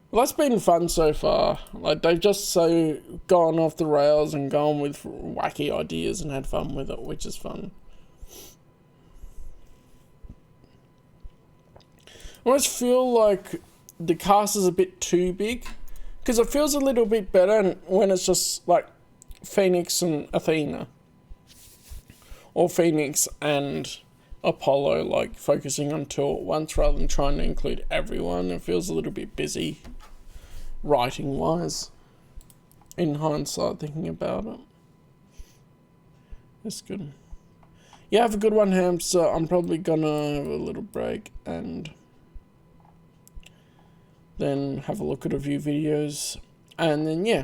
Well, that's been fun so far. Like, they've just so gone off the rails and gone with wacky ideas and had fun with it, which is fun. I almost feel like the cast is a bit too big, because it feels a little bit better when it's just like Phoenix and Athena, or Phoenix and Apollo, like focusing on 2 at once rather than trying to include everyone. It feels a little bit busy writing wise in hindsight, thinking about it. It's good. Yeah, have a good one, Hamster. I'm probably gonna have a little break and then have a look at a few videos, and then yeah,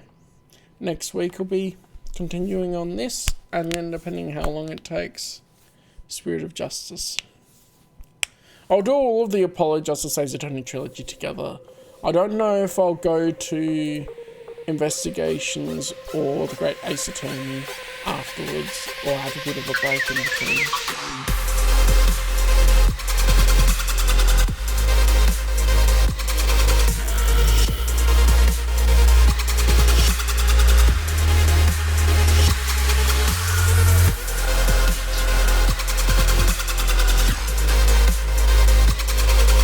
next week will be continuing on this, and then depending how long it takes, Spirit of Justice. I'll do all of the Apollo Justice Saves Attorney Trilogy together. I don't know if I'll go to Investigations or The Great Ace Attorney afterwards, or have a bit of a break in between.